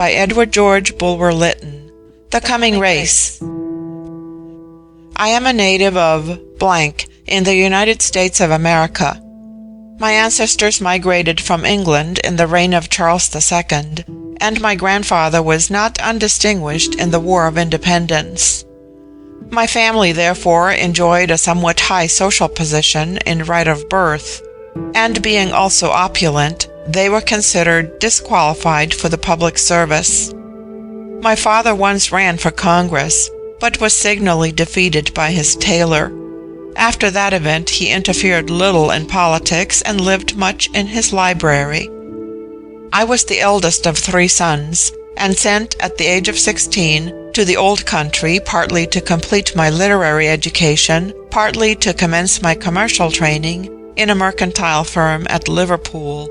by Edward George Bulwer-Lytton. The Coming Race. I am a native of blank in the United States of America. My ancestors migrated from England in the reign of Charles II, and my grandfather was not undistinguished in the War of Independence. My family therefore enjoyed a somewhat high social position in right of birth, and being also opulent, they were considered disqualified for the public service. My father once ran for Congress, but was signally defeated by his tailor. After that event he interfered little in politics and lived much in his library. I was the eldest of 3 sons, and sent at the age of 16 to the old country, partly to complete my literary education, partly to commence my commercial training in a mercantile firm at Liverpool.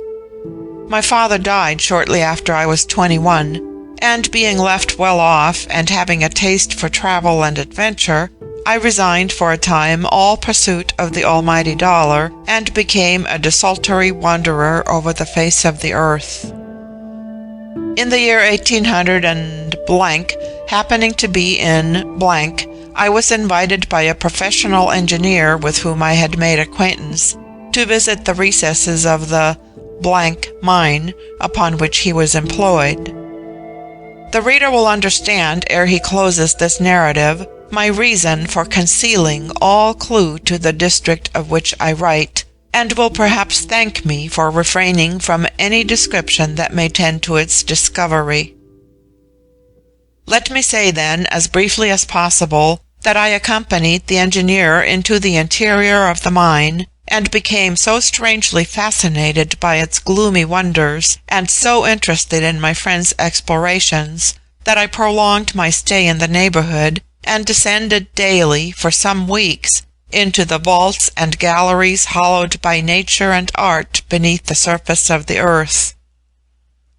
My father died shortly after I was 21, and being left well off and having a taste for travel and adventure, I resigned for a time all pursuit of the almighty dollar and became a desultory wanderer over the face of the earth. In the year 1800 and blank, happening to be in blank, I was invited by a professional engineer with whom I had made acquaintance to visit the recesses of the blank mine upon which he was employed. The reader will understand, ere he closes this narrative, my reason for concealing all clue to the district of which I write, and will perhaps thank me for refraining from any description that may tend to its discovery. Let me say then, as briefly as possible, that I accompanied the engineer into the interior of the mine, and became so strangely fascinated by its gloomy wonders, and so interested in my friend's explorations, that I prolonged my stay in the neighborhood, and descended daily, for some weeks, into the vaults and galleries hollowed by nature and art beneath the surface of the earth.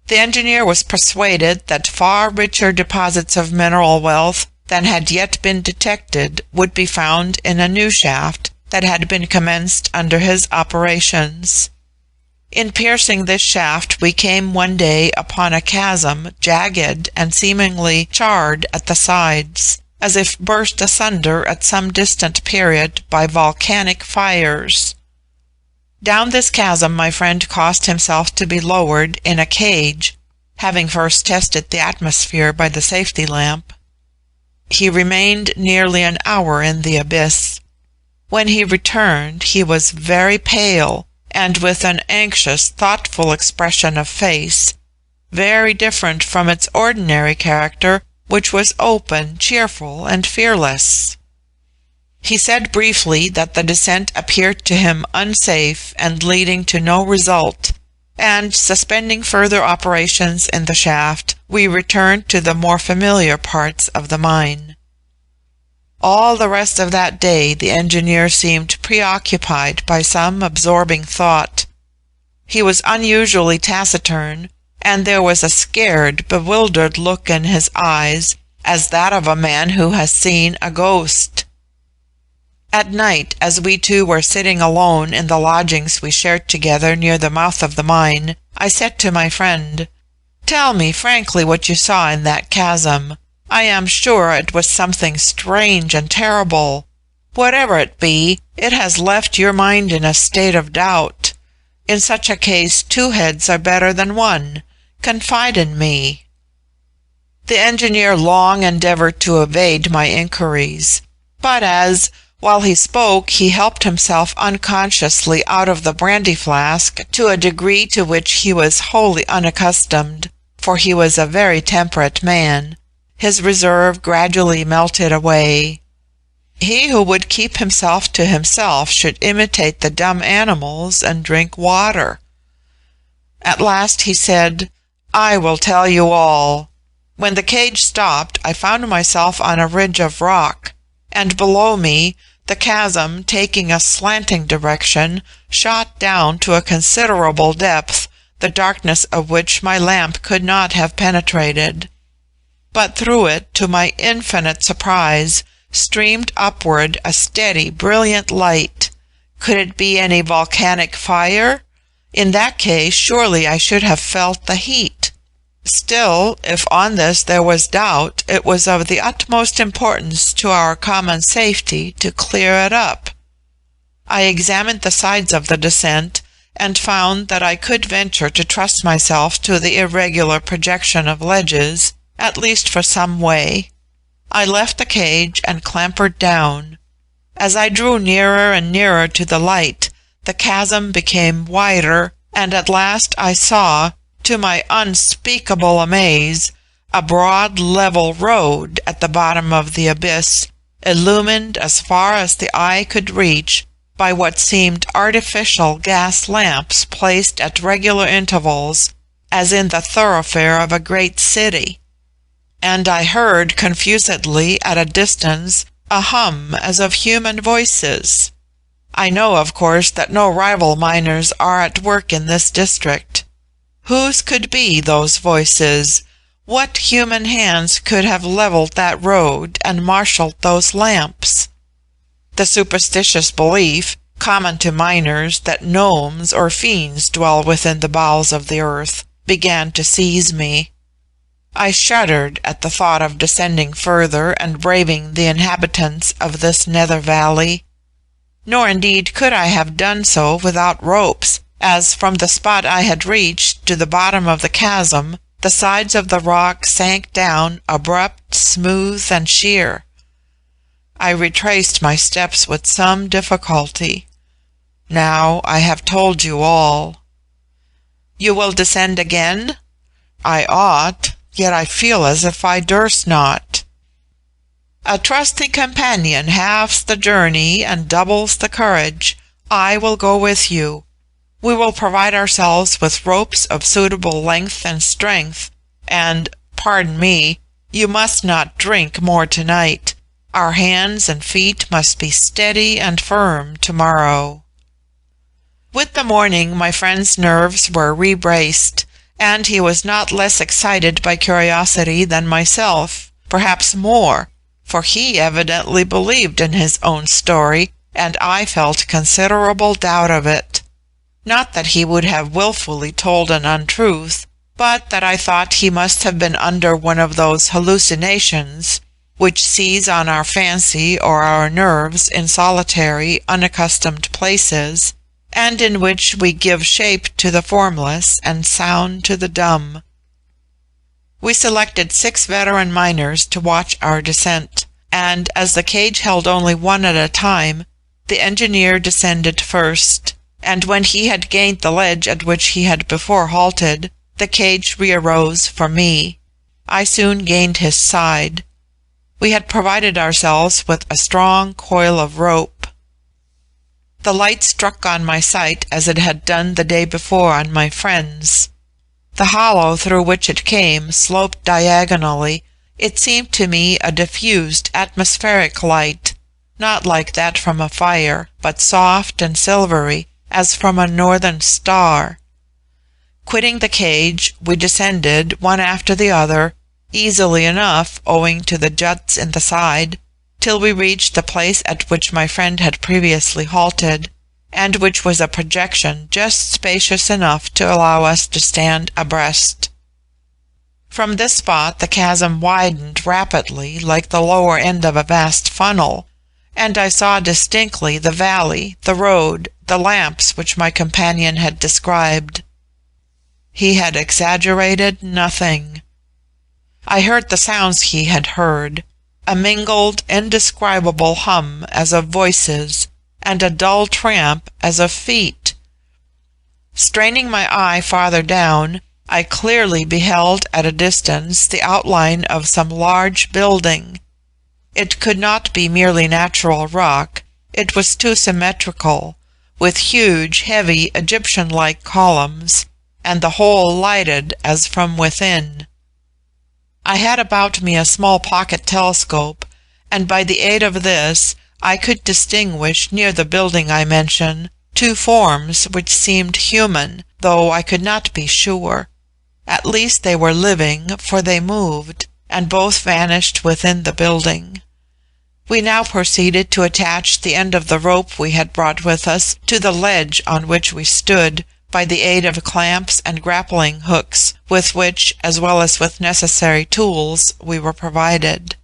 The engineer was persuaded that far richer deposits of mineral wealth than had yet been detected would be found in a new shaft that had been commenced under his operations. In piercing this shaft we came one day upon a chasm, jagged and seemingly charred at the sides, as if burst asunder at some distant period by volcanic fires. Down this chasm my friend caused himself to be lowered in a cage, having first tested the atmosphere by the safety lamp. He remained nearly an hour in the abyss. When he returned he was very pale, and with an anxious, thoughtful expression of face, very different from its ordinary character, which was open, cheerful, and fearless. He said briefly that the descent appeared to him unsafe and leading to no result, and suspending further operations in the shaft, we returned to the more familiar parts of the mine. All the rest of that day the engineer seemed preoccupied by some absorbing thought. He was unusually taciturn, and there was a scared, bewildered look in his eyes, as that of a man who has seen a ghost. At night, as we two were sitting alone in the lodgings we shared together near the mouth of the mine, I said to my friend, "Tell me frankly what you saw in that chasm. I am sure it was something strange and terrible. Whatever it be, it has left your mind in a state of doubt. In such a case 2 heads are better than 1. Confide in me." The engineer long endeavored to evade my inquiries, but as, while he spoke, he helped himself unconsciously out of the brandy flask to a degree to which he was wholly unaccustomed, for he was a very temperate man, his reserve gradually melted away. He who would keep himself to himself should imitate the dumb animals and drink water. At last he said, "I will tell you all. When the cage stopped, I found myself on a ridge of rock, and below me, the chasm, taking a slanting direction, shot down to a considerable depth, the darkness of which my lamp could not have penetrated. But through it, to my infinite surprise, streamed upward a steady, brilliant light. Could it be any volcanic fire? In that case, surely I should have felt the heat. Still, if on this there was doubt, it was of the utmost importance to our common safety to clear it up. I examined the sides of the descent, and found that I could venture to trust myself to the irregular projection of ledges, at least for some way. I left the cage and clambered down. As I drew nearer and nearer to the light, the chasm became wider, and at last I saw, to my unspeakable amaze, a broad level road at the bottom of the abyss, illumined as far as the eye could reach by what seemed artificial gas lamps placed at regular intervals, as in the thoroughfare of a great city. And I heard confusedly at a distance a hum as of human voices. I know, of course, that no rival miners are at work in this district. Whose could be those voices? What human hands could have levelled that road and marshalled those lamps? The superstitious belief, common to miners, that gnomes or fiends dwell within the bowels of the earth, began to seize me. I shuddered at the thought of descending further and braving the inhabitants of this nether valley. Nor indeed could I have done so without ropes, as from the spot I had reached to the bottom of the chasm, the sides of the rock sank down abrupt, smooth, and sheer. I retraced my steps with some difficulty. Now I have told you all. You will descend again? I ought, yet I feel as if I durst not. A trusty companion halves the journey and doubles the courage. I will go with you. We will provide ourselves with ropes of suitable length and strength, and, pardon me, you must not drink more tonight. Our hands and feet must be steady and firm tomorrow. With the morning my friend's nerves were rebraced, and he was not less excited by curiosity than myself, perhaps more, for he evidently believed in his own story, and I felt considerable doubt of it. Not that he would have wilfully told an untruth, but that I thought he must have been under one of those hallucinations which seize on our fancy or our nerves in solitary, unaccustomed places, and in which we give shape to the formless and sound to the dumb. We selected 6 veteran miners to watch our descent, and as the cage held only one at a time, the engineer descended first, and when he had gained the ledge at which he had before halted, the cage rearose for me. I soon gained his side. We had provided ourselves with a strong coil of rope. The light struck on my sight as it had done the day before on my friend's. The hollow through which it came sloped diagonally. It seemed to me a diffused atmospheric light, not like that from a fire, but soft and silvery, as from a northern star. Quitting the cage, we descended, one after the other, easily enough owing to the juts in the side, till we reached the place at which my friend had previously halted, and which was a projection just spacious enough to allow us to stand abreast. From this spot the chasm widened rapidly like the lower end of a vast funnel, and I saw distinctly the valley, the road, the lamps which my companion had described. He had exaggerated nothing. I heard the sounds he had heard, a mingled, indescribable hum as of voices, and a dull tramp as of feet. Straining my eye farther down, I clearly beheld at a distance the outline of some large building. It could not be merely natural rock, it was too symmetrical, with huge, heavy, Egyptian-like columns, and the whole lighted as from within. I had about me a small pocket telescope, and by the aid of this I could distinguish near the building I mention 2 forms which seemed human, though I could not be sure. At least they were living, for they moved, and both vanished within the building. We now proceeded to attach the end of the rope we had brought with us to the ledge on which we stood, by the aid of clamps and grappling hooks, with which, as well as with necessary tools, we were provided.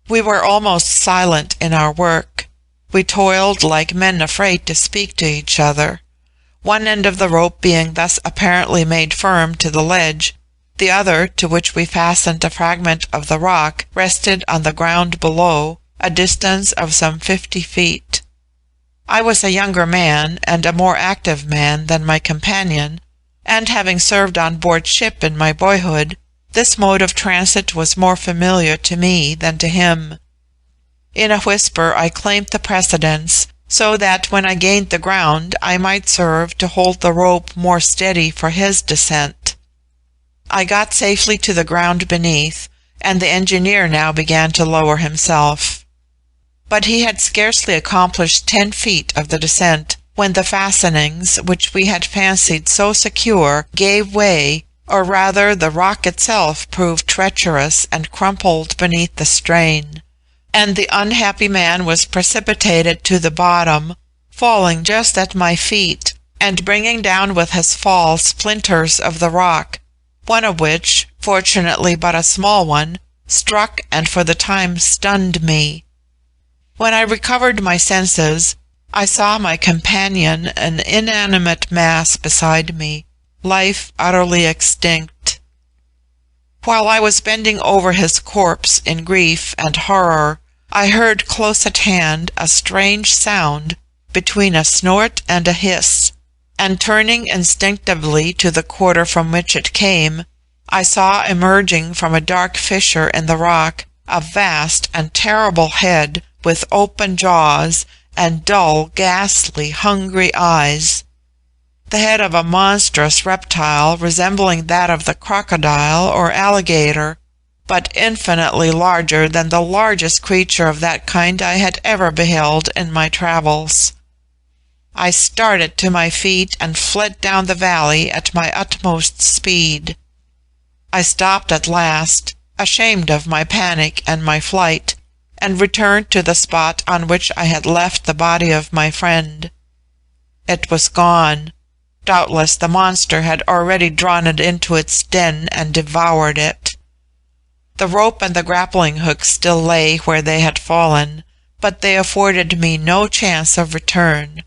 We were almost silent in our work. We toiled like men afraid to speak to each other. One end of the rope being thus apparently made firm to the ledge, the other, to which we fastened a fragment of the rock, rested on the ground below, a distance of some 50 feet. I was a younger man, and a more active man than my companion, and having served on board ship in my boyhood, this mode of transit was more familiar to me than to him. In a whisper I claimed the precedence, so that when I gained the ground I might serve to hold the rope more steady for his descent. I got safely to the ground beneath, and the engineer now began to lower himself. But he had scarcely accomplished 10 feet of the descent, when the fastenings, which we had fancied so secure, gave way, or rather the rock itself proved treacherous and crumpled beneath the strain, and the unhappy man was precipitated to the bottom, falling just at my feet, and bringing down with his fall splinters of the rock, one of which, fortunately but a small one, struck and for the time stunned me. When I recovered my senses, I saw my companion an inanimate mass beside me, life utterly extinct. While I was bending over his corpse in grief and horror, I heard close at hand a strange sound between a snort and a hiss, and turning instinctively to the quarter from which it came, I saw emerging from a dark fissure in the rock a vast and terrible head with open jaws and dull, ghastly, hungry eyes. The head of a monstrous reptile resembling that of the crocodile or alligator, but infinitely larger than the largest creature of that kind I had ever beheld in my travels. I started to my feet and fled down the valley at my utmost speed. I stopped at last, ashamed of my panic and my flight, and returned to the spot on which I had left the body of my friend. It was gone. Doubtless the monster had already drawn it into its den and devoured it. The rope and the grappling hook still lay where they had fallen, but they afforded me no chance of return.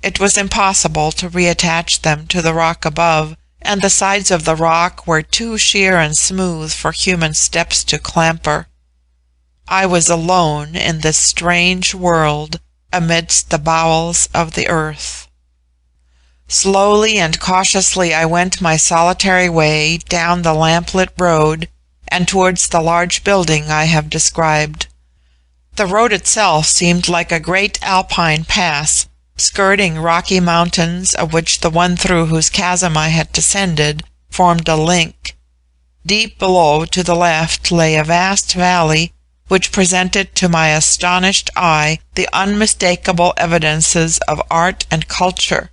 It was impossible to reattach them to the rock above, and the sides of the rock were too sheer and smooth for human steps to clamber. I was alone in this strange world, amidst the bowels of the earth. Slowly and cautiously I went my solitary way down the lamplit road, and towards the large building I have described. The road itself seemed like a great alpine pass, skirting rocky mountains, of which the one through whose chasm I had descended formed a link. Deep below to the left lay a vast valley, which presented to my astonished eye the unmistakable evidences of art and culture.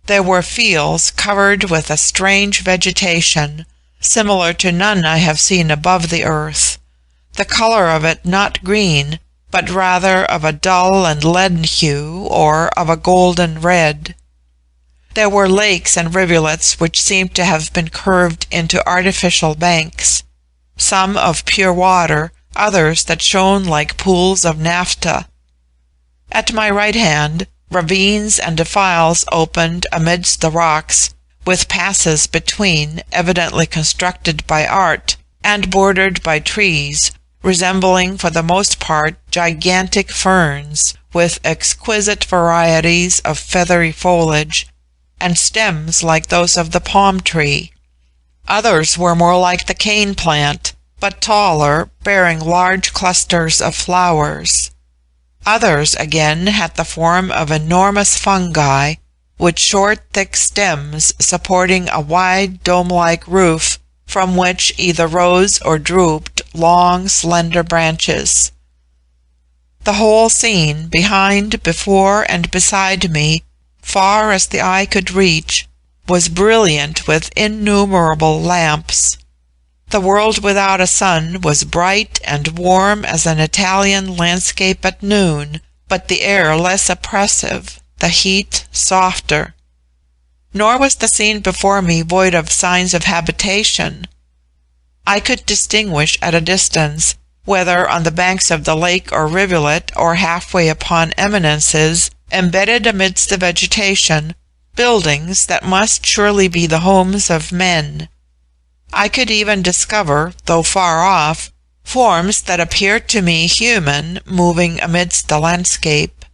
There were fields covered with a strange vegetation, similar to none I have seen above the earth, the color of it not green, but rather of a dull and leaden hue, or of a golden red. There were lakes and rivulets which seemed to have been curved into artificial banks, some of pure water, others that shone like pools of naphtha. At my right hand, ravines and defiles opened amidst the rocks, with passes between, evidently constructed by art, and bordered by trees, resembling for the most part gigantic ferns, with exquisite varieties of feathery foliage, and stems like those of the palm tree. Others were more like the cane plant, but taller, bearing large clusters of flowers. Others, again, had the form of enormous fungi, with short, thick stems supporting a wide dome-like roof, from which either rose or drooped long, slender branches. The whole scene, behind, before, and beside me, far as the eye could reach, was brilliant with innumerable lamps. The world without a sun was bright and warm as an Italian landscape at noon, but the air less oppressive, the heat softer. nor was the scene before me void of signs of habitation. I could distinguish at a distance, whether on the banks of the lake or rivulet or halfway upon eminences, embedded amidst the vegetation, buildings that must surely be the homes of men. I could even discover, though far off, forms that appeared to me human moving amidst the landscape.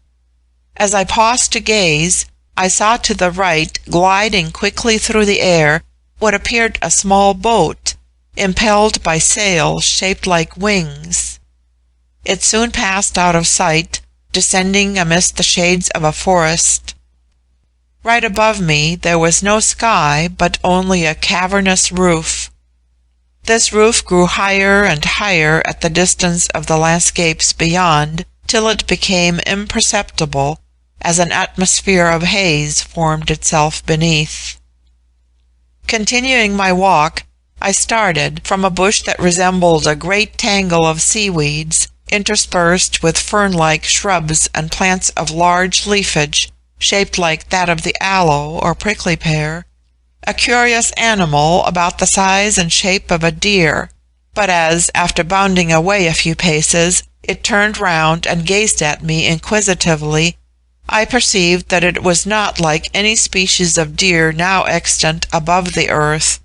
As I paused to gaze, I saw to the right, gliding quickly through the air, what appeared a small boat, impelled by sails shaped like wings. It soon passed out of sight, descending amidst the shades of a forest. Right above me there was no sky, but only a cavernous roof. This roof grew higher and higher at the distance of the landscapes beyond, till it became imperceptible, as an atmosphere of haze formed itself beneath. Continuing my walk, I started from a bush that resembled a great tangle of seaweeds, interspersed with fern-like shrubs and plants of large leafage, shaped like that of the aloe or prickly pear, a curious animal about the size and shape of a deer, but as, after bounding away a few paces, it turned round and gazed at me inquisitively, I perceived that it was not like any species of deer now extant above the earth,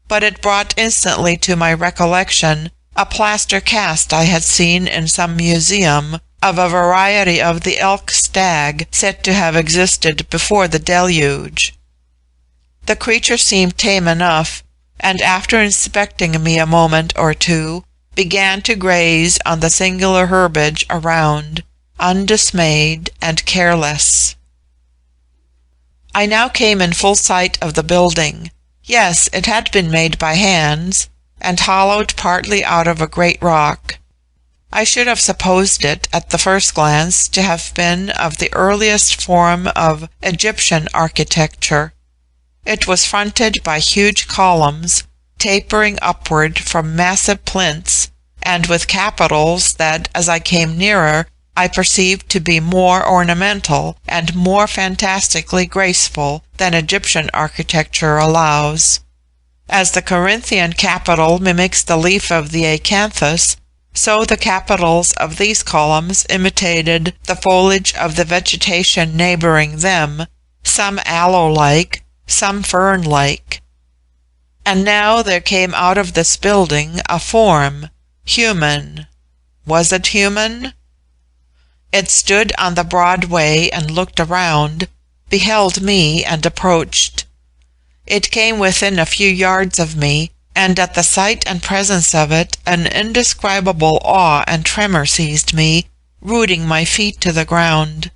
but it brought instantly to my recollection a plaster cast I had seen in some museum of a variety of the elk stag said to have existed before the deluge. The creature seemed tame enough, and after inspecting me a moment or two, began to graze on the singular herbage around, undismayed and careless. I now came in full sight of the building. Yes, it had been made by hands, and hollowed partly out of a great rock. I should have supposed it, at the first glance, to have been of the earliest form of Egyptian architecture. It was fronted by huge columns, tapering upward from massive plinths, and with capitals that, as I came nearer, I perceived to be more ornamental and more fantastically graceful than Egyptian architecture allows. As the Corinthian capital mimics the leaf of the acanthus, so the capitals of these columns imitated the foliage of the vegetation neighboring them, some aloe-like, some fern-like. And now there came out of this building a form, human. Was it human? It stood on the broad way and looked around, beheld me, and approached. It came within a few yards of me, and at the sight and presence of it an indescribable awe and tremor seized me, rooting my feet to the ground.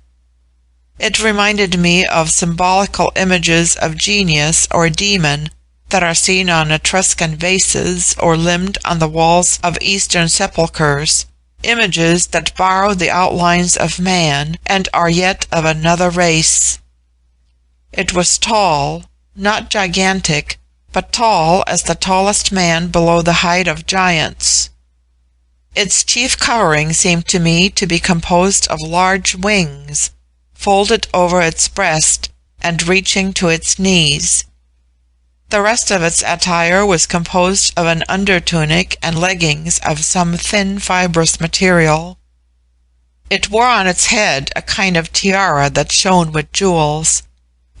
It reminded me of symbolical images of genius or demon that are seen on Etruscan vases or limned on the walls of Eastern sepulchres, images that borrow the outlines of man and are yet of another race. It was tall, not gigantic, but tall as the tallest man below the height of giants. Its chief covering seemed to me to be composed of large wings, folded over its breast and reaching to its knees. The rest of its attire was composed of an undertunic and leggings of some thin fibrous material. It wore on its head a kind of tiara that shone with jewels,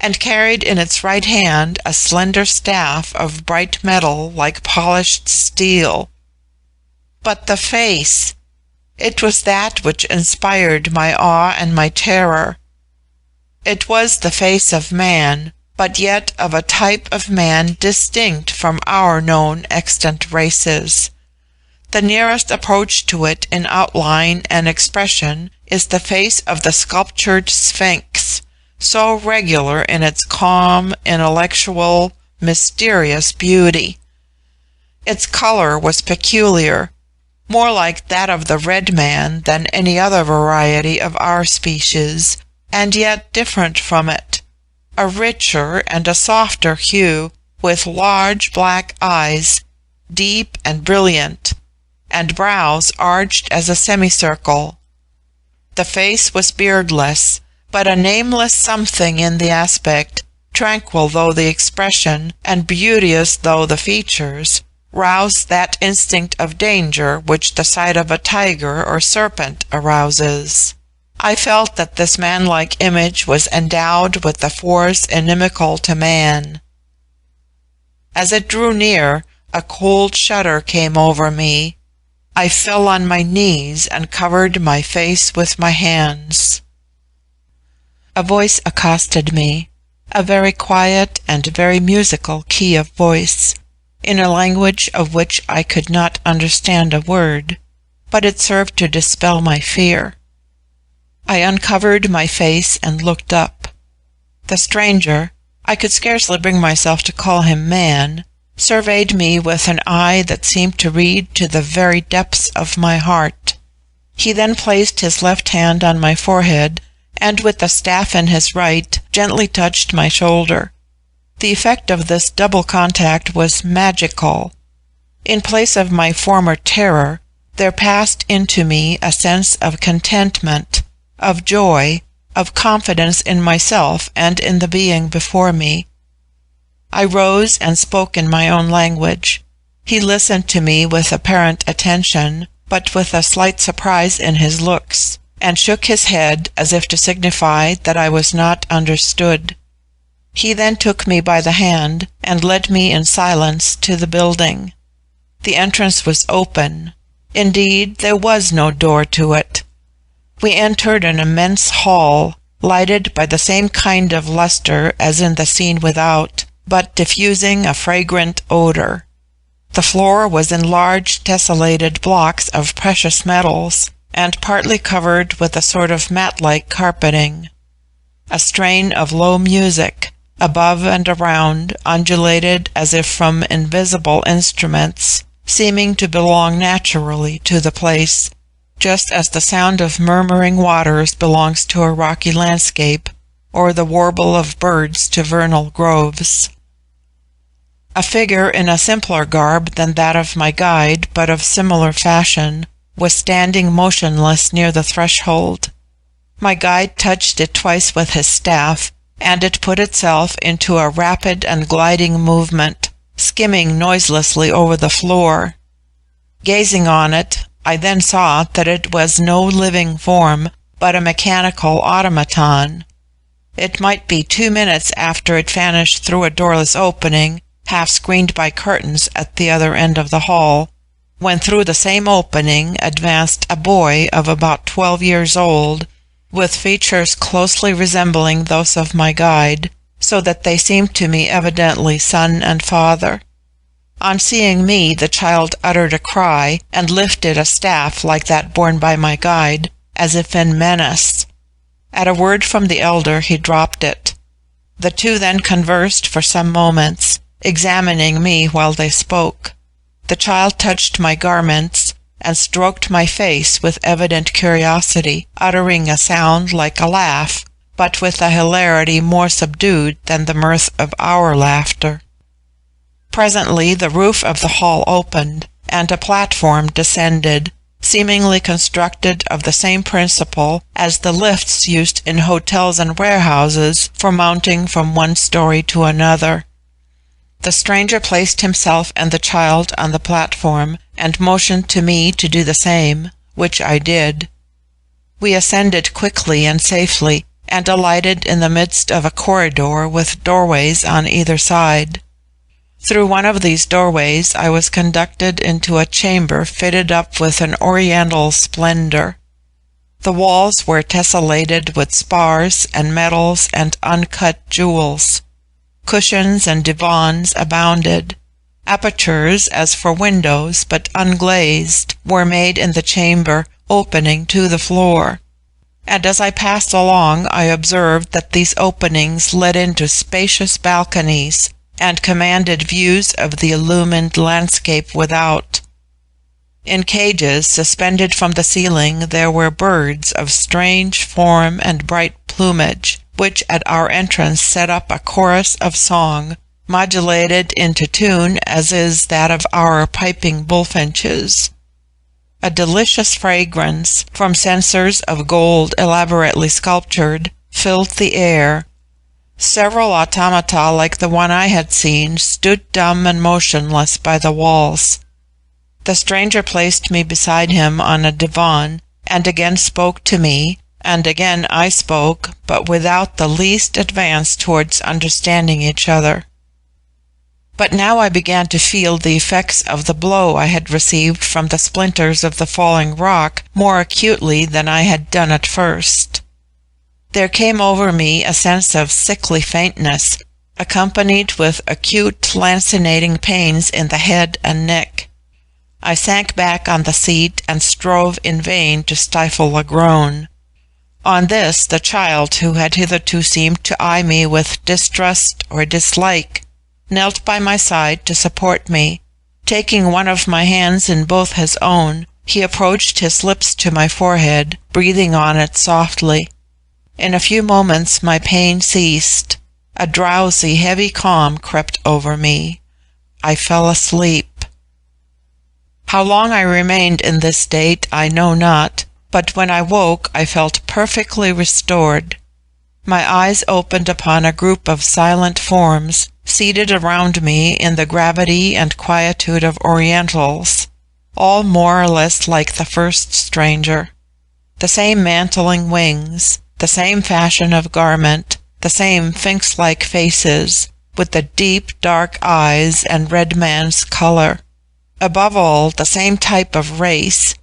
and carried in its right hand a slender staff of bright metal like polished steel. But the face! It was that which inspired my awe and my terror. It was the face of man, but yet of a type of man distinct from our known extant races. The nearest approach to it in outline and expression is the face of the sculptured Sphinx, so regular in its calm, intellectual, mysterious beauty. Its color was peculiar, more like that of the red man than any other variety of our species, and yet different from it, a richer and a softer hue, with large black eyes, deep and brilliant, and brows arched as a semicircle. The face was beardless, but a nameless something in the aspect tranquil though the expression, and beauteous though the features, roused that instinct of danger which the sight of a tiger or serpent arouses. I felt that this man-like image was endowed with the force inimical to man. As it drew near, a cold shudder came over me. I fell on my knees and covered my face with my hands. A voice accosted me, a very quiet and very musical key of voice, in a language of which I could not understand a word, but it served to dispel my fear. I uncovered my face and looked up. The stranger, I could scarcely bring myself to call him man, surveyed me with an eye that seemed to read to the very depths of my heart. He then placed his left hand on my forehead, and with the staff in his right, gently touched my shoulder. The effect of this double contact was magical. In place of my former terror, there passed into me a sense of contentment, of joy, of confidence in myself and in the being before me. I rose and spoke in my own language. He listened to me with apparent attention, but with a slight surprise in his looks, and shook his head as if to signify that I was not understood. He then took me by the hand and led me in silence to the building. The entrance was open. Indeed, there was no door to it. We entered an immense hall, lighted by the same kind of lustre as in the scene without, but diffusing a fragrant odor. The floor was in large tessellated blocks of precious metals, and partly covered with a sort of mat-like carpeting. A strain of low music, above and around, undulated as if from invisible instruments, seeming to belong naturally to the place, just as the sound of murmuring waters belongs to a rocky landscape, or the warble of birds to vernal groves. A figure in a simpler garb than that of my guide, but of similar fashion, was standing motionless near the threshold. My guide touched it twice with his staff, and it put itself into a rapid and gliding movement, skimming noiselessly over the floor. Gazing on it, I then saw that it was no living form, but a mechanical automaton. It might be 2 minutes after it vanished through a doorless opening, half screened by curtains at the other end of the hall, when through the same opening advanced a boy of about 12 years old, with features closely resembling those of my guide, so that they seemed to me evidently son and father. On seeing me, the child uttered a cry, and lifted a staff like that borne by my guide, as if in menace. At a word from the elder he dropped it. The two then conversed for some moments, examining me while they spoke. The child touched my garments, and stroked my face with evident curiosity, uttering a sound like a laugh, but with a hilarity more subdued than the mirth of our laughter. Presently the roof of the hall opened, and a platform descended, seemingly constructed of the same principle as the lifts used in hotels and warehouses for mounting from one story to another. The stranger placed himself and the child on the platform, and motioned to me to do the same, which I did. We ascended quickly and safely, and alighted in the midst of a corridor with doorways on either side. Through one of these doorways I was conducted into a chamber fitted up with an oriental splendor. The walls were tessellated with spars and metals and uncut jewels. Cushions and divans abounded. Apertures, as for windows, but unglazed, were made in the chamber, opening to the floor. And as I passed along, I observed that these openings led into spacious balconies, and commanded views of the illumined landscape without. In cages, suspended from the ceiling, there were birds of strange form and bright plumage, which at our entrance set up a chorus of song, modulated into tune as is that of our piping bullfinches. A delicious fragrance, from censers of gold elaborately sculptured, filled the air. Several automata like the one I had seen stood dumb and motionless by the walls. The stranger placed me beside him on a divan, and again spoke to me, and again I spoke, but without the least advance towards understanding each other. But now I began to feel the effects of the blow I had received from the splinters of the falling rock more acutely than I had done at first. There came over me a sense of sickly faintness, accompanied with acute lancinating pains in the head and neck. I sank back on the seat and strove in vain to stifle a groan. On this, the child, who had hitherto seemed to eye me with distrust or dislike, knelt by my side to support me. Taking one of my hands in both his own, he approached his lips to my forehead, breathing on it softly. In a few moments my pain ceased. A drowsy, heavy calm crept over me. I fell asleep. How long I remained in this state I know not, but when I woke I felt perfectly restored. My eyes opened upon a group of silent forms, seated around me in the gravity and quietude of Orientals, all more or less like the first stranger. The same mantling wings, the same fashion of garment, the same sphinx-like faces, with the deep, dark eyes and red man's color. Above all, the same type of race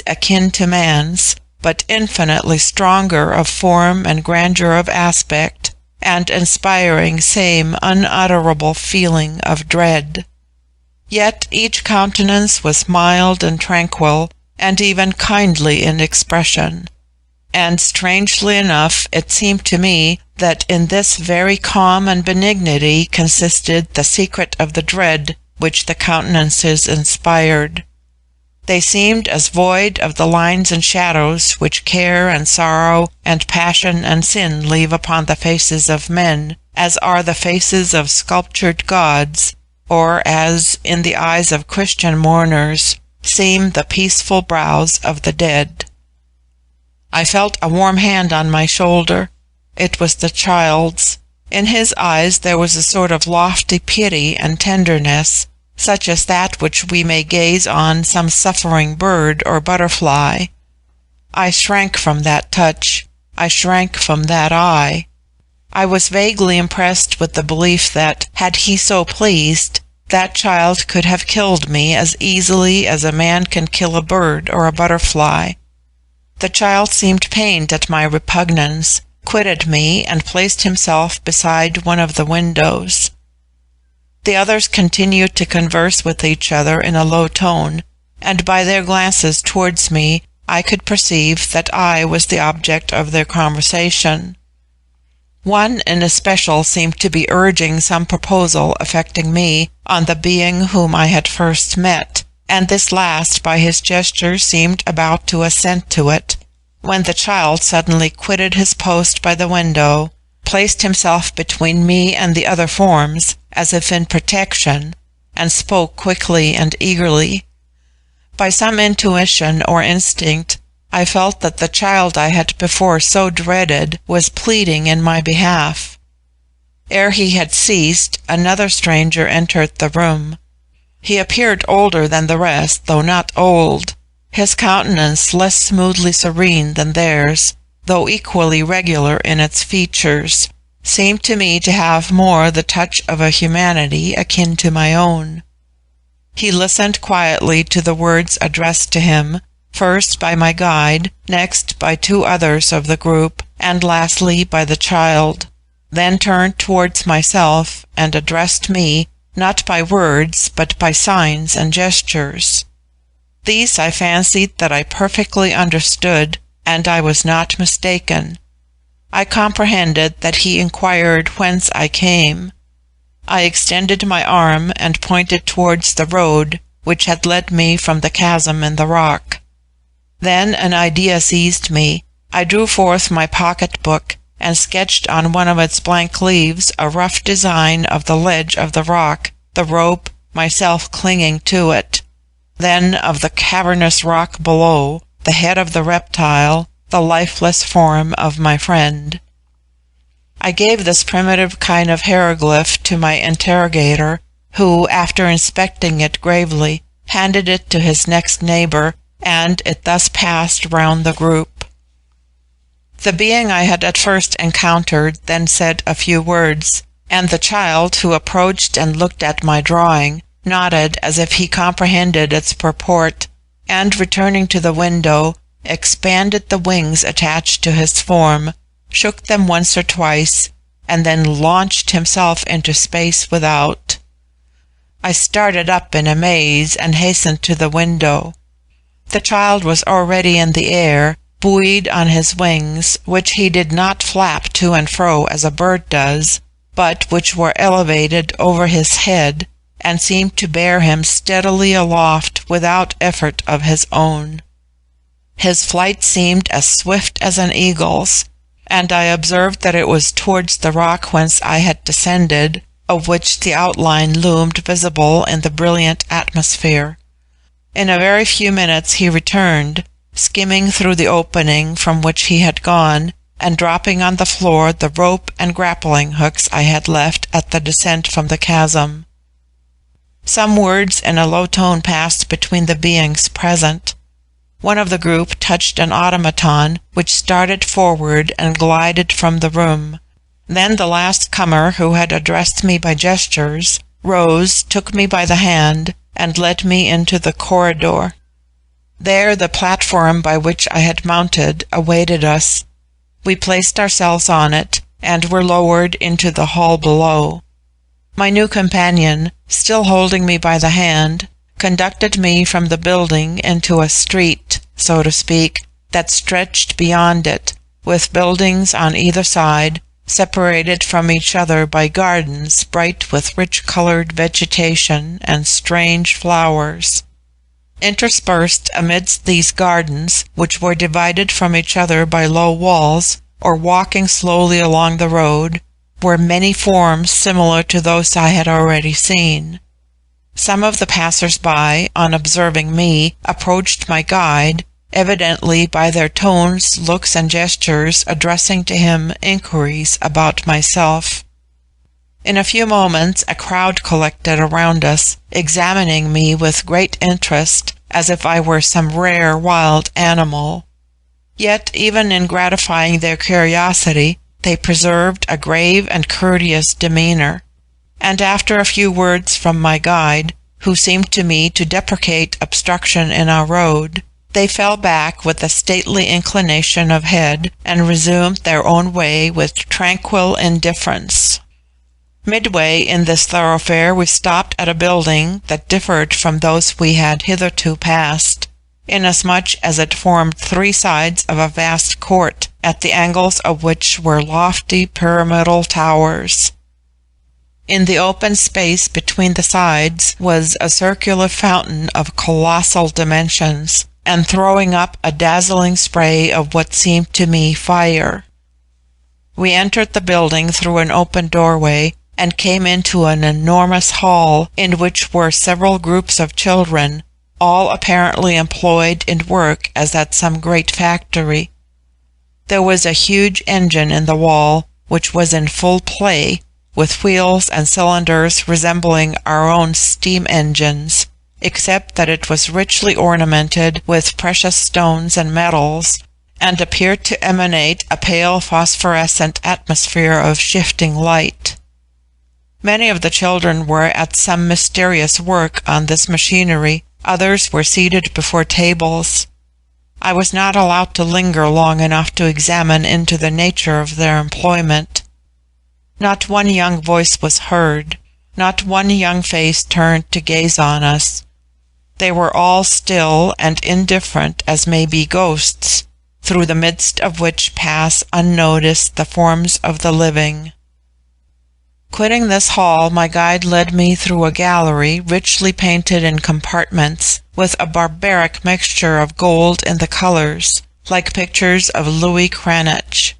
akin to man's, but infinitely stronger of form and grandeur of aspect, and inspiring same unutterable feeling of dread. Yet each countenance was mild and tranquil, and even kindly in expression. And strangely enough, it seemed to me that in this very calm and benignity consisted the secret of the dread which the countenances inspired. They seemed as void of the lines and shadows which care and sorrow and passion and sin leave upon the faces of men, as are the faces of sculptured gods, or as, in the eyes of Christian mourners, seem the peaceful brows of the dead. I felt a warm hand on my shoulder. It was the child's. In his eyes there was a sort of lofty pity and tenderness, such as that which we may gaze on some suffering bird or butterfly. I shrank from that touch. I shrank from that eye. I was vaguely impressed with the belief that, had he so pleased, that child could have killed me as easily as a man can kill a bird or a butterfly. The child seemed pained at my repugnance, quitted me, and placed himself beside one of the windows. The others continued to converse with each other in a low tone, and by their glances towards me I could perceive that I was the object of their conversation. One in especial seemed to be urging some proposal affecting me on the being whom I had first met, and this last by his gesture seemed about to assent to it, when the child suddenly quitted his post by the window, placed himself between me and the other forms, as if in protection, and spoke quickly and eagerly. By some intuition or instinct, I felt that the child I had before so dreaded was pleading in my behalf. Ere he had ceased, another stranger entered the room. He appeared older than the rest, though not old. His countenance less smoothly serene than theirs, though equally regular in its features, seemed to me to have more the touch of a humanity akin to my own. He listened quietly to the words addressed to him, first by my guide, next by two others of the group, and lastly by the child, then turned towards myself and addressed me, not by words, but by signs and gestures. These I fancied that I perfectly understood, and I was not mistaken. I comprehended that he inquired whence I came. I extended my arm and pointed towards the road which had led me from the chasm in the rock. Then an idea seized me. I drew forth my pocket-book and sketched on one of its blank leaves a rough design of the ledge of the rock, the rope, myself clinging to it, then of the cavernous rock below, the head of the reptile, the lifeless form of my friend. I gave this primitive kind of hieroglyph to my interrogator, who, after inspecting it gravely, handed it to his next neighbor, and it thus passed round the group. The being I had at first encountered then said a few words, and the child, who approached and looked at my drawing, nodded as if he comprehended its purport, and returning to the window, expanded the wings attached to his form, shook them once or twice, and then launched himself into space without. I started up in amaze and hastened to the window. The child was already in the air, buoyed on his wings, which he did not flap to and fro as a bird does, but which were elevated over his head, and seemed to bear him steadily aloft without effort of his own. His flight seemed as swift as an eagle's, and I observed that it was towards the rock whence I had descended, of which the outline loomed visible in the brilliant atmosphere. In a very few minutes he returned, skimming through the opening from which he had gone, and dropping on the floor the rope and grappling hooks I had left at the descent from the chasm. Some words in a low tone passed between the beings present. One of the group touched an automaton, which started forward and glided from the room. Then the last comer, who had addressed me by gestures, rose, took me by the hand, and led me into the corridor. There the platform by which I had mounted awaited us. We placed ourselves on it, and were lowered into the hall below. My new companion, still holding me by the hand, conducted me from the building into a street, so to speak, that stretched beyond it, with buildings on either side, separated from each other by gardens bright with rich-colored vegetation and strange flowers. Interspersed amidst these gardens, which were divided from each other by low walls, or walking slowly along the road, were many forms similar to those I had already seen. Some of the passers-by, on observing me, approached my guide, evidently by their tones, looks, and gestures addressing to him inquiries about myself. In a few moments a crowd collected around us, examining me with great interest, as if I were some rare wild animal. Yet even in gratifying their curiosity, they preserved a grave and courteous demeanour, and after a few words from my guide, who seemed to me to deprecate obstruction in our road, they fell back with a stately inclination of head, and resumed their own way with tranquil indifference. Midway in this thoroughfare we stopped at a building that differed from those we had hitherto passed, inasmuch as it formed three sides of a vast court, at the angles of which were lofty pyramidal towers. In the open space between the sides was a circular fountain of colossal dimensions, and throwing up a dazzling spray of what seemed to me fire. We entered the building through an open doorway, and came into an enormous hall, in which were several groups of children, all apparently employed in work as at some great factory. There was a huge engine in the wall, which was in full play, with wheels and cylinders resembling our own steam engines, except that it was richly ornamented with precious stones and metals, and appeared to emanate a pale phosphorescent atmosphere of shifting light. Many of the children were at some mysterious work on this machinery, others were seated before tables. I was not allowed to linger long enough to examine into the nature of their employment. Not one young voice was heard, not one young face turned to gaze on us. They were all still and indifferent as may be ghosts, through the midst of which pass unnoticed the forms of the living. Quitting this hall, my guide led me through a gallery richly painted in compartments, with a barbaric mixture of gold in the colours, like pictures of Louis Cranach.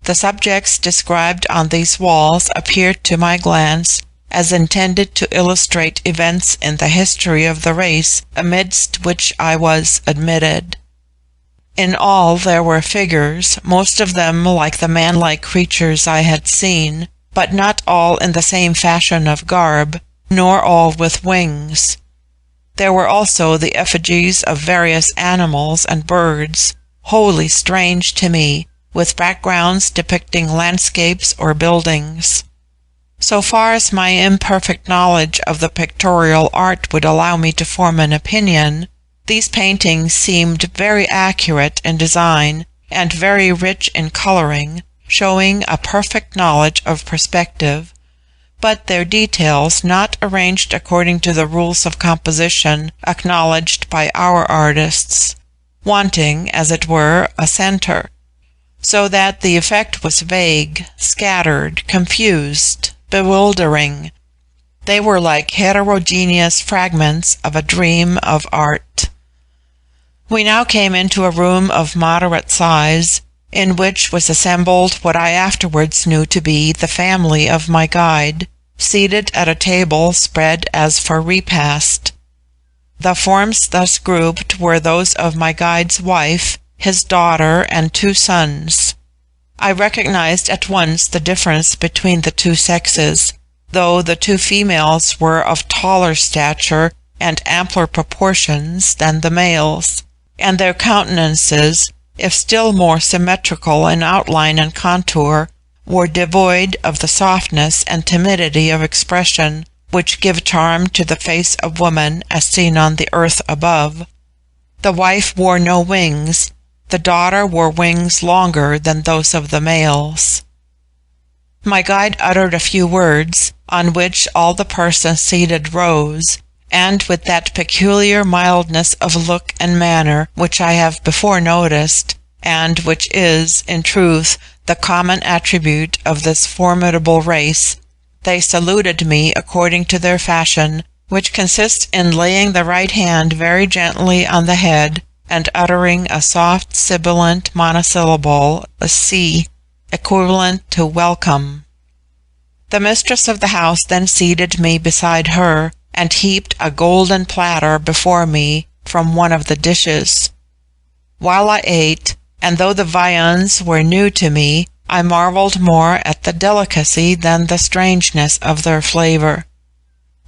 The subjects described on these walls appeared to my glance as intended to illustrate events in the history of the race amidst which I was admitted. In all there were figures, most of them like the man-like creatures I had seen, but not all in the same fashion of garb, nor all with wings. There were also the effigies of various animals and birds, wholly strange to me, with backgrounds depicting landscapes or buildings. So far as my imperfect knowledge of the pictorial art would allow me to form an opinion, these paintings seemed very accurate in design and very rich in coloring, showing a perfect knowledge of perspective, but their details not arranged according to the rules of composition acknowledged by our artists, wanting, as it were, a centre, so that the effect was vague, scattered, confused, bewildering. They were like heterogeneous fragments of a dream of art. We now came into a room of moderate size, in which was assembled what I afterwards knew to be the family of my guide, seated at a table spread as for repast. The forms thus grouped were those of my guide's wife, his daughter, and 2 sons. I recognized at once the difference between the 2 sexes, though the 2 females were of taller stature and ampler proportions than the males, and their countenances, if still more symmetrical in outline and contour, were devoid of the softness and timidity of expression which give charm to the face of woman as seen on the earth above. The wife wore no wings, the daughter wore wings longer than those of the males. My guide uttered a few words, on which all the persons seated rose, and with that peculiar mildness of look and manner which I have before noticed, and which is, in truth, the common attribute of this formidable race, they saluted me according to their fashion, which consists in laying the right hand very gently on the head, and uttering a soft sibilant monosyllable, a C, equivalent to welcome. The mistress of the house then seated me beside her, and heaped a golden platter before me from one of the dishes. While I ate, and though the viands were new to me, I marvelled more at the delicacy than the strangeness of their flavour.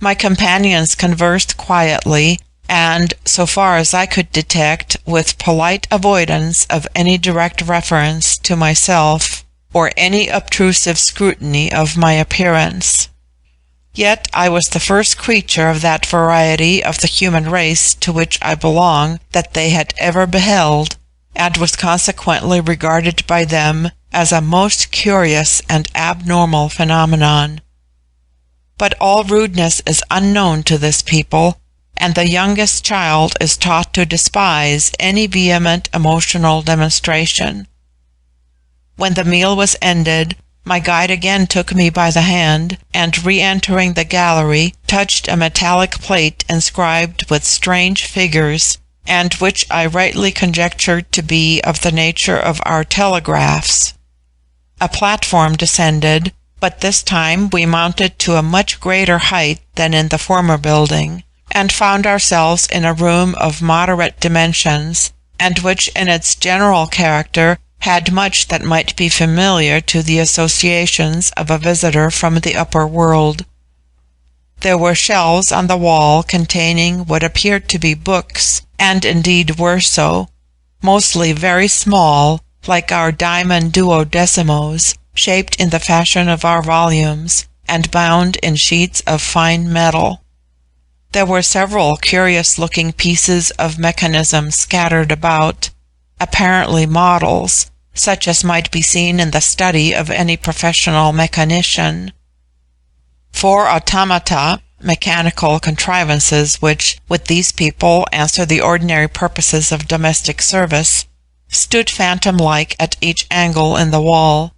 My companions conversed quietly, and, so far as I could detect, with polite avoidance of any direct reference to myself, or any obtrusive scrutiny of my appearance. Yet I was the first creature of that variety of the human race to which I belong that they had ever beheld, and was consequently regarded by them as a most curious and abnormal phenomenon. But all rudeness is unknown to this people, and the youngest child is taught to despise any vehement emotional demonstration. When the meal was ended, my guide again took me by the hand, and re-entering the gallery, touched a metallic plate inscribed with strange figures, and which I rightly conjectured to be of the nature of our telegraphs. A platform descended, but this time we mounted to a much greater height than in the former building, and found ourselves in a room of moderate dimensions, and which in its general character had much that might be familiar to the associations of a visitor from the upper world. There were shelves on the wall containing what appeared to be books, and indeed were so, mostly very small, like our diamond duodecimos, shaped in the fashion of our volumes, and bound in sheets of fine metal. There were several curious-looking pieces of mechanism scattered about, apparently models, such as might be seen in the study of any professional mechanician. 4 automata, mechanical contrivances which, with these people, answer the ordinary purposes of domestic service, stood phantom-like at each angle in the wall.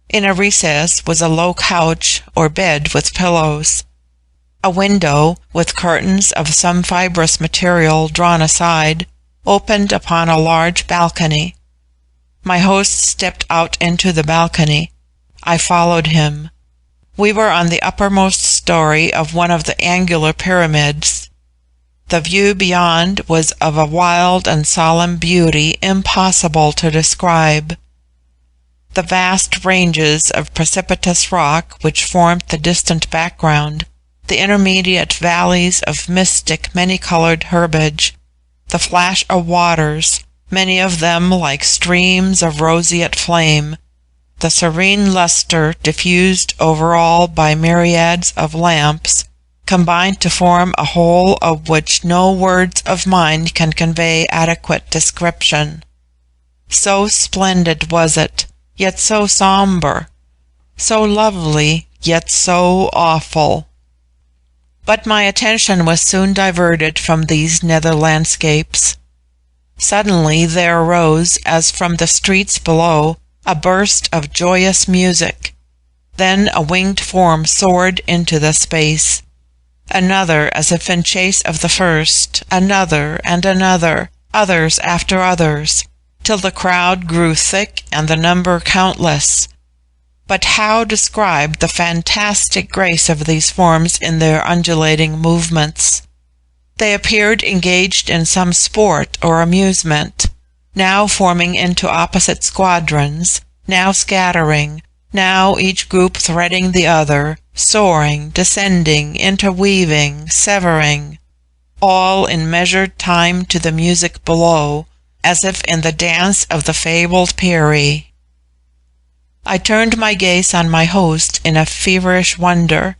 In a recess was a low couch or bed with pillows. A window, with curtains of some fibrous material drawn aside, opened upon a large balcony. My host stepped out into the balcony. I followed him. We were on the uppermost story of one of the angular pyramids. The view beyond was of a wild and solemn beauty impossible to describe. The vast ranges of precipitous rock which formed the distant background, the intermediate valleys of mystic many-colored herbage, the flash of waters, many of them like streams of roseate flame, the serene luster diffused over all by myriads of lamps, combined to form a whole of which no words of mine can convey adequate description. So splendid was it, yet so sombre, so lovely, yet so awful. But my attention was soon diverted from these nether landscapes. Suddenly there arose, as from the streets below, a burst of joyous music. Then a winged form soared into the space. Another, as if in chase of the first, another and another, others after others, till the crowd grew thick and the number countless. But how describe the fantastic grace of these forms in their undulating movements? They appeared engaged in some sport or amusement, now forming into opposite squadrons, now scattering, now each group threading the other, soaring, descending, interweaving, severing, all in measured time to the music below, as if in the dance of the fabled Peri. I turned my gaze on my host in a feverish wonder.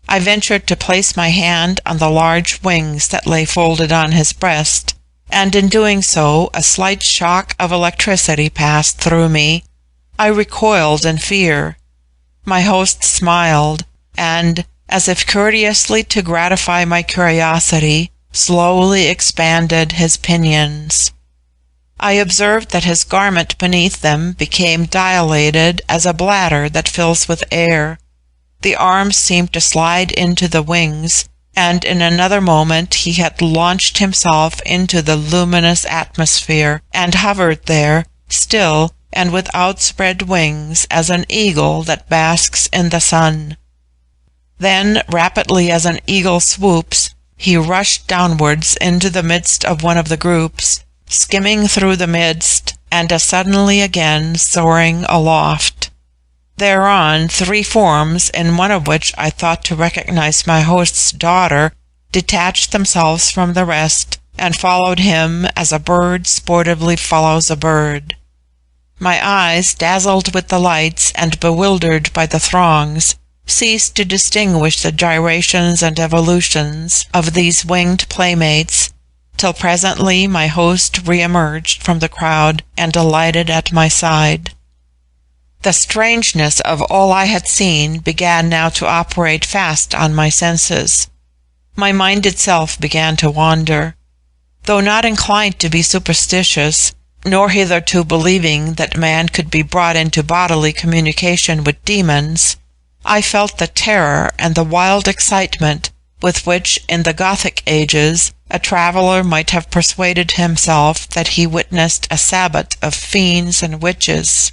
I ventured to place my hand on the large wings that lay folded on his breast, and in doing so a slight shock of electricity passed through me. I recoiled in fear. My host smiled, and, as if courteously to gratify my curiosity, slowly expanded his pinions. I observed that his garment beneath them became dilated as a bladder that fills with air. The arms seemed to slide into the wings, and in another moment he had launched himself into the luminous atmosphere, and hovered there, still and with outspread wings, as an eagle that basks in the sun. Then, rapidly as an eagle swoops, he rushed downwards into the midst of one of the groups, skimming through the midst, and as suddenly again soaring aloft. Thereon 3 forms, in one of which I thought to recognize my host's daughter, detached themselves from the rest, and followed him as a bird sportively follows a bird. My eyes, dazzled with the lights and bewildered by the throngs, ceased to distinguish the gyrations and evolutions of these winged playmates, till presently my host re-emerged from the crowd and alighted at my side. The strangeness of all I had seen began now to operate fast on my senses. My mind itself began to wander. Though not inclined to be superstitious, nor hitherto believing that man could be brought into bodily communication with demons, I felt the terror and the wild excitement with which, in the Gothic ages, a traveller might have persuaded himself that he witnessed a sabbat of fiends and witches.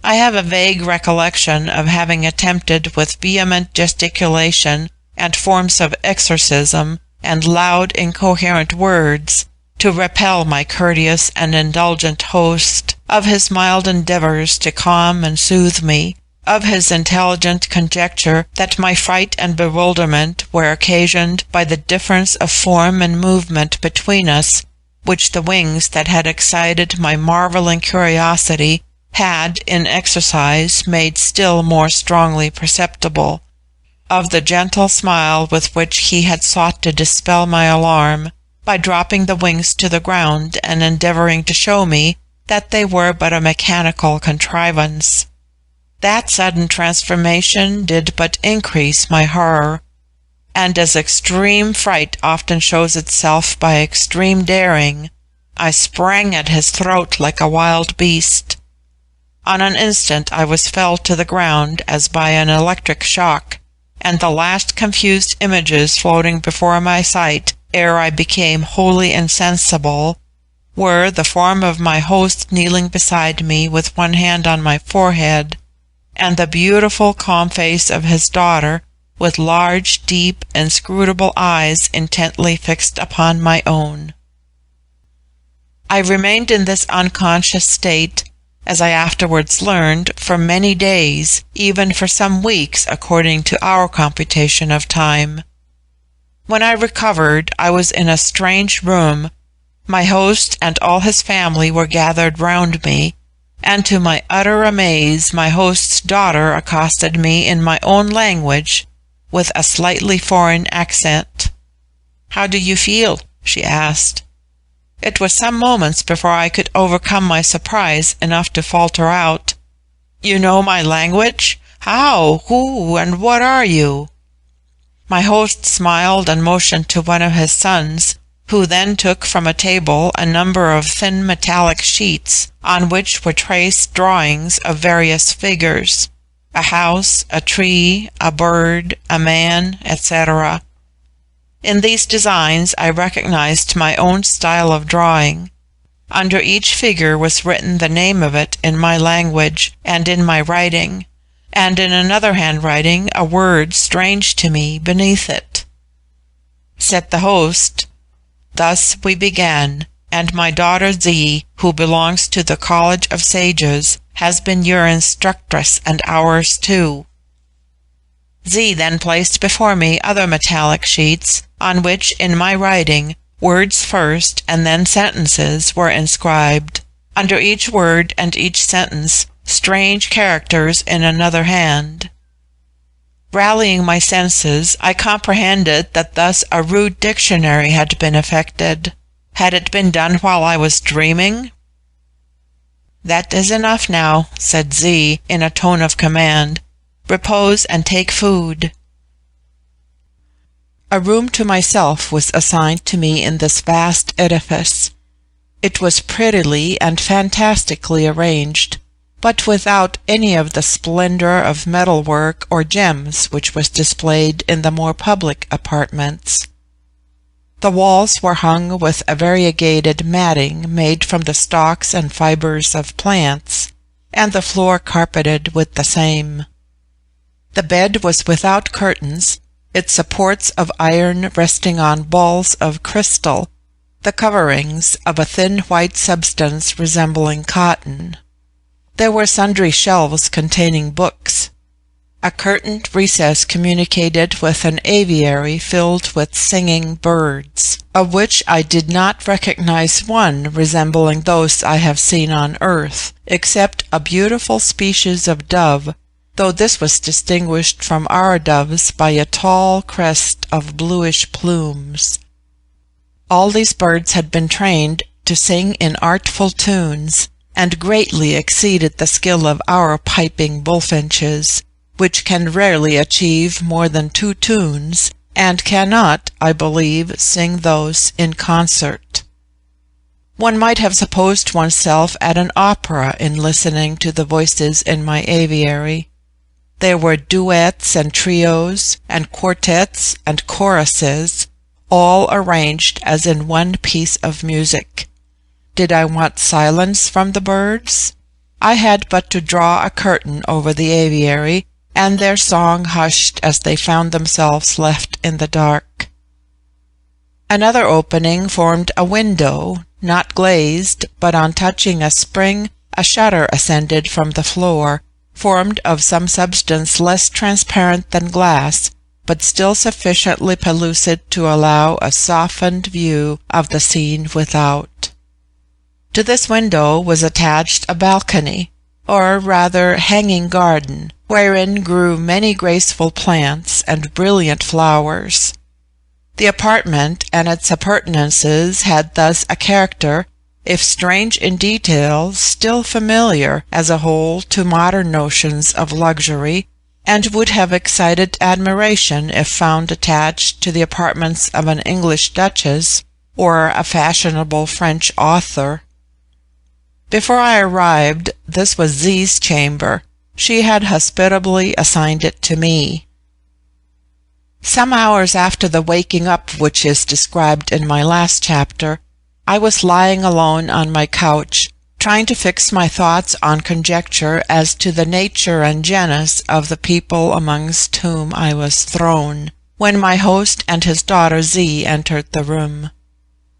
I have a vague recollection of having attempted with vehement gesticulation and forms of exorcism and loud incoherent words to repel my courteous and indulgent host, of his mild endeavours to calm and soothe me, of his intelligent conjecture that my fright and bewilderment were occasioned by the difference of form and movement between us, which the wings that had excited my marvelling curiosity had, in exercise, made still more strongly perceptible, of the gentle smile with which he had sought to dispel my alarm, by dropping the wings to the ground and endeavouring to show me that they were but a mechanical contrivance. That sudden transformation did but increase my horror, and as extreme fright often shows itself by extreme daring, I sprang at his throat like a wild beast. On an instant I was felled to the ground as by an electric shock, and the last confused images floating before my sight ere I became wholly insensible were the form of my host kneeling beside me with one hand on my forehead, and the beautiful calm face of his daughter with large, deep, inscrutable eyes intently fixed upon my own. I remained in this unconscious state, as I afterwards learned, for many days, even for some weeks according to our computation of time. When I recovered, I was in a strange room. My host and all his family were gathered round me, and to my utter amaze my host's daughter accosted me in my own language with a slightly foreign accent. "How do you feel?" she asked. It was some moments before I could overcome my surprise enough to falter out, "You know my language? How? Who? And what are you?" My host smiled and motioned to one of his sons, who then took from a table a number of thin metallic sheets on which were traced drawings of various figures: a house, a tree, a bird, a man, etc. In these designs I recognized my own style of drawing. Under each figure was written the name of it in my language and in my writing, and in another handwriting a word strange to me beneath it. Said the host, "Thus we began, and my daughter Z, who belongs to the College of Sages, has been your instructress and ours too." Z then placed before me other metallic sheets, on which, in my writing, words first and then sentences were inscribed. Under each word and each sentence, strange characters in another hand. Rallying my senses, I comprehended that thus a rude dictionary had been effected. Had it been done while I was dreaming? "That is enough now," said Z, in a tone of command. "Repose and take food." A room to myself was assigned to me in this vast edifice. It was prettily and fantastically arranged, but without any of the splendor of metalwork or gems which was displayed in the more public apartments. The walls were hung with a variegated matting made from the stalks and fibers of plants, and the floor carpeted with the same. The bed was without curtains, its supports of iron resting on balls of crystal, the coverings of a thin white substance resembling cotton. There were sundry shelves containing books. A curtained recess communicated with an aviary filled with singing birds, of which I did not recognize one resembling those I have seen on earth, except a beautiful species of dove, though this was distinguished from our doves by a tall crest of bluish plumes. All these birds had been trained to sing in artful tunes, and greatly exceeded the skill of our piping bullfinches, which can rarely achieve more than 2 tunes, and cannot, I believe, sing those in concert. One might have supposed oneself at an opera in listening to the voices in my aviary. There were duets and trios, and quartets and choruses, all arranged as in one piece of music. Did I want silence from the birds? I had but to draw a curtain over the aviary, and their song hushed as they found themselves left in the dark. Another opening formed a window, not glazed, but on touching a spring, a shutter ascended from the floor, formed of some substance less transparent than glass, but still sufficiently pellucid to allow a softened view of the scene without. To this window was attached a balcony, or rather hanging garden, wherein grew many graceful plants and brilliant flowers. The apartment and its appurtenances had thus a character, if strange in details, still familiar as a whole to modern notions of luxury, and would have excited admiration if found attached to the apartments of an English duchess or a fashionable French author. Before I arrived, this was Z's chamber. She had hospitably assigned it to me. Some hours after the waking up which is described in my last chapter, I was lying alone on my couch, trying to fix my thoughts on conjecture as to the nature and genus of the people amongst whom I was thrown, when my host and his daughter Z entered the room.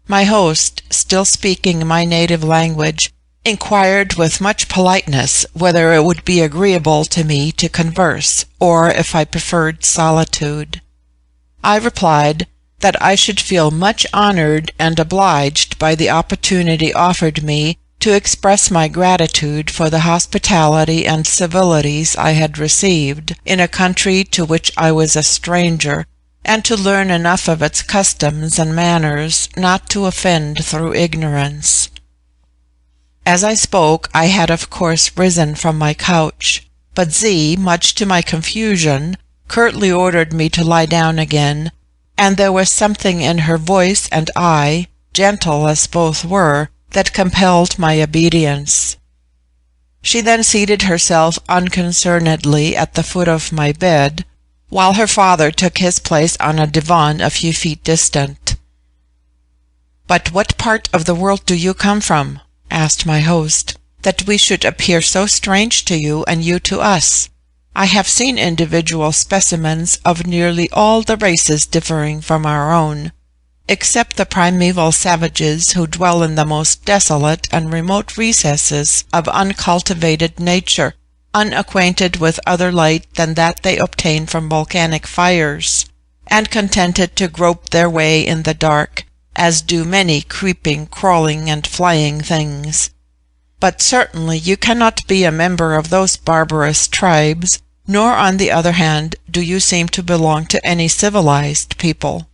My host, still speaking my native language, inquired with much politeness whether it would be agreeable to me to converse, or if I preferred solitude. I replied that I should feel much honoured and obliged by the opportunity offered me to express my gratitude for the hospitality and civilities I had received in a country to which I was a stranger, and to learn enough of its customs and manners not to offend through ignorance. As I spoke, I had of course risen from my couch, but Z, much to my confusion, curtly ordered me to lie down again, and there was something in her voice and eye, gentle as both were, that compelled my obedience. She then seated herself unconcernedly at the foot of my bed, while her father took his place on a divan a few feet distant. "But what part of the world do you come from?" asked my host, "that we should appear so strange to you and you to us? I have seen individual specimens of nearly all the races differing from our own, except the primeval savages who dwell in the most desolate and remote recesses of uncultivated nature, unacquainted with other light than that they obtain from volcanic fires, and contented to grope their way in the dark, as do many creeping, crawling, and flying things. But certainly you cannot be a member of those barbarous tribes, nor on the other hand do you seem to belong to any civilized people."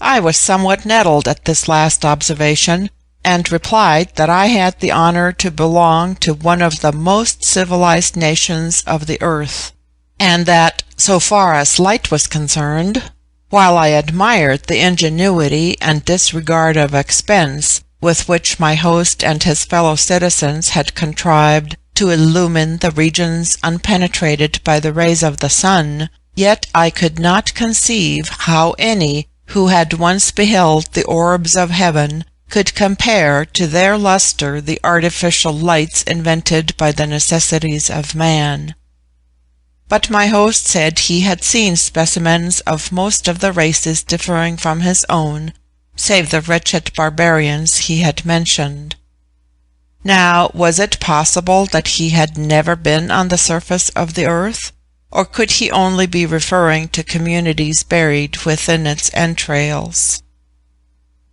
I was somewhat nettled at this last observation, and replied that I had the honour to belong to one of the most civilized nations of the earth, and that, so far as light was concerned, while I admired the ingenuity and disregard of expense with which my host and his fellow citizens had contrived to illumine the regions unpenetrated by the rays of the sun, yet I could not conceive how any who had once beheld the orbs of heaven could compare to their lustre the artificial lights invented by the necessities of man. But my host said he had seen specimens of most of the races differing from his own, save the wretched barbarians he had mentioned. Now, was it possible that he had never been on the surface of the earth, or could he only be referring to communities buried within its entrails?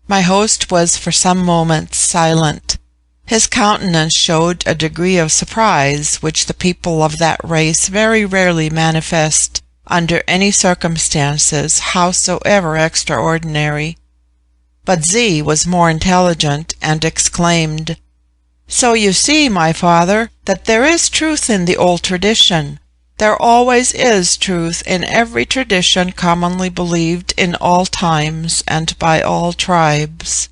My host was for some moments silent. His countenance showed a degree of surprise which the people of that race very rarely manifest under any circumstances howsoever extraordinary. But Z was more intelligent, and exclaimed, "So you see, my father, that there is truth in the old tradition. There always is truth in every tradition commonly believed in all times and by all tribes."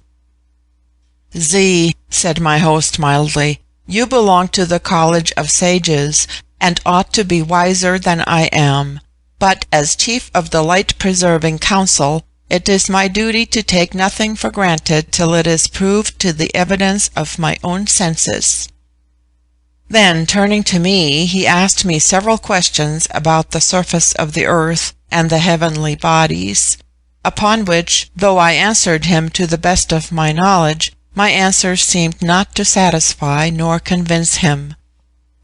"Z," said my host mildly, "you belong to the college of sages, and ought to be wiser than I am. But as chief of the light-preserving council, it is my duty to take nothing for granted till it is proved to the evidence of my own senses." Then, turning to me, he asked me several questions about the surface of the earth and the heavenly bodies, upon which, though I answered him to the best of my knowledge, my answers seemed not to satisfy nor convince him.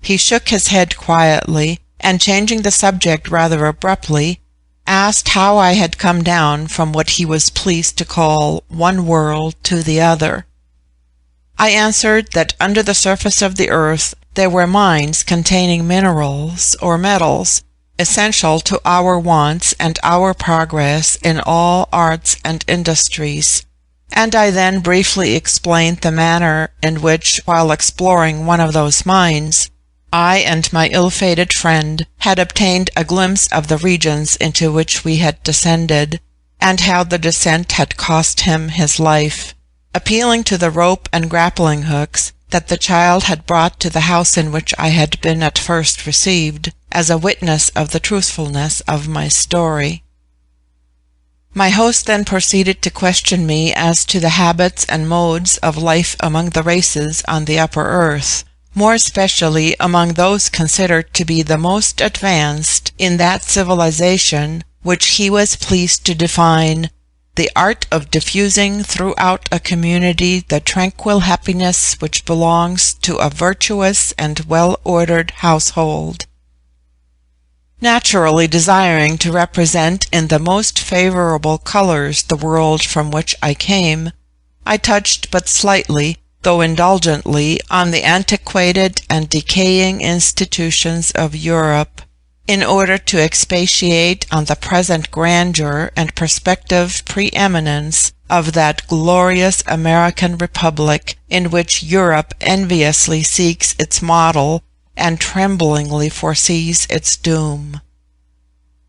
He shook his head quietly, and changing the subject rather abruptly, asked how I had come down from what he was pleased to call one world to the other. I answered that under the surface of the earth there were mines containing minerals or metals essential to our wants and our progress in all arts and industries, and I then briefly explained the manner in which, while exploring one of those mines, I and my ill-fated friend had obtained a glimpse of the regions into which we had descended, and how the descent had cost him his life, appealing to the rope and grappling hooks that the child had brought to the house in which I had been at first received, as a witness of the truthfulness of my story. My host then proceeded to question me as to the habits and modes of life among the races on the upper earth, more especially among those considered to be the most advanced in that civilization which he was pleased to define, the art of diffusing throughout a community the tranquil happiness which belongs to a virtuous and well-ordered household. Naturally desiring to represent in the most favorable colors the world from which I came, I touched but slightly, though indulgently, on the antiquated and decaying institutions of Europe, in order to expatiate on the present grandeur and prospective preeminence of that glorious American Republic in which Europe enviously seeks its model and tremblingly foresees its doom.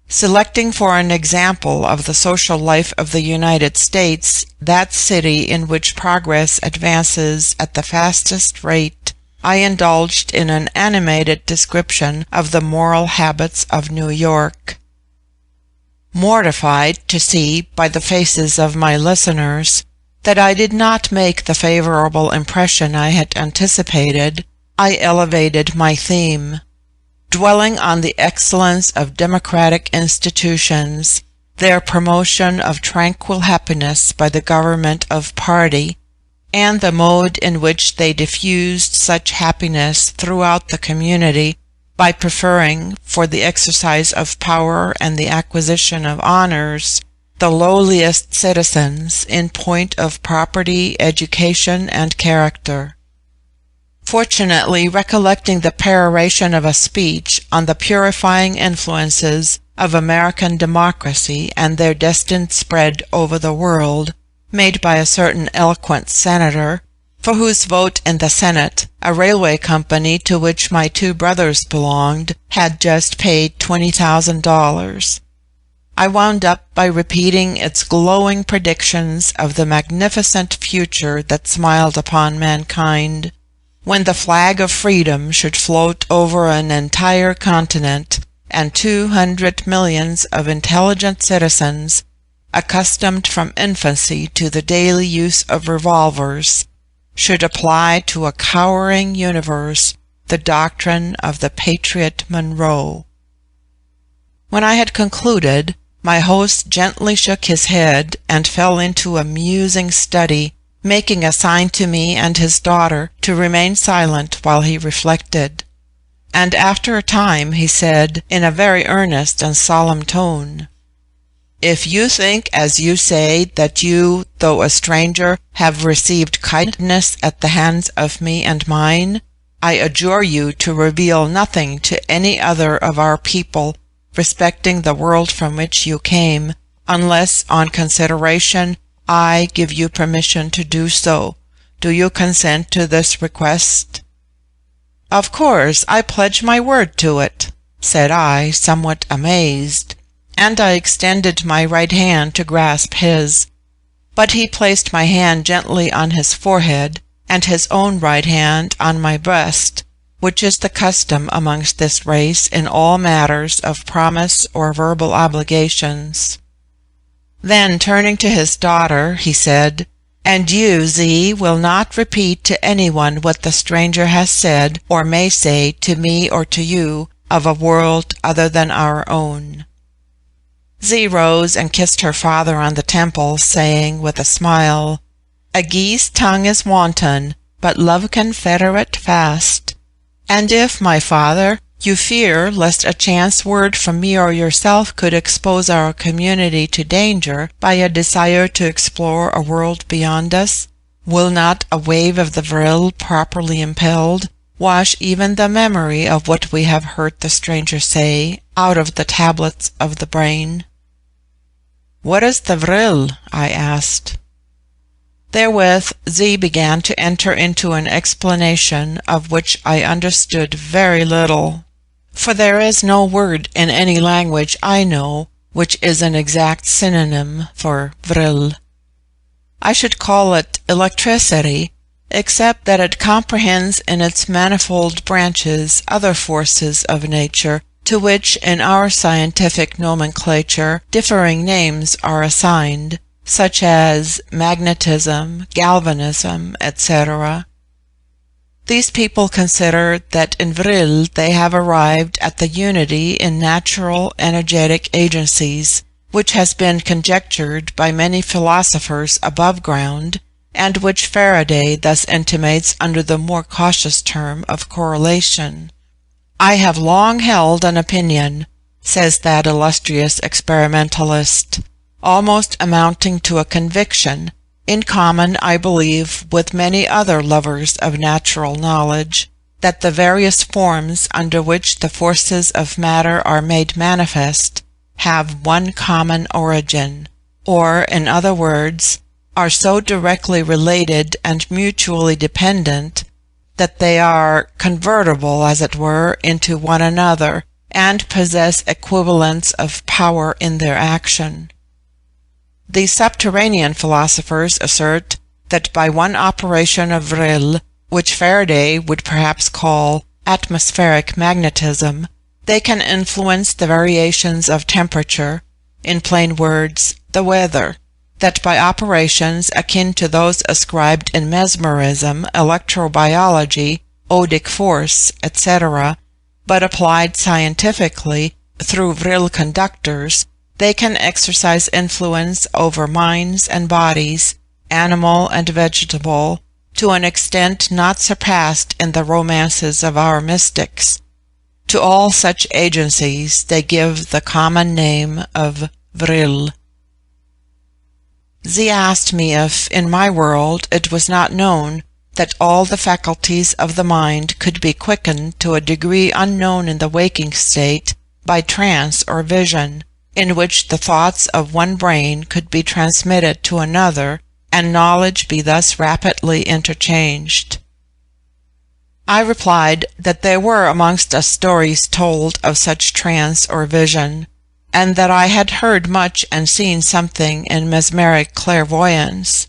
Selecting for an example of the social life of the United States that city in which progress advances at the fastest rate, I indulged in an animated description of the moral habits of New York. Mortified to see by the faces of my listeners that I did not make the favorable impression I had anticipated, I elevated my theme, dwelling on the excellence of democratic institutions, their promotion of tranquil happiness by the government of party, and the mode in which they diffused such happiness throughout the community by preferring, for the exercise of power and the acquisition of honors, the lowliest citizens in point of property, education, and character. Fortunately, recollecting the peroration of a speech on the purifying influences of American democracy and their destined spread over the world, made by a certain eloquent senator, for whose vote in the Senate a railway company to which my two brothers belonged had just paid $20,000, I wound up by repeating its glowing predictions of the magnificent future that smiled upon mankind, when the flag of freedom should float over an entire continent, and 200 millions of intelligent citizens, accustomed from infancy to the daily use of revolvers, should apply to a cowering universe the doctrine of the patriot Monroe. When I had concluded, my host gently shook his head and fell into a musing study, making a sign to me and his daughter to remain silent while he reflected. And after a time he said, in a very earnest and solemn tone, "If you think, as you say, that you, though a stranger, have received kindness at the hands of me and mine, I adjure you to reveal nothing to any other of our people respecting the world from which you came, unless, on consideration, I give you permission to do so. Do you consent to this request?" "Of course, I pledge my word to it," said I, somewhat amazed, and I extended my right hand to grasp his. But he placed my hand gently on his forehead, and his own right hand on my breast, which is the custom amongst this race in all matters of promise or verbal obligations. Then, turning to his daughter, he said, "And you, Z, will not repeat to anyone what the stranger has said, or may say, to me or to you, of a world other than our own." Z rose and kissed her father on the temple, saying, with a smile, "A geese tongue is wanton, but love can fetter it fast. And if, my father, you fear lest a chance word from me or yourself could expose our community to danger by a desire to explore a world beyond us, will not a wave of the Vril, properly impelled, wash even the memory of what we have heard the stranger say out of the tablets of the brain?" "What is the Vril?" I asked. Therewith Z began to enter into an explanation of which I understood very little, for there is no word in any language I know which is an exact synonym for Vril. I should call it electricity, except that it comprehends in its manifold branches other forces of nature to which in our scientific nomenclature differing names are assigned, such as magnetism, galvanism, etc. These people consider that in Vril they have arrived at the unity in natural energetic agencies, which has been conjectured by many philosophers above ground, and which Faraday thus intimates under the more cautious term of correlation. "I have long held an opinion," says that illustrious experimentalist, "almost amounting to a conviction, in common, I believe, with many other lovers of natural knowledge, that the various forms under which the forces of matter are made manifest have one common origin, or, in other words, are so directly related and mutually dependent that they are convertible, as it were, into one another, and possess equivalents of power in their action." The subterranean philosophers assert that by one operation of Vril, which Faraday would perhaps call atmospheric magnetism, they can influence the variations of temperature, in plain words, the weather; that by operations akin to those ascribed in mesmerism, electrobiology, odic force, etc., but applied scientifically through Vril conductors, they can exercise influence over minds and bodies, animal and vegetable, to an extent not surpassed in the romances of our mystics. To all such agencies they give the common name of Vril. Z asked me if, in my world, it was not known that all the faculties of the mind could be quickened to a degree unknown in the waking state by trance or vision, in which the thoughts of one brain could be transmitted to another, and knowledge be thus rapidly interchanged. I replied that there were amongst us stories told of such trance or vision, and that I had heard much and seen something in mesmeric clairvoyance,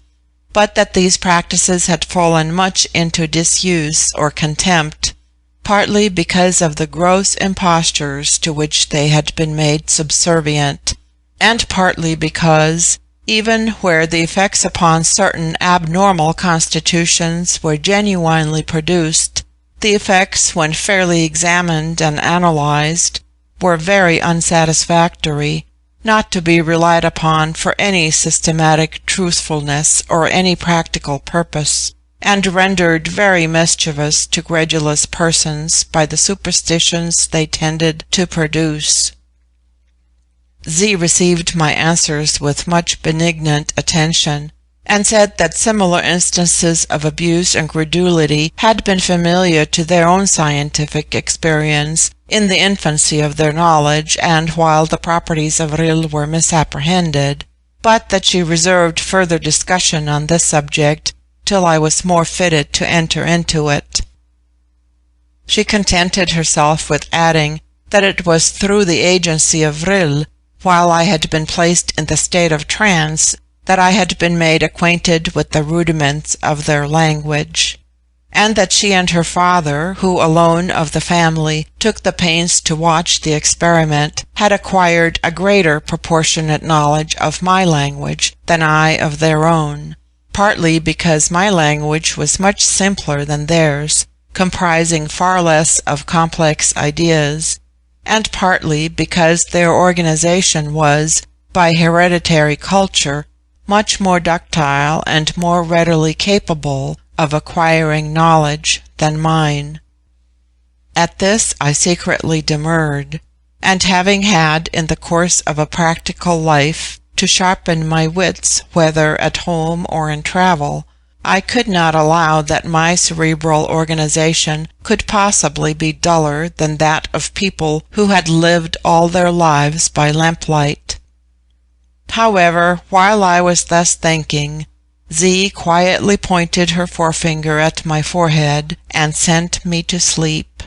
but that these practices had fallen much into disuse or contempt, partly because of the gross impostures to which they had been made subservient, and partly because, even where the effects upon certain abnormal constitutions were genuinely produced, the effects, when fairly examined and analyzed, were very unsatisfactory, not to be relied upon for any systematic truthfulness or any practical purpose, and rendered very mischievous to credulous persons by the superstitions they tended to produce. Z received my answers with much benignant attention, and said that similar instances of abuse and credulity had been familiar to their own scientific experience in the infancy of their knowledge, and while the properties of Vril were misapprehended, but that she reserved further discussion on this subject till I was more fitted to enter into it. She contented herself with adding that it was through the agency of Vril, while I had been placed in the state of trance, that I had been made acquainted with the rudiments of their language, and that she and her father, who alone of the family took the pains to watch the experiment, had acquired a greater proportionate knowledge of my language than I of their own, partly because my language was much simpler than theirs, comprising far less of complex ideas, and partly because their organization was, by hereditary culture, much more ductile and more readily capable of acquiring knowledge than mine. At this I secretly demurred, and having had, in the course of a practical life, to sharpen my wits whether at home or in travel, I could not allow that my cerebral organization could possibly be duller than that of people who had lived all their lives by lamplight. However, while I was thus thinking, Z quietly pointed her forefinger at my forehead and sent me to sleep.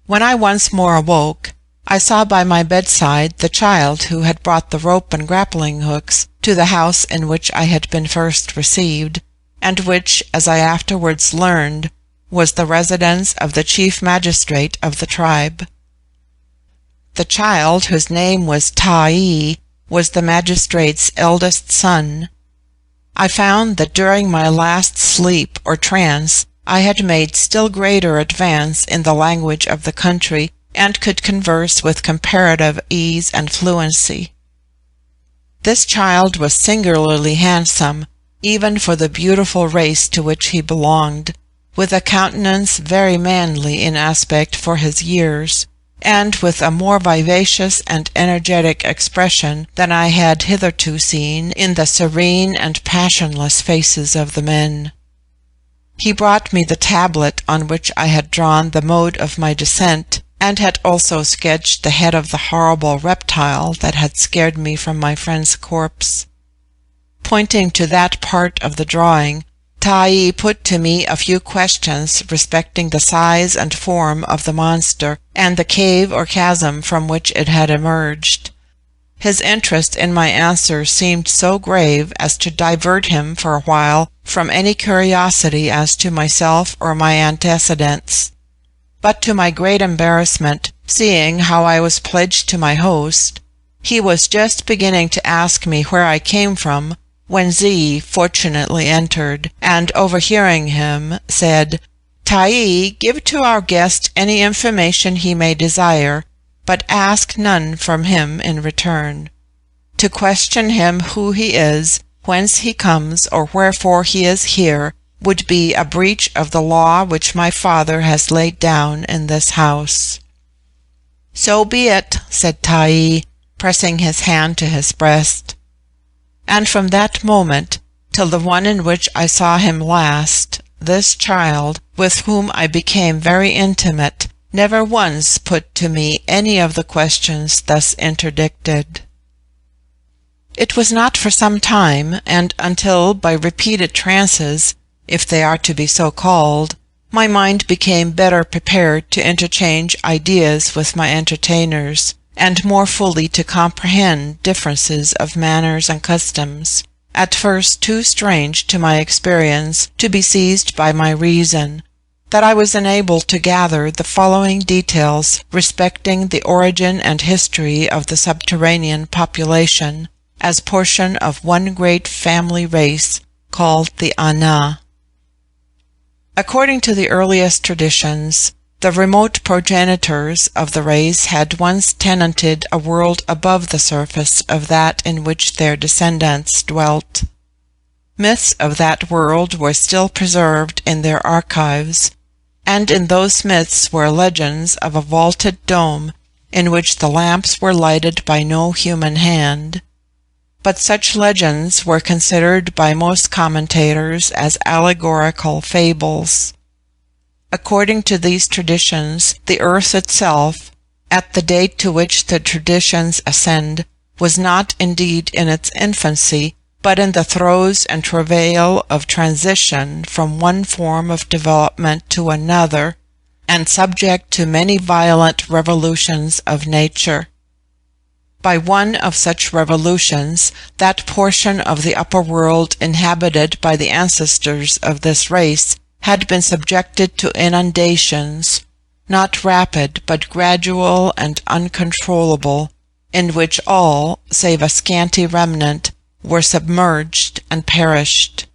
When I once more awoke, I saw by my bedside the child who had brought the rope and grappling hooks to the house in which I had been first received, and which, as I afterwards learned, was the residence of the chief magistrate of the tribe. The child, whose name was Ta'i, was the magistrate's eldest son. I found that during my last sleep or trance I had made still greater advance in the language of the country, and could converse with comparative ease and fluency. This child was singularly handsome, even for the beautiful race to which he belonged, with a countenance very manly in aspect for his years, and with a more vivacious and energetic expression than I had hitherto seen in the serene and passionless faces of the men. He brought me the tablet on which I had drawn the mode of my descent, and had also sketched the head of the horrible reptile that had scared me from my friend's corpse. Pointing to that part of the drawing, Ta'i put to me a few questions respecting the size and form of the monster, and the cave or chasm from which it had emerged. His interest in my answers seemed so grave as to divert him for a while from any curiosity as to myself or my antecedents. But to my great embarrassment, seeing how I was pledged to my host, he was just beginning to ask me where I came from, when Z fortunately entered, and overhearing him, said, "Ta'i, give to our guest any information he may desire, but ask none from him in return. To question him who he is, whence he comes, or wherefore he is here, would be a breach of the law which my father has laid down in this house." "So be it," said Ta'i, pressing his hand to his breast. And from that moment till the one in which I saw him last, this child, with whom I became very intimate, never once put to me any of the questions thus interdicted. It was not for some time, and until by repeated trances, if they are to be so called, my mind became better prepared to interchange ideas with my entertainers, and more fully to comprehend differences of manners and customs, at first too strange to my experience to be seized by my reason, that I was enabled to gather the following details respecting the origin and history of the subterranean population, as portion of one great family race called the Ana. According to the earliest traditions, the remote progenitors of the race had once tenanted a world above the surface of that in which their descendants dwelt. Myths of that world were still preserved in their archives, and in those myths were legends of a vaulted dome in which the lamps were lighted by no human hand. But such legends were considered by most commentators as allegorical fables. According to these traditions, the earth itself, at the date to which the traditions ascend, was not indeed in its infancy, but in the throes and travail of transition from one form of development to another, and subject to many violent revolutions of nature. By one of such revolutions, that portion of the upper world inhabited by the ancestors of this race had been subjected to inundations, not rapid but gradual and uncontrollable, in which all, save a scanty remnant, were submerged and perished.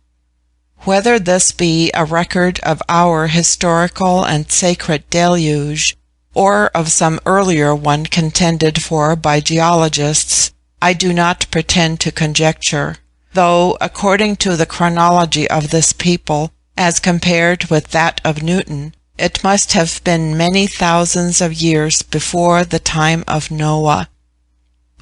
Whether this be a record of our historical and sacred deluge, or of some earlier one contended for by geologists, I do not pretend to conjecture, though, according to the chronology of this people, as compared with that of Newton, it must have been many thousands of years before the time of Noah.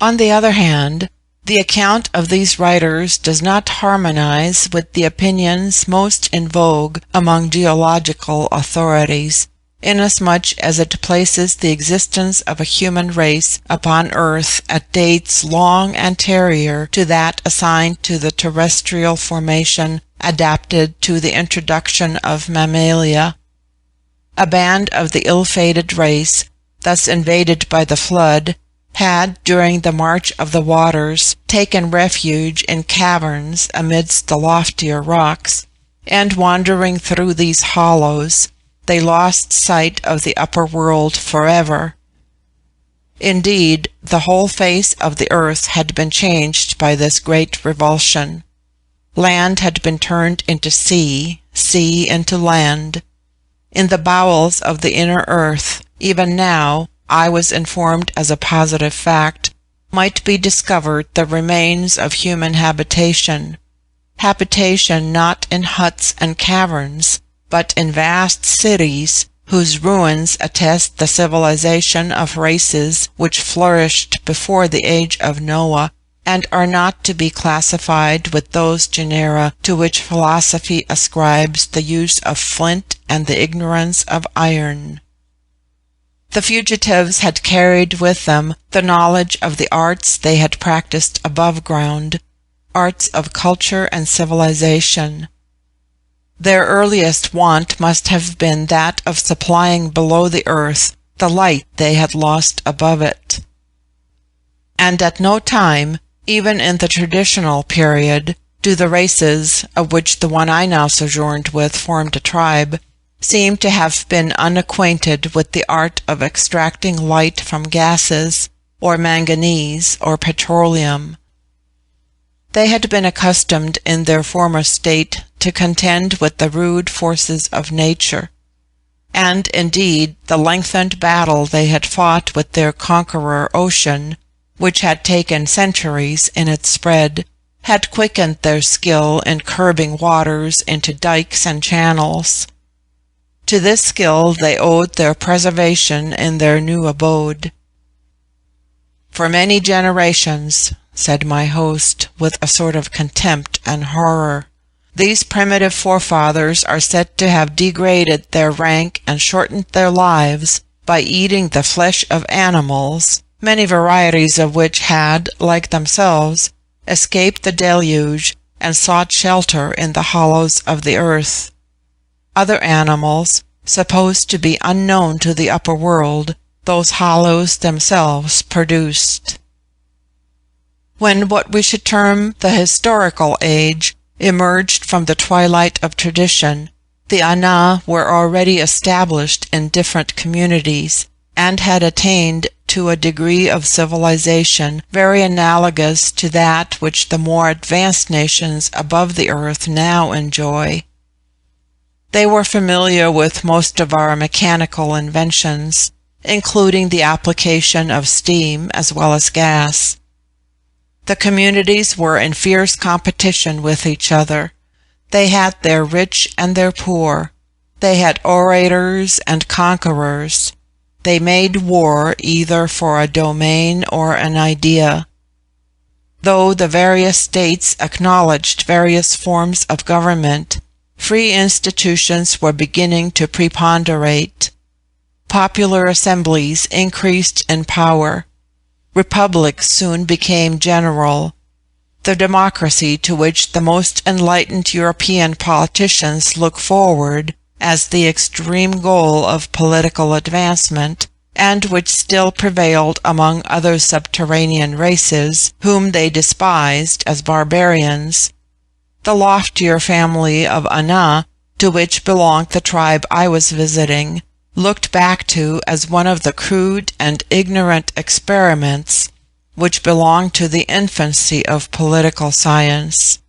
On the other hand, the account of these writers does not harmonize with the opinions most in vogue among geological authorities, inasmuch as it places the existence of a human race upon earth at dates long anterior to that assigned to the terrestrial formation adapted to the introduction of mammalia. A band of the ill-fated race, thus invaded by the flood, had, during the march of the waters, taken refuge in caverns amidst the loftier rocks, and wandering through these hollows, they lost sight of the upper world forever. Indeed, the whole face of the earth had been changed by this great revulsion. Land had been turned into sea, sea into land. In the bowels of the inner earth, even now, I was informed as a positive fact, might be discovered the remains of human habitation. Habitation not in huts and caverns, but in vast cities, whose ruins attest the civilization of races which flourished before the age of Noah, and are not to be classified with those genera to which philosophy ascribes the use of flint and the ignorance of iron. The fugitives had carried with them the knowledge of the arts they had practiced above ground, arts of culture and civilization. Their earliest want must have been that of supplying below the earth the light they had lost above it. And at no time, even in the traditional period, do the races, of which the one I now sojourned with formed a tribe, seem to have been unacquainted with the art of extracting light from gases, or manganese, or petroleum. They had been accustomed in their former state to contend with the rude forces of nature, and indeed the lengthened battle they had fought with their conqueror ocean, which had taken centuries in its spread, had quickened their skill in curbing waters into dikes and channels. To this skill they owed their preservation in their new abode. "For many generations," said my host, with a sort of contempt and horror, "these primitive forefathers are said to have degraded their rank and shortened their lives by eating the flesh of animals, many varieties of which had, like themselves, escaped the deluge and sought shelter in the hollows of the earth. Other animals, supposed to be unknown to the upper world, those hollows themselves produced." When what we should term the historical age emerged from the twilight of tradition, the Ana were already established in different communities, and had attained to a degree of civilization very analogous to that which the more advanced nations above the earth now enjoy. They were familiar with most of our mechanical inventions, including the application of steam as well as gas. The communities were in fierce competition with each other. They had their rich and their poor. They had orators and conquerors. They made war either for a domain or an idea. Though the various states acknowledged various forms of government, free institutions were beginning to preponderate. Popular assemblies increased in power. Republics soon became general. The democracy to which the most enlightened European politicians look forward as the extreme goal of political advancement, and which still prevailed among other subterranean races, whom they despised as barbarians. The loftier family of Ana, to which belonged the tribe I was visiting, looked back to as one of the crude and ignorant experiments which belonged to the infancy of political science.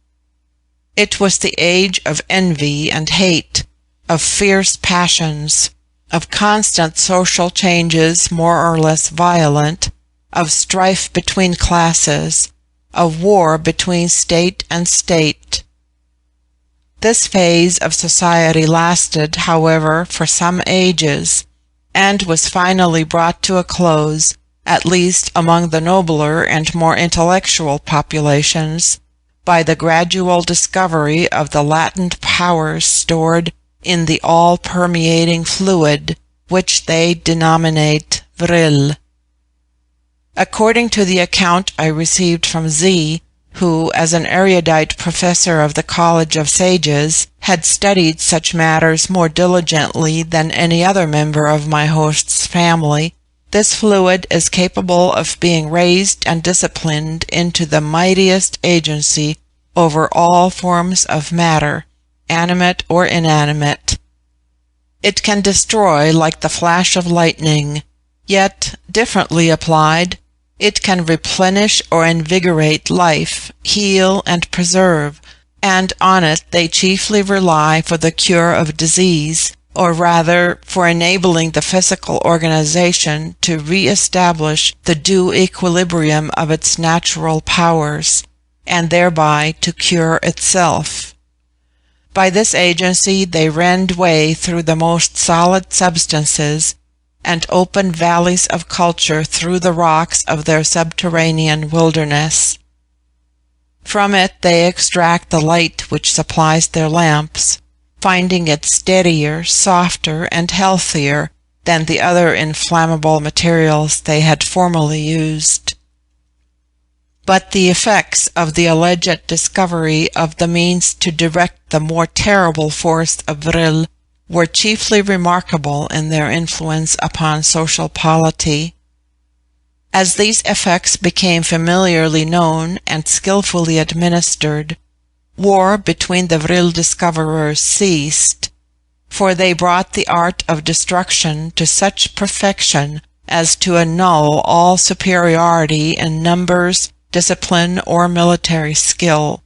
It was the age of envy and hate, of fierce passions, of constant social changes more or less violent, of strife between classes, of war between state and state. This phase of society lasted, however, for some ages, and was finally brought to a close, at least among the nobler and more intellectual populations, by the gradual discovery of the latent powers stored in the all-permeating fluid, which they denominate Vril. According to the account I received from Z, who, as an erudite professor of the College of Sages, had studied such matters more diligently than any other member of my host's family, this fluid is capable of being raised and disciplined into the mightiest agency over all forms of matter, animate or inanimate. It can destroy like the flash of lightning, yet, differently applied, it can replenish or invigorate life, heal and preserve, and on it they chiefly rely for the cure of disease, or rather for enabling the physical organization to re-establish the due equilibrium of its natural powers, and thereby to cure itself. By this agency they rend way through the most solid substances, and open valleys of culture through the rocks of their subterranean wilderness. From it they extract the light which supplies their lamps, finding it steadier, softer, and healthier than the other inflammable materials they had formerly used. But the effects of the alleged discovery of the means to direct the more terrible force of Vril were chiefly remarkable in their influence upon social polity. As these effects became familiarly known and skillfully administered, war between the Vril discoverers ceased, for they brought the art of destruction to such perfection as to annul all superiority in numbers, discipline, or military skill.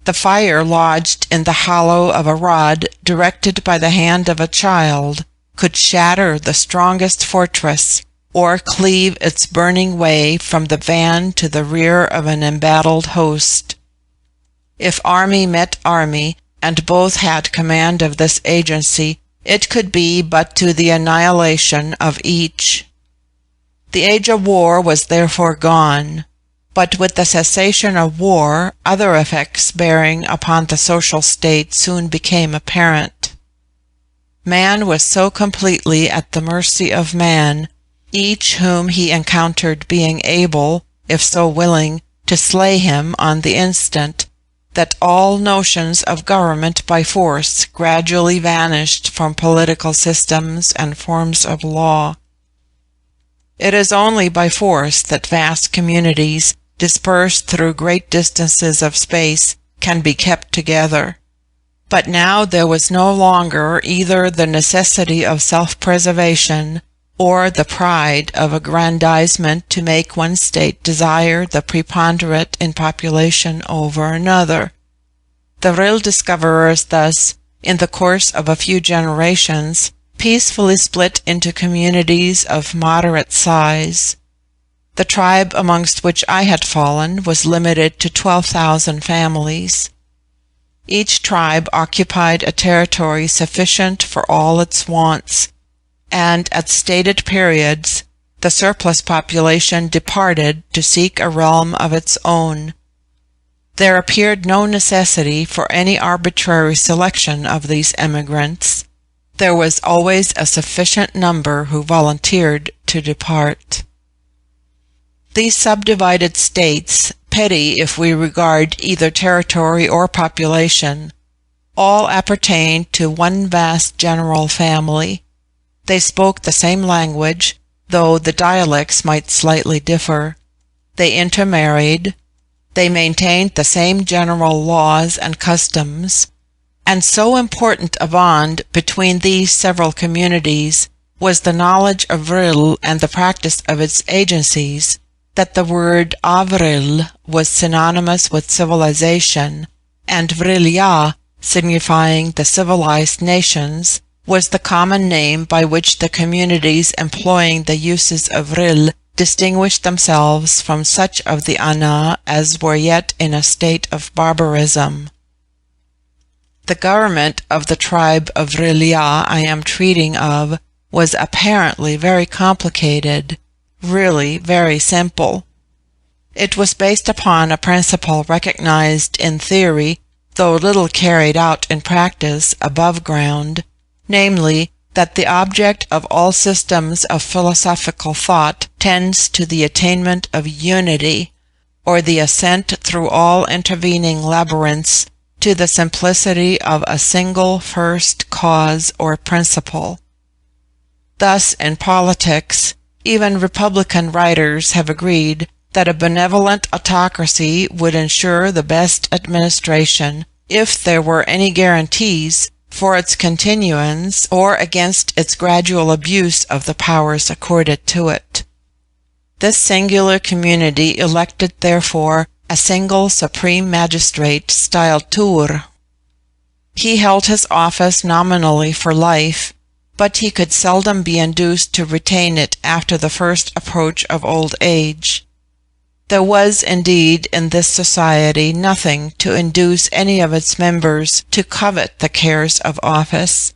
The fire lodged in the hollow of a rod directed by the hand of a child could shatter the strongest fortress, or cleave its burning way from the van to the rear of an embattled host. If army met army, and both had command of this agency, it could be but to the annihilation of each. The age of war was therefore gone. But with the cessation of war, other effects bearing upon the social state soon became apparent. Man was so completely at the mercy of man, each whom he encountered being able, if so willing, to slay him on the instant, that all notions of government by force gradually vanished from political systems and forms of law. It is only by force that vast communities, dispersed through great distances of space, can be kept together. But now there was no longer either the necessity of self-preservation or the pride of aggrandizement to make one state desire the preponderate in population over another. The Vril discoverers thus, in the course of a few generations, peacefully split into communities of moderate size. The tribe amongst which I had fallen was limited to 12,000 families. Each tribe occupied a territory sufficient for all its wants, and at stated periods the surplus population departed to seek a realm of its own. There appeared no necessity for any arbitrary selection of these emigrants. There was always a sufficient number who volunteered to depart. These subdivided states, petty if we regard either territory or population, all appertained to one vast general family. They spoke the same language, though the dialects might slightly differ. They intermarried. They maintained the same general laws and customs, and so important a bond between these several communities was the knowledge of Vril and the practice of its agencies, that the word Avril was synonymous with civilization, and Vril-ya, signifying the civilized nations, was the common name by which the communities employing the uses of Vril distinguished themselves from such of the Ana as were yet in a state of barbarism. The government of the tribe of Vril-ya I am treating of was apparently very complicated, really very simple. It was based upon a principle recognized in theory, though little carried out in practice above ground, namely, that the object of all systems of philosophical thought tends to the attainment of unity, or the ascent through all intervening labyrinths to the simplicity of a single first cause or principle. Thus, in politics, even Republican writers have agreed that a benevolent autocracy would ensure the best administration if there were any guarantees for its continuance or against its gradual abuse of the powers accorded to it. This singular community elected, therefore, a single supreme magistrate styled Tur. He held his office nominally for life, but he could seldom be induced to retain it after the first approach of old age. There was, indeed, in this society nothing to induce any of its members to covet the cares of office.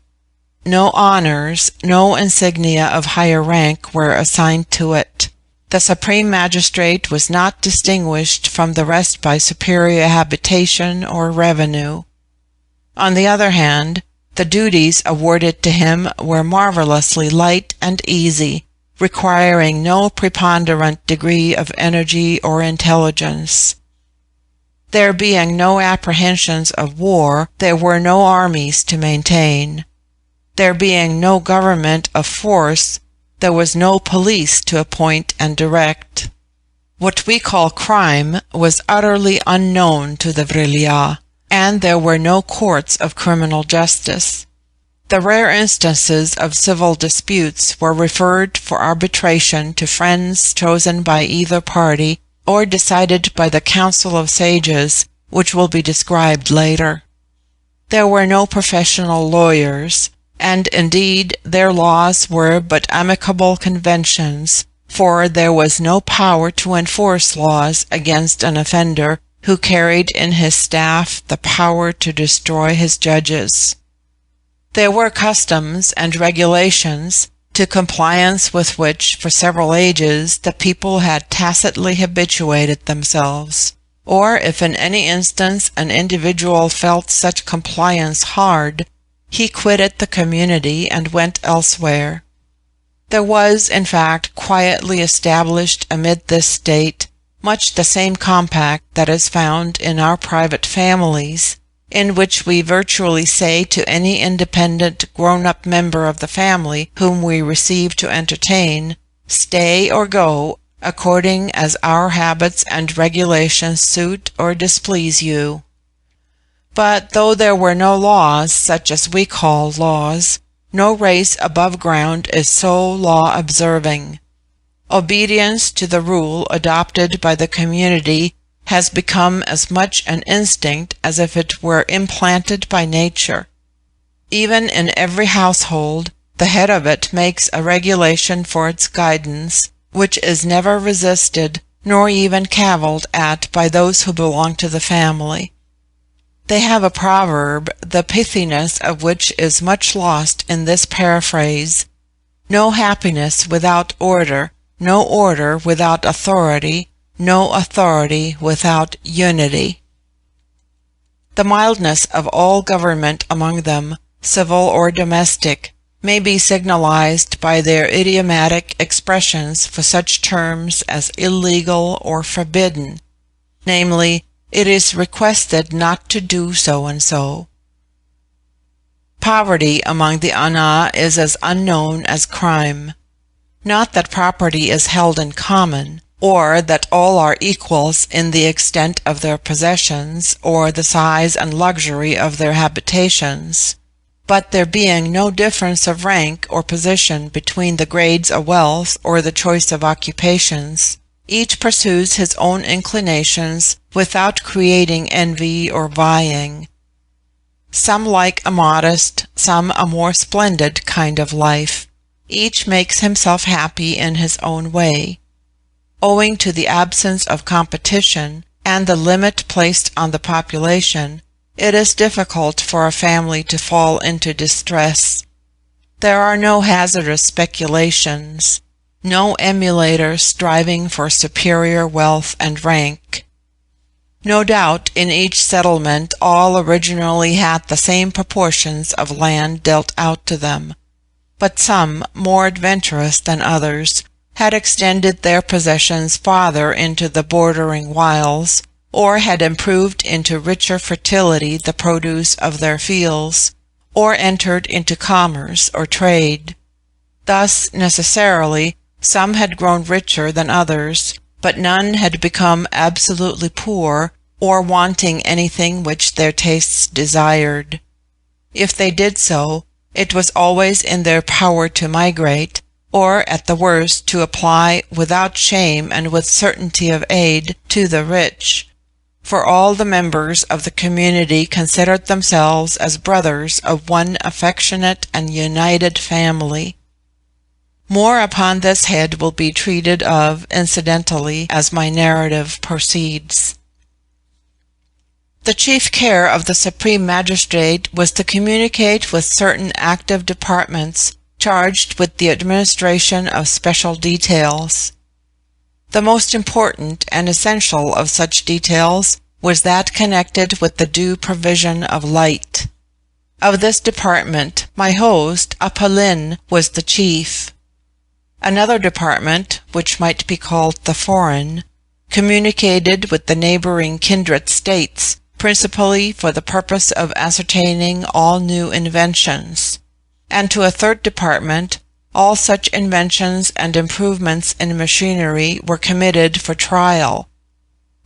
No honours, no insignia of higher rank were assigned to it. The supreme magistrate was not distinguished from the rest by superior habitation or revenue. On the other hand, the duties awarded to him were marvellously light and easy, requiring no preponderant degree of energy or intelligence. There being no apprehensions of war, there were no armies to maintain. There being no government of force, there was no police to appoint and direct. What we call crime was utterly unknown to the Vril-ya, and there were no courts of criminal justice. The rare instances of civil disputes were referred for arbitration to friends chosen by either party, or decided by the council of sages, which will be described later. There were no professional lawyers, and indeed their laws were but amicable conventions, for there was no power to enforce laws against an offender who carried in his staff the power to destroy his judges. There were customs and regulations, to compliance with which for several ages the people had tacitly habituated themselves, or if in any instance an individual felt such compliance hard, he quitted the community and went elsewhere. There was, in fact, quietly established amid this state much the same compact that is found in our private families, in which we virtually say to any independent grown-up member of the family whom we receive to entertain, "Stay or go, according as our habits and regulations suit or displease you." But though there were no laws, such as we call laws, no race above ground is so law-observing. Obedience to the rule adopted by the community has become as much an instinct as if it were implanted by nature. Even in every household, the head of it makes a regulation for its guidance, which is never resisted, nor even cavilled at by those who belong to the family. They have a proverb, the pithiness of which is much lost in this paraphrase: "No happiness without order, no order without authority, no authority without unity." The mildness of all government among them, civil or domestic, may be signalized by their idiomatic expressions for such terms as illegal or forbidden, namely, "It is requested not to do so and so." Poverty among the Ana is as unknown as crime. Not that property is held in common, or that all are equals in the extent of their possessions, or the size and luxury of their habitations, but there being no difference of rank or position between the grades of wealth or the choice of occupations, each pursues his own inclinations without creating envy or vying. Some like a modest, some a more splendid kind of life. Each makes himself happy in his own way. Owing to the absence of competition and the limit placed on the population, it is difficult for a family to fall into distress. There are no hazardous speculations, no emulator striving for superior wealth and rank. No doubt in each settlement all originally had the same proportions of land dealt out to them, but some, more adventurous than others, had extended their possessions farther into the bordering wilds, or had improved into richer fertility the produce of their fields, or entered into commerce or trade. Thus, necessarily, some had grown richer than others, but none had become absolutely poor, or wanting anything which their tastes desired. If they did so, it was always in their power to migrate, or at the worst to apply without shame and with certainty of aid to the rich, for all the members of the community considered themselves as brothers of one affectionate and united family. More upon this head will be treated of incidentally as my narrative proceeds. The chief care of the supreme magistrate was to communicate with certain active departments charged with the administration of special details. The most important and essential of such details was that connected with the due provision of light. Of this department, my host, Apolline, was the chief. Another department, which might be called the foreign, communicated with the neighboring kindred states, principally for the purpose of ascertaining all new inventions, and to a third department, all such inventions and improvements in machinery were committed for trial.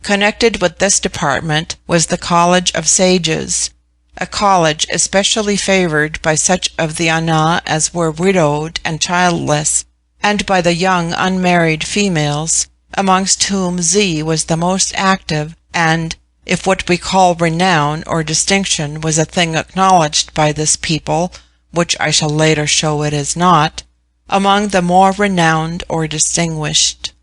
Connected with this department was the College of Sages, a college especially favored by such of the Ana as were widowed and childless, and by the young unmarried females, amongst whom Z was the most active, and, if what we call renown or distinction was a thing acknowledged by this people, which I shall later show it is not, among the more renowned or distinguished.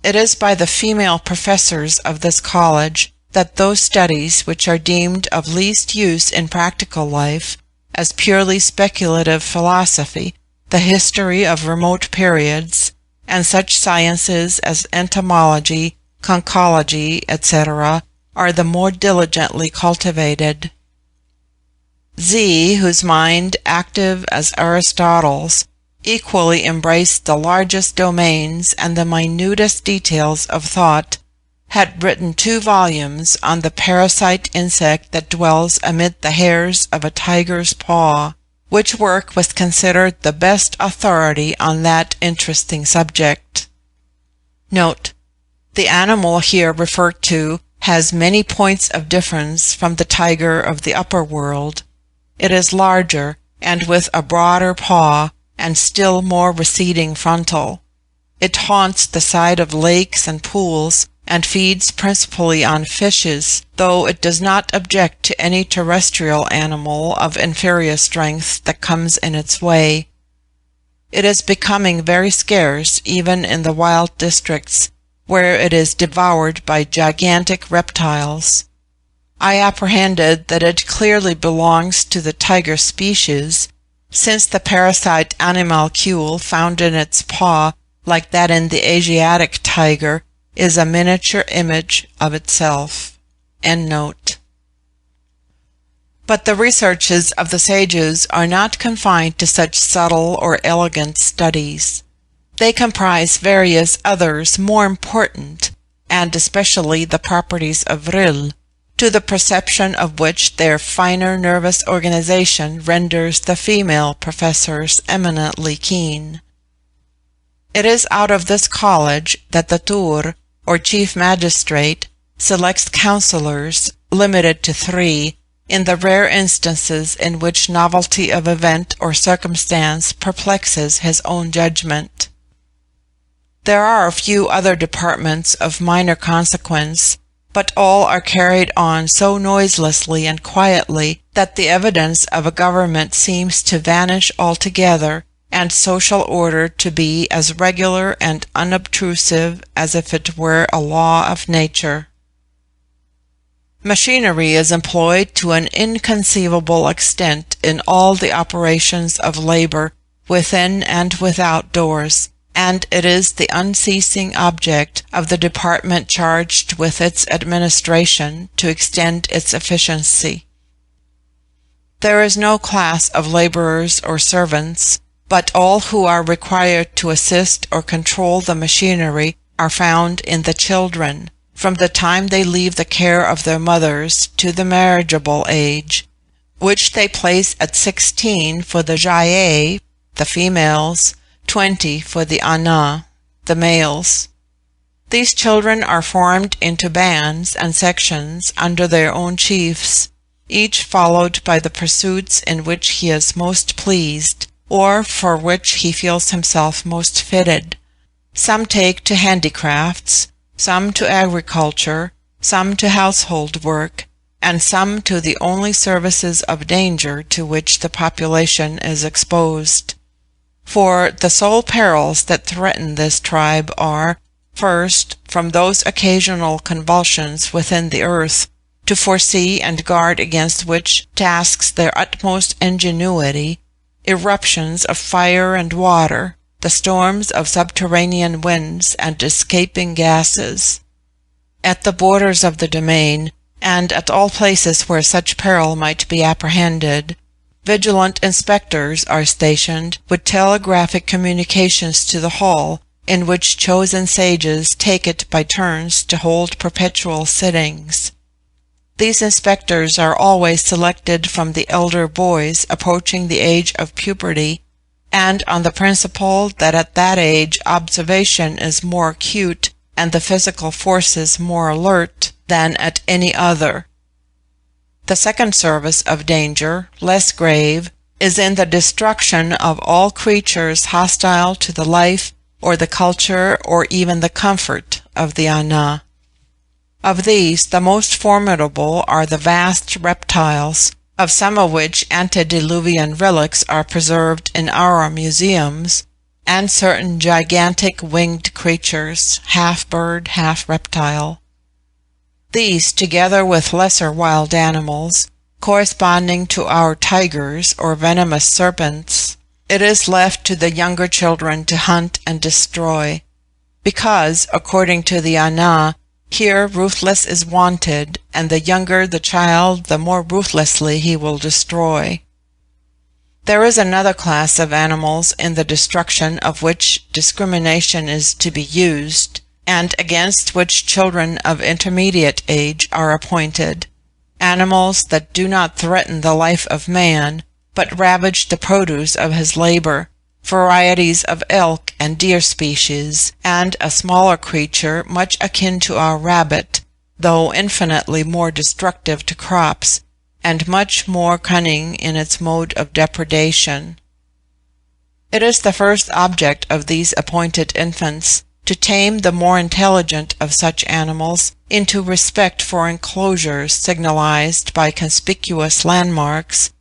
It is by the female professors of this college that those studies which are deemed of least use in practical life, as purely speculative philosophy, the history of remote periods, and such sciences as entomology, conchology, etc., are the more diligently cultivated. Z, whose mind, active as Aristotle's, equally embraced the largest domains and the minutest details of thought, had written 2 volumes on the parasite insect that dwells amid the hairs of a tiger's paw, which work was considered the best authority on that interesting subject. Note: the animal here referred to has many points of difference from the tiger of the upper world. It is larger, and with a broader paw, and still more receding frontal. It haunts the side of lakes and pools, and feeds principally on fishes, though it does not object to any terrestrial animal of inferior strength that comes in its way. It is becoming very scarce even in the wild districts, where it is devoured by gigantic reptiles. I apprehended that it clearly belongs to the tiger species, since the parasite animalcule found in its paw, like that in the Asiatic tiger, is a miniature image of itself. End note. But the researches of the sages are not confined to such subtle or elegant studies. They comprise various others more important, and especially the properties of Vril, to the perception of which their finer nervous organization renders the female professors eminently keen. It is out of this college that the Tur, or chief magistrate, selects counsellors, limited to 3, in the rare instances in which novelty of event or circumstance perplexes his own judgment. There are a few other departments of minor consequence, but all are carried on so noiselessly and quietly that the evidence of a government seems to vanish altogether, and social order to be as regular and unobtrusive as if it were a law of nature. Machinery is employed to an inconceivable extent in all the operations of labor, within and without doors, and it is the unceasing object of the department charged with its administration to extend its efficiency. There is no class of laborers or servants, but all who are required to assist or control the machinery are found in the children, from the time they leave the care of their mothers to the marriageable age, which they place at 16 for the jaye, the females, 20 for the ana, the males. These children are formed into bands and sections under their own chiefs, each followed by the pursuits in which he is most pleased, or for which he feels himself most fitted. Some take to handicrafts, some to agriculture, some to household work, and some to the only services of danger to which the population is exposed. For the sole perils that threaten this tribe are, first, from those occasional convulsions within the earth, to foresee and guard against which tasks their utmost ingenuity, eruptions of fire and water, the storms of subterranean winds and escaping gases. At the borders of the domain, and at all places where such peril might be apprehended, vigilant inspectors are stationed with telegraphic communications to the hall, in which chosen sages take it by turns to hold perpetual sittings. These inspectors are always selected from the elder boys approaching the age of puberty, and on the principle that at that age observation is more acute and the physical forces more alert than at any other. The second service of danger, less grave, is in the destruction of all creatures hostile to the life or the culture or even the comfort of the Ana. Of these, the most formidable are the vast reptiles, of some of which antediluvian relics are preserved in our museums, and certain gigantic winged creatures, half bird, half reptile. These, together with lesser wild animals, corresponding to our tigers or venomous serpents, it is left to the younger children to hunt and destroy, because, according to the Ana, here ruthless is wanted, and the younger the child, the more ruthlessly he will destroy. There is another class of animals in the destruction of which discrimination is to be used, and against which children of intermediate age are appointed, animals that do not threaten the life of man, but ravage the produce of his labor, varieties of elk and deer species, and a smaller creature much akin to our rabbit, though infinitely more destructive to crops, and much more cunning in its mode of depredation. It is the first object of these appointed infants to tame the more intelligent of such animals into respect for enclosures signalized by conspicuous landmarks,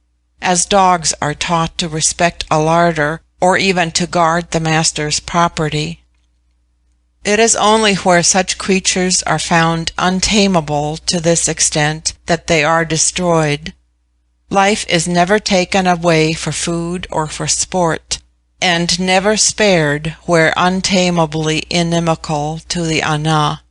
as dogs are taught to respect a larder or even to guard the master's property. It is only where such creatures are found untamable to this extent that they are destroyed. Life is never taken away for food or for sport, and never spared where untamably inimical to the Ana.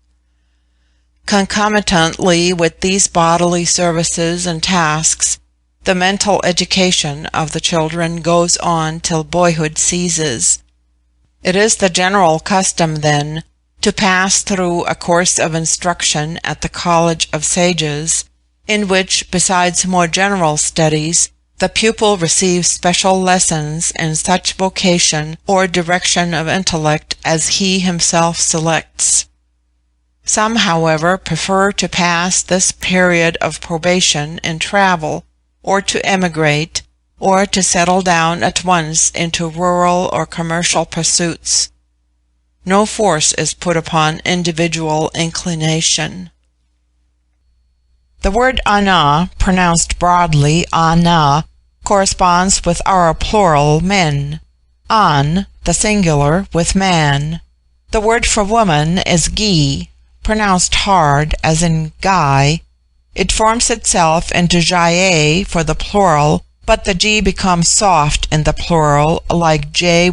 Concomitantly with these bodily services and tasks, the mental education of the children goes on till boyhood ceases. It is the general custom, then, to pass through a course of instruction at the College of Sages, in which, besides more general studies, the pupil receives special lessons in such vocation or direction of intellect as he himself selects. Some, however, prefer to pass this period of probation in travel, or to emigrate, or to settle down at once into rural or commercial pursuits. No force is put upon individual inclination. The word Ana, pronounced broadly Ana, corresponds with our plural men, An, the singular, with man. The word for woman is Gi, pronounced hard as in Guy. It forms itself into Jaye for the plural, but the G becomes soft in the plural, like JY-EI.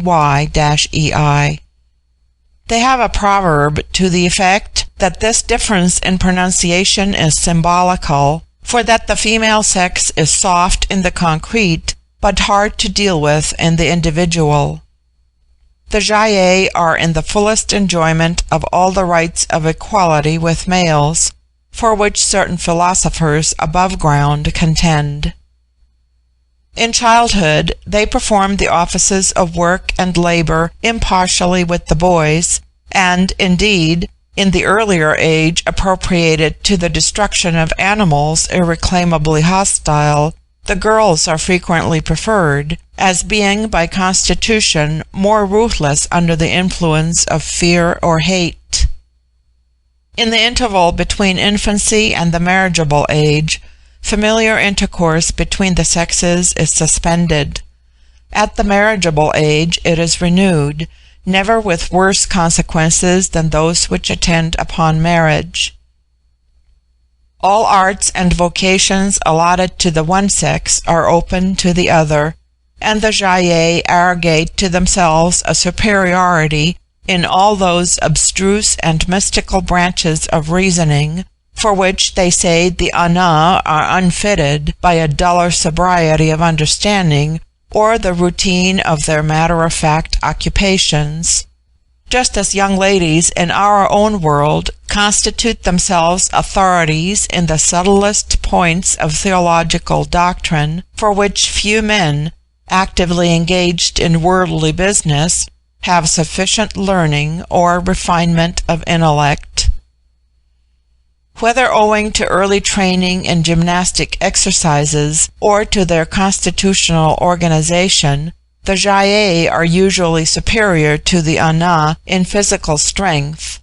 They have a proverb to the effect that this difference in pronunciation is symbolical, for that the female sex is soft in the concrete, but hard to deal with in the individual. The Jaye are in the fullest enjoyment of all the rights of equality with males, for which certain philosophers above ground contend. In childhood, they perform the offices of work and labor impartially with the boys, and, indeed, in the earlier age appropriated to the destruction of animals irreclaimably hostile, the girls are frequently preferred, as being by constitution more ruthless under the influence of fear or hate. In the interval between infancy and the marriageable age, familiar intercourse between the sexes is suspended. At the marriageable age it is renewed, never with worse consequences than those which attend upon marriage. All arts and vocations allotted to the one sex are open to the other, and the jaillis arrogate to themselves a superiority in all those abstruse and mystical branches of reasoning for which they say the ana are unfitted by a duller sobriety of understanding or the routine of their matter-of-fact occupations, just as young ladies in our own world constitute themselves authorities in the subtlest points of theological doctrine, for which few men, actively engaged in worldly business, have sufficient learning or refinement of intellect. Whether owing to early training in gymnastic exercises or to their constitutional organization, the jaillis are usually superior to the ana in physical strength,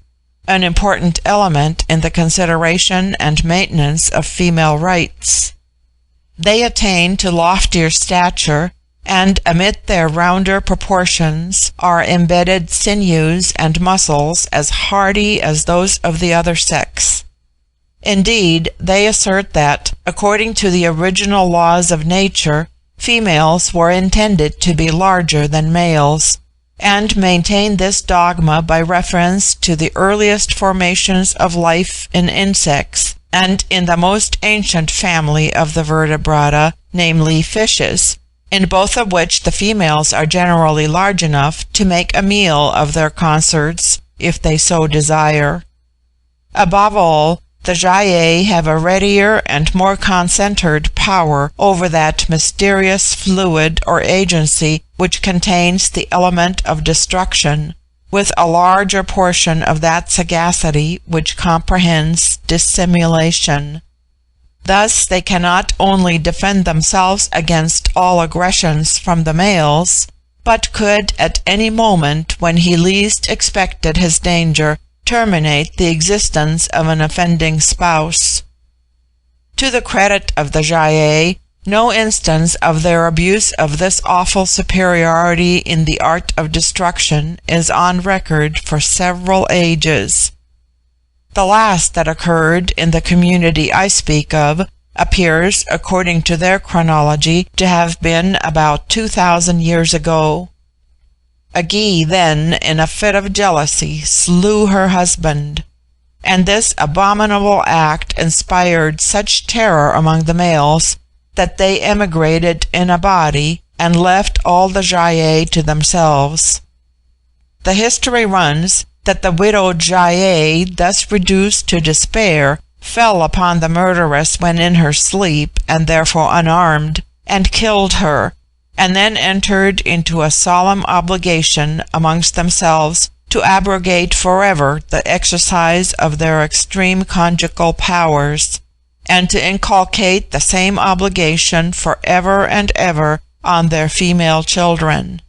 an important element in the consideration and maintenance of female rights. They attain to loftier stature, and amid their rounder proportions are embedded sinews and muscles as hardy as those of the other sex. Indeed, they assert that, according to the original laws of nature, females were intended to be larger than males, and maintain this dogma by reference to the earliest formations of life in insects, and in the most ancient family of the vertebrata, namely fishes, in both of which the females are generally large enough to make a meal of their consorts, if they so desire. Above all, the jaillis have a readier and more concentred power over that mysterious fluid or agency which contains the element of destruction, with a larger portion of that sagacity which comprehends dissimulation. Thus they cannot only defend themselves against all aggressions from the males, but could at any moment when he least expected his danger terminate the existence of an offending spouse. To the credit of the jaillis, no instance of their abuse of this awful superiority in the art of destruction is on record for several ages. The last that occurred in the community I speak of appears, according to their chronology, to have been about 2,000 years ago. A Gy then, in a fit of jealousy, slew her husband, and this abominable act inspired such terror among the males that they emigrated in a body and left all the jaillis to themselves. The history runs that the widowed jaillis, thus reduced to despair, fell upon the murderess when in her sleep, and therefore unarmed, and killed her, and then entered into a solemn obligation amongst themselves to abrogate forever the exercise of their extreme conjugal powers, and to inculcate the same obligation for ever and ever on their female children.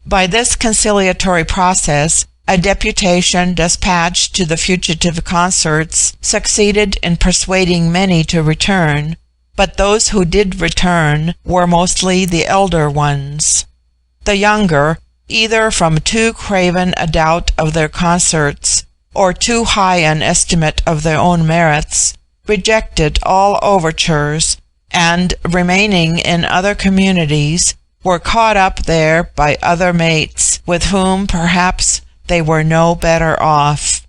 By this conciliatory process, a deputation despatched to the fugitive consorts succeeded in persuading many to return, but those who did return were mostly the elder ones. The younger, either from too craven a doubt of their consorts, or too high an estimate of their own merits, rejected all overtures, and, remaining in other communities, were caught up there by other mates, with whom perhaps they were no better off.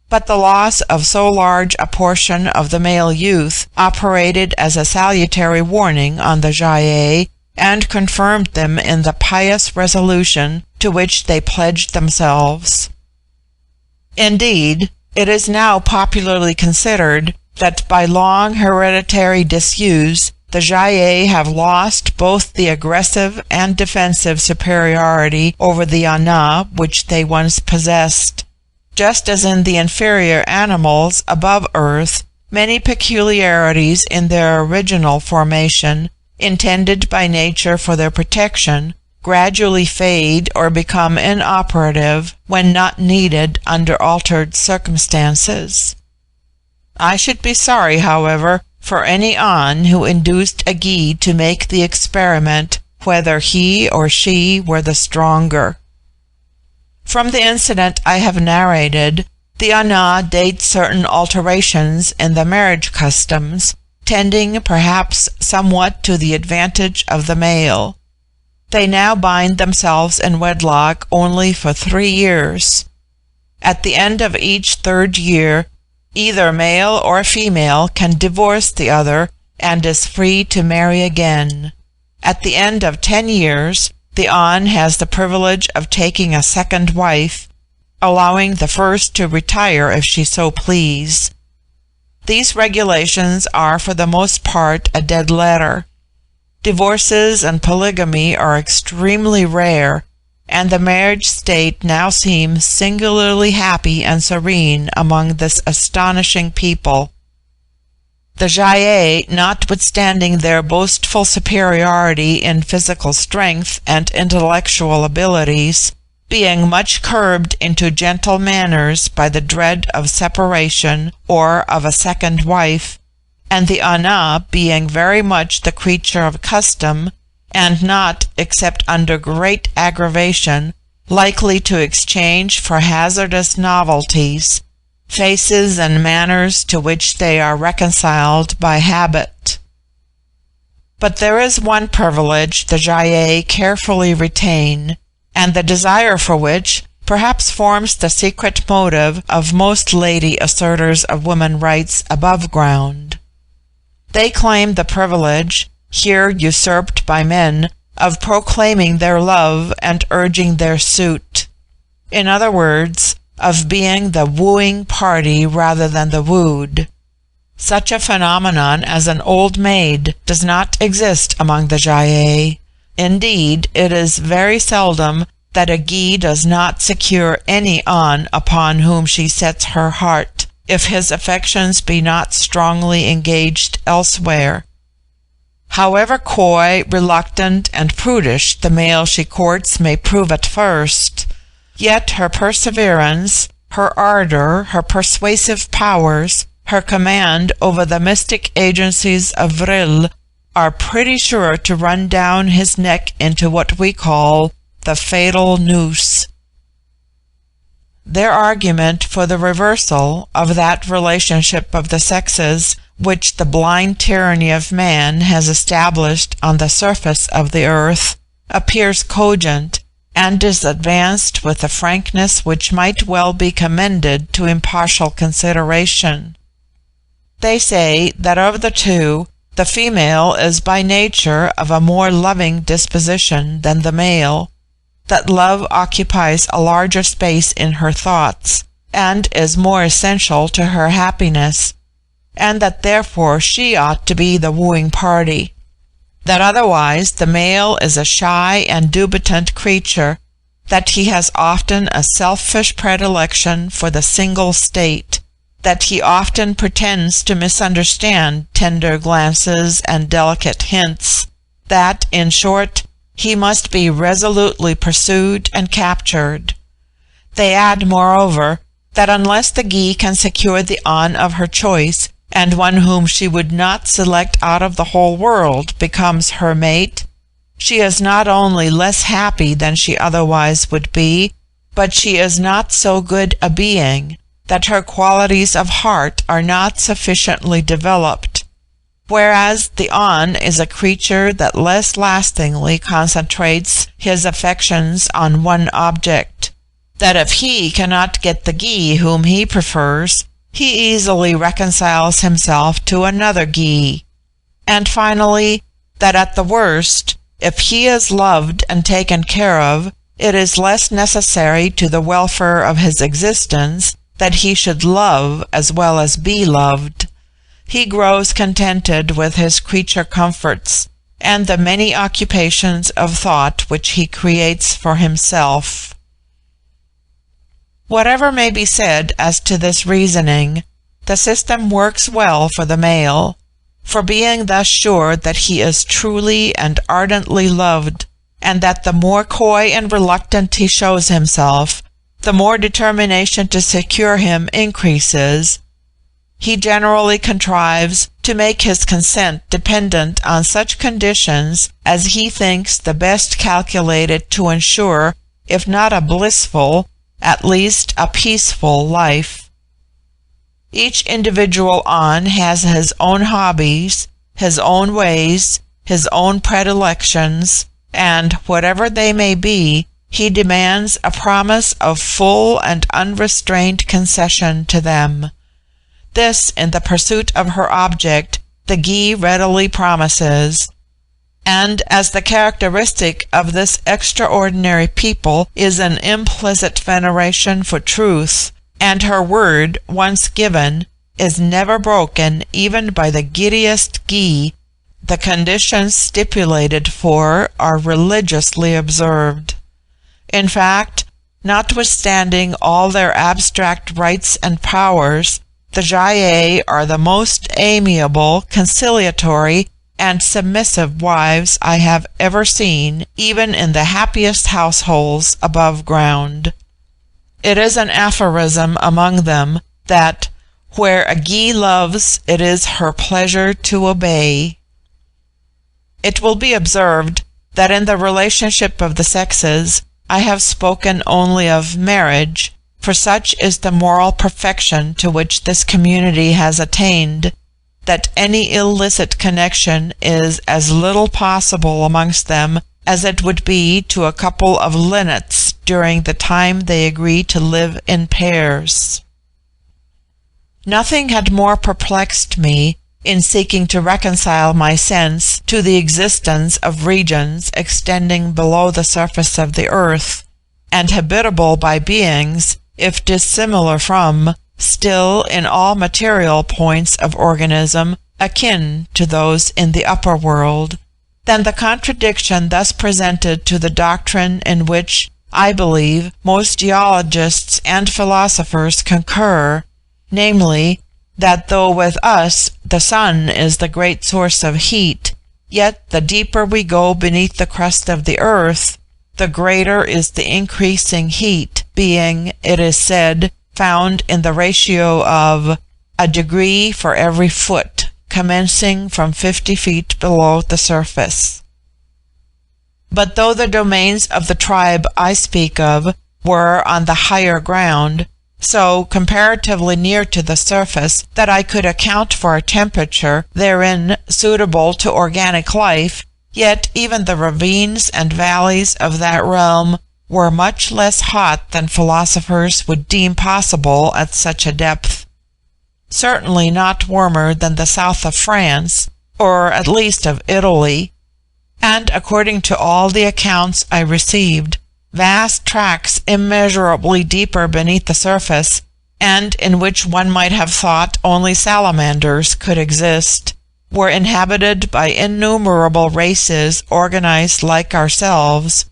But the loss of so large a portion of the male youth operated as a salutary warning on the jaillis, and confirmed them in the pious resolution to which they pledged themselves. Indeed, it is now popularly considered that by long hereditary disuse the jaillis have lost both the aggressive and defensive superiority over the ana which they once possessed. just as in the inferior animals above earth, many peculiarities in their original formation, intended by nature for their protection, gradually fade or become inoperative when not needed under altered circumstances. I should be sorry, however, for any An who induced a Gy to make the experiment whether he or she were the stronger. From the incident I have narrated, the Ana dates certain alterations in the marriage customs, tending perhaps somewhat to the advantage of the male. They now bind themselves in wedlock only for 3 years. At the end of each 3rd year, either male or female can divorce the other and is free to marry again. At the end of 10 years, the An has the privilege of taking a second wife, allowing the first to retire if she so please. These regulations are for the most part a dead letter. Divorces and polygamy are extremely rare, and the marriage state now seems singularly happy and serene among this astonishing people. The Gy-ei, notwithstanding their boastful superiority in physical strength and intellectual abilities, being much curbed into gentle manners by the dread of separation or of a second wife, and the Ana being very much the creature of custom, and not, except under great aggravation, likely to exchange for hazardous novelties, faces and manners to which they are reconciled by habit. But there is one privilege the Gy-ei carefully retain, and the desire for which perhaps forms the secret motive of most lady asserters of women rights above ground. They claim the privilege, here usurped by men, of proclaiming their love and urging their suit. In other words, of being the wooing party rather than the wooed. Such a phenomenon as an old maid does not exist among the Gy-ei. Indeed, it is very seldom that a Gy does not secure any An upon whom she sets her heart, if his affections be not strongly engaged elsewhere. However coy, reluctant, and prudish the male she courts may prove at first, yet her perseverance, her ardour, her persuasive powers, her command over the mystic agencies of Vril are pretty sure to run down his neck into what we call the fatal noose. Their argument for the reversal of that relationship of the sexes which the blind tyranny of man has established on the surface of the earth appears cogent, and is advanced with a frankness which might well be commended to impartial consideration. They say that of the two, the female is by nature of a more loving disposition than the male, that love occupies a larger space in her thoughts, and is more essential to her happiness, and that therefore she ought to be the wooing party. That otherwise the male is a shy and dubitant creature, that he has often a selfish predilection for the single state, that he often pretends to misunderstand tender glances and delicate hints, that, in short, he must be resolutely pursued and captured. They add, moreover, that unless the Gy can secure the An of her choice, and one whom she would not select out of the whole world becomes her mate, she is not only less happy than she otherwise would be, but she is not so good a being, that her qualities of heart are not sufficiently developed, whereas the An is a creature that less lastingly concentrates his affections on one object, that if he cannot get the Gy whom he prefers, he easily reconciles himself to another Gy, and finally, that at the worst, if he is loved and taken care of, it is less necessary to the welfare of his existence that he should love as well as be loved. He grows contented with his creature comforts, and the many occupations of thought which he creates for himself. Whatever may be said as to this reasoning, the system works well for the male, for being thus sure that he is truly and ardently loved, and that the more coy and reluctant he shows himself, the more determination to secure him increases, he generally contrives to make his consent dependent on such conditions as he thinks the best calculated to ensure, if not a blissful, at least a peaceful life. Each individual has his own hobbies, his own ways, his own predilections, and, whatever they may be, he demands a promise of full and unrestrained concession to them. This, in the pursuit of her object, the Gy readily promises. And as the characteristic of this extraordinary people is an implicit veneration for truth, and her word, once given, is never broken even by the giddiest Gy, the conditions stipulated for are religiously observed. In fact, notwithstanding all their abstract rights and powers, the Gy are the most amiable, conciliatory, and submissive wives I have ever seen, even in the happiest households above ground. It is an aphorism among them that where a Gy loves, it is her pleasure to obey. It will be observed that in the relationship of the sexes, I have spoken only of marriage, for such is the moral perfection to which this community has attained, that any illicit connection is as little possible amongst them as it would be to a couple of linnets during the time they agree to live in pairs. Nothing had more perplexed me in seeking to reconcile my sense to the existence of regions extending below the surface of the earth, and habitable by beings, if dissimilar from, still in all material points of organism akin to those in the upper world, than the contradiction thus presented to the doctrine in which, I believe, most geologists and philosophers concur, namely, that though with us the sun is the great source of heat, yet the deeper we go beneath the crust of the earth, the greater is the increasing heat, being, it is said, found in the ratio of a degree for every foot, commencing from 50 feet below the surface. But though the domains of the tribe I speak of were on the higher ground, so comparatively near to the surface that I could account for a temperature therein suitable to organic life, yet even the ravines and valleys of that realm were much less hot than philosophers would deem possible at such a depth. Certainly not warmer than the south of France, or at least of Italy, and according to all the accounts I received, vast tracts immeasurably deeper beneath the surface, and in which one might have thought only salamanders could exist, were inhabited by innumerable races organized like ourselves.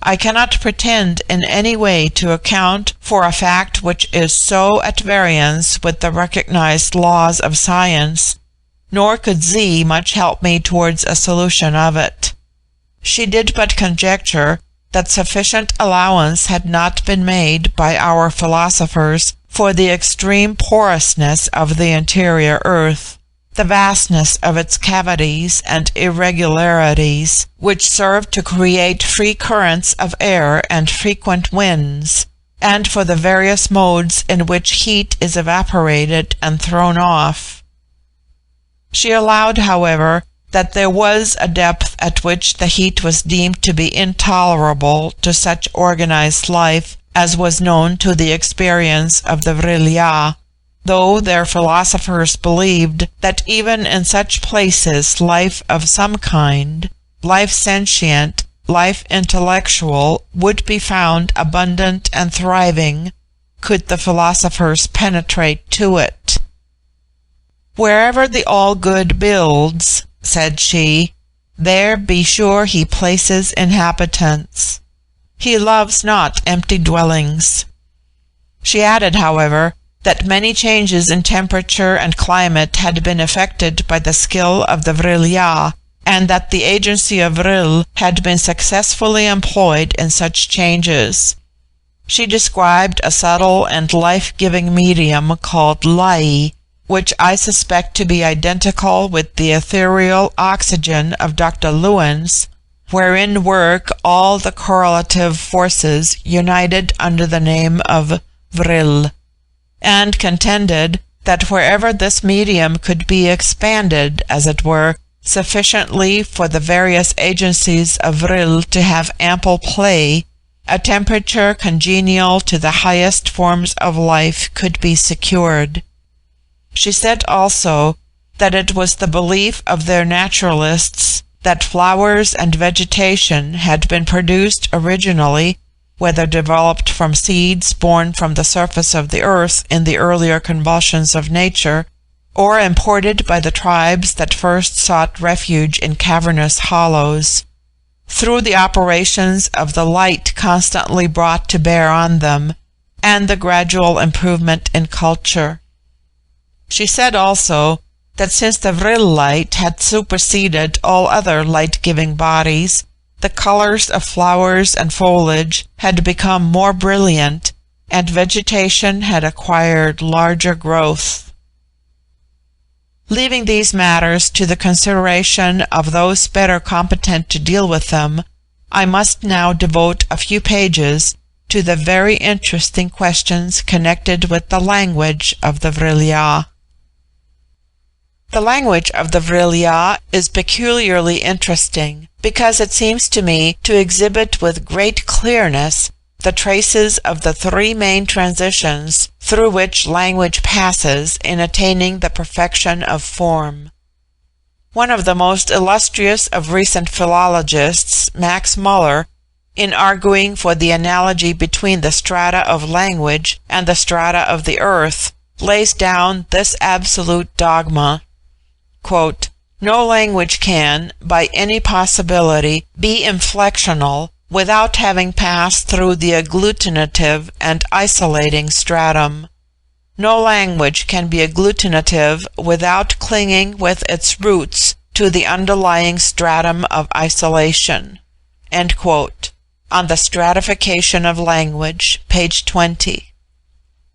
I cannot pretend in any way to account for a fact which is so at variance with the recognized laws of science, nor could Z much help me towards a solution of it. She did but conjecture that sufficient allowance had not been made by our philosophers for the extreme porousness of the interior earth, the vastness of its cavities and irregularities, which serve to create free currents of air and frequent winds, and for the various modes in which heat is evaporated and thrown off. She allowed, however, that there was a depth at which the heat was deemed to be intolerable to such organized life as was known to the experience of the Vril-ya, though their philosophers believed that even in such places life of some kind, life sentient, life intellectual, would be found abundant and thriving, could the philosophers penetrate to it. Wherever the all-good builds, said she, there be sure he places inhabitants. He loves not empty dwellings. She added, however, that many changes in temperature and climate had been effected by the skill of the Vril-ya, and that the agency of Vril had been successfully employed in such changes. She described a subtle and life-giving medium called lai, which I suspect to be identical with the ethereal oxygen of Dr. Lewin's, wherein work all the correlative forces united under the name of Vril, and contended that wherever this medium could be expanded, as it were, sufficiently for the various agencies of Vril to have ample play, a temperature congenial to the highest forms of life could be secured. She said also that it was the belief of their naturalists that flowers and vegetation had been produced originally, whether developed from seeds born from the surface of the earth in the earlier convulsions of nature, or imported by the tribes that first sought refuge in cavernous hollows, through the operations of the light constantly brought to bear on them, and the gradual improvement in culture. She said also that since the Vril light had superseded all other light-giving bodies, the colors of flowers and foliage had become more brilliant, and vegetation had acquired larger growth. Leaving these matters to the consideration of those better competent to deal with them, I must now devote a few pages to the very interesting questions connected with the language of the Vril-ya. The language of the Vril-ya is peculiarly interesting, because it seems to me to exhibit with great clearness the traces of the three main transitions through which language passes in attaining the perfection of form. One of the most illustrious of recent philologists, Max Muller, in arguing for the analogy between the strata of language and the strata of the earth, lays down this absolute dogma: quote, "No language can, by any possibility, be inflectional without having passed through the agglutinative and isolating stratum. No language can be agglutinative without clinging with its roots to the underlying stratum of isolation." End quote. On the Stratification of Language, page 20.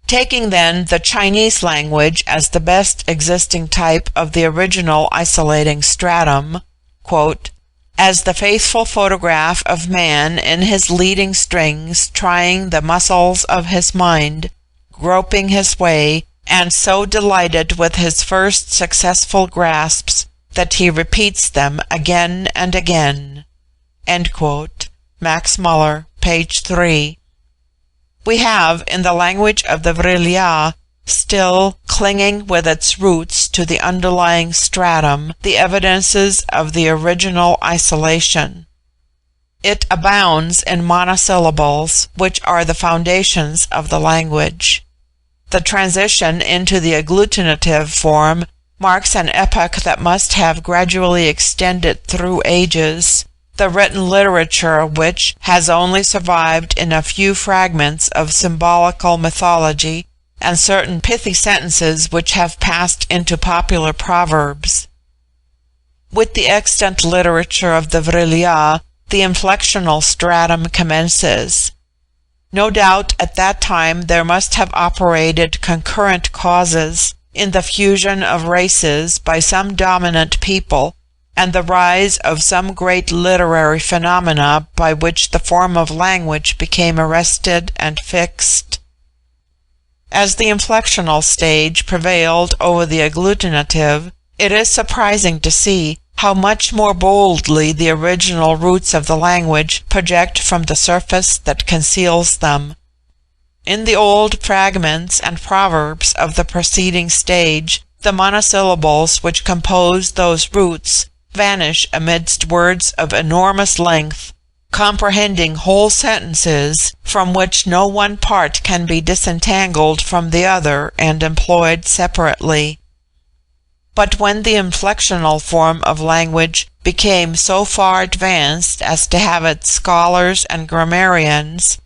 Taking then the Chinese language as the best existing type of the original isolating stratum, quote, "as the faithful photograph of man in his leading strings, trying the muscles of his mind, groping his way, and so delighted with his first successful grasps that he repeats them again and again." End quote. Max Muller, page 3. We have, in the language of the Vril-ya, still clinging with its roots to the underlying stratum, the evidences of the original isolation. It abounds in monosyllables, which are the foundations of the language. The transition into the agglutinative form marks an epoch that must have gradually extended through ages, the written literature of which has only survived in a few fragments of symbolical mythology and certain pithy sentences which have passed into popular proverbs. With the extant literature of the Vril-ya, the inflectional stratum commences. No doubt at that time there must have operated concurrent causes in the fusion of races by some dominant people, and the rise of some great literary phenomena by which the form of language became arrested and fixed. As the inflectional stage prevailed over the agglutinative, it is surprising to see how much more boldly the original roots of the language project from the surface that conceals them. In the old fragments and proverbs of the preceding stage, the monosyllables which compose those roots vanish amidst words of enormous length, comprehending whole sentences from which no one part can be disentangled from the other and employed separately. But when the inflectional form of language became so far advanced as to have its scholars and grammarians,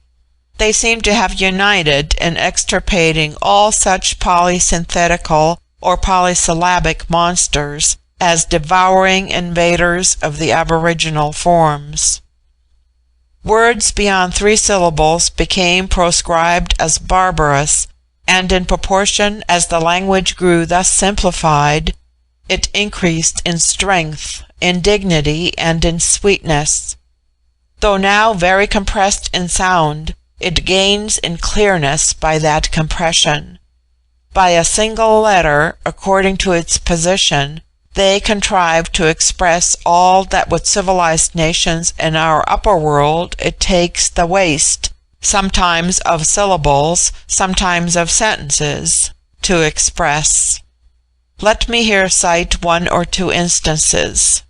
They seem to have united in extirpating all such polysynthetical or polysyllabic monsters as devouring invaders of the aboriginal forms. Words beyond 3 syllables became proscribed as barbarous, and in proportion as the language grew thus simplified, it increased in strength, in dignity, and in sweetness. Though now very compressed in sound, it gains in clearness by that compression. By a single letter, according to its position, they contrive to express all that with civilized nations in our upper world it takes the waste, sometimes of syllables, sometimes of sentences, to express. Let me here cite 1 or 2 instances.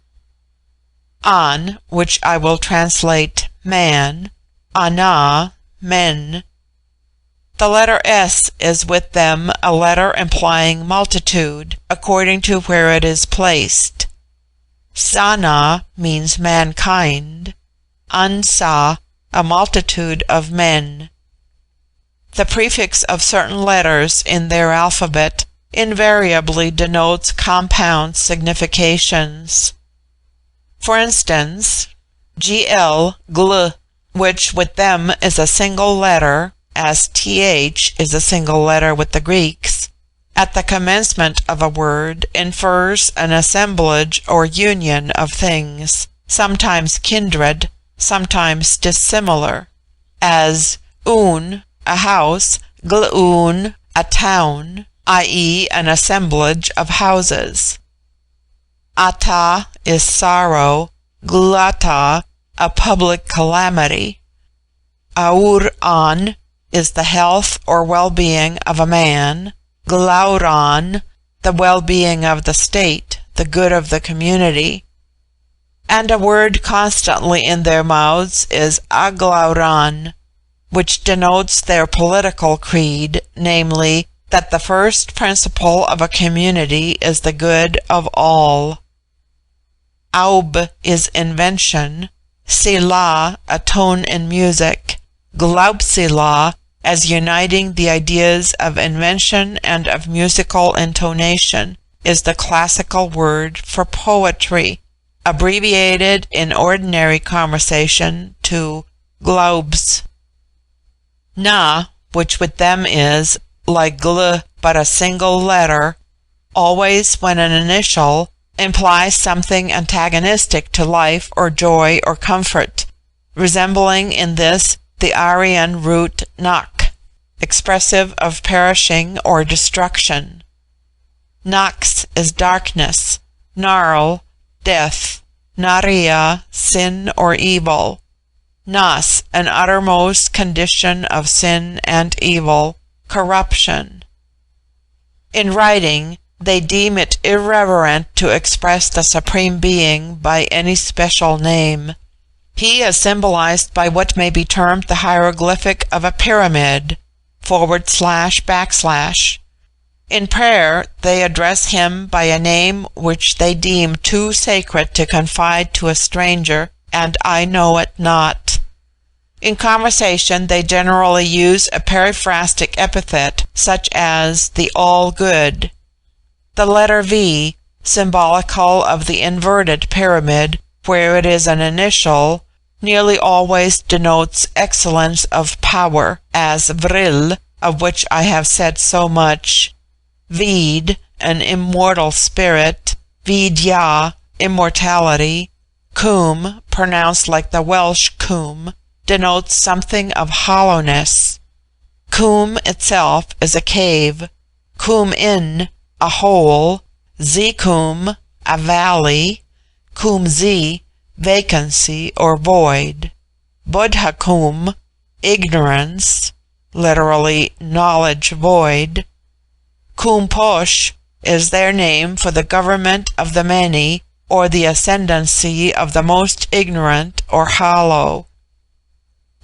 An, which I will translate man, ana, men. The letter S is with them a letter implying multitude, according to where it is placed. Sana means mankind. Ansa, a multitude of men. The prefix of certain letters in their alphabet invariably denotes compound significations. For instance, gl, gl, which with them is a single letter, as th is a single letter with the Greeks, at the commencement of a word infers an assemblage or union of things, sometimes kindred, sometimes dissimilar, as un, a house, glun, a town, i.e. an assemblage of houses. Ata is sorrow, glata, a public calamity. Aur-an is the health or well-being of a man, glauran, the well-being of the state, the good of the community. And a word constantly in their mouths is aglauran, which denotes their political creed, namely, that the first principle of a community is the good of all. Aub is invention, sila, a tone in music, glaubsila, as uniting the ideas of invention and of musical intonation, is the classical word for poetry, abbreviated in ordinary conversation to glaubs. Na, which with them is, like gl but a single letter, always when an initial, implies something antagonistic to life or joy or comfort, resembling in this the Aryan root nak, expressive of perishing or destruction. Nax is darkness, gnarl, death, naria, sin or evil, nas, an uttermost condition of sin and evil, corruption. In writing, they deem it irreverent to express the Supreme Being by any special name. He is symbolized by what may be termed the hieroglyphic of a pyramid, //. In prayer, they address him by a name which they deem too sacred to confide to a stranger, and I know it not. In conversation, they generally use a periphrastic epithet, such as the all-good. The letter V, symbolical of the inverted pyramid, where it is an initial, nearly always denotes excellence of power, as Vril, of which I have said so much. Vid, an immortal spirit. Vidya, immortality. Cum, pronounced like the Welsh cum, denotes something of hollowness. Cum itself is a cave. Cum in, a hole. Zicum, a valley. Cum zi, vacancy or void. Bodhacum, ignorance, literally knowledge void. Cum posh is their name for the government of the many, or the ascendancy of the most ignorant or hollow.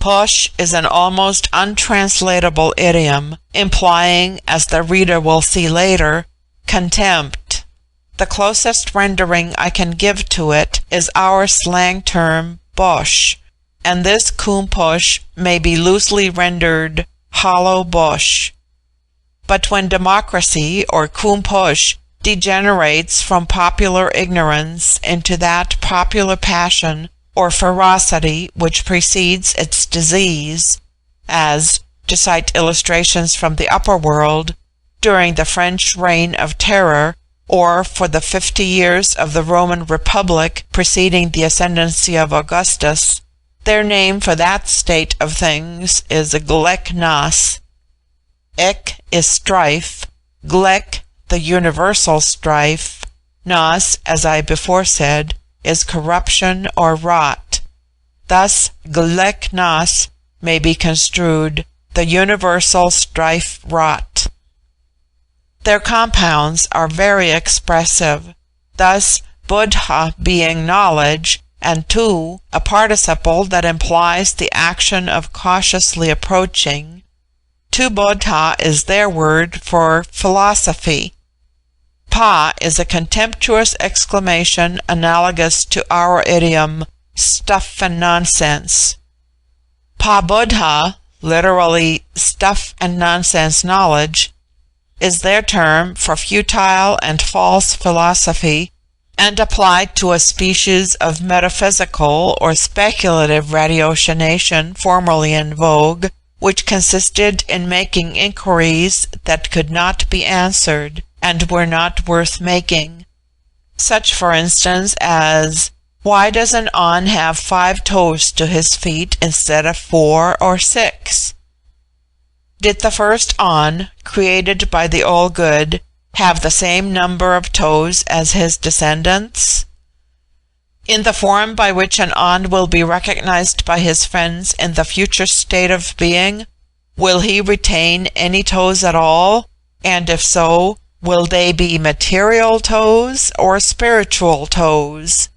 Posh is an almost untranslatable idiom, implying, as the reader will see later, contempt. The closest rendering I can give to it is our slang term bosh, and this kumpush may be loosely rendered hollow bush. But when democracy or kumpush degenerates from popular ignorance into that popular passion or ferocity which precedes its disease, as, to cite illustrations from the upper world, during the French reign of terror, or for the 50 years of the Roman Republic preceding the ascendancy of Augustus, their name for that state of things is gleknas. Ek is strife, glek the universal strife, nas, as I before said, is corruption or rot. Thus gleknas may be construed the universal strife rot. Their compounds are very expressive, thus buddha being knowledge, and tu, a participle that implies the action of cautiously approaching. Tu buddha is their word for philosophy. Pa is a contemptuous exclamation analogous to our idiom, stuff and nonsense. Pa buddha, literally stuff and nonsense knowledge, is their term for futile and false philosophy, and applied to a species of metaphysical or speculative ratiocination formerly in vogue, which consisted in making inquiries that could not be answered, and were not worth making. Such, for instance, as, why does an on have 5 toes to his feet instead of 4 or 6? Did the first on, created by the All-Good, have the same number of toes as his descendants? In the form by which an on will be recognized by his friends in the future state of being, will he retain any toes at all? And if so, will they be material toes or spiritual toes?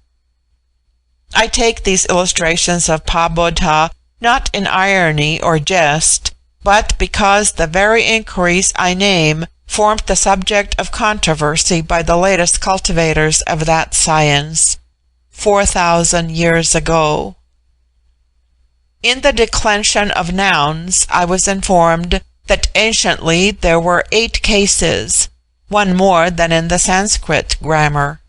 I take these illustrations of Pa Buddha not in irony or jest, but because the very inquiries I name formed the subject of controversy by the latest cultivators of that science 4,000 years ago. In the declension of nouns, I was informed that anciently there were 8 cases, one more than in the Sanskrit grammar.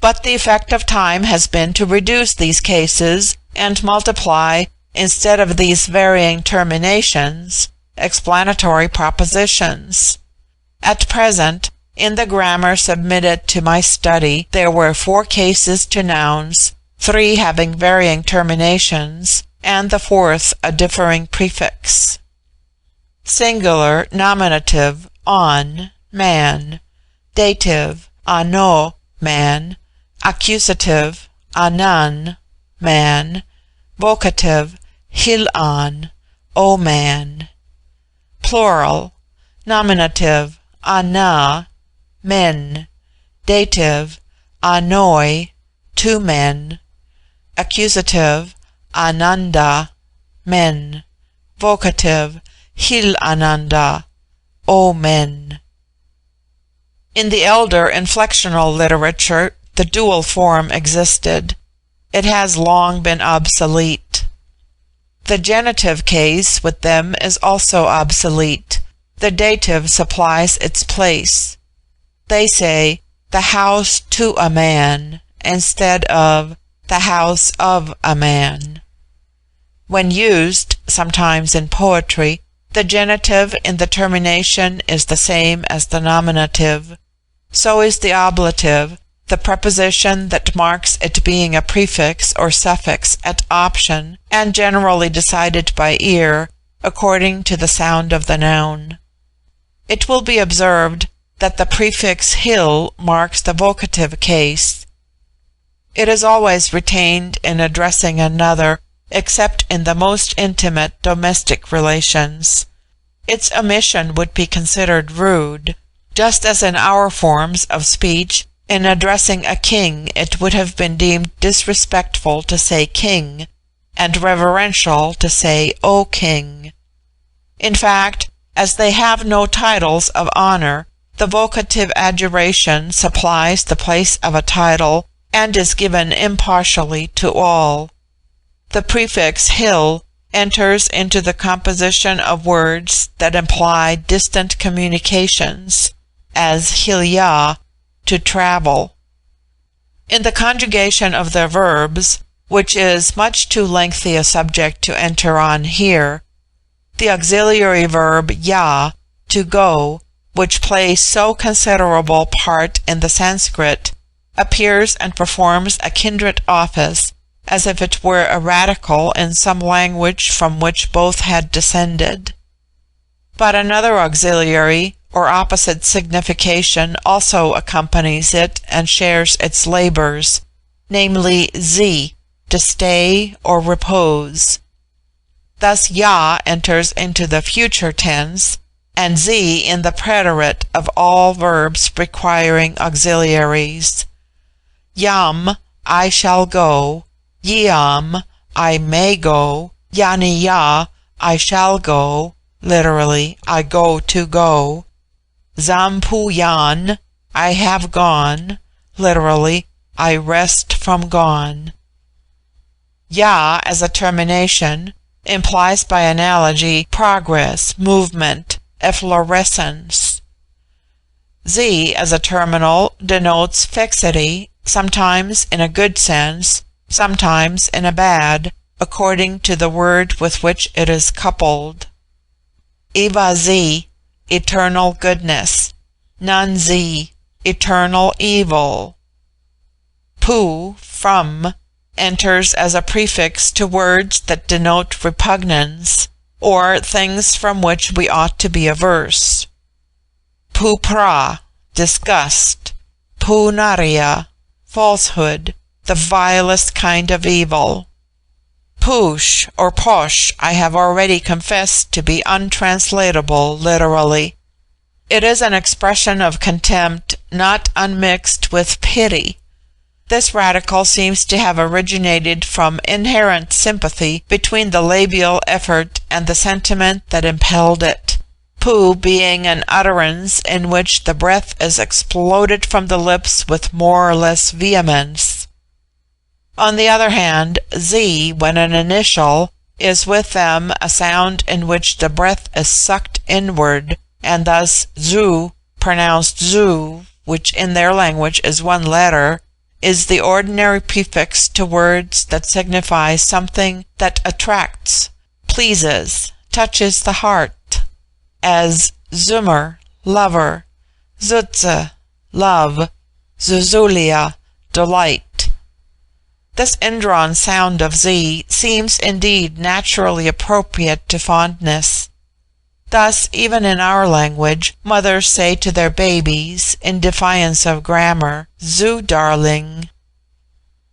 But the effect of time has been to reduce these cases and multiply, instead of these varying terminations, explanatory propositions. At present, in the grammar submitted to my study, there were 4 cases to nouns, 3 having varying terminations, and the 4th a differing prefix. Singular nominative on, man. Dative ano, man. Accusative anan, man. Vocative hilan, O man. Plural. Nominative ana, men. Dative anoi, 2 men. Accusative ananda, men. Vocative hil ananda, O men. In the elder inflectional literature, the dual form existed. It has long been obsolete. The genitive case with them is also obsolete. The dative supplies its place. They say, the house to a man, instead of the house of a man. When used, sometimes in poetry, the genitive in the termination is the same as the nominative. So is the ablative, the preposition that marks it being a prefix or suffix at option, and generally decided by ear, according to the sound of the noun. It will be observed that the prefix hil marks the vocative case. It is always retained in addressing another, except in the most intimate domestic relations. Its omission would be considered rude, just as in our forms of speech, in addressing a king it would have been deemed disrespectful to say king, and reverential to say O king. In fact, as they have no titles of honor, the vocative adjuration supplies the place of a title, and is given impartially to all. The prefix hil enters into the composition of words that imply distant communications, as Vril-ya, to travel. In the conjugation of their verbs, which is much too lengthy a subject to enter on here, the auxiliary verb ya, to go, which plays so considerable part in the Sanskrit, appears and performs a kindred office, as if it were a radical in some language from which both had descended. But another auxiliary, or opposite signification, also accompanies it and shares its labors, namely z, to stay or repose. Thus ya enters into the future tense, and z in the preterite of all verbs requiring auxiliaries. Yam, I shall go. Yam, I may go. Yani-ya, I shall go. Literally, I go to go. Zampu-yan, I have gone. Literally, I rest from gone. Ya as a termination implies by analogy progress, movement, efflorescence. Z as a terminal denotes fixity, sometimes in a good sense, sometimes in a bad, according to the word with which it is coupled. Eva Z, eternal goodness. Nun Z, eternal evil. Pu, from, enters as a prefix to words that denote repugnance, or things from which we ought to be averse. Pupra, disgust. Punaria, falsehood, the vilest kind of evil. Push or posh I have already confessed to be untranslatable literally. It is an expression of contempt not unmixed with pity. This radical seems to have originated from inherent sympathy between the labial effort and the sentiment that impelled it, pu being an utterance in which the breath is exploded from the lips with more or less vehemence. On the other hand, z, when an initial, is with them a sound in which the breath is sucked inward, and thus zu, pronounced zu, which in their language is one letter, is the ordinary prefix to words that signify something that attracts, pleases, touches the heart, as Zummer, lover, Zutze, love, Zuzulia, delight. This indrawn sound of z seems indeed naturally appropriate to fondness. Thus, even in our language, mothers say to their babies, in defiance of grammar, "Zoo, darling."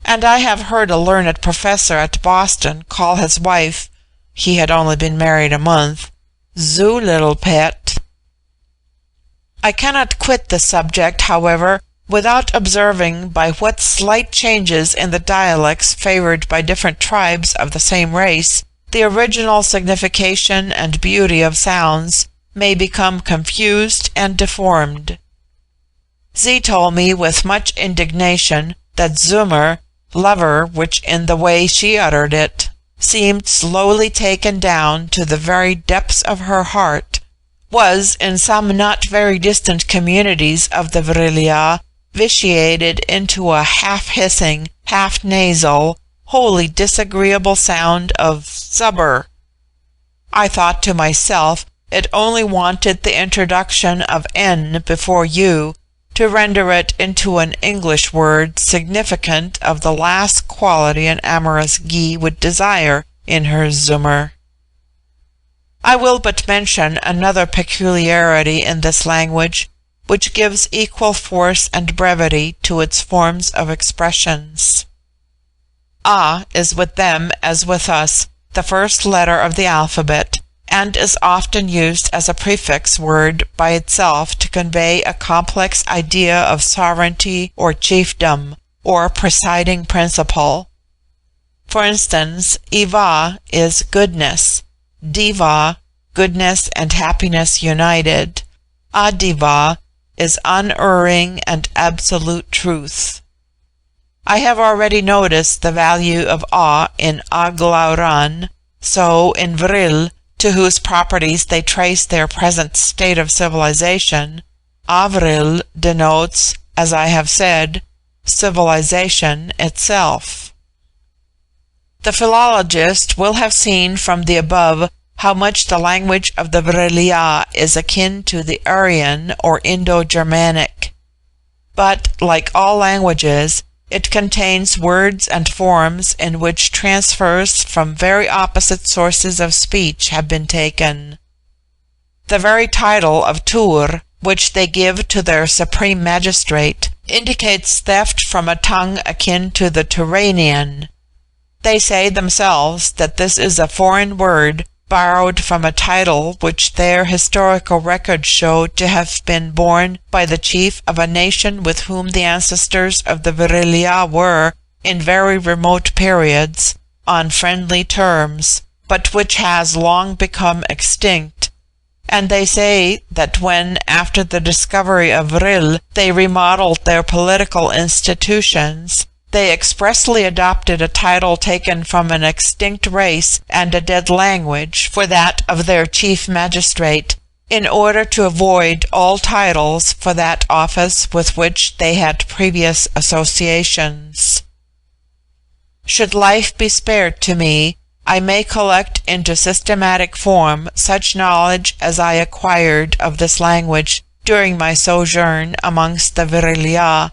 And I have heard a learned professor at Boston call his wife, he had only been married a month, "Zoo, little pet." I cannot quit the subject, however, without observing by what slight changes in the dialects favored by different tribes of the same race, the original signification and beauty of sounds may become confused and deformed. Z told me with much indignation that Zummer, lover, which in the way she uttered it, seemed slowly taken down to the very depths of her heart, was in some not very distant communities of the Vril-ya vitiated into a half-hissing, half-nasal, wholly disagreeable sound of subber. I thought to myself it only wanted the introduction of n before u to render it into an English word significant of the last quality an amorous Gy would desire in her Zummer. I will but mention another peculiarity in this language, which gives equal force and brevity to its forms of expressions. A is with them, as with us, the first letter of the alphabet, and is often used as a prefix word by itself to convey a complex idea of sovereignty or chiefdom, or presiding principle. For instance, Eva is goodness, Diva, goodness and happiness united, Adiva is unerring and absolute truth. I have already noticed the value of a in aglauran, so in vril, to whose properties they trace their present state of civilization, avril denotes, as I have said, civilization itself. The philologist will have seen from the above how much the language of the Vril-ya is akin to the Aryan or Indo-Germanic. But, like all languages, it contains words and forms in which transfers from very opposite sources of speech have been taken. The very title of Tur, which they give to their supreme magistrate, indicates theft from a tongue akin to the Turanian. They say themselves that this is a foreign word borrowed from a title which their historical records show to have been borne by the chief of a nation with whom the ancestors of the Vril-ya were, in very remote periods, on friendly terms, but which has long become extinct. And they say that when, after the discovery of Vril, they remodeled their political institutions, they expressly adopted a title taken from an extinct race and a dead language for that of their chief magistrate, in order to avoid all titles for that office with which they had previous associations. Should life be spared to me, I may collect into systematic form such knowledge as I acquired of this language during my sojourn amongst the Vril-ya,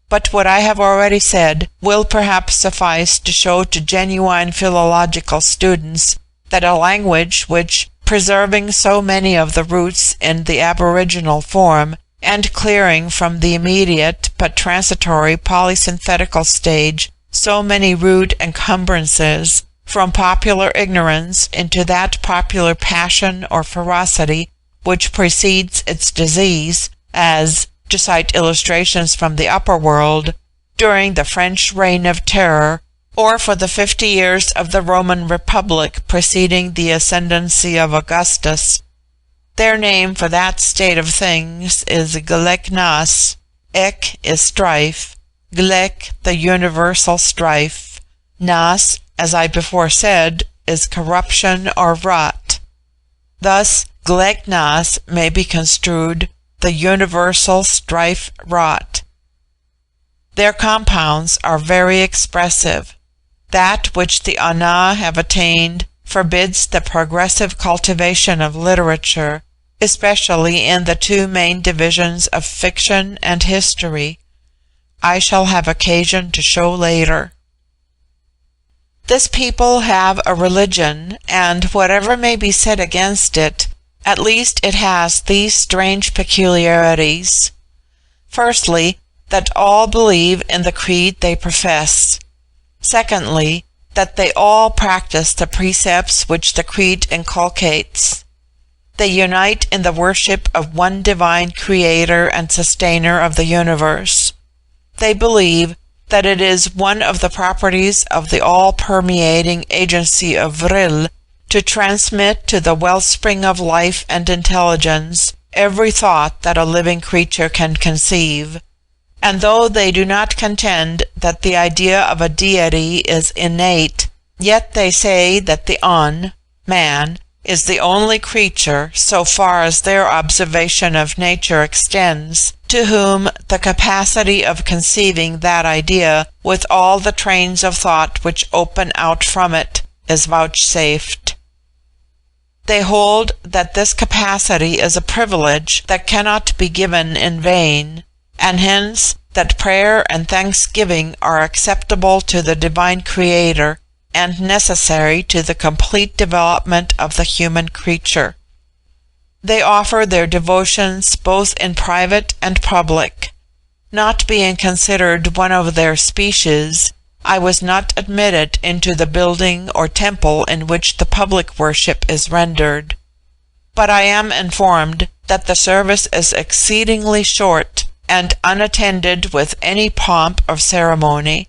but what I have already said will perhaps suffice to show to genuine philological students that a language which, preserving so many of the roots in the aboriginal form, and clearing from the immediate but transitory polysynthetical stage so many rude encumbrances, from popular ignorance into that popular passion or ferocity which precedes its disease, as, to cite illustrations from the upper world, during the French reign of terror, or for the 50 years of the Roman Republic preceding the ascendancy of Augustus. Their name for that state of things is gleknas. Ek is strife, glek the universal strife, nas, as I before said, is corruption or rot. Thus gleknas may be construed the universal strife rot. Their compounds are very expressive. That which the Ana have attained forbids the progressive cultivation of literature, especially in the two main divisions of fiction and history. I shall have occasion to show later. This people have a religion, and whatever may be said against it, at least it has these strange peculiarities. Firstly, that all believe in the creed they profess. Secondly, that they all practice the precepts which the creed inculcates. They unite in the worship of one divine creator and sustainer of the universe. They believe that it is one of the properties of the all-permeating agency of Vril to transmit to the wellspring of life and intelligence every thought that a living creature can conceive. And though they do not contend that the idea of a deity is innate, yet they say that the man, is the only creature, so far as their observation of nature extends, to whom the capacity of conceiving that idea, with all the trains of thought which open out from it, is vouchsafed. They hold that this capacity is a privilege that cannot be given in vain, and hence that prayer and thanksgiving are acceptable to the divine Creator, and necessary to the complete development of the human creature. They offer their devotions both in private and public. Not being considered one of their species, I was not admitted into the building or temple in which the public worship is rendered. But I am informed that the service is exceedingly short, and unattended with any pomp of ceremony.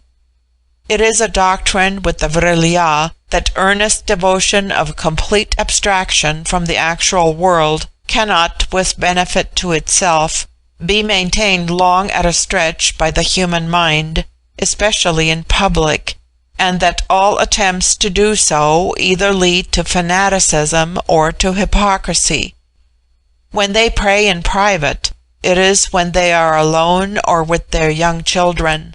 It is a doctrine with the Vril-ya that earnest devotion of complete abstraction from the actual world cannot, with benefit to itself, be maintained long at a stretch by the human mind, especially in public, and that all attempts to do so either lead to fanaticism or to hypocrisy. When they pray in private, it is when they are alone or with their young children.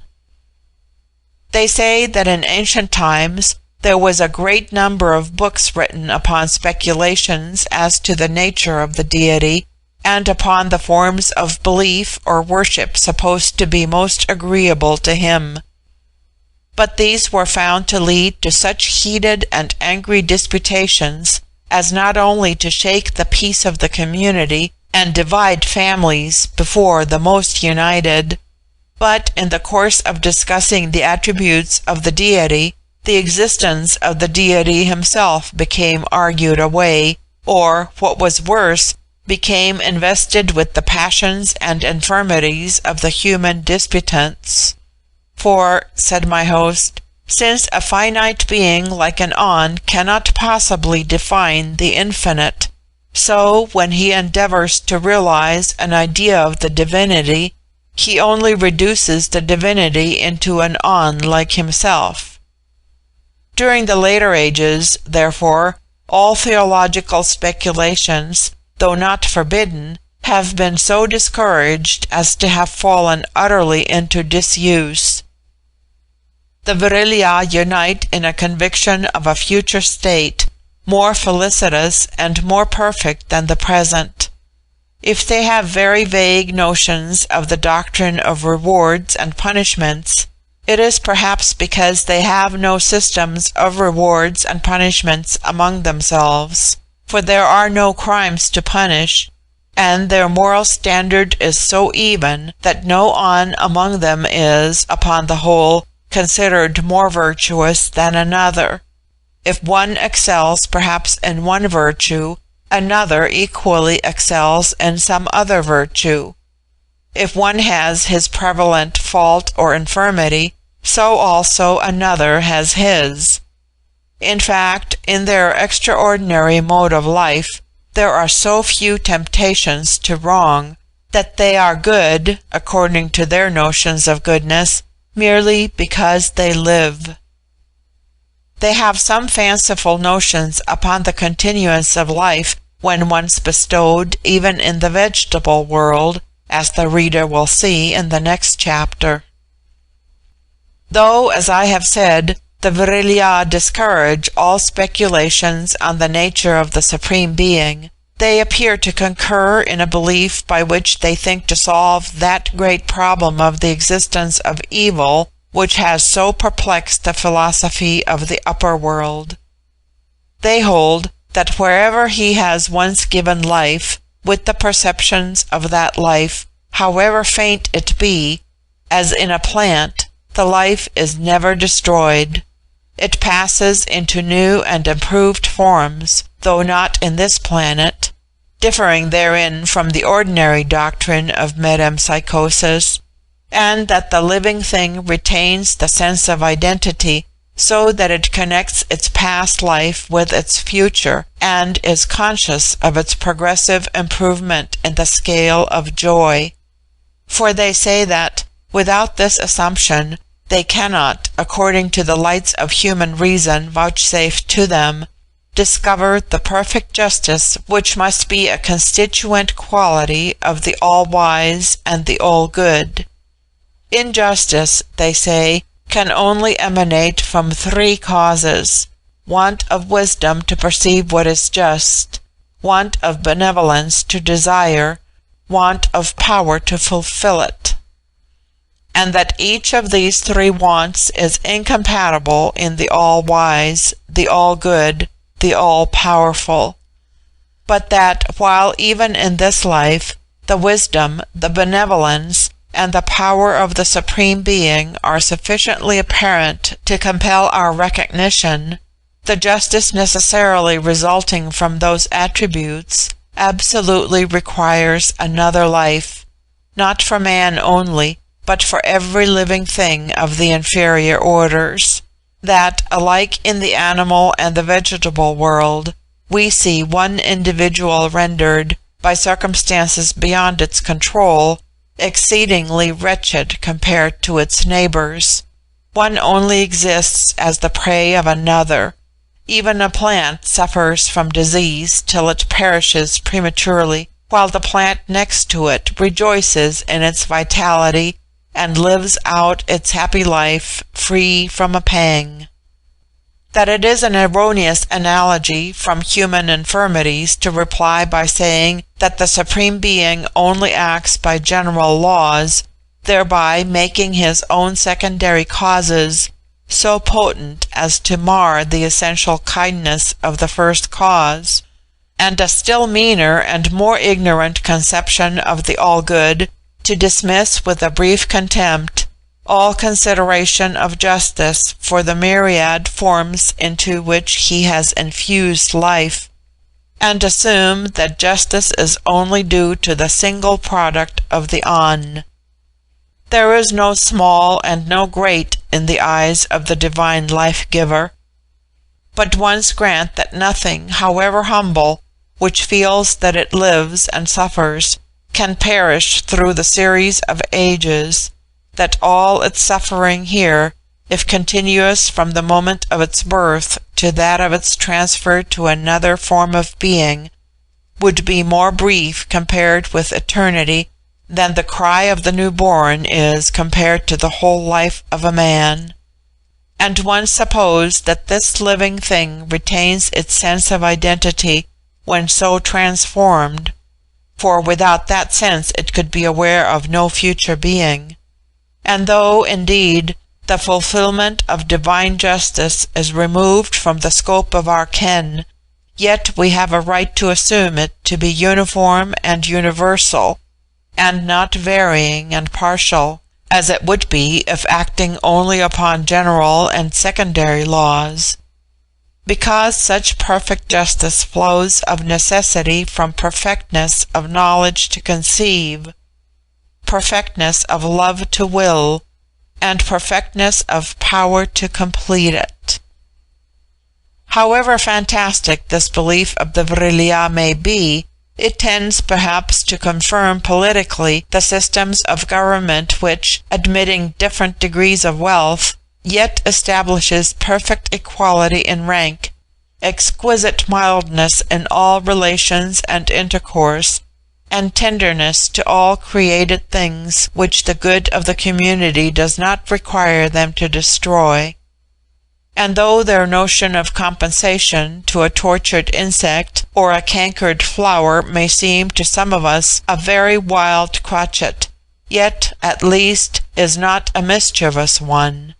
They say that in ancient times there was a great number of books written upon speculations as to the nature of the deity, and upon the forms of belief or worship supposed to be most agreeable to him. But these were found to lead to such heated and angry disputations as not only to shake the peace of the community and divide families before the most united, but in the course of discussing the attributes of the deity, the existence of the deity himself became argued away, or, what was worse, became invested with the passions and infirmities of the human disputants. For, said my host, since a finite being like an An cannot possibly define the infinite, so when he endeavors to realize an idea of the divinity, he only reduces the divinity into an An like himself. During the later ages, therefore, all theological speculations, though not forbidden, have been so discouraged as to have fallen utterly into disuse. The Vril-ya unite in a conviction of a future state, more felicitous and more perfect than the present. If they have very vague notions of the doctrine of rewards and punishments, it is perhaps because they have no systems of rewards and punishments among themselves, for there are no crimes to punish, and their moral standard is so even that no An among them is, upon the whole, considered more virtuous than another. If one excels perhaps in one virtue, another equally excels in some other virtue. If one has his prevalent fault or infirmity, so also another has his. In fact, in their extraordinary mode of life, there are so few temptations to wrong, that they are good, according to their notions of goodness, merely because they live. They have some fanciful notions upon the continuance of life when once bestowed even in the vegetable world, as the reader will see in the next chapter. Though, as I have said, the Vril-ya discourage all speculations on the nature of the Supreme Being, they appear to concur in a belief by which they think to solve that great problem of the existence of evil which has so perplexed the philosophy of the upper world. They hold that wherever he has once given life, with the perceptions of that life, however faint it be, as in a plant, the life is never destroyed. It passes into new and improved forms, though not in this planet, differing therein from the ordinary doctrine of metempsychosis, and that the living thing retains the sense of identity, so that it connects its past life with its future, and is conscious of its progressive improvement in the scale of joy. For they say that, without this assumption, they cannot, according to the lights of human reason vouchsafed to them, discover the perfect justice which must be a constituent quality of the all-wise and the all-good. Injustice, they say, can only emanate from three causes: want of wisdom to perceive what is just, want of benevolence to desire, want of power to fulfill it, and that each of these three wants is incompatible in the all-wise, the all-good, the all-powerful, but that while even in this life the wisdom, the benevolence, and the power of the Supreme Being are sufficiently apparent to compel our recognition, the justice necessarily resulting from those attributes absolutely requires another life, not for man only, but for every living thing of the inferior orders, that, alike in the animal and the vegetable world, we see one individual rendered, by circumstances beyond its control, exceedingly wretched compared to its neighbours, One only exists as the prey of another. Even a plant suffers from disease till it perishes prematurely, while the plant next to it rejoices in its vitality and lives out its happy life free from a pang. That it is an erroneous analogy from human infirmities to reply by saying that the Supreme Being only acts by general laws, thereby making his own secondary causes so potent as to mar the essential kindness of the first cause, and a still meaner and more ignorant conception of the all-good to dismiss with a brief contempt all consideration of justice for the myriad forms into which he has infused life, and assume that justice is only due to the single product of the An. There is no small and no great in the eyes of the divine life-giver. But once grant that nothing, however humble, which feels that it lives and suffers, can perish through the series of ages, that all its suffering here, if continuous from the moment of its birth to that of its transfer to another form of being, would be more brief compared with eternity than the cry of the newborn is compared to the whole life of a man. And one suppose that this living thing retains its sense of identity when so transformed, for without that sense it could be aware of no future being. And though, indeed, the fulfilment of divine justice is removed from the scope of our ken, yet we have a right to assume it to be uniform and universal, and not varying and partial, as it would be if acting only upon general and secondary laws. Because such perfect justice flows of necessity from perfectness of knowledge to conceive, perfectness of love to will, and perfectness of power to complete it. However fantastic this belief of the Vril-ya may be, it tends perhaps to confirm politically the systems of government which, admitting different degrees of wealth, yet establishes perfect equality in rank, exquisite mildness in all relations and intercourse, and tenderness to all created things which the good of the community does not require them to destroy. And though their notion of compensation to a tortured insect or a cankered flower may seem to some of us a very wild crotchet, yet at least is not a mischievous one.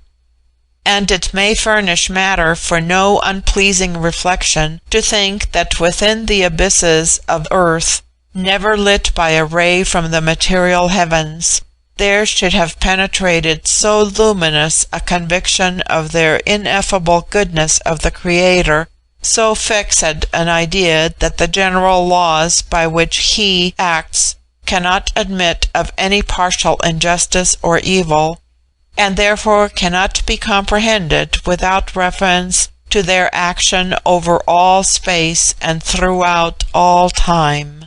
And it may furnish matter for no unpleasing reflection to think that within the abysses of earth, never lit by a ray from the material heavens, there should have penetrated so luminous a conviction of their ineffable goodness of the Creator, so fixed an idea that the general laws by which He acts cannot admit of any partial injustice or evil, and therefore cannot be comprehended without reference to their action over all space and throughout all time.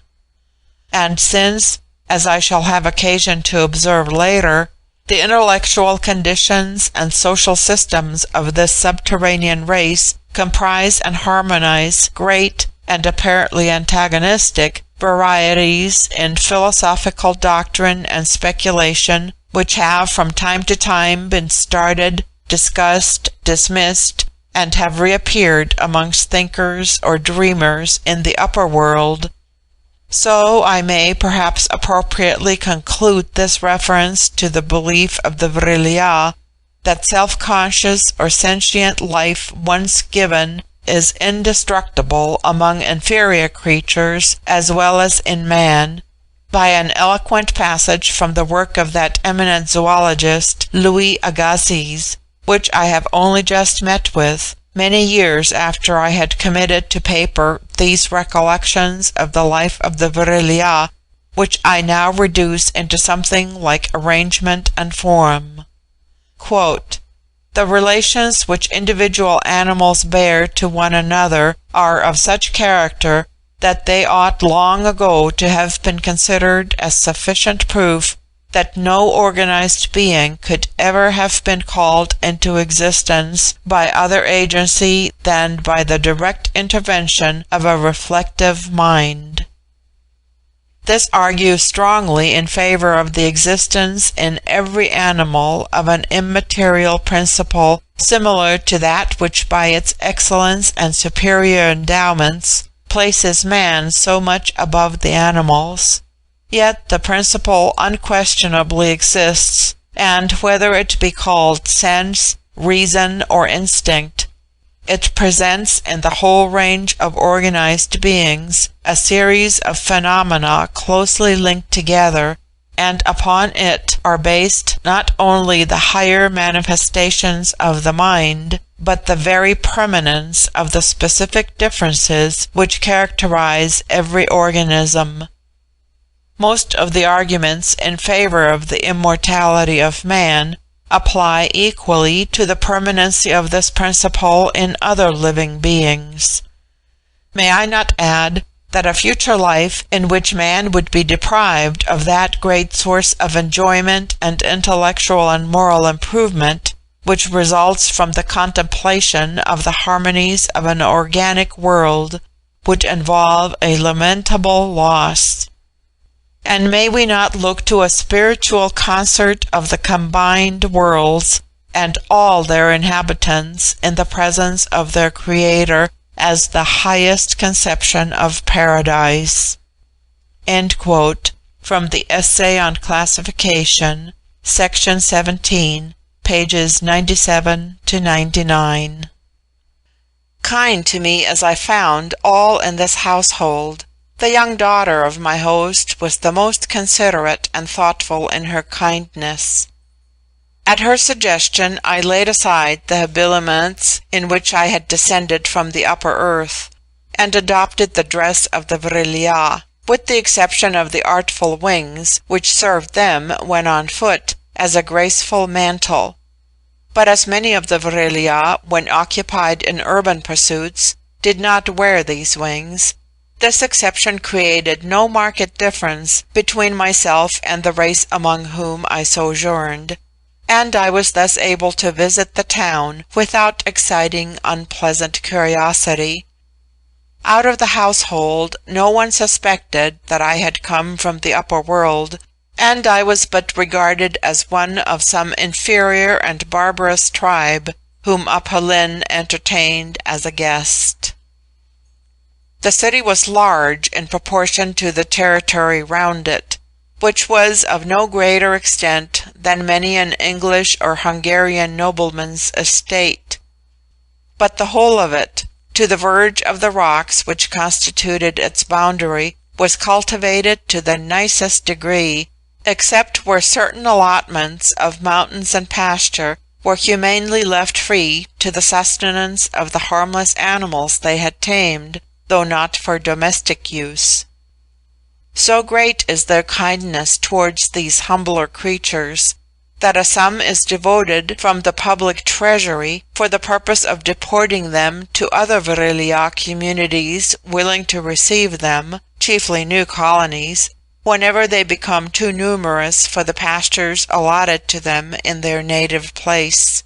And since, as I shall have occasion to observe later, the intellectual conditions and social systems of this subterranean race comprise and harmonize great and apparently antagonistic varieties in philosophical doctrine and speculation, which have from time to time been started, discussed, dismissed, and have reappeared amongst thinkers or dreamers in the upper world, so I may perhaps appropriately conclude this reference to the belief of the Vril-ya that self-conscious or sentient life once given is indestructible among inferior creatures as well as in man, by an eloquent passage from the work of that eminent zoologist Louis Agassiz, which I have only just met with, many years after I had committed to paper these recollections of the life of the Vril-ya, which I now reduce into something like arrangement and form. Quote, "The relations which individual animals bear to one another are of such character that they ought long ago to have been considered as sufficient proof that no organized being could ever have been called into existence by other agency than by the direct intervention of a reflective mind. This argues strongly in favor of the existence in every animal of an immaterial principle similar to that which by its excellence and superior endowments places man so much above the animals. Yet the principle unquestionably exists, and whether it be called sense, reason, or instinct, it presents in the whole range of organized beings a series of phenomena closely linked together, and upon it are based not only the higher manifestations of the mind, but the very permanence of the specific differences which characterize every organism. Most of the arguments in favor of the immortality of man apply equally to the permanency of this principle in other living beings. May I not add that a future life in which man would be deprived of that great source of enjoyment and intellectual and moral improvement which results from the contemplation of the harmonies of an organic world would involve a lamentable loss? And may we not look to a spiritual concert of the combined worlds and all their inhabitants in the presence of their Creator as the highest conception of paradise? End quote, from the Essay on Classification, section 17, pages 97 to 99. Kind to me as I found all in this household, the young daughter of my host was the most considerate and thoughtful in her kindness. At her suggestion I laid aside the habiliments in which I had descended from the upper earth, and adopted the dress of the Vril-ya, with the exception of the artful wings, which served them, when on foot, as a graceful mantle. But as many of the Vril-ya, when occupied in urban pursuits, did not wear these wings, this exception created no marked difference between myself and the race among whom I sojourned, and I was thus able to visit the town without exciting unpleasant curiosity. Out of the household no one suspected that I had come from the upper world, and I was but regarded as one of some inferior and barbarous tribe whom Aph Lin entertained as a guest. The city was large in proportion to the territory round it, which was of no greater extent than many an English or Hungarian nobleman's estate. But the whole of it, to the verge of the rocks which constituted its boundary, was cultivated to the nicest degree, except where certain allotments of mountains and pasture were humanely left free to the sustenance of the harmless animals they had tamed, though not for domestic use. So great is their kindness towards these humbler creatures, that a sum is devoted from the public treasury for the purpose of deporting them to other Vril-ya communities willing to receive them, chiefly new colonies, whenever they become too numerous for the pastures allotted to them in their native place.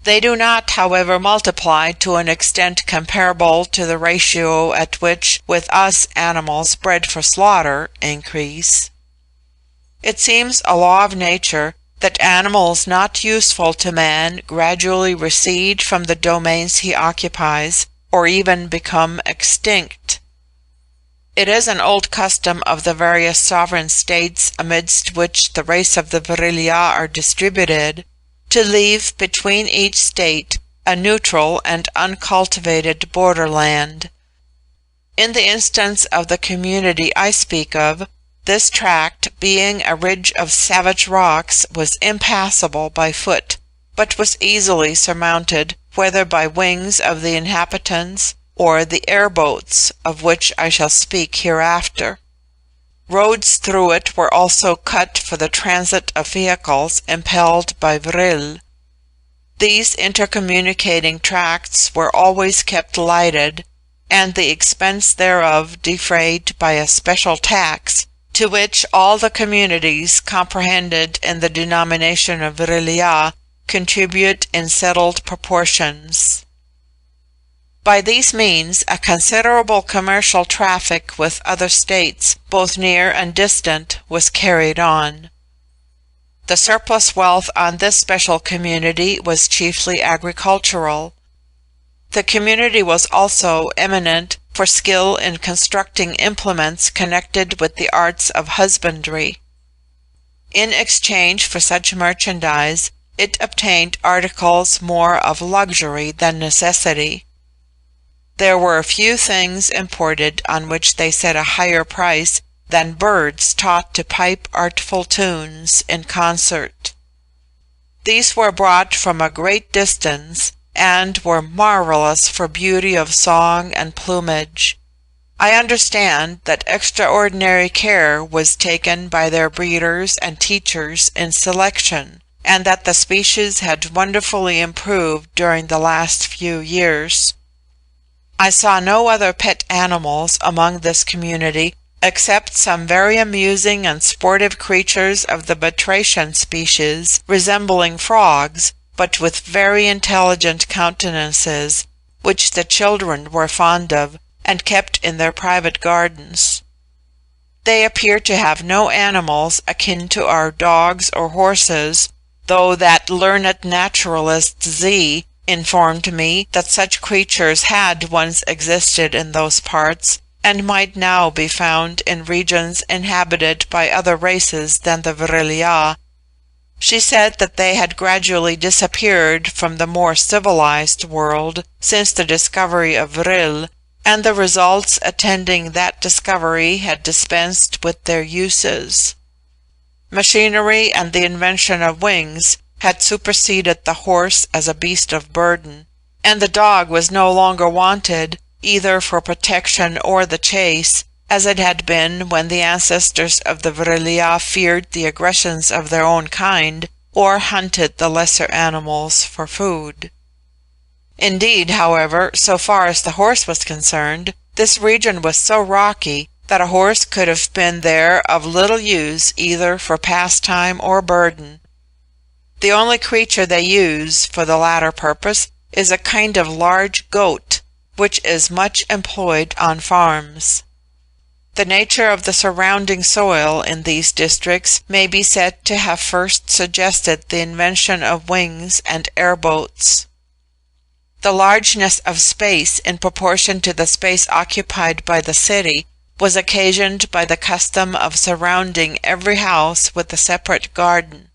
They do not, however, multiply to an extent comparable to the ratio at which, with us, animals bred for slaughter increase. It seems a law of nature that animals not useful to man gradually recede from the domains he occupies, or even become extinct. It is an old custom of the various sovereign states amidst which the race of the Vril-ya are distributed, to leave between each state a neutral and uncultivated borderland. In the instance of the community I speak of, this tract, being a ridge of savage rocks, was impassable by foot, but was easily surmounted, whether by wings of the inhabitants or the airboats, of which I shall speak hereafter. Roads through it were also cut for the transit of vehicles impelled by vril. These intercommunicating tracts were always kept lighted, and the expense thereof defrayed by a special tax, to which all the communities comprehended in the denomination of Vril-ya contribute in settled proportions. By these means a considerable commercial traffic with other states, both near and distant, was carried on. The surplus wealth on this special community was chiefly agricultural. The community was also eminent for skill in constructing implements connected with the arts of husbandry. In exchange for such merchandise, it obtained articles more of luxury than necessity. There were few things imported on which they set a higher price than birds taught to pipe artful tunes in concert. These were brought from a great distance, and were marvelous for beauty of song and plumage. I understand that extraordinary care was taken by their breeders and teachers in selection, and that the species had wonderfully improved during the last few years. I saw no other pet animals among this community except some very amusing and sportive creatures of the batrachian species, resembling frogs, but with very intelligent countenances, which the children were fond of, and kept in their private gardens. They appear to have no animals akin to our dogs or horses, though that learned naturalist Z informed me that such creatures had once existed in those parts, and might now be found in regions inhabited by other races than the Vril-ya. She said that they had gradually disappeared from the more civilized world since the discovery of Vril, and the results attending that discovery had dispensed with their uses. Machinery and the invention of wings had superseded the horse as a beast of burden, and the dog was no longer wanted either for protection or the chase, as it had been when the ancestors of the Vril-ya feared the aggressions of their own kind, or hunted the lesser animals for food. Indeed, however, so far as the horse was concerned, this region was so rocky that a horse could have been there of little use either for pastime or burden. The only creature they use for the latter purpose is a kind of large goat, which is much employed on farms. The nature of the surrounding soil in these districts may be said to have first suggested the invention of wings and airboats. The largeness of space in proportion to the space occupied by the city was occasioned by the custom of surrounding every house with a separate garden.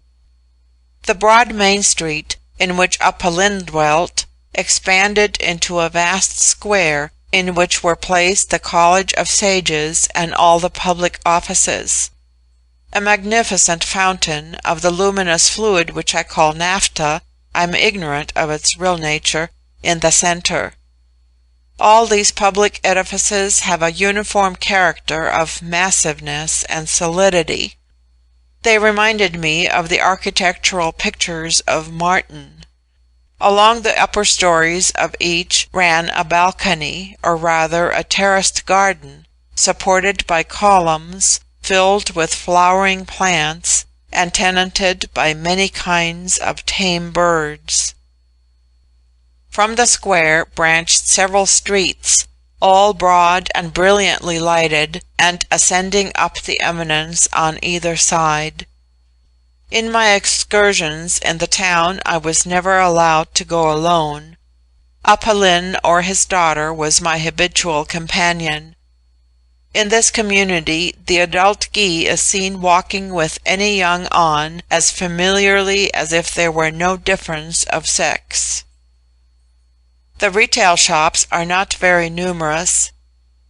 The broad main street, in which Upper Lynn dwelt, expanded into a vast square in which were placed the College of Sages and all the public offices. A magnificent fountain of the luminous fluid which I call naphtha, I am ignorant of its real nature, in the center. All these public edifices have a uniform character of massiveness and solidity. They reminded me of the architectural pictures of Martin. Along the upper stories of each ran a balcony, or rather a terraced garden, supported by columns, filled with flowering plants, and tenanted by many kinds of tame birds. From the square branched several streets, all broad and brilliantly lighted, and ascending up the eminence on either side. In my excursions in the town I was never allowed to go alone. Upper Lynn or his daughter was my habitual companion. In this community the adult Gy is seen walking with any young on as familiarly as if there were no difference of sex. The retail shops are not very numerous.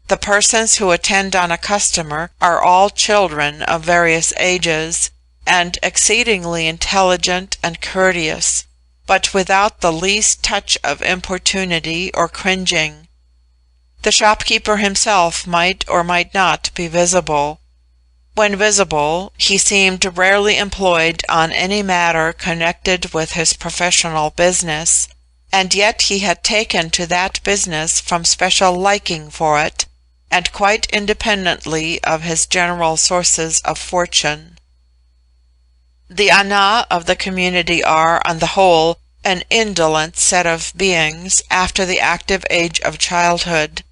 The persons who attend on a customer are all children of various ages, and exceedingly intelligent and courteous, but without the least touch of importunity or cringing. The shopkeeper himself might or might not be visible. When visible, he seemed rarely employed on any matter connected with his professional business, and yet he had taken to that business from special liking for it, and quite independently of his general sources of fortune. The Ana of the community are, on the whole, an indolent set of beings after the active age of childhood.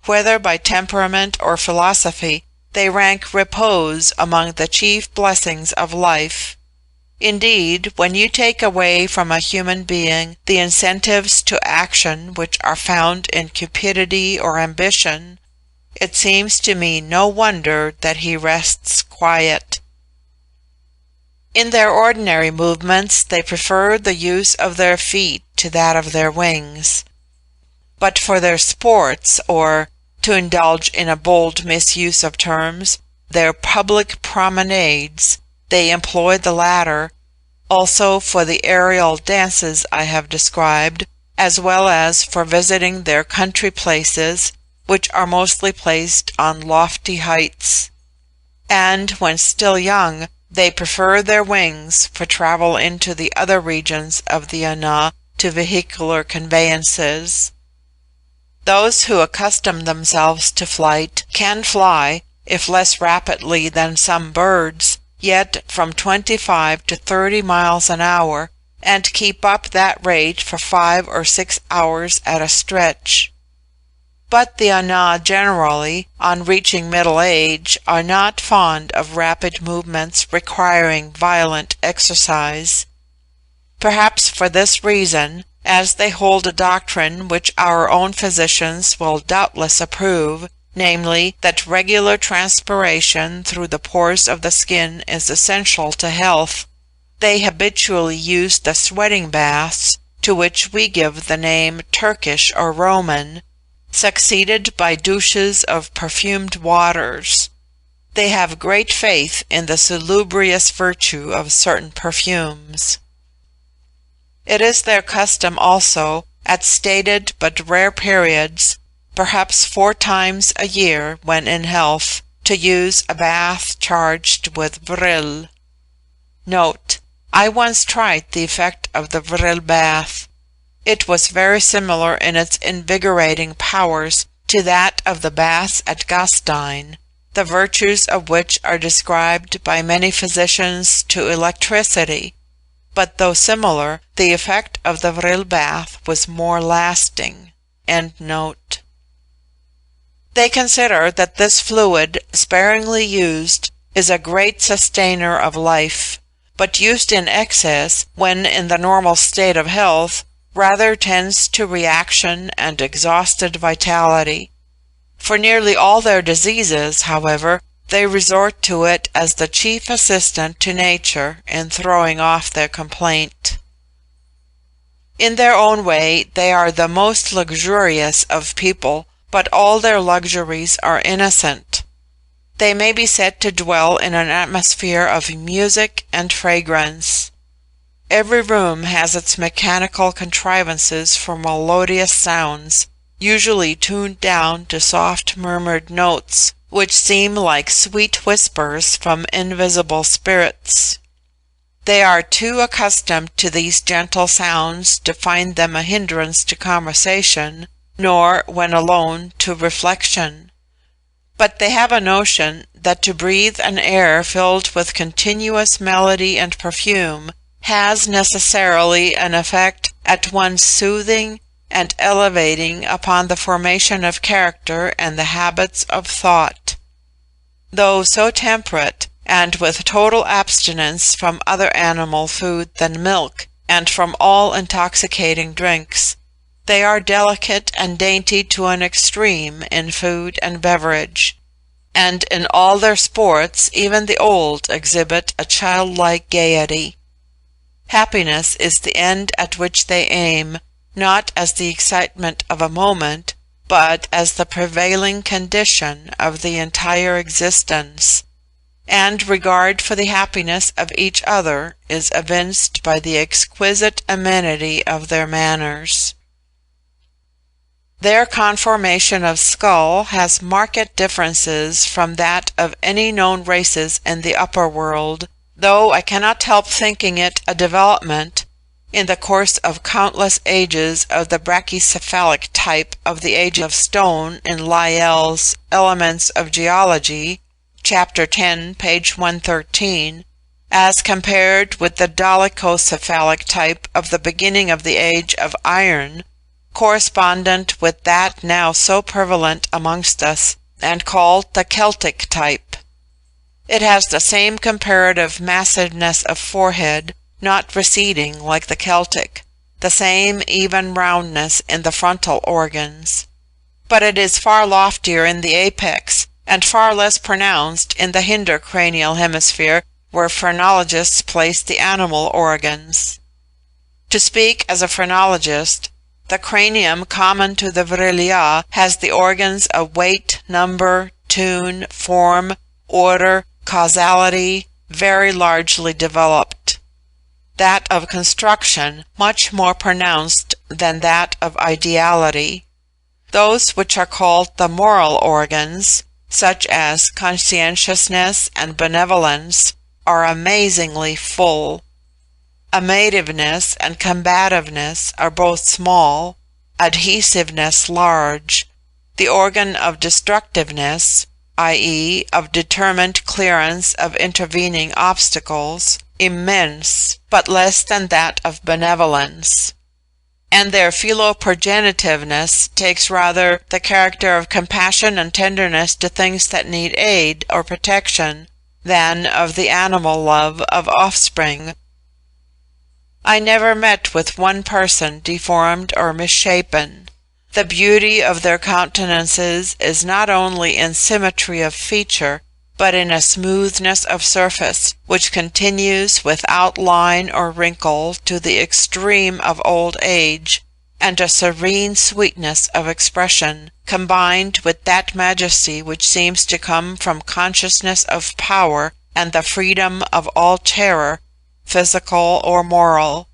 Whether by temperament or philosophy, they rank repose among the chief blessings of life. Indeed, when you take away from a human being the incentives to action which are found in cupidity or ambition, it seems to me no wonder that he rests quiet. In their ordinary movements they prefer the use of their feet to that of their wings. But for their sports, or, to indulge in a bold misuse of terms, their public promenades, they employ the latter, also for the aerial dances I have described, as well as for visiting their country places, which are mostly placed on lofty heights. And when still young, they prefer their wings for travel into the other regions of the Ana to vehicular conveyances. Those who accustom themselves to flight can fly, if less rapidly than some birds, yet from 25 to 30 miles an hour, and keep up that rate for 5 or 6 hours at a stretch. But the Ana generally, on reaching middle age, are not fond of rapid movements requiring violent exercise. Perhaps for this reason, as they hold a doctrine which our own physicians will doubtless approve, namely, that regular transpiration through the pores of the skin is essential to health, they habitually use the sweating baths, to which we give the name Turkish or Roman, succeeded by douches of perfumed waters. They have great faith in the salubrious virtue of certain perfumes. It is their custom also, at stated but rare periods, perhaps 4 times a year when in health, to use a bath charged with vril. Note: I once tried the effect of the vril bath. It was very similar in its invigorating powers to that of the baths at Gastein, the virtues of which are described by many physicians to electricity, but though similar, the effect of the vril bath was more lasting. End note. They consider that this fluid, sparingly used, is a great sustainer of life, but used in excess, when in the normal state of health, rather tends to reaction and exhausted vitality. For nearly all their diseases, however, they resort to it as the chief assistant to nature in throwing off their complaint. In their own way, they are the most luxurious of people, but all their luxuries are innocent. They may be said to dwell in an atmosphere of music and fragrance. Every room has its mechanical contrivances for melodious sounds, usually tuned down to soft murmured notes, which seem like sweet whispers from invisible spirits. They are too accustomed to these gentle sounds to find them a hindrance to conversation, nor, when alone, to reflection. But they have a notion that to breathe an air filled with continuous melody and perfume has necessarily an effect at once soothing and elevating upon the formation of character and the habits of thought. Though so temperate, and with total abstinence from other animal food than milk, and from all intoxicating drinks, they are delicate and dainty to an extreme in food and beverage, and in all their sports even the old exhibit a childlike gaiety. Happiness is the end at which they aim, not as the excitement of a moment, but as the prevailing condition of the entire existence, and regard for the happiness of each other is evinced by the exquisite amenity of their manners. Their conformation of skull has marked differences from that of any known races in the upper world, though I cannot help thinking it a development, in the course of countless ages of the brachycephalic type of the Age of Stone in Lyell's Elements of Geology, Chapter 10, page 113, as compared with the dolichocephalic type of the beginning of the Age of Iron, correspondent with that now so prevalent amongst us, and called the Celtic type. It has the same comparative massiveness of forehead, not receding like the Celtic, the same even roundness in the frontal organs. But it is far loftier in the apex, and far less pronounced in the hinder cranial hemisphere, where phrenologists place the animal organs. To speak as a phrenologist, the cranium common to the Vril-ya has the organs of weight, number, tune, form, order, causality, very largely developed. That of construction much more pronounced than that of ideality. Those which are called the moral organs, such as conscientiousness and benevolence, are amazingly full. Amativeness and combativeness are both small, adhesiveness large, the organ of destructiveness, i.e., of determined clearance of intervening obstacles, immense, but less than that of benevolence. And their philoprogenitiveness takes rather the character of compassion and tenderness to things that need aid or protection than of the animal love of offspring. I never met with one person deformed or misshapen. The beauty of their countenances is not only in symmetry of feature, but in a smoothness of surface, which continues without line or wrinkle to the extreme of old age, and a serene sweetness of expression, combined with that majesty which seems to come from consciousness of power and the freedom of all terror, physical or moral.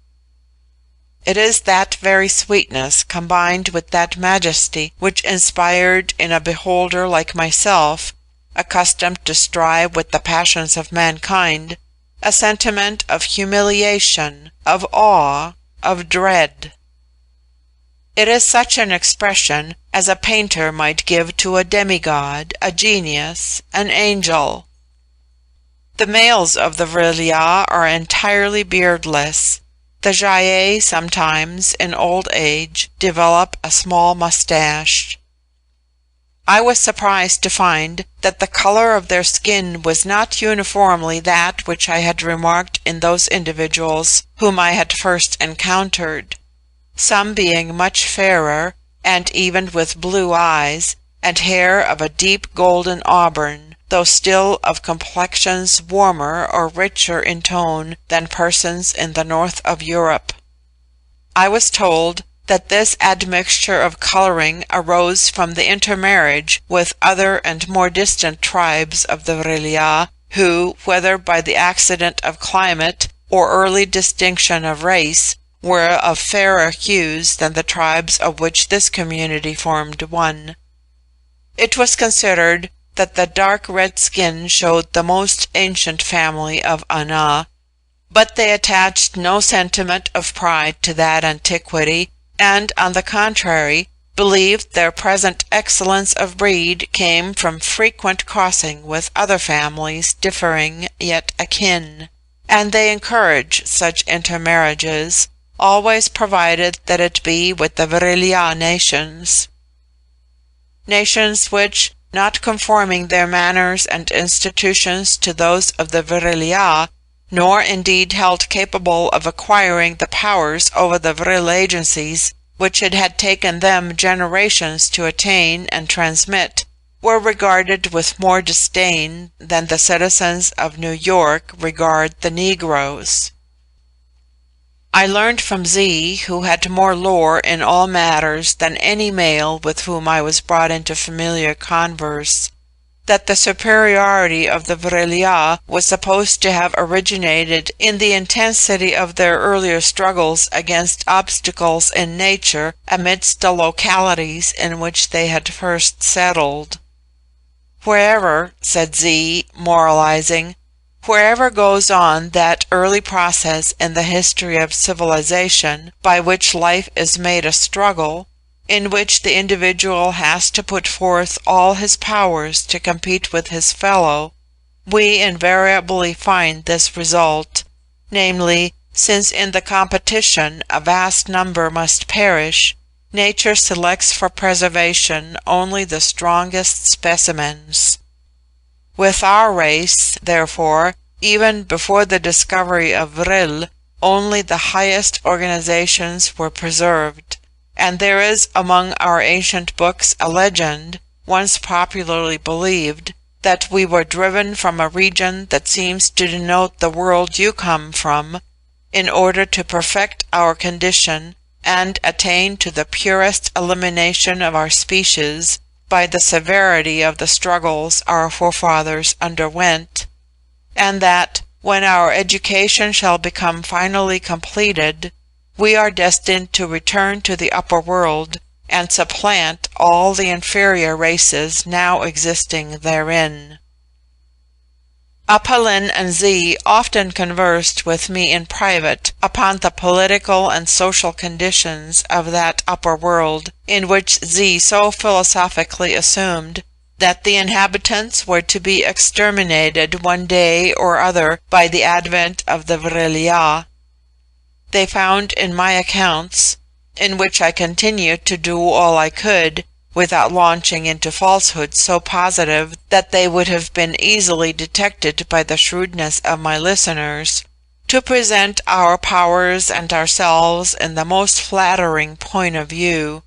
It is that very sweetness combined with that majesty which inspired in a beholder like myself, accustomed to strive with the passions of mankind, a sentiment of humiliation, of awe, of dread. It is such an expression as a painter might give to a demigod, a genius, an angel. The males of the Vril-ya are entirely beardless. The Jaye sometimes, in old age, develop a small moustache. I was surprised to find that the color of their skin was not uniformly that which I had remarked in those individuals whom I had first encountered, some being much fairer, and even with blue eyes, and hair of a deep golden auburn, though still of complexions warmer or richer in tone than persons in the north of Europe. I was told that this admixture of coloring arose from the intermarriage with other and more distant tribes of the Vril-ya, who, whether by the accident of climate or early distinction of race, were of fairer hues than the tribes of which this community formed one. It was considered that the dark red skin showed the most ancient family of Ana, but they attached no sentiment of pride to that antiquity, and, on the contrary, believed their present excellence of breed came from frequent crossing with other families differing yet akin, and they encourage such intermarriages, always provided that it be with the Vril-ya nations. Nations which, not conforming their manners and institutions to those of the Vril-ya, nor indeed held capable of acquiring the powers over the Vril agencies which it had taken them generations to attain and transmit, were regarded with more disdain than the citizens of New York regard the Negroes. I learned from Z, who had more lore in all matters than any male with whom I was brought into familiar converse, that the superiority of the Vril-ya was supposed to have originated in the intensity of their earlier struggles against obstacles in nature amidst the localities in which they had first settled. Wherever, said Z, moralizing, Wherever goes on that early process in the history of civilization by which life is made a struggle, in which the individual has to put forth all his powers to compete with his fellow, we invariably find this result, namely, since in the competition a vast number must perish, nature selects for preservation only the strongest specimens. With our race, therefore, even before the discovery of Vril, only the highest organizations were preserved, and there is among our ancient books a legend, once popularly believed, that we were driven from a region that seems to denote the world you come from, in order to perfect our condition and attain to the purest elimination of our species by the severity of the struggles our forefathers underwent, and that, when our education shall become finally completed, we are destined to return to the upper world and supplant all the inferior races now existing therein. Apollin and Z often conversed with me in private upon the political and social conditions of that upper world, in which Z so philosophically assumed that the inhabitants were to be exterminated one day or other by the advent of the Vril-ya. They found in my accounts, in which I continued to do all I could, without launching into falsehoods so positive that they would have been easily detected by the shrewdness of my listeners, to present our powers and ourselves in the most flattering point of view.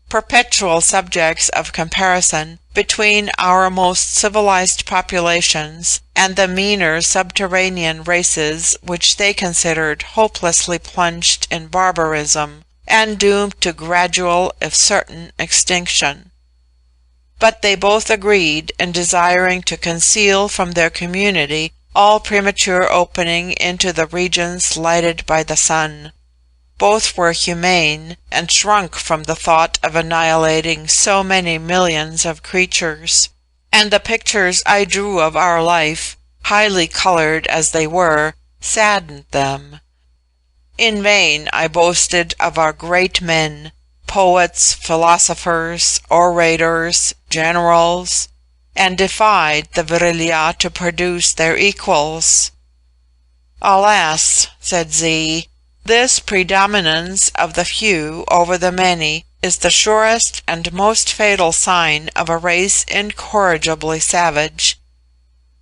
Perpetual subjects of comparison between our most civilized populations and the meaner subterranean races which they considered hopelessly plunged in barbarism, and doomed to gradual if certain extinction. But they both agreed in desiring to conceal from their community all premature opening into the regions lighted by the sun. Both were humane, and shrunk from the thought of annihilating so many millions of creatures, and the pictures I drew of our life, highly colored as they were, saddened them. In vain I boasted of our great men, poets, philosophers, orators, generals, and defied the Vril-ya to produce their equals. Alas, said Z, this predominance of the few over the many is the surest and most fatal sign of a race incorrigibly savage.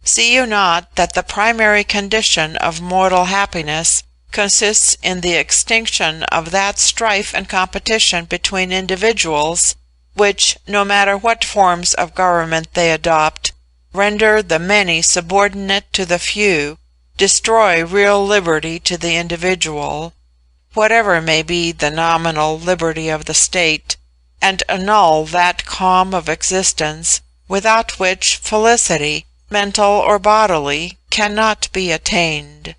See you not that the primary condition of mortal happiness consists in the extinction of that strife and competition between individuals, which, no matter what forms of government they adopt, render the many subordinate to the few, destroy real liberty to the individual, whatever may be the nominal liberty of the state, and annul that calm of existence without which felicity, mental or bodily, cannot be attained.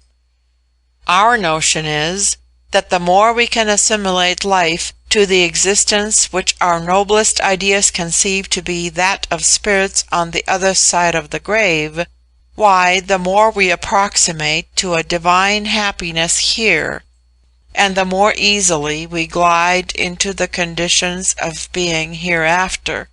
Our notion is, that the more we can assimilate life to the existence which our noblest ideas conceive to be that of spirits on the other side of the grave, why, the more we approximate to a divine happiness here, and the more easily we glide into the conditions of being hereafter.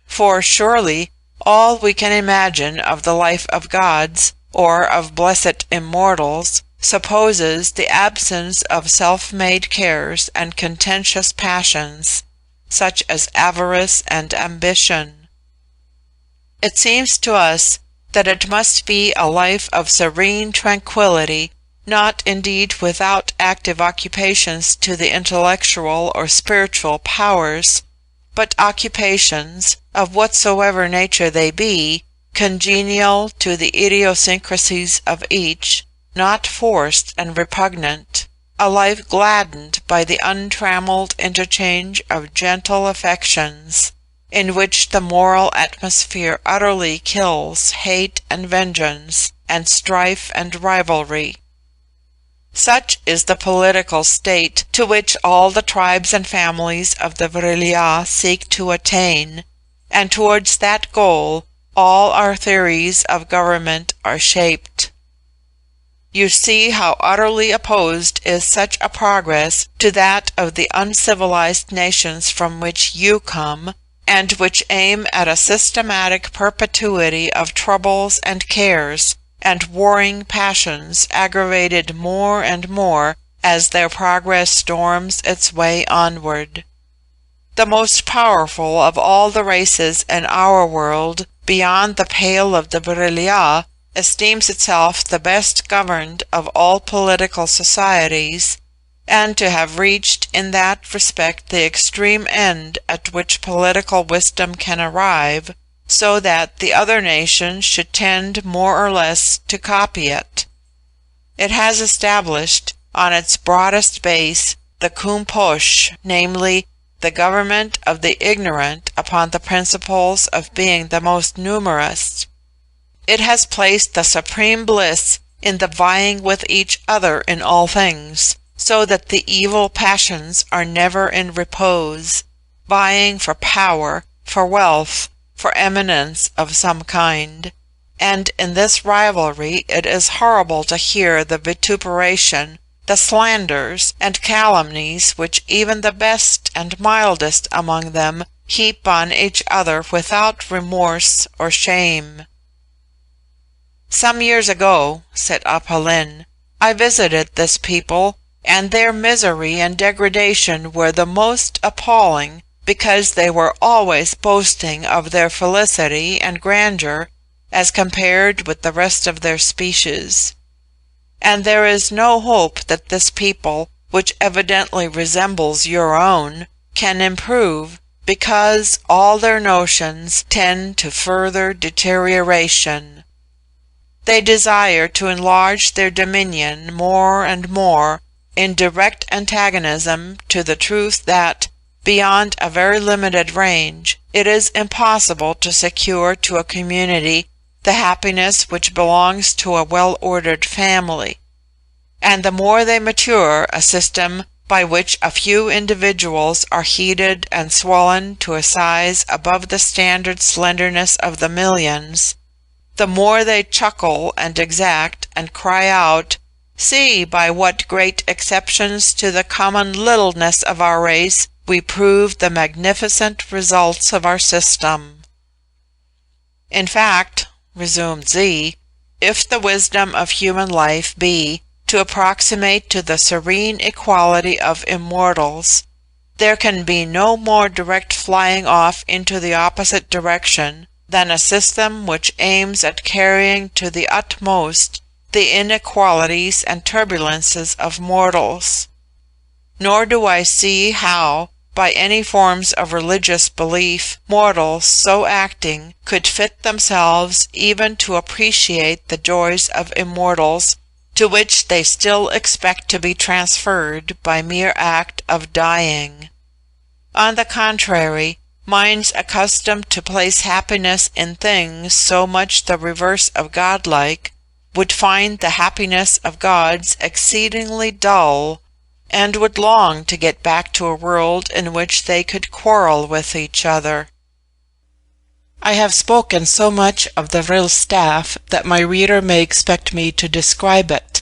For surely all we can imagine of the life of gods, or of blessed immortals, supposes the absence of self-made cares and contentious passions, such as avarice and ambition. It seems to us that it must be a life of serene tranquillity, not indeed without active occupations to the intellectual or spiritual powers, but occupations, of whatsoever nature they be, congenial to the idiosyncrasies of each, not forced and repugnant, a life gladdened by the untrammeled interchange of gentle affections, in which the moral atmosphere utterly kills hate and vengeance, and strife and rivalry. Such is the political state to which all the tribes and families of the Vril-ya seek to attain, and towards that goal all our theories of government are shaped. You see how utterly opposed is such a progress to that of the uncivilized nations from which you come, and which aim at a systematic perpetuity of troubles and cares and warring passions, aggravated more and more as their progress storms its way onward. The most powerful of all the races in our world, beyond the pale of the Vril-ya, esteems itself the best governed of all political societies, and to have reached in that respect the extreme end at which political wisdom can arrive, so that the other nations should tend more or less to copy it. It has established, on its broadest base, the kumposh, namely, the government of the ignorant upon the principles of being the most numerous. It has placed the supreme bliss in the vying with each other in all things, so that the evil passions are never in repose, vying for power, for wealth, for eminence of some kind. And in this rivalry it is horrible to hear the vituperation, the slanders and calumnies which even the best and mildest among them heap on each other without remorse or shame. Some years ago, said Apolline, I visited this people, and their misery and degradation were the most appalling, because they were always boasting of their felicity and grandeur as compared with the rest of their species. And there is no hope that this people, which evidently resembles your own, can improve, because all their notions tend to further deterioration. They desire to enlarge their dominion more and more, in direct antagonism to the truth that, beyond a very limited range, it is impossible to secure to a community the happiness which belongs to a well-ordered family. And the more they mature a system by which a few individuals are heated and swollen to a size above the standard slenderness of the millions, the more they chuckle and exact and cry out, "See by what great exceptions to the common littleness of our race we prove the magnificent results of our system." In fact, resumed Z, if the wisdom of human life be to approximate to the serene equality of immortals, there can be no more direct flying off into the opposite direction than a system which aims at carrying to the utmost the inequalities and turbulences of mortals. Nor do I see how, by any forms of religious belief, mortals so acting could fit themselves even to appreciate the joys of immortals, to which they still expect to be transferred by mere act of dying. On the contrary, minds accustomed to place happiness in things so much the reverse of godlike would find the happiness of gods exceedingly dull, and would long to get back to a world in which they could quarrel with each other. I have spoken so much of the Vril staff that my reader may expect me to describe it.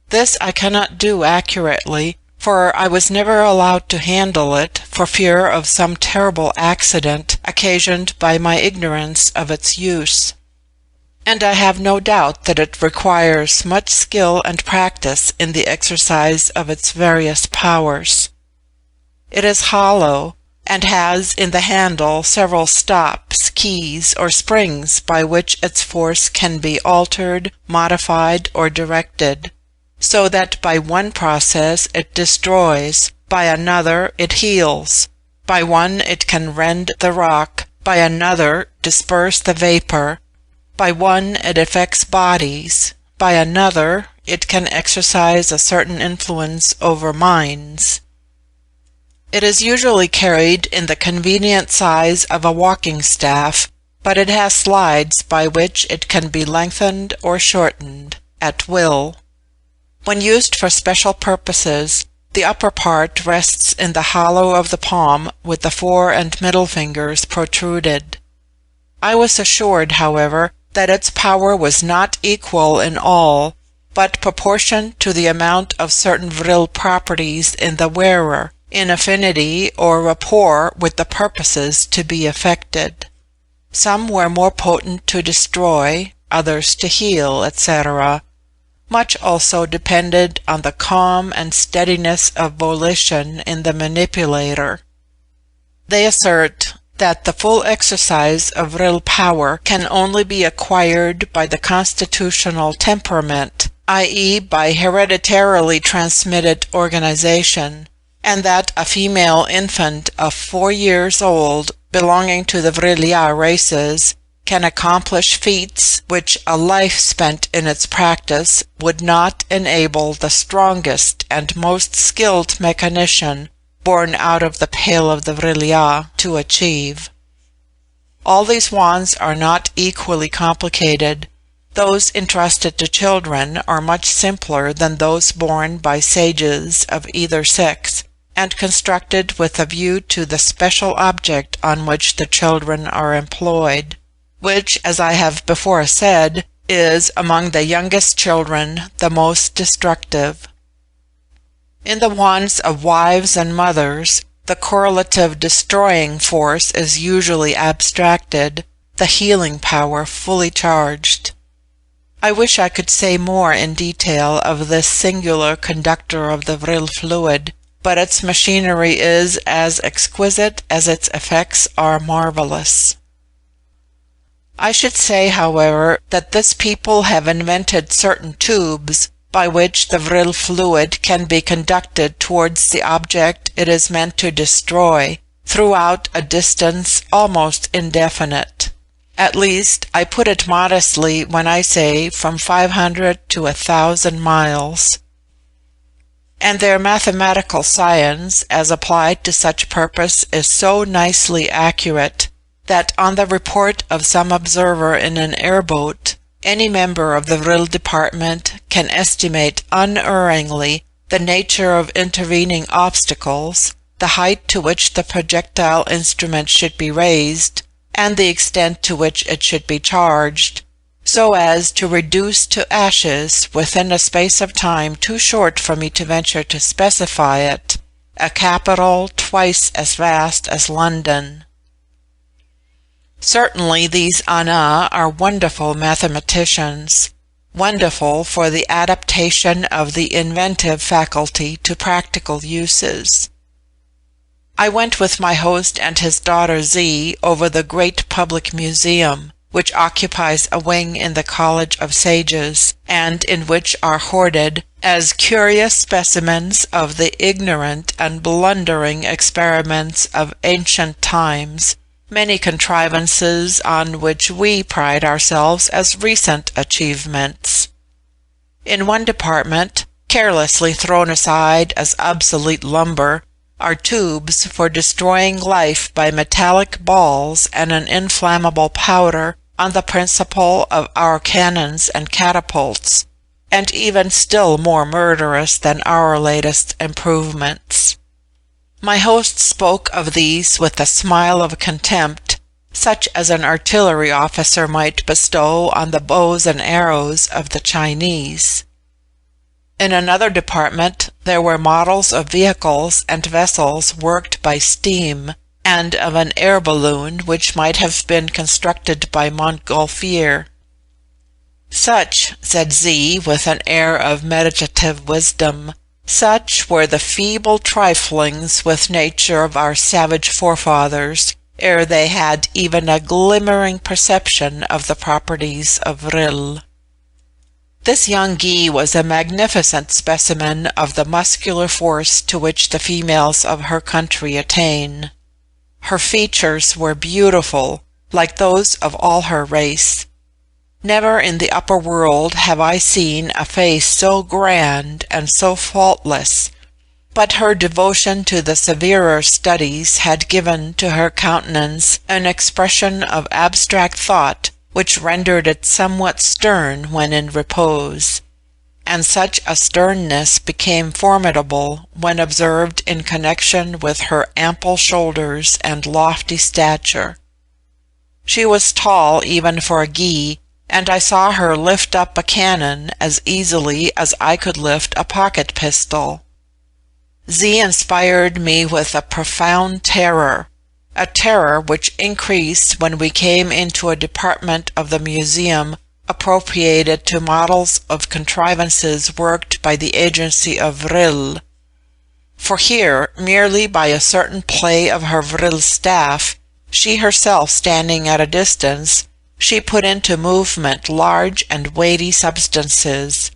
This I cannot do accurately, for I was never allowed to handle it for fear of some terrible accident occasioned by my ignorance of its use. And I have no doubt that it requires much skill and practice in the exercise of its various powers. It is hollow, and has in the handle several stops, keys, or springs by which its force can be altered, modified, or directed, so that by one process it destroys, by another it heals, by one it can rend the rock, by another disperse the vapor, by one it affects bodies, by another it can exercise a certain influence over minds. It is usually carried in the convenient size of a walking staff, but it has slides by which it can be lengthened or shortened, at will. When used for special purposes, the upper part rests in the hollow of the palm with the fore and middle fingers protruded. I was assured, however, that its power was not equal in all, but proportioned to the amount of certain vril properties in the wearer, in affinity or rapport with the purposes to be effected. Some were more potent to destroy, others to heal, etc. Much also depended on the calm and steadiness of volition in the manipulator. They assert that the full exercise of vril power can only be acquired by the constitutional temperament, i.e. by hereditarily transmitted organization, and that a female infant of 4 years old belonging to the Vril-ya races can accomplish feats which a life spent in its practice would not enable the strongest and most skilled mechanician born out of the pale of the Vril-ya to achieve. All these wands are not equally complicated. Those entrusted to children are much simpler than those borne by sages of either sex, and constructed with a view to the special object on which the children are employed, which, as I have before said, is, among the youngest children, the most destructive. In the wands of wives and mothers, the correlative destroying force is usually abstracted, the healing power fully charged. I wish I could say more in detail of this singular conductor of the vril fluid, but its machinery is as exquisite as its effects are marvelous. I should say, however, that this people have invented certain tubes by which the vril fluid can be conducted towards the object it is meant to destroy, throughout a distance almost indefinite. At least, I put it modestly when I say from 500 to 1,000 miles. And their mathematical science, as applied to such purpose, is so nicely accurate, that on the report of some observer in an airboat, any member of the vril department can estimate unerringly the nature of intervening obstacles, the height to which the projectile instrument should be raised, and the extent to which it should be charged, so as to reduce to ashes, within a space of time too short for me to venture to specify it, a capital twice as vast as London. Certainly these Ana are wonderful mathematicians, wonderful for the adaptation of the inventive faculty to practical uses. I went with my host and his daughter Z over the great public museum, which occupies a wing in the College of Sages, and in which are hoarded, as curious specimens of the ignorant and blundering experiments of ancient times, many contrivances on which we pride ourselves as recent achievements. In one department, carelessly thrown aside as obsolete lumber, are tubes for destroying life by metallic balls and an inflammable powder on the principle of our cannons and catapults, and even still more murderous than our latest improvements. My host spoke of these with a smile of contempt, such as an artillery officer might bestow on the bows and arrows of the Chinese. In another department there were models of vehicles and vessels worked by steam, and of an air balloon which might have been constructed by Montgolfier. Such, said Z with an air of meditative wisdom, such were the feeble triflings with nature of our savage forefathers, ere they had even a glimmering perception of the properties of vril. This young Guy was a magnificent specimen of the muscular force to which the females of her country attain. Her features were beautiful, like those of all her race. Never in the upper world have I seen a face so grand and so faultless, but her devotion to the severer studies had given to her countenance an expression of abstract thought which rendered it somewhat stern when in repose, and such a sternness became formidable when observed in connection with her ample shoulders and lofty stature. She was tall even for a Gy, and I saw her lift up a cannon as easily as I could lift a pocket pistol. Z inspired me with a profound terror, a terror which increased when we came into a department of the museum appropriated to models of contrivances worked by the agency of Vril. For here, merely by a certain play of her Vril staff, she herself standing at a distance, she put into movement large and weighty substances.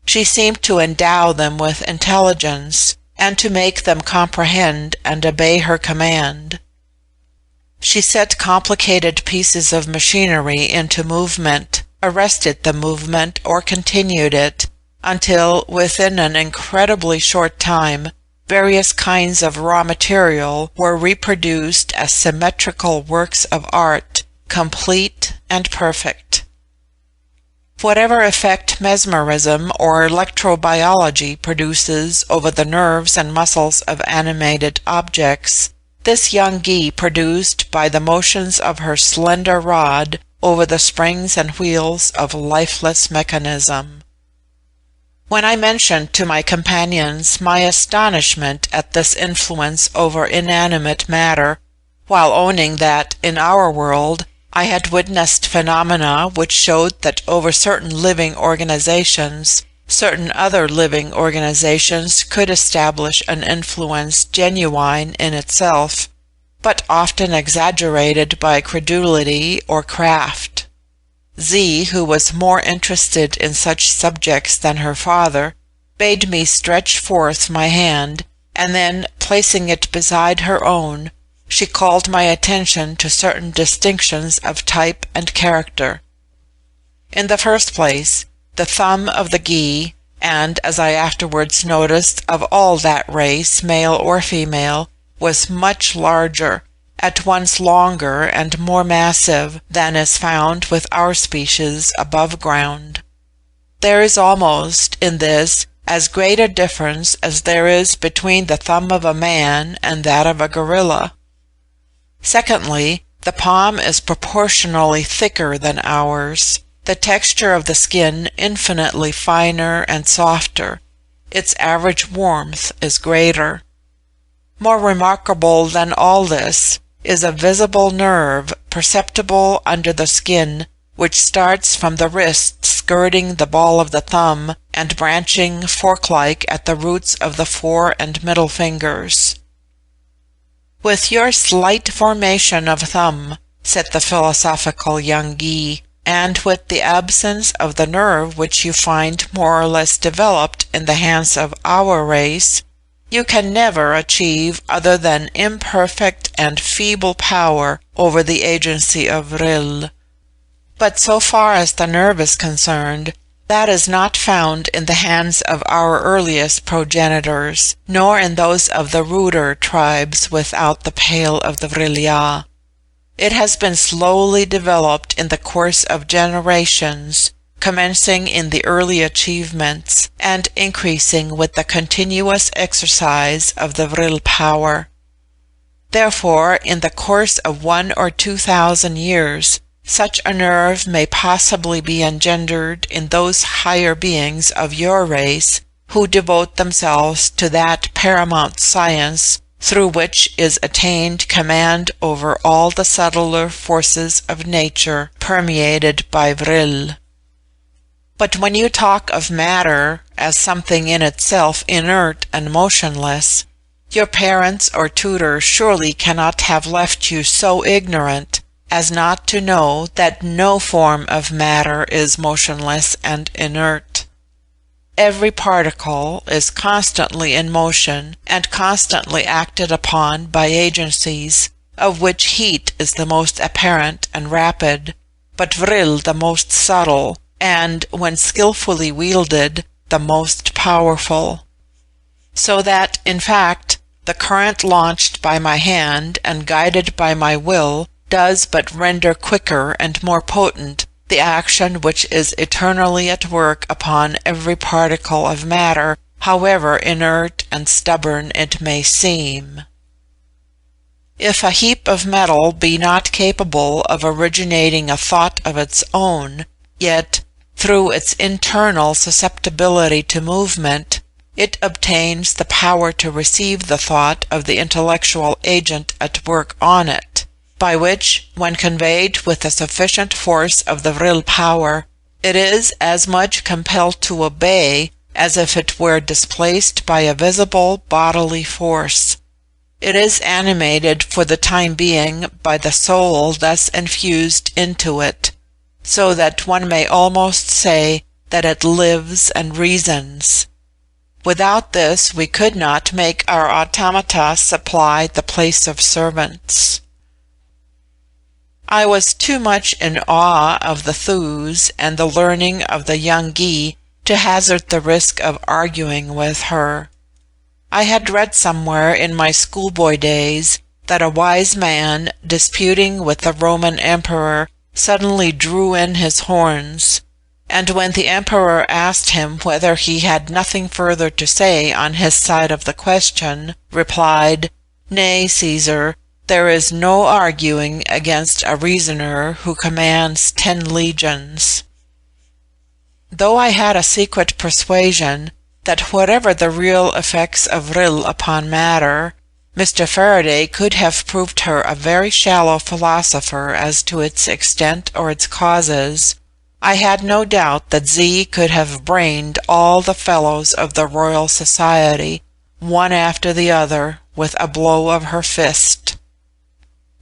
She seemed to endow them with intelligence, and to make them comprehend and obey her command. She set complicated pieces of machinery into movement, arrested the movement, or continued it, until, within an incredibly short time, various kinds of raw material were reproduced as symmetrical works of art, complete and perfect. Whatever effect mesmerism or electrobiology produces over the nerves and muscles of animated objects, this young Gy produced by the motions of her slender rod over the springs and wheels of lifeless mechanism. When I mentioned to my companions my astonishment at this influence over inanimate matter, while owning that, in our world, I had witnessed phenomena which showed that over certain living organizations, certain other living organizations could establish an influence genuine in itself, but often exaggerated by credulity or craft. Z, who was more interested in such subjects than her father, bade me stretch forth my hand, and then, placing it beside her own, she called my attention to certain distinctions of type and character. In the first place, the thumb of the Gy, and, as I afterwards noticed, of all that race, male or female, was much larger, at once longer and more massive, than is found with our species above ground. There is almost, in this, as great a difference as there is between the thumb of a man and that of a gorilla. Secondly, the palm is proportionally thicker than ours, the texture of the skin infinitely finer and softer, its average warmth is greater. More remarkable than all this is a visible nerve perceptible under the skin, which starts from the wrist skirting the ball of the thumb and branching fork-like at the roots of the fore and middle fingers. "With your slight formation of thumb," said the philosophical young Gy, "and with the absence of the nerve which you find more or less developed in the hands of our race, you can never achieve other than imperfect and feeble power over the agency of Vril. But so far as the nerve is concerned, that is not found in the hands of our earliest progenitors, nor in those of the ruder tribes without the pale of the Vril-ya. It has been slowly developed in the course of generations, commencing in the early achievements, and increasing with the continuous exercise of the Vril power. Therefore, in the course of 1,000 or 2,000 years, such a nerve may possibly be engendered in those higher beings of your race who devote themselves to that paramount science through which is attained command over all the subtler forces of nature permeated by Vril. But when you talk of matter as something in itself inert and motionless, your parents or tutors surely cannot have left you so ignorant as not to know that no form of matter is motionless and inert. Every particle is constantly in motion and constantly acted upon by agencies, of which heat is the most apparent and rapid, but Vril the most subtle, and, when skillfully wielded, the most powerful. So that, in fact, the current launched by my hand and guided by my will does but render quicker and more potent the action which is eternally at work upon every particle of matter, however inert and stubborn it may seem. If a heap of metal be not capable of originating a thought of its own, yet, through its internal susceptibility to movement, it obtains the power to receive the thought of the intellectual agent at work on it, by which, when conveyed with the sufficient force of the vril power, it is as much compelled to obey as if it were displaced by a visible bodily force. It is animated for the time being by the soul thus infused into it, so that one may almost say that it lives and reasons. Without this we could not make our automata supply the place of servants. I was too much in awe of the thews and the learning of the young Guy to hazard the risk of arguing with her. I had read somewhere in my schoolboy days that a wise man, disputing with the Roman emperor, suddenly drew in his horns, and when the emperor asked him whether he had nothing further to say on his side of the question, replied, "Nay, Caesar, there is no arguing against a reasoner who commands 10 legions." Though I had a secret persuasion that whatever the real effects of vril upon matter, Mr. Faraday could have proved her a very shallow philosopher as to its extent or its causes, I had no doubt that Z could have brained all the fellows of the Royal Society, one after the other, with a blow of her fist.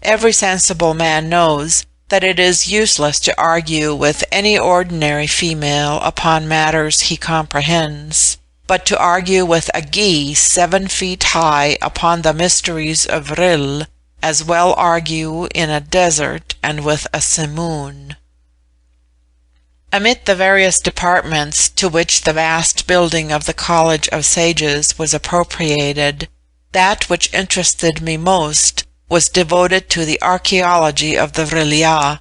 Every sensible man knows that it is useless to argue with any ordinary female upon matters he comprehends, but to argue with a Guy 7 feet high upon the mysteries of vril, as well argue in a desert and with a simoon. Amid the various departments to which the vast building of the College of Sages was appropriated, that which interested me most was devoted to the archaeology of the Vril-ya,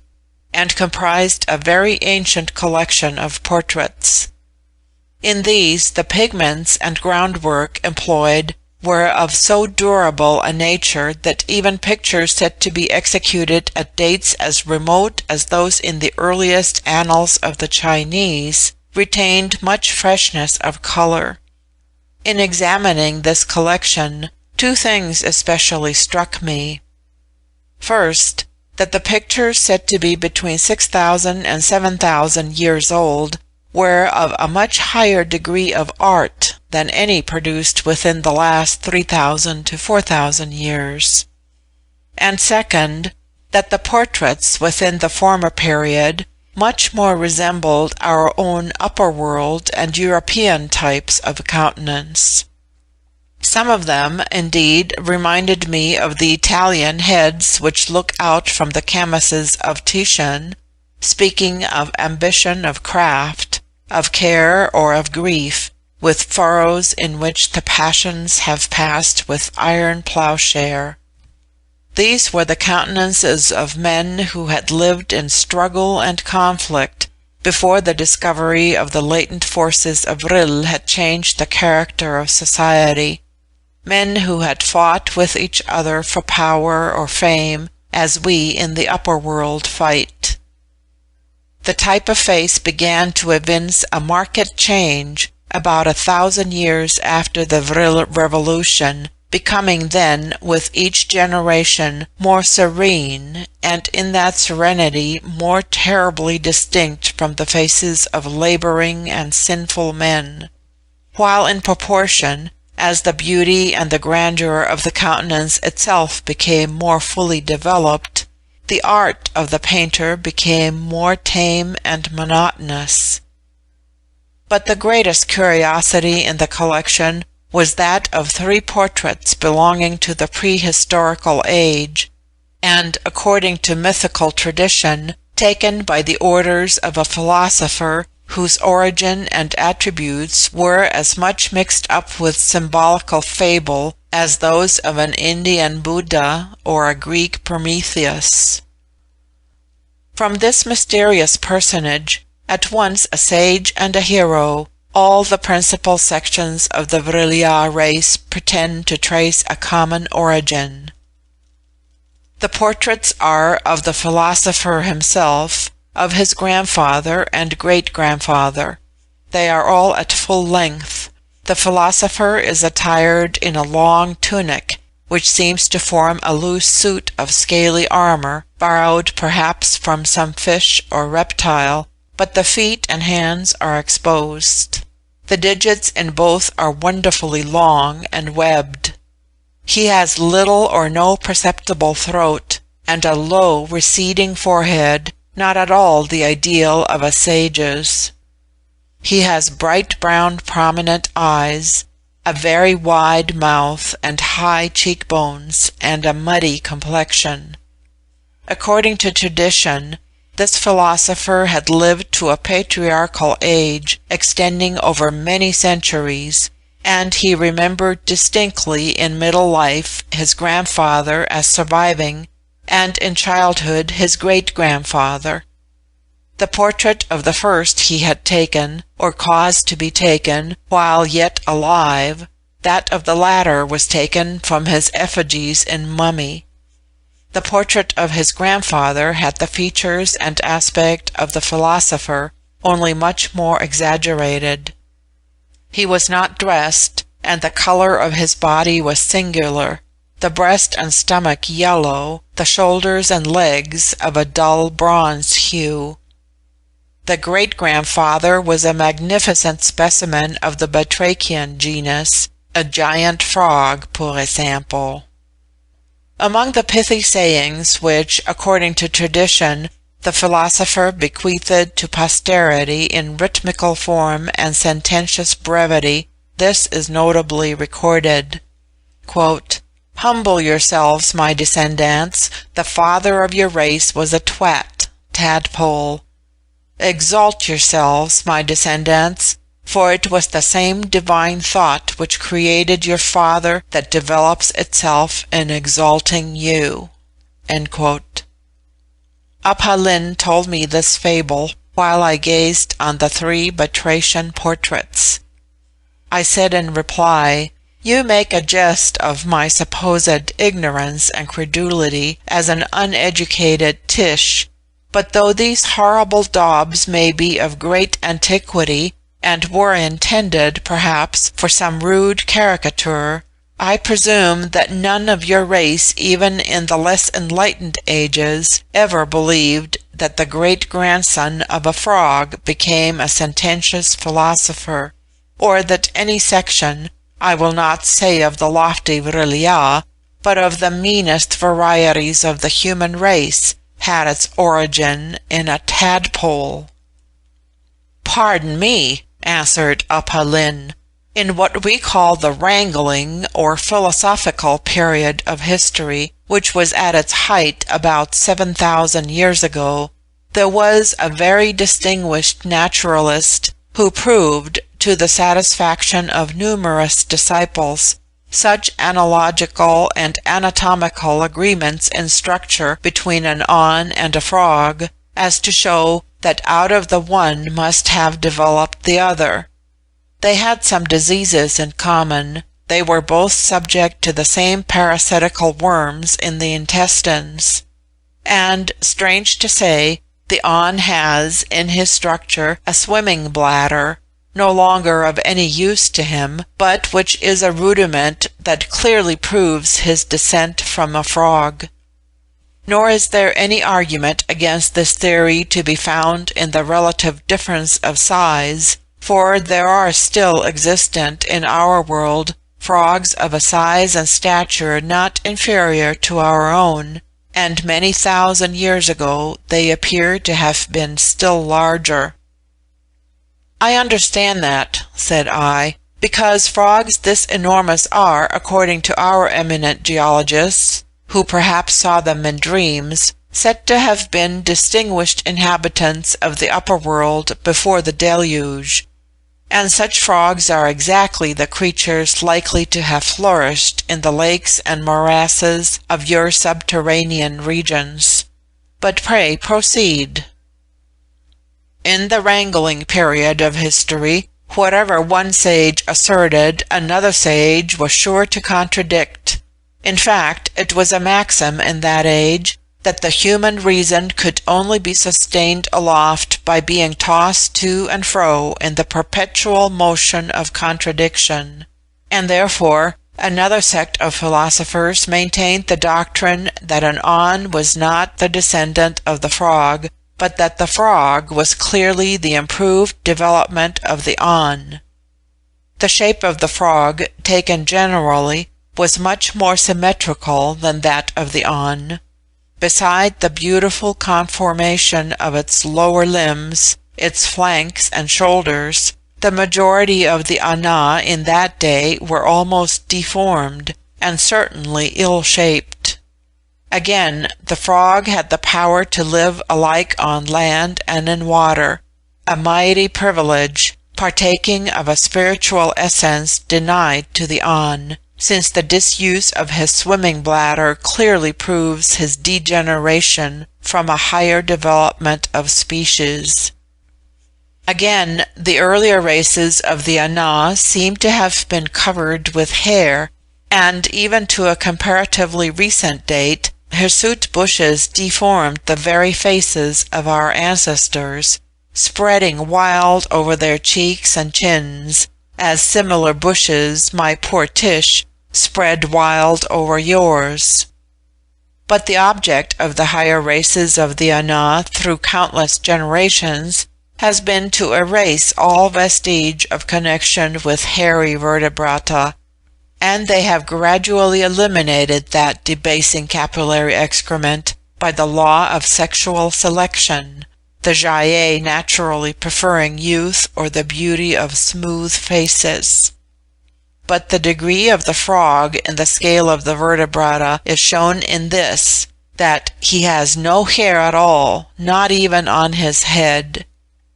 and comprised a very ancient collection of portraits. In these the pigments and groundwork employed were of so durable a nature that even pictures said to be executed at dates as remote as those in the earliest annals of the Chinese retained much freshness of color. In examining this collection, 2 things especially struck me. First, that the pictures said to be between 6,000 and 7,000 years old were of a much higher degree of art than any produced within the last 3,000 to 4,000 years. And second, that the portraits within the former period much more resembled our own upper world and European types of countenance. Some of them, indeed, reminded me of the Italian heads which look out from the chemises of Titian, speaking of ambition of craft, of care or of grief, with furrows in which the passions have passed with iron ploughshare. These were the countenances of men who had lived in struggle and conflict before the discovery of the latent forces of vril had changed the character of society, men who had fought with each other for power or fame, as we in the upper world fight. The type of face began to evince a marked change about 1,000 years after the vril revolution, becoming then with each generation more serene, and in that serenity more terribly distinct from the faces of laboring and sinful men, while in proportion as the beauty and the grandeur of the countenance itself became more fully developed, the art of the painter became more tame and monotonous. But the greatest curiosity in the collection was that of 3 portraits belonging to the prehistorical age, and, according to mythical tradition, taken by the orders of a philosopher whose origin and attributes were as much mixed up with symbolical fable as those of an Indian Buddha or a Greek Prometheus. From this mysterious personage, at once a sage and a hero, all the principal sections of the Vril-ya race pretend to trace a common origin. The portraits are of the philosopher himself, of his grandfather and great-grandfather. They are all at full length. The philosopher is attired in a long tunic, which seems to form a loose suit of scaly armor, borrowed perhaps from some fish or reptile, but the feet and hands are exposed. The digits in both are wonderfully long and webbed. He has little or no perceptible throat, and a low, receding forehead, not at all the ideal of a sage's. He has bright brown prominent eyes, a very wide mouth and high cheekbones, and a muddy complexion. According to tradition, this philosopher had lived to a patriarchal age extending over many centuries, and he remembered distinctly in middle life his grandfather as surviving, and in childhood his great-grandfather. The portrait of the first he had taken, or caused to be taken, while yet alive. That of the latter was taken from his effigies in mummy. The portrait of his grandfather had the features and aspect of the philosopher, only much more exaggerated. He was not dressed, and the color of his body was singular, the breast and stomach yellow, the shoulders and legs of a dull bronze hue. The great-grandfather was a magnificent specimen of the batrachian genus, a giant frog, pour example. Among the pithy sayings which, according to tradition, the philosopher bequeathed to posterity in rhythmical form and sententious brevity, this is notably recorded. Quote, "Humble yourselves, my descendants, the father of your race was a twat, tadpole. Exalt yourselves, my descendants, for it was the same divine thought which created your father that develops itself in exalting you." End quote. Lynn told me this fable while I gazed on the 3 batrachian portraits. I said in reply, "You make a jest of my supposed ignorance and credulity as an uneducated tish, but though these horrible daubs may be of great antiquity, and were intended, perhaps, for some rude caricature, I presume that none of your race, even in the less enlightened ages, ever believed that the great-grandson of a frog became a sententious philosopher, or that any section, I will not say of the lofty Vril-ya, but of the meanest varieties of the human race, had its origin in a tadpole." "Pardon me," answered Lynn. "In what we call the wrangling or philosophical period of history, which was at its height about 7,000 years ago, there was a very distinguished naturalist who proved, to the satisfaction of numerous disciples, such analogical and anatomical agreements in structure between an awn and a frog, as to show that out of the one must have developed the other. They had some diseases in common. They were both subject to the same parasitical worms in the intestines. And, strange to say, the awn has, in his structure, a swimming bladder, no longer of any use to him, but which is a rudiment that clearly proves his descent from a frog. Nor is there any argument against this theory to be found in the relative difference of size, for there are still existent in our world frogs of a size and stature not inferior to our own, and many thousand years ago they appear to have been still larger. "I understand that," said I, "because frogs this enormous are, according to our eminent geologists, who perhaps saw them in dreams, said to have been distinguished inhabitants of the upper world before the deluge. And such frogs are exactly the creatures likely to have flourished in the lakes and morasses of your subterranean regions. But pray proceed." "In the wrangling period of history, whatever one sage asserted, another sage was sure to contradict. In fact, it was a maxim in that age that the human reason could only be sustained aloft by being tossed to and fro in the perpetual motion of contradiction, and therefore another sect of philosophers maintained the doctrine that an aun was not the descendant of the frog, but that the frog was clearly the improved development of the aun. The shape of the frog, taken generally, was much more symmetrical than that of the aun. Beside the beautiful conformation of its lower limbs, its flanks and shoulders, the majority of the ana in that day were almost deformed, and certainly ill-shaped. Again, the frog had the power to live alike on land and in water, a mighty privilege, partaking of a spiritual essence denied to the aun, since the disuse of his swimming bladder clearly proves his degeneration from a higher development of species. Again, the earlier races of the ana seem to have been covered with hair, and even to a comparatively recent date, hirsute bushes deformed the very faces of our ancestors, spreading wild over their cheeks and chins, as similar bushes, my poor Tish, spread wild over yours. But the object of the higher races of the ana through countless generations has been to erase all vestige of connection with hairy vertebrata, and they have gradually eliminated that debasing capillary excrement by the law of sexual selection, the jaye naturally preferring youth or the beauty of smooth faces. But the degree of the frog in the scale of the vertebrata is shown in this, that he has no hair at all, not even on his head.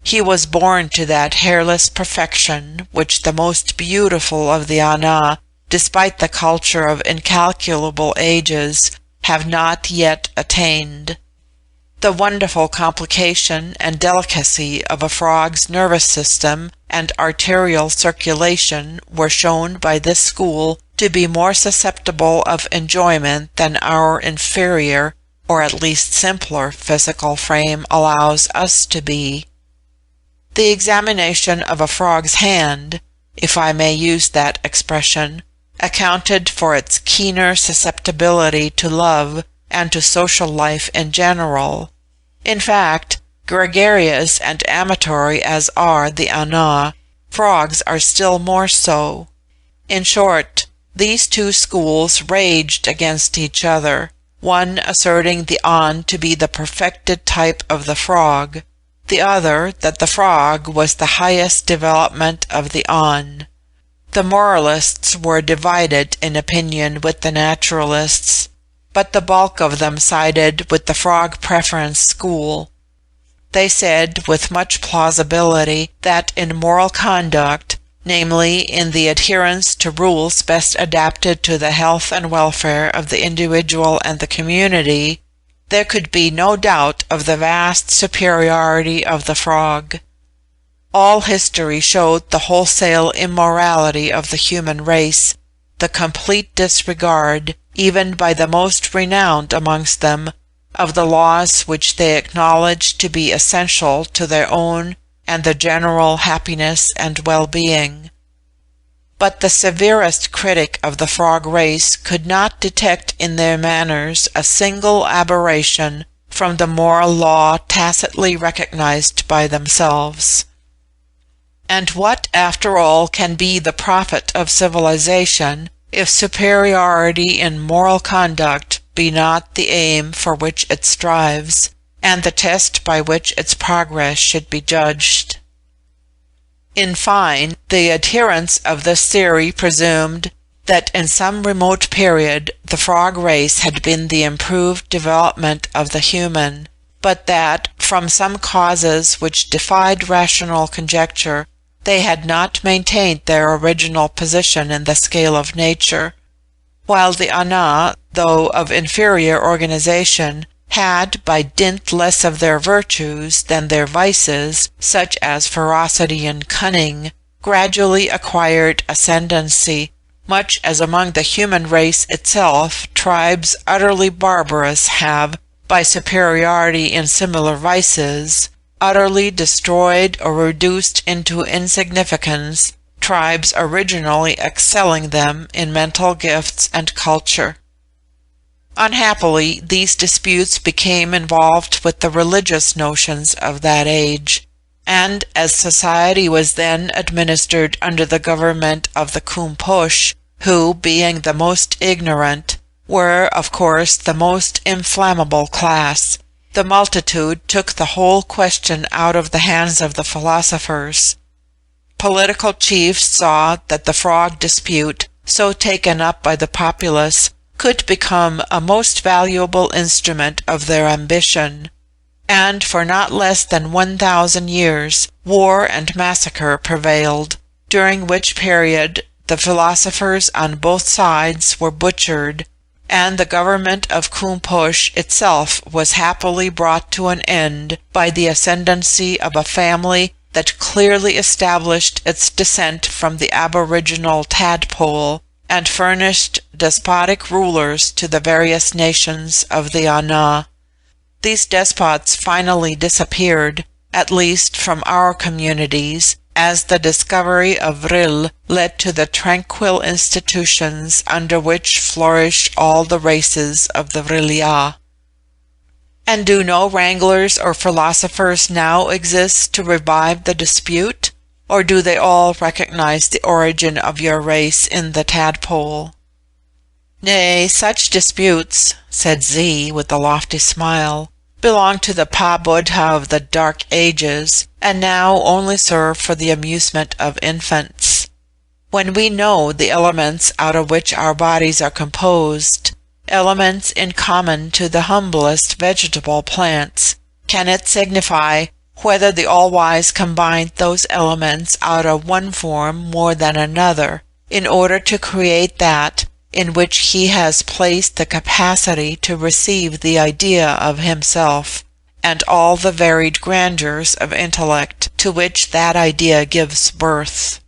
He was born to that hairless perfection which the most beautiful of the ana, despite the culture of incalculable ages, have not yet attained. The wonderful complication and delicacy of a frog's nervous system and arterial circulation were shown by this school to be more susceptible of enjoyment than our inferior, or at least simpler, physical frame allows us to be. The examination of a frog's hand, if I may use that expression, accounted for its keener susceptibility to love and to social life in general. In fact, gregarious and amatory as are the ana, frogs are still more so. In short, these two schools raged against each other, one asserting the aun to be the perfected type of the frog, the other that the frog was the highest development of the aun. The moralists were divided in opinion with the naturalists, but the bulk of them sided with the frog preference school. They said with much plausibility that in moral conduct, namely in the adherence to rules best adapted to the health and welfare of the individual and the community, there could be no doubt of the vast superiority of the frog. All history showed the wholesale immorality of the human race, the complete disregard, even by the most renowned amongst them, of the laws which they acknowledged to be essential to their own and the general happiness and well-being. But the severest critic of the frog race could not detect in their manners a single aberration from the moral law tacitly recognized by themselves. And what, after all, can be the profit of civilization, if superiority in moral conduct be not the aim for which it strives, and the test by which its progress should be judged? In fine, the adherents of this theory presumed that in some remote period the frog race had been the improved development of the human, but that, from some causes which defied rational conjecture, they had not maintained their original position in the scale of nature, while the ana, though of inferior organization, had, by dint less of their virtues than their vices, such as ferocity and cunning, gradually acquired ascendancy, much as among the human race itself tribes utterly barbarous have, by superiority in similar vices, utterly destroyed or reduced into insignificance tribes originally excelling them in mental gifts and culture. Unhappily, these disputes became involved with the religious notions of that age, and as society was then administered under the government of the Kumpush, who, being the most ignorant, were of course the most inflammable class, the multitude took the whole question out of the hands of the philosophers. Political chiefs saw that the frog dispute, so taken up by the populace, could become a most valuable instrument of their ambition, and for not less than 1,000 years war and massacre prevailed, during which period the philosophers on both sides were butchered, and the government of Kumpush itself was happily brought to an end by the ascendancy of a family that clearly established its descent from the aboriginal tadpole, and furnished despotic rulers to the various nations of the Ana. These despots finally disappeared, at least from our communities, as the discovery of Vril led to the tranquil institutions under which flourish all the races of the Vril-ya. And do no wranglers or philosophers now exist to revive the dispute? Or do they all recognize the origin of your race in the tadpole? Nay, such disputes, said Z with a lofty smile, belong to the Pa-Buddha of the Dark Ages, and now only serve for the amusement of infants. When we know the elements out of which our bodies are composed, elements in common to the humblest vegetable plants, can it signify whether the All-Wise combined those elements out of one form more than another, in order to create that in which he has placed the capacity to receive the idea of himself, and all the varied grandeurs of intellect to which that idea gives birth?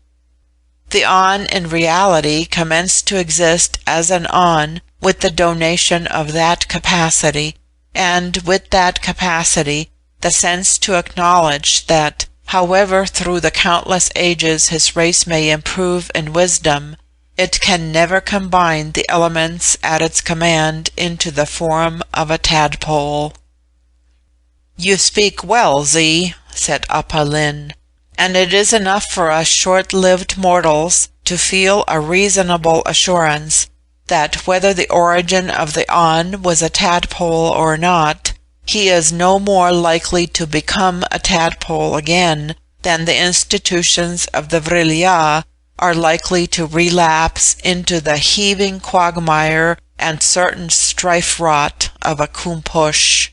The On in reality commenced to exist as an On with the donation of that capacity, and with that capacity the sense to acknowledge that, however through the countless ages his race may improve in wisdom, it can never combine the elements at its command into the form of a tadpole. You speak well, Z, said Appa Lin, and it is enough for us short-lived mortals to feel a reasonable assurance that whether the origin of the On was a tadpole or not, he is no more likely to become a tadpole again than the institutions of the Vril-ya are likely to relapse into the heaving quagmire and certain strife-rot of a Kumpush.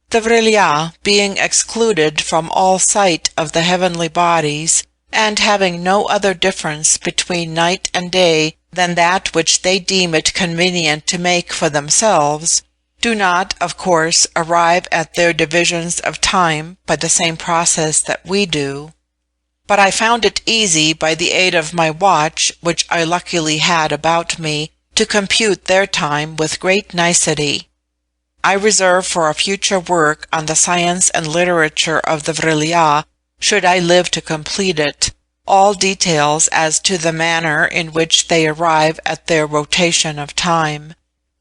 The Vril-ya, being excluded from all sight of the heavenly bodies, and having no other difference between night and day than that which they deem it convenient to make for themselves, do not, of course, arrive at their divisions of time by the same process that we do. But I found it easy, by the aid of my watch, which I luckily had about me, to compute their time with great nicety. I reserve for a future work on the science and literature of the Vril-ya, should I live to complete it, all details as to the manner in which they arrive at their rotation of time,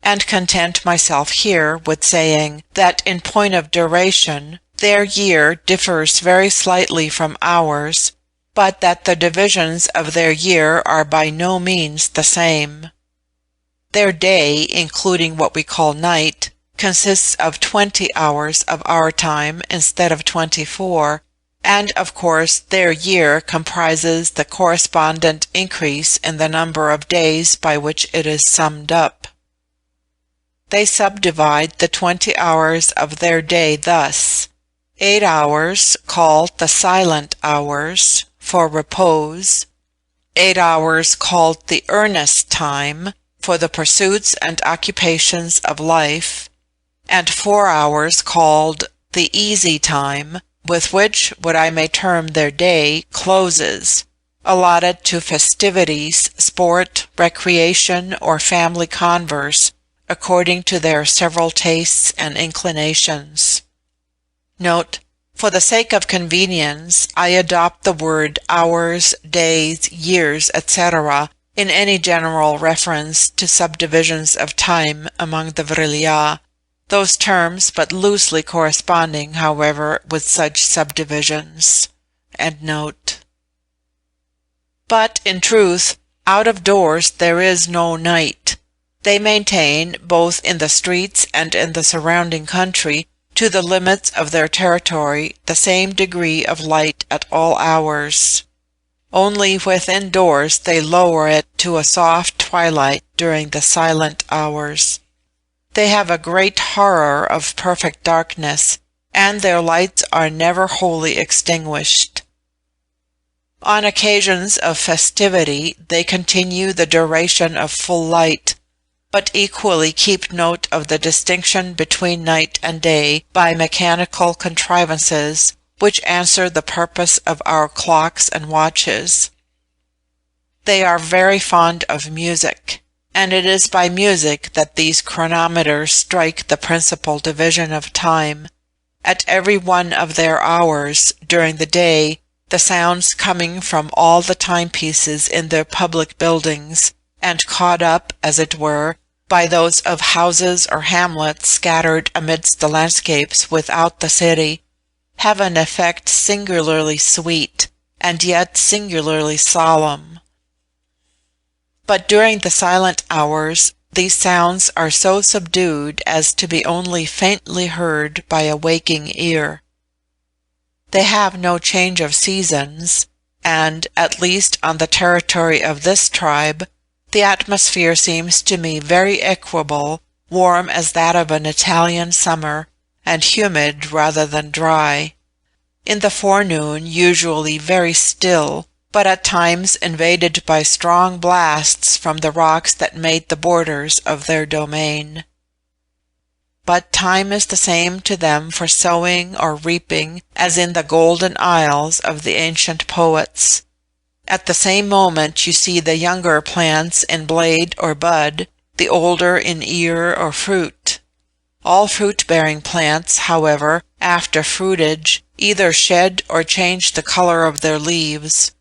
and content myself here with saying that in point of duration their year differs very slightly from ours, but that the divisions of their year are by no means the same. Their day, including what we call night, consists of 20 hours of our time instead of 24, and of course their year comprises the correspondent increase in the number of days by which it is summed up. They subdivide the 20 hours of their day thus: 8 hours, called the silent hours, for repose; 8 hours called the earnest time, for the pursuits and occupations of life; and 4 hours called the easy time, with which what I may term their day closes, allotted to festivities, sport, recreation, or family converse, according to their several tastes and inclinations. Note: for the sake of convenience, I adopt the word hours, days, years, etc. in any general reference to subdivisions of time among the Vril-ya, those terms but loosely corresponding, however, with such subdivisions. End note. But, in truth, out of doors there is no night. They maintain, both in the streets and in the surrounding country, to the limits of their territory, the same degree of light at all hours. Only within doors they lower it to a soft twilight during the silent hours. They have a great horror of perfect darkness, and their lights are never wholly extinguished. On occasions of festivity they continue the duration of full light, but equally keep note of the distinction between night and day by mechanical contrivances which answer the purpose of our clocks and watches. They are very fond of music, and it is by music that these chronometers strike the principal division of time. At every one of their hours during the day, the sounds coming from all the timepieces in their public buildings, and caught up, as it were, by those of houses or hamlets scattered amidst the landscapes without the city, have an effect singularly sweet, and yet singularly solemn. But during the silent hours, these sounds are so subdued as to be only faintly heard by a waking ear. They have no change of seasons, and, at least on the territory of this tribe, the atmosphere seems to me very equable, warm as that of an Italian summer, and humid rather than dry. In the forenoon usually very still, but at times invaded by strong blasts from the rocks that made the borders of their domain. But time is the same to them for sowing or reaping as in the golden isles of the ancient poets. At the same moment you see the younger plants in blade or bud, the older in ear or fruit. All fruit-bearing plants, however, after fruitage, either shed or change the color of their leaves.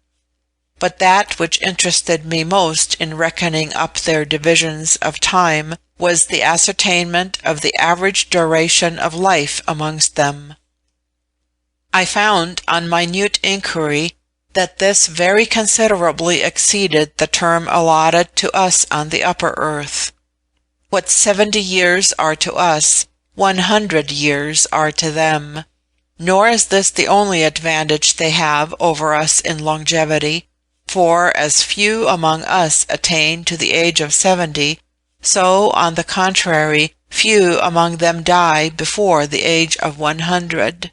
But that which interested me most in reckoning up their divisions of time was the ascertainment of the average duration of life amongst them. I found on minute inquiry that this very considerably exceeded the term allotted to us on the upper earth. What 70 years are to us, 100 years are to them. Nor is this the only advantage they have over us in longevity, for as few among us attain to the age of 70, so, on the contrary, few among them die before the age of 100.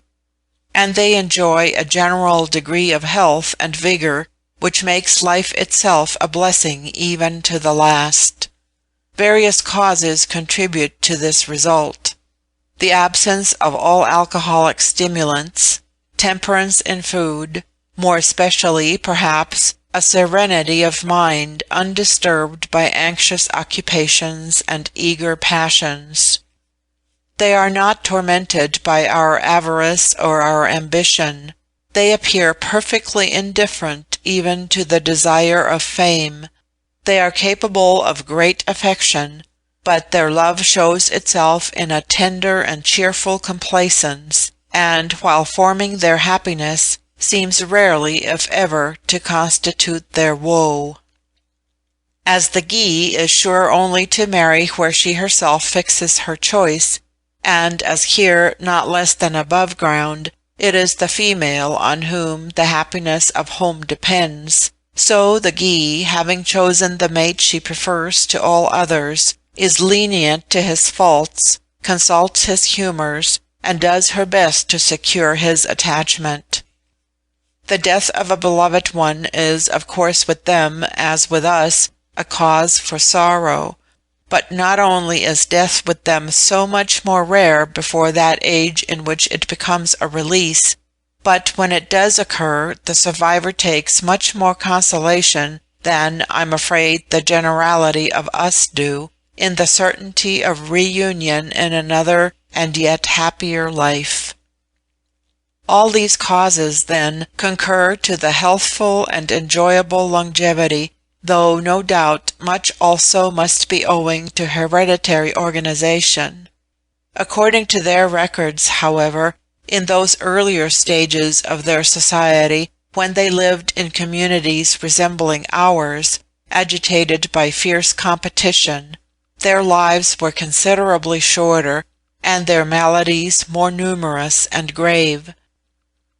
And they enjoy a general degree of health and vigor which makes life itself a blessing even to the last. Various causes contribute to this result: the absence of all alcoholic stimulants, temperance in food, more especially, perhaps, a serenity of mind undisturbed by anxious occupations and eager passions. They are not tormented by our avarice or our ambition. They appear perfectly indifferent even to the desire of fame. They are capable of great affection, but their love shows itself in a tender and cheerful complaisance, and, while forming their happiness, seems rarely, if ever, to constitute their woe. As the Gy is sure only to marry where she herself fixes her choice, and as here, not less than above ground, it is the female on whom the happiness of home depends, so the Gy, having chosen the mate she prefers to all others, is lenient to his faults, consults his humours, and does her best to secure his attachment. The death of a beloved one is, of course, with them, as with us, a cause for sorrow. But not only is death with them so much more rare before that age in which it becomes a release, but when it does occur, the survivor takes much more consolation than, I'm afraid, the generality of us do, in the certainty of reunion in another and yet happier life. All these causes, then, concur to the healthful and enjoyable longevity, though no doubt much also must be owing to hereditary organization. According to their records, however, in those earlier stages of their society, when they lived in communities resembling ours, agitated by fierce competition, their lives were considerably shorter, and their maladies more numerous and grave.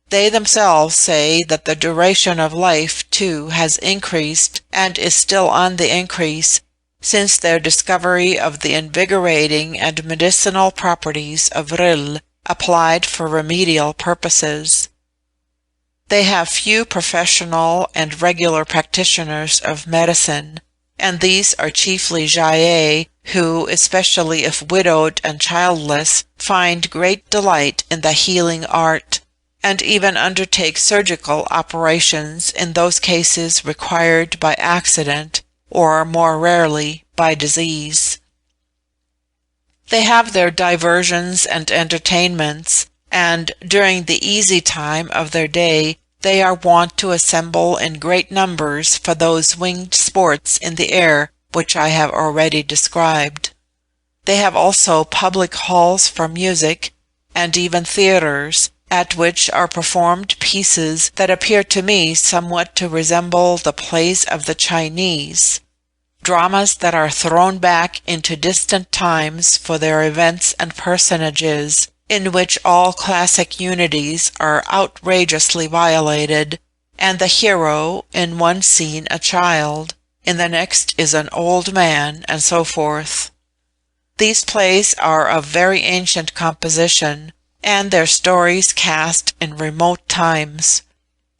They themselves say that the duration of life, too, has increased, and is still on the increase, since their discovery of the invigorating and medicinal properties of Vril, applied for remedial purposes. They have few professional and regular practitioners of medicine, and these are chiefly jaillis, who, especially if widowed and childless, find great delight in the healing art, and even undertake surgical operations in those cases required by accident, or more rarely by disease. They have their diversions and entertainments, and during the easy time of their day they are wont to assemble in great numbers for those winged sports in the air which I have already described. They have also public halls for music, and even theatres, at which are performed pieces that appear to me somewhat to resemble the plays of the Chinese, dramas that are thrown back into distant times for their events and personages, in which all classic unities are outrageously violated, and the hero, in one scene a child, in the next is an old man, and so forth. These plays are of very ancient composition, and their stories cast in remote times.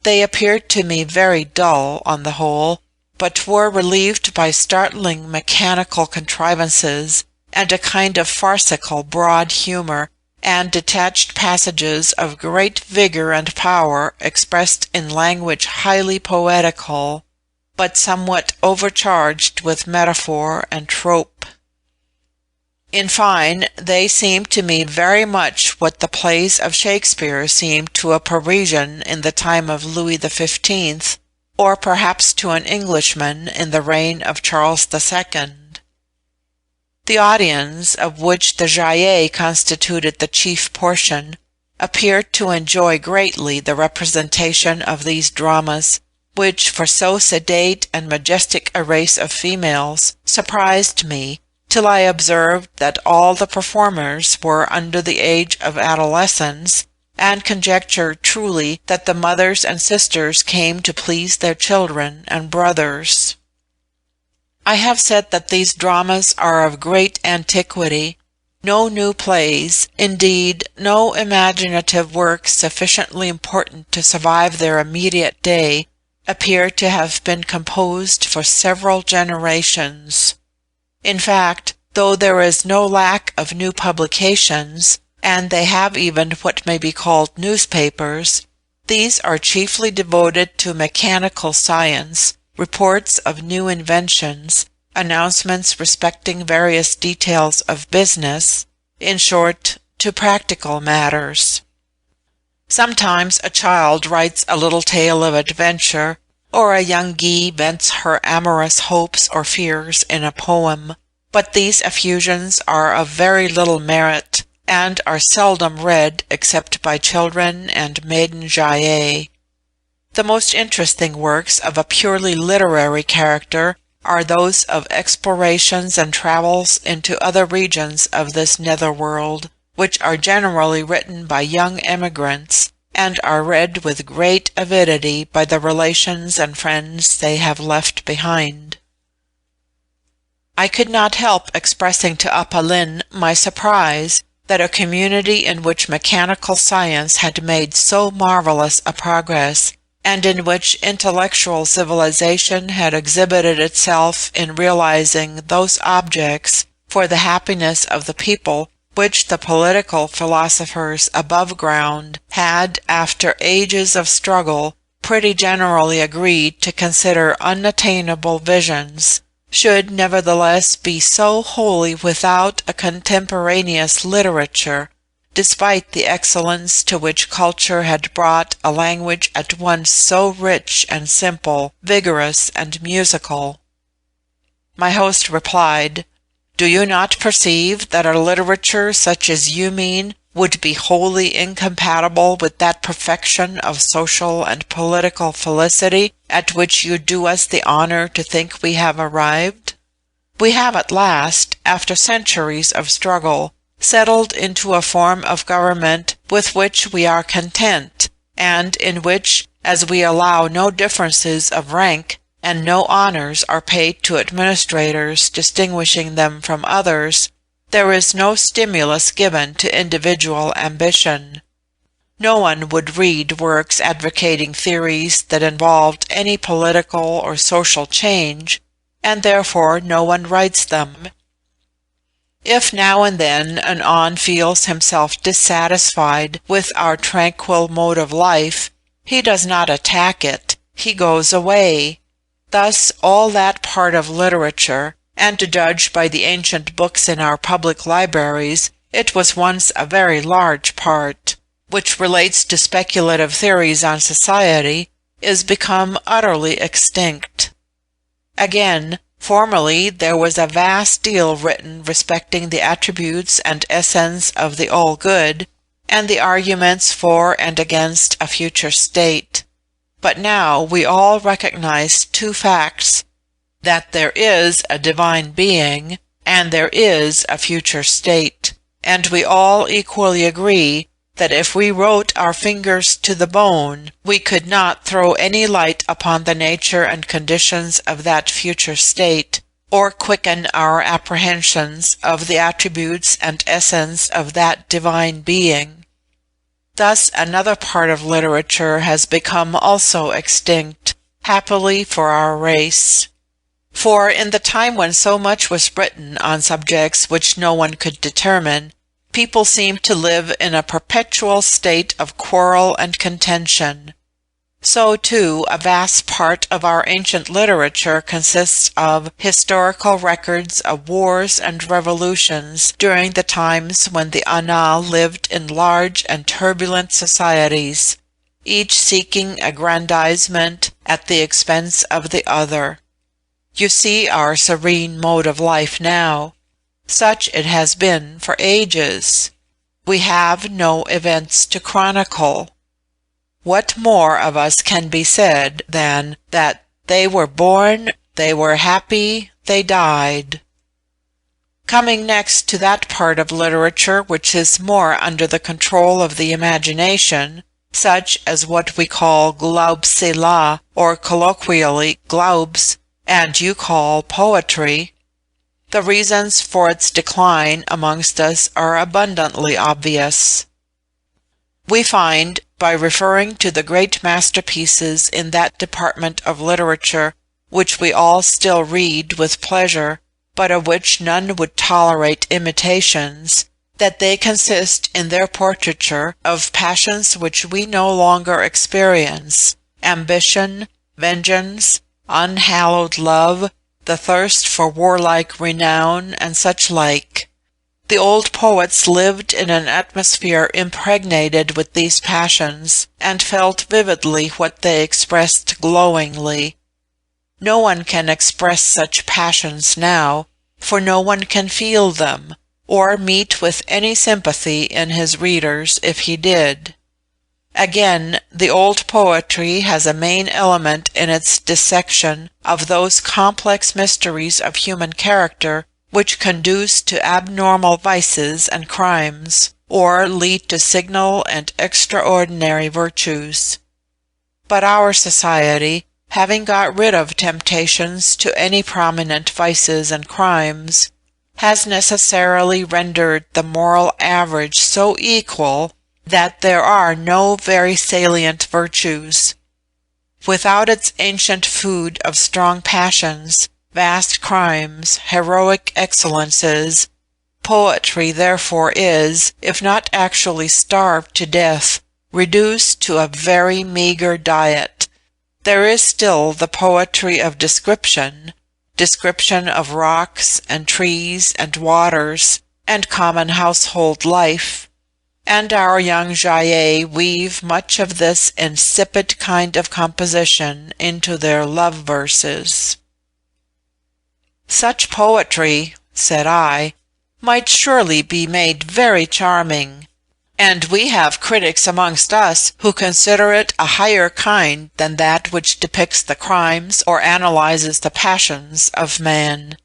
They appeared to me very dull on the whole, but were relieved by startling mechanical contrivances, and a kind of farcical broad humour, and detached passages of great vigour and power expressed in language highly poetical, but somewhat overcharged with metaphor and trope. In fine, they seem to me very much what the plays of Shakespeare seemed to a Parisian in the time of Louis XV, or perhaps to an Englishman in the reign of Charles II. The audience, of which the jaillis constituted the chief portion, appeared to enjoy greatly the representation of these dramas, which, for so sedate and majestic a race of females, surprised me, till I observed that all the performers were under the age of adolescence, and conjectured truly that the mothers and sisters came to please their children and brothers. I have said that these dramas are of great antiquity. No new plays, indeed, no imaginative works sufficiently important to survive their immediate day, appear to have been composed for several generations. In fact, though there is no lack of new publications, and they have even what may be called newspapers, these are chiefly devoted to mechanical science, reports of new inventions, announcements respecting various details of business, in short, to practical matters. Sometimes a child writes a little tale of adventure, or a young guy vents her amorous hopes or fears in a poem, but these effusions are of very little merit, and are seldom read except by children and maiden jaillis. The most interesting works of a purely literary character are those of explorations and travels into other regions of this nether world, which are generally written by young emigrants, and are read with great avidity by the relations and friends they have left behind. I could not help expressing to Apolline my surprise that a community in which mechanical science had made so marvellous a progress, and in which intellectual civilisation had exhibited itself in realizing those objects for the happiness of the people which the political philosophers above ground had, after ages of struggle, pretty generally agreed to consider unattainable visions, should nevertheless be so wholly without a contemporaneous literature, despite the excellence to which culture had brought a language at once so rich and simple, vigorous and musical. My host replied, "Do you not perceive that a literature such as you mean would be wholly incompatible with that perfection of social and political felicity at which you do us the honor to think we have arrived? We have at last, after centuries of struggle, settled into a form of government with which we are content, and in which, as we allow no differences of rank, and no honors are paid to administrators distinguishing them from others, there is no stimulus given to individual ambition. No one would read works advocating theories that involved any political or social change, and therefore no one writes them. If now and then an on feels himself dissatisfied with our tranquil mode of life, he does not attack it, he goes away. Thus all that part of literature, and to judge by the ancient books in our public libraries, it was once a very large part, which relates to speculative theories on society, is become utterly extinct. Again, formerly there was a vast deal written respecting the attributes and essence of the all-good, and the arguments for and against a future state. But now we all recognize two facts, that there is a divine being, and there is a future state, and we all equally agree that if we wrote our fingers to the bone, we could not throw any light upon the nature and conditions of that future state, or quicken our apprehensions of the attributes and essence of that divine being. Thus another part of literature has become also extinct, happily for our race. For in the time when so much was written on subjects which no one could determine, people seemed to live in a perpetual state of quarrel and contention. So, too, a vast part of our ancient literature consists of historical records of wars and revolutions during the times when the Ana lived in large and turbulent societies, each seeking aggrandizement at the expense of the other. You see our serene mode of life now. Such it has been for ages. We have no events to chronicle. What more of us can be said than that they were born, they were happy, they died? Coming next to that part of literature which is more under the control of the imagination, such as what we call glaubsila, or colloquially glaubs, and you call poetry, the reasons for its decline amongst us are abundantly obvious. We find, by referring to the great masterpieces in that department of literature which we all still read with pleasure, but of which none would tolerate imitations, that they consist in their portraiture of passions which we no longer experience, ambition, vengeance, unhallowed love, the thirst for warlike renown, and such like. The old poets lived in an atmosphere impregnated with these passions, and felt vividly what they expressed glowingly. No one can express such passions now, for no one can feel them, or meet with any sympathy in his readers if he did. Again, the old poetry has a main element in its dissection of those complex mysteries of human character which conduce to abnormal vices and crimes, or lead to signal and extraordinary virtues. But our society, having got rid of temptations to any prominent vices and crimes, has necessarily rendered the moral average so equal that there are no very salient virtues. Without its ancient food of strong passions, vast crimes, heroic excellences, Poetry, therefore, is, if not actually starved to death, reduced to a very meagre diet. There is still the poetry of description, description of rocks and trees and waters and common household life, and our young jaillis weave much of this insipid kind of composition into their love verses. Such poetry, said I, might surely be made very charming, and we have critics amongst us who consider it a higher kind than that which depicts the crimes or analyzes the passions of man.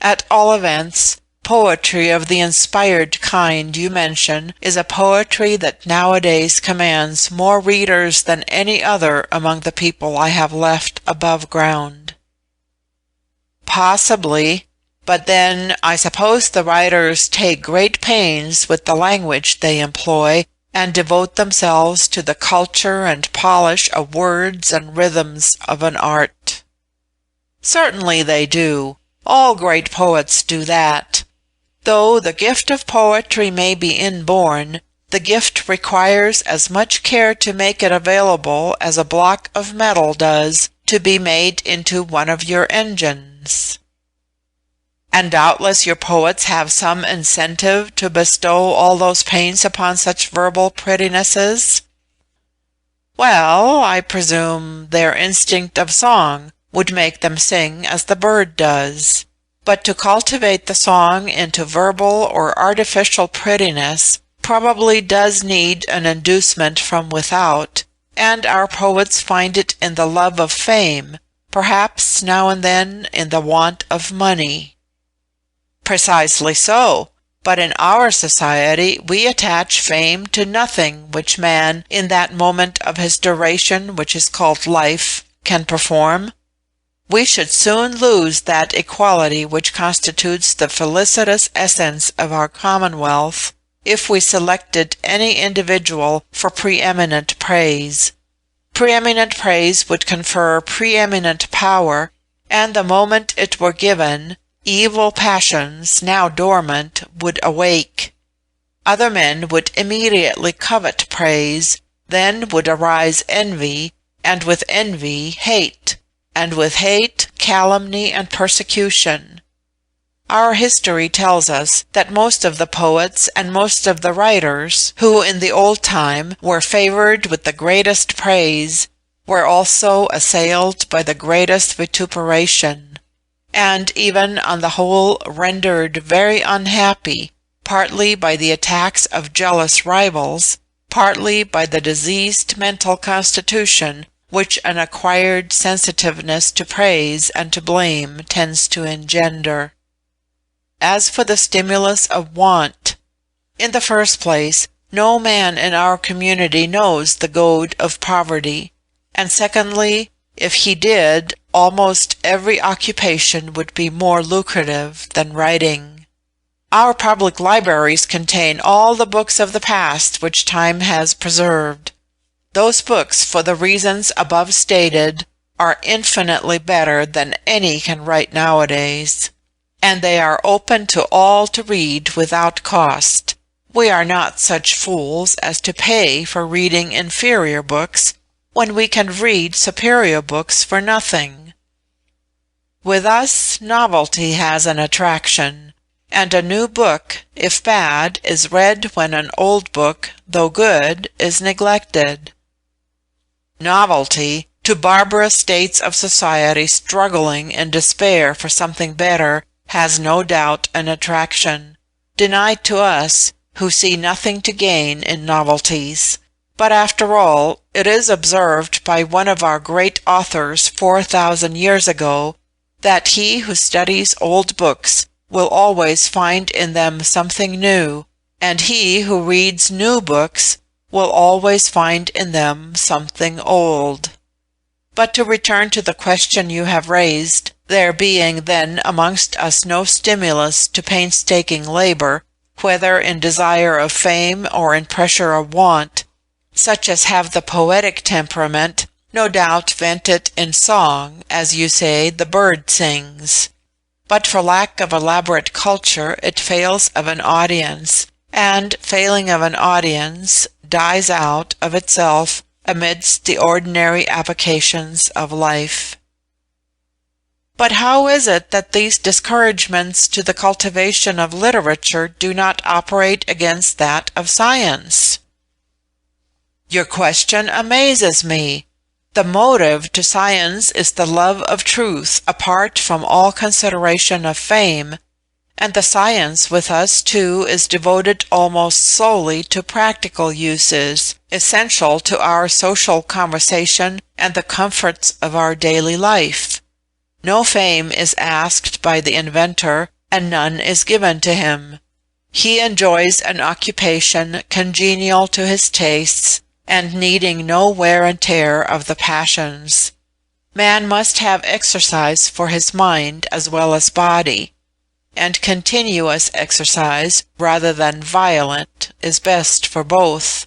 At all events, poetry of the inspired kind you mention is a poetry that nowadays commands more readers than any other among the people I have left above ground. Possibly. But then I suppose the writers take great pains with the language they employ, and devote themselves to the culture and polish of words and rhythms of an art. Certainly they do. All great poets do that. Though the gift of poetry may be inborn, the gift requires as much care to make it available as a block of metal does to be made into one of your engines. And doubtless your poets have some incentive to bestow all those pains upon such verbal prettinesses? Well, I presume their instinct of song would make them sing as the bird does. But to cultivate the song into verbal or artificial prettiness probably does need an inducement from without, and our poets find it in the love of fame, perhaps now and then in the want of money. Precisely so, but in our society we attach fame to nothing which man, in that moment of his duration which is called life, can perform. We should soon lose that equality which constitutes the felicitous essence of our commonwealth, if we selected any individual for preeminent praise. Preeminent praise would confer preeminent power, and the moment it were given, evil passions, now dormant, would awake. Other men would immediately covet praise, then would arise envy, and with envy hate, and with hate calumny and persecution. Our history tells us that most of the poets and most of the writers, who in the old time were favored with the greatest praise, were also assailed by the greatest vituperation, and even on the whole rendered very unhappy, partly by the attacks of jealous rivals, partly by the diseased mental constitution which an acquired sensitiveness to praise and to blame tends to engender. As for the stimulus of want, in the first place, no man in our community knows the goad of poverty, and secondly, if he did, almost every occupation would be more lucrative than writing. Our public libraries contain all the books of the past which time has preserved. Those books, for the reasons above stated, are infinitely better than any can write nowadays, and they are open to all to read without cost. We are not such fools as to pay for reading inferior books, when we can read superior books for nothing. With us, novelty has an attraction, and a new book, if bad, is read when an old book, though good, is neglected. Novelty, to barbarous states of society struggling in despair for something better, has no doubt an attraction, denied to us, who see nothing to gain in novelties. But after all, it is observed by one of our great authors 4,000 years ago, that he who studies old books will always find in them something new, and he who reads new books will always find in them something old. But to return to the question you have raised, there being then amongst us no stimulus to painstaking labour, whether in desire of fame or in pressure of want, such as have the poetic temperament, no doubt vent it in song, as you say the bird sings. but for lack of elaborate culture it fails of an audience, and, failing of an audience, dies out of itself amidst the ordinary avocations of life. But how is it that these discouragements to the cultivation of literature do not operate against that of science? Your question amazes me. The motive to science is the love of truth apart from all consideration of fame, and the science with us too is devoted almost solely to practical uses, essential to our social conversation and the comforts of our daily life. No fame is asked by the inventor, and none is given to him. He enjoys an occupation congenial to his tastes, and needing no wear and tear of the passions. Man must have exercise for his mind as well as body, and continuous exercise rather than violent is best for both.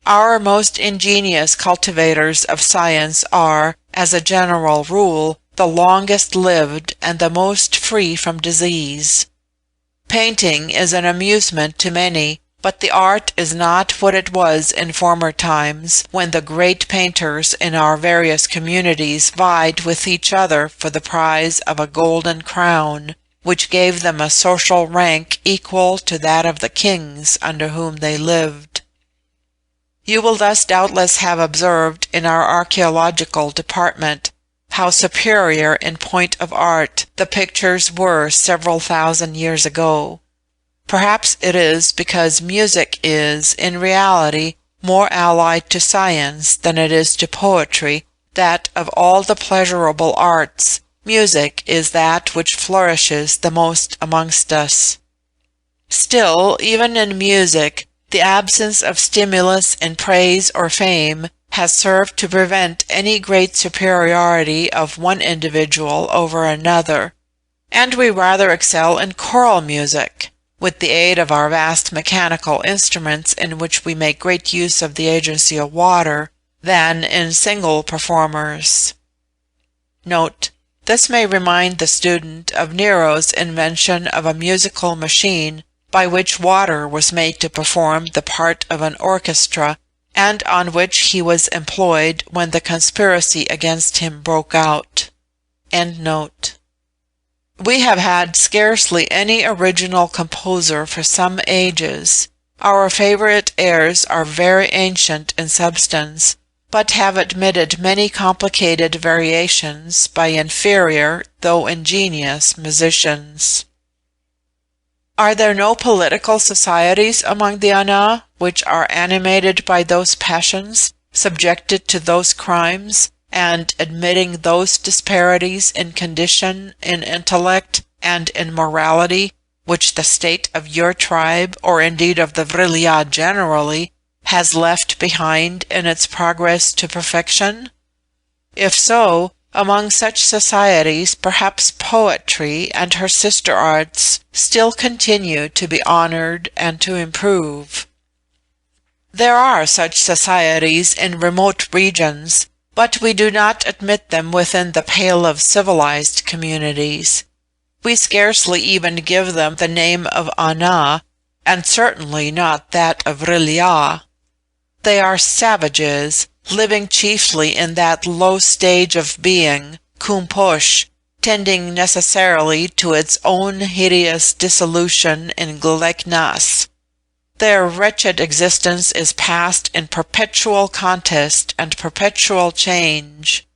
Our most ingenious cultivators of science are, as a general rule, the longest lived and the most free from disease. Painting is an amusement to many, but the art is not what it was in former times, when the great painters in our various communities vied with each other for the prize of a golden crown, which gave them a social rank equal to that of the kings under whom they lived. You will thus doubtless have observed in our archaeological department how superior in point of art the pictures were several thousand years ago. Perhaps it is because music is, in reality, more allied to science than it is to poetry, that of all the pleasurable arts, music is that which flourishes the most amongst us. Still, even in music, the absence of stimulus in praise or fame has served to prevent any great superiority of one individual over another, and we rather excel in choral music, with the aid of our vast mechanical instruments in which we make great use of the agency of water, than in single performers. Note: this may remind the student of Nero's invention of a musical machine by which water was made to perform the part of an orchestra, and on which he was employed when the conspiracy against him broke out. End note. We have had scarcely any original composer for some ages. Our favourite airs are very ancient in substance, but have admitted many complicated variations by inferior, though ingenious, musicians. Are there no political societies among the Ana, which are animated by those passions, subjected to those crimes, and admitting those disparities in condition, in intellect, and in morality, which the state of your tribe, or indeed of the Vril-ya generally, has left behind in its progress to perfection? If so, among such societies perhaps poetry and her sister arts still continue to be honoured and to improve. There are such societies in remote regions, but we do not admit them within the pale of civilized communities. We scarcely even give them the name of Ana, and certainly not that of Vril-ya. They are savages, living chiefly in that low stage of being, kumposh, tending necessarily to its own hideous dissolution in gleknas. Their wretched existence is passed in perpetual contest and perpetual change.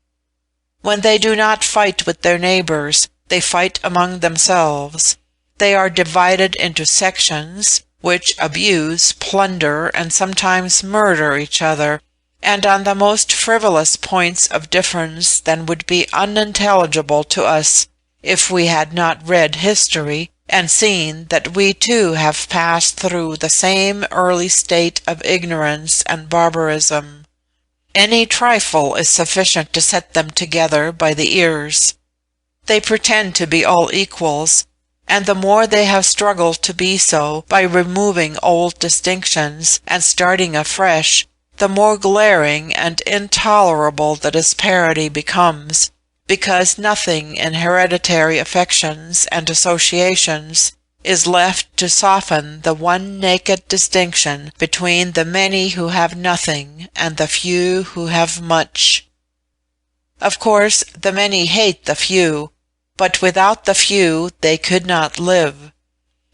When they do not fight with their neighbours, they fight among themselves. They are divided into sections, which abuse, plunder, and sometimes murder each other, and on the most frivolous points of difference than would be unintelligible to us if we had not read history, and seen that we too have passed through the same early state of ignorance and barbarism. Any trifle is sufficient to set them together by the ears. They pretend to be all equals, and the more they have struggled to be so by removing old distinctions and starting afresh, the more glaring and intolerable the disparity becomes, because nothing in hereditary affections and associations is left to soften the one naked distinction between the many who have nothing and the few who have much. Of course, the many hate the few, but without the few they could not live.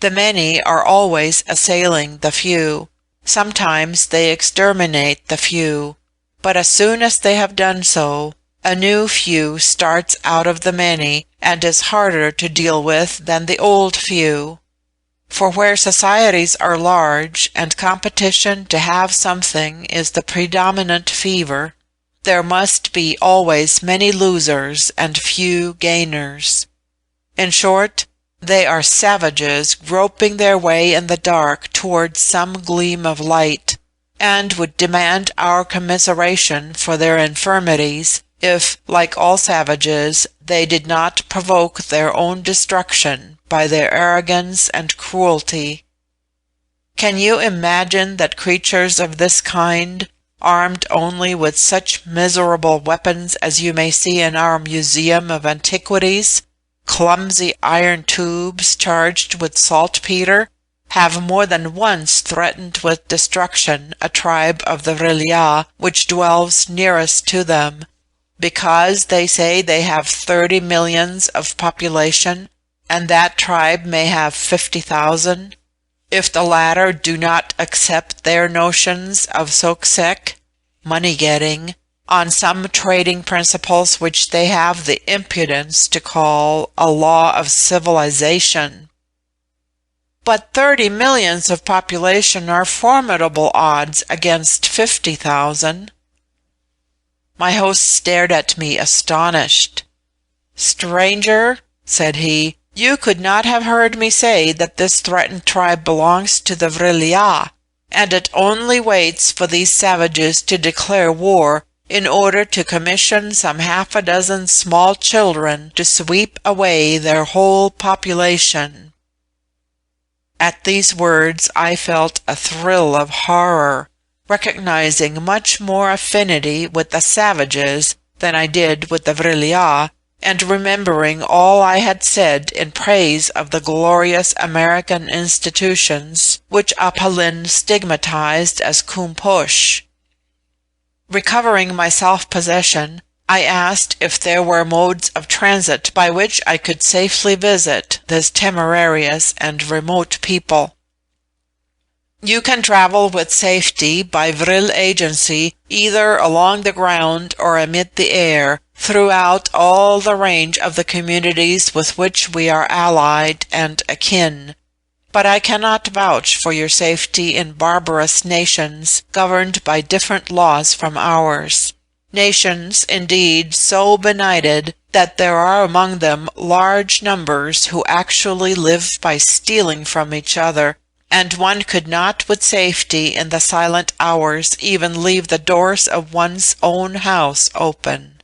The many are always assailing the few. Sometimes they exterminate the few, but as soon as they have done so, a new few starts out of the many and is harder to deal with than the old few. For where societies are large and competition to have something is the predominant fever, there must be always many losers and few gainers. In short, they are savages groping their way in the dark towards some gleam of light, and would demand our commiseration for their infirmities if, like all savages, they did not provoke their own destruction by their arrogance and cruelty. Can you imagine that creatures of this kind, armed only with such miserable weapons as you may see in our Museum of Antiquities, clumsy iron tubes charged with saltpeter, have more than once threatened with destruction a tribe of the Vril-ya which dwells nearest to them, because they say they have 30 millions of population, and that tribe may have 50,000, if the latter do not accept their notions of soksek, money-getting, on some trading principles which they have the impudence to call a law of civilisation. But 30 millions of population are formidable odds against 50,000. My host stared at me astonished. "Stranger," said he, "you could not have heard me say that this threatened tribe belongs to the Vril-ya, and it only waits for these savages to declare war in order to commission some half a dozen small children to sweep away their whole population." At these words I felt a thrill of horror, recognizing much more affinity with the savages than I did with the Vril-ya, and remembering all I had said in praise of the glorious American institutions which Apalin stigmatized as kumposh. Recovering my self-possession, I asked if there were modes of transit by which I could safely visit this temerarious and remote people. "You can travel with safety by Vril agency either along the ground or amid the air, throughout all the range of the communities with which we are allied and akin. But I cannot vouch for your safety in barbarous nations governed by different laws from ours. Nations, indeed, so benighted that there are among them large numbers who actually live by stealing from each other, and one could not with safety in the silent hours even leave the doors of one's own house open."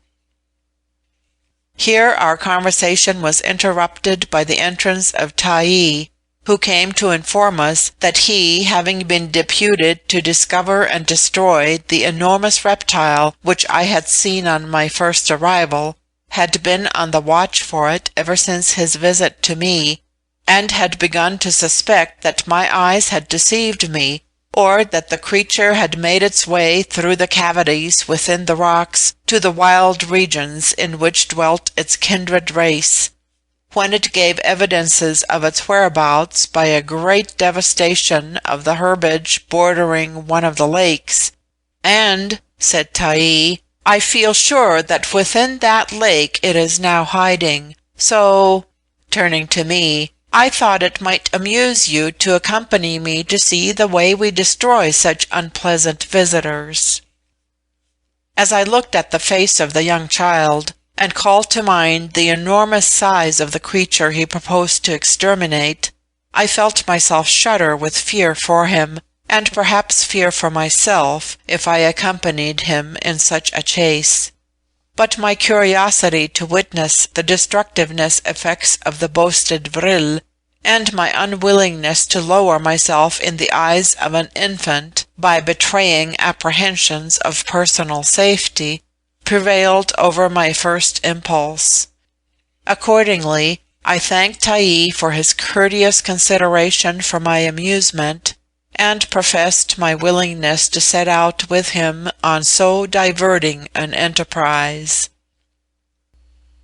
Here our conversation was interrupted by the entrance of Tayi, who came to inform us that he, having been deputed to discover and destroy the enormous reptile which I had seen on my first arrival, had been on the watch for it ever since his visit to me, and had begun to suspect that my eyes had deceived me, or that the creature had made its way through the cavities within the rocks to the wild regions in which dwelt its kindred race, when it gave evidences of its whereabouts by a great devastation of the herbage bordering one of the lakes. "And," said Tayi, "I feel sure that within that lake it is now hiding, so," turning to me, "I thought it might amuse you to accompany me to see the way we destroy such unpleasant visitors." As I looked at the face of the young child, and called to mind the enormous size of the creature he proposed to exterminate, I felt myself shudder with fear for him, and perhaps fear for myself, if I accompanied him in such a chase. But my curiosity to witness the destructiveness effects of the boasted Vril, and my unwillingness to lower myself in the eyes of an infant by betraying apprehensions of personal safety, prevailed over my first impulse. Accordingly, I thanked Tayi for his courteous consideration for my amusement, and professed my willingness to set out with him on so diverting an enterprise.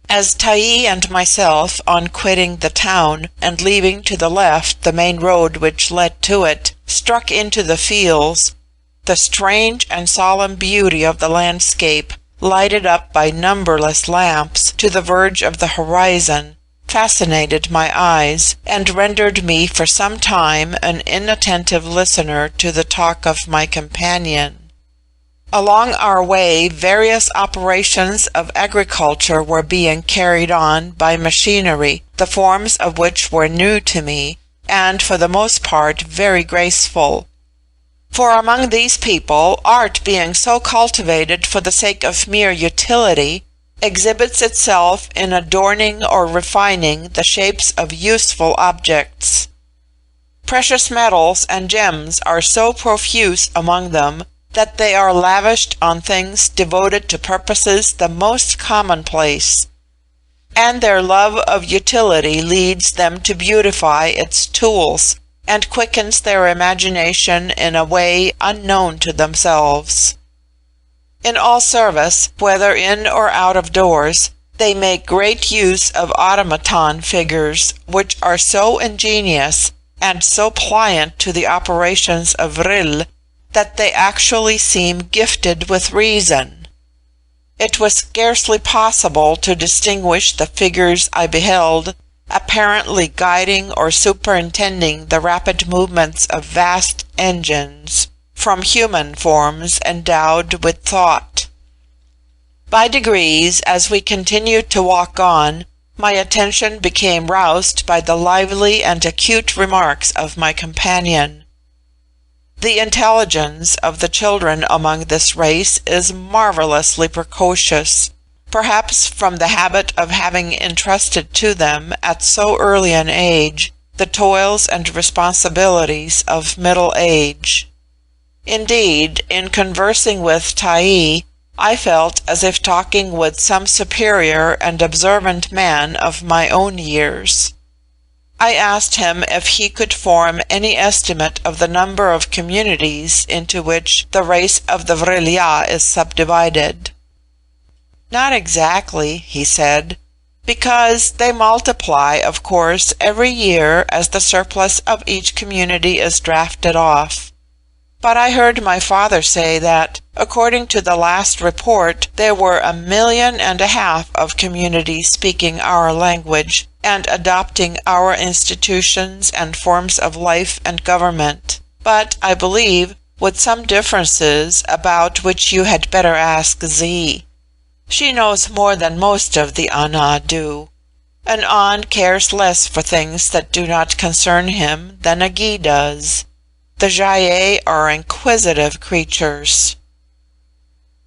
As Tayi and myself, on quitting the town and leaving to the left the main road which led to it, struck into the fields, the strange and solemn beauty of the landscape, lighted up by numberless lamps to the verge of the horizon, fascinated my eyes, and rendered me for some time an inattentive listener to the talk of my companion. Along our way various operations of agriculture were being carried on by machinery, the forms of which were new to me, and for the most part very graceful. For among these people, art being so cultivated for the sake of mere utility, exhibits itself in adorning or refining the shapes of useful objects. Precious metals and gems are so profuse among them that they are lavished on things devoted to purposes the most commonplace, and their love of utility leads them to beautify its tools, and quickens their imagination in a way unknown to themselves. In all service, whether in or out of doors, they make great use of automaton figures, which are so ingenious and so pliant to the operations of Vril, that they actually seem gifted with reason. It was scarcely possible to distinguish the figures I beheld, apparently guiding or superintending the rapid movements of vast engines, from human forms endowed with thought. By degrees, as we continued to walk on, my attention became roused by the lively and acute remarks of my companion. The intelligence of the children among this race is marvelously precocious, perhaps from the habit of having entrusted to them at so early an age the toils and responsibilities of middle age. Indeed, in conversing with Tayi, I felt as if talking with some superior and observant man of my own years. I asked him if he could form any estimate of the number of communities into which the race of the Vril-ya is subdivided. Not exactly, he said, because they multiply, of course, every year as the surplus of each community is drafted off. But I heard my father say that, according to the last report, there were 1.5 million of communities speaking our language and adopting our institutions and forms of life and government, but, I believe, with some differences about which you had better ask Z. She knows more than most of the Ana do. An An cares less for things that do not concern him than a Gi does. The Jaye are inquisitive creatures.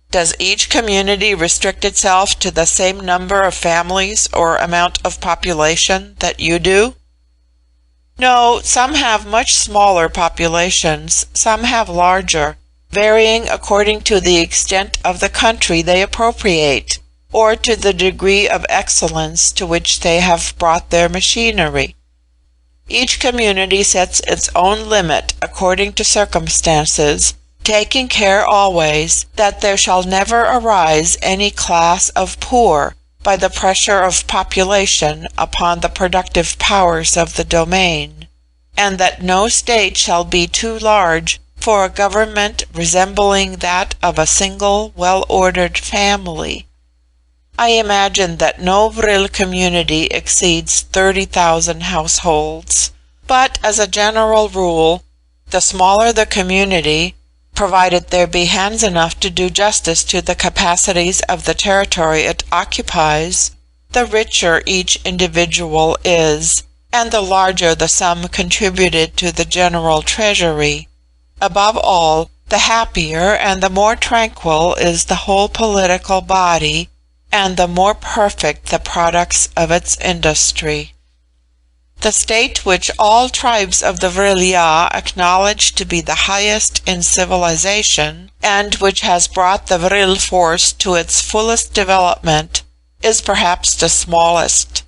Does each community restrict itself to the same number of families or amount of population that you do? No, some have much smaller populations, some have larger, varying according to the extent of the country they appropriate, or to the degree of excellence to which they have brought their machinery. Each community sets its own limit according to circumstances, taking care always that there shall never arise any class of poor by the pressure of population upon the productive powers of the domain, and that no state shall be too large for a government resembling that of a single well-ordered family. I imagine that no Vril community exceeds 30,000 households, but as a general rule, the smaller the community, provided there be hands enough to do justice to the capacities of the territory it occupies, the richer each individual is, and the larger the sum contributed to the general treasury. Above all, the happier and the more tranquil is the whole political body, and the more perfect the products of its industry. the state which all tribes of the Vril-ya acknowledge to be the highest in civilization, and which has brought the Vril force to its fullest development, is perhaps the smallest.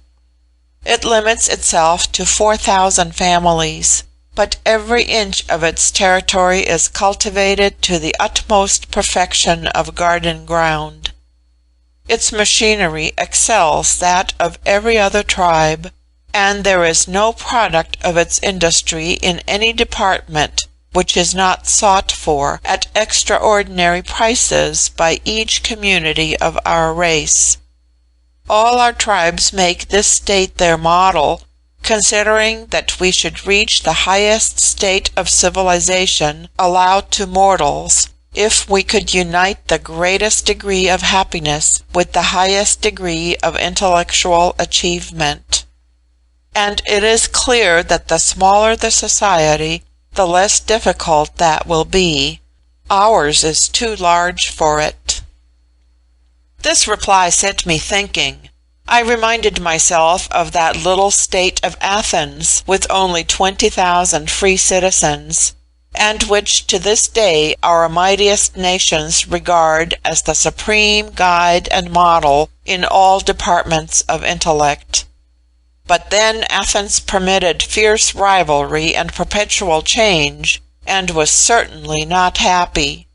It limits itself to 4,000 families, but every inch of its territory is cultivated to the utmost perfection of garden ground. Its machinery excels that of every other tribe, and there is no product of its industry in any department which is not sought for at extraordinary prices by each community of our race. All our tribes make this state their model, considering that we should reach the highest state of civilization allowed to mortals if we could unite the greatest degree of happiness with the highest degree of intellectual achievement. And it is clear that the smaller the society, the less difficult that will be. Ours is too large for it. This reply set me thinking. I reminded myself of that little state of Athens with only 20,000 free citizens, and which to this day our mightiest nations regard as the supreme guide and model in all departments of intellect. But then Athens permitted fierce rivalry and perpetual change, and was certainly not happy.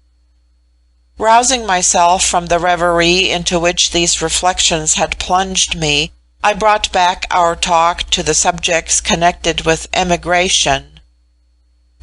Rousing myself from the reverie into which these reflections had plunged me, I brought back our talk to the subjects connected with emigration.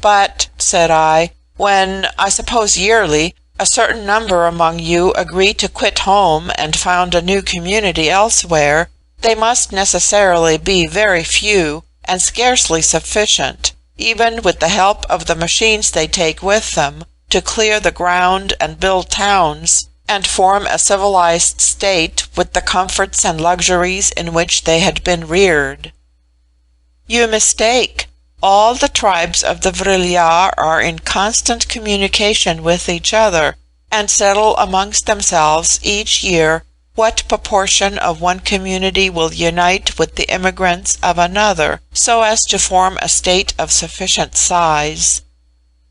"But," said I, "when, I suppose yearly, a certain number among you agree to quit home and found a new community elsewhere, they must necessarily be very few, and scarcely sufficient, even with the help of the machines they take with them, to clear the ground and build towns, and form a civilized state with the comforts and luxuries in which they had been reared." "You mistake. All the tribes of the Vril-ya are in constant communication with each other, and settle amongst themselves each year what proportion of one community will unite with the immigrants of another, so as to form a state of sufficient size.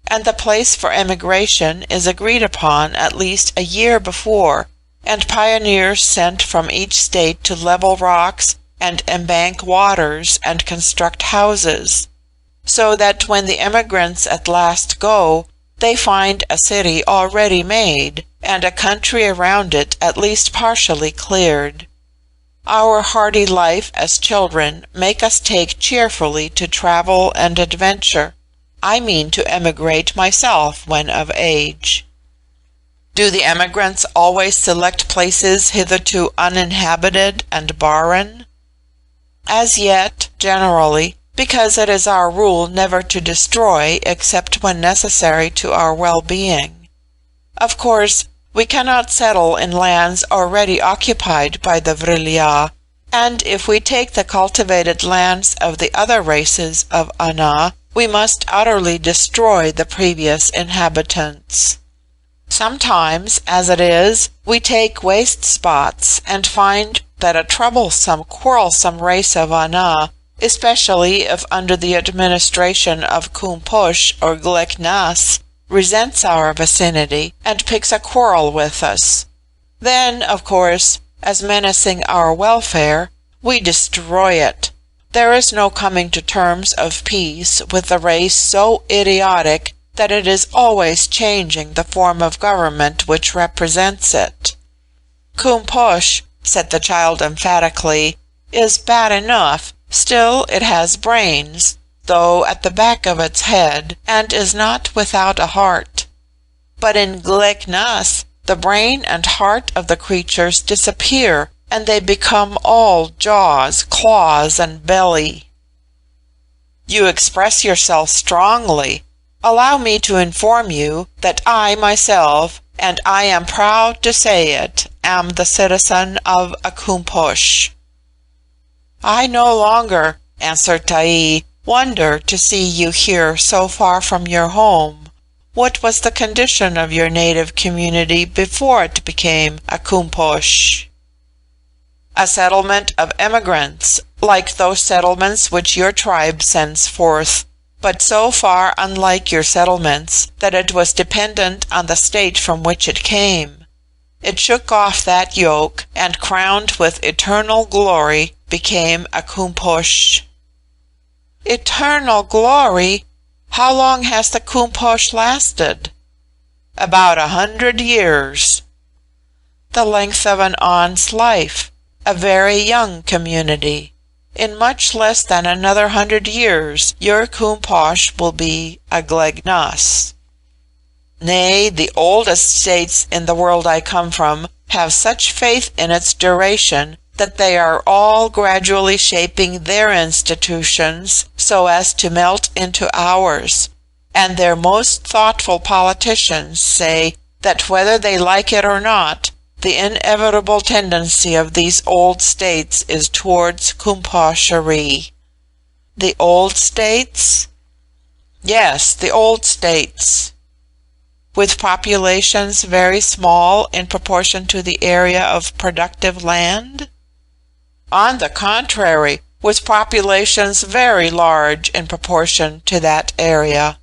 And the place for emigration is agreed upon at least a year before, and pioneers sent from each state to level rocks and embank waters and construct houses, so that when the emigrants at last go, they find a city already made, and a country around it at least partially cleared. Our hardy life as children make us take cheerfully to travel and adventure. I mean to emigrate myself when of age." "Do the emigrants always select places hitherto uninhabited and barren?" "As yet, generally, because it is our rule never to destroy except when necessary to our well-being. Of course, we cannot settle in lands already occupied by the Vril-ya, and if we take the cultivated lands of the other races of Ana, we must utterly destroy the previous inhabitants. Sometimes, as it is, we take waste spots and find that a troublesome, quarrelsome race of Ana, especially if under the administration of Kumpush or Gleknas, resents our vicinity and picks a quarrel with us. Then, of course, as menacing our welfare, we destroy it. There is no coming to terms of peace with a race so idiotic that it is always changing the form of government which represents it. Kumpush," said the child emphatically, "is bad enough, still it has brains, though at the back of its head, and is not without a heart. But in Gleknas, the brain and heart of the creatures disappear, and they become all jaws, claws, and belly." "You express yourself strongly. Allow me to inform you that I myself, and I am proud to say it, am the citizen of a Kumpush." "I no longer," answered Ta'i, "wonder to see you here so far from your home. What was the condition of your native community before it became a Kumpush?" a settlement of emigrants, like those settlements which your tribe sends forth, but so far unlike your settlements that it was dependent on the state from which it came. It shook off that yoke, and crowned with eternal glory, became a Kumposh. Eternal glory? How long has the Kumposh lasted? About 100 years. The length of an On's life, a very young community. In much less than another 100 years, your Kumposh will be a Glegnas. Nay, the oldest states in the world I come from have such faith in its duration that they are all gradually shaping their institutions so as to melt into ours, and their most thoughtful politicians say that whether they like it or not, the inevitable tendency of these old states is towards Kumposhery. The old states? Yes, the old states. With populations very small in proportion to the area of productive land? On the contrary, with populations very large in proportion to that area.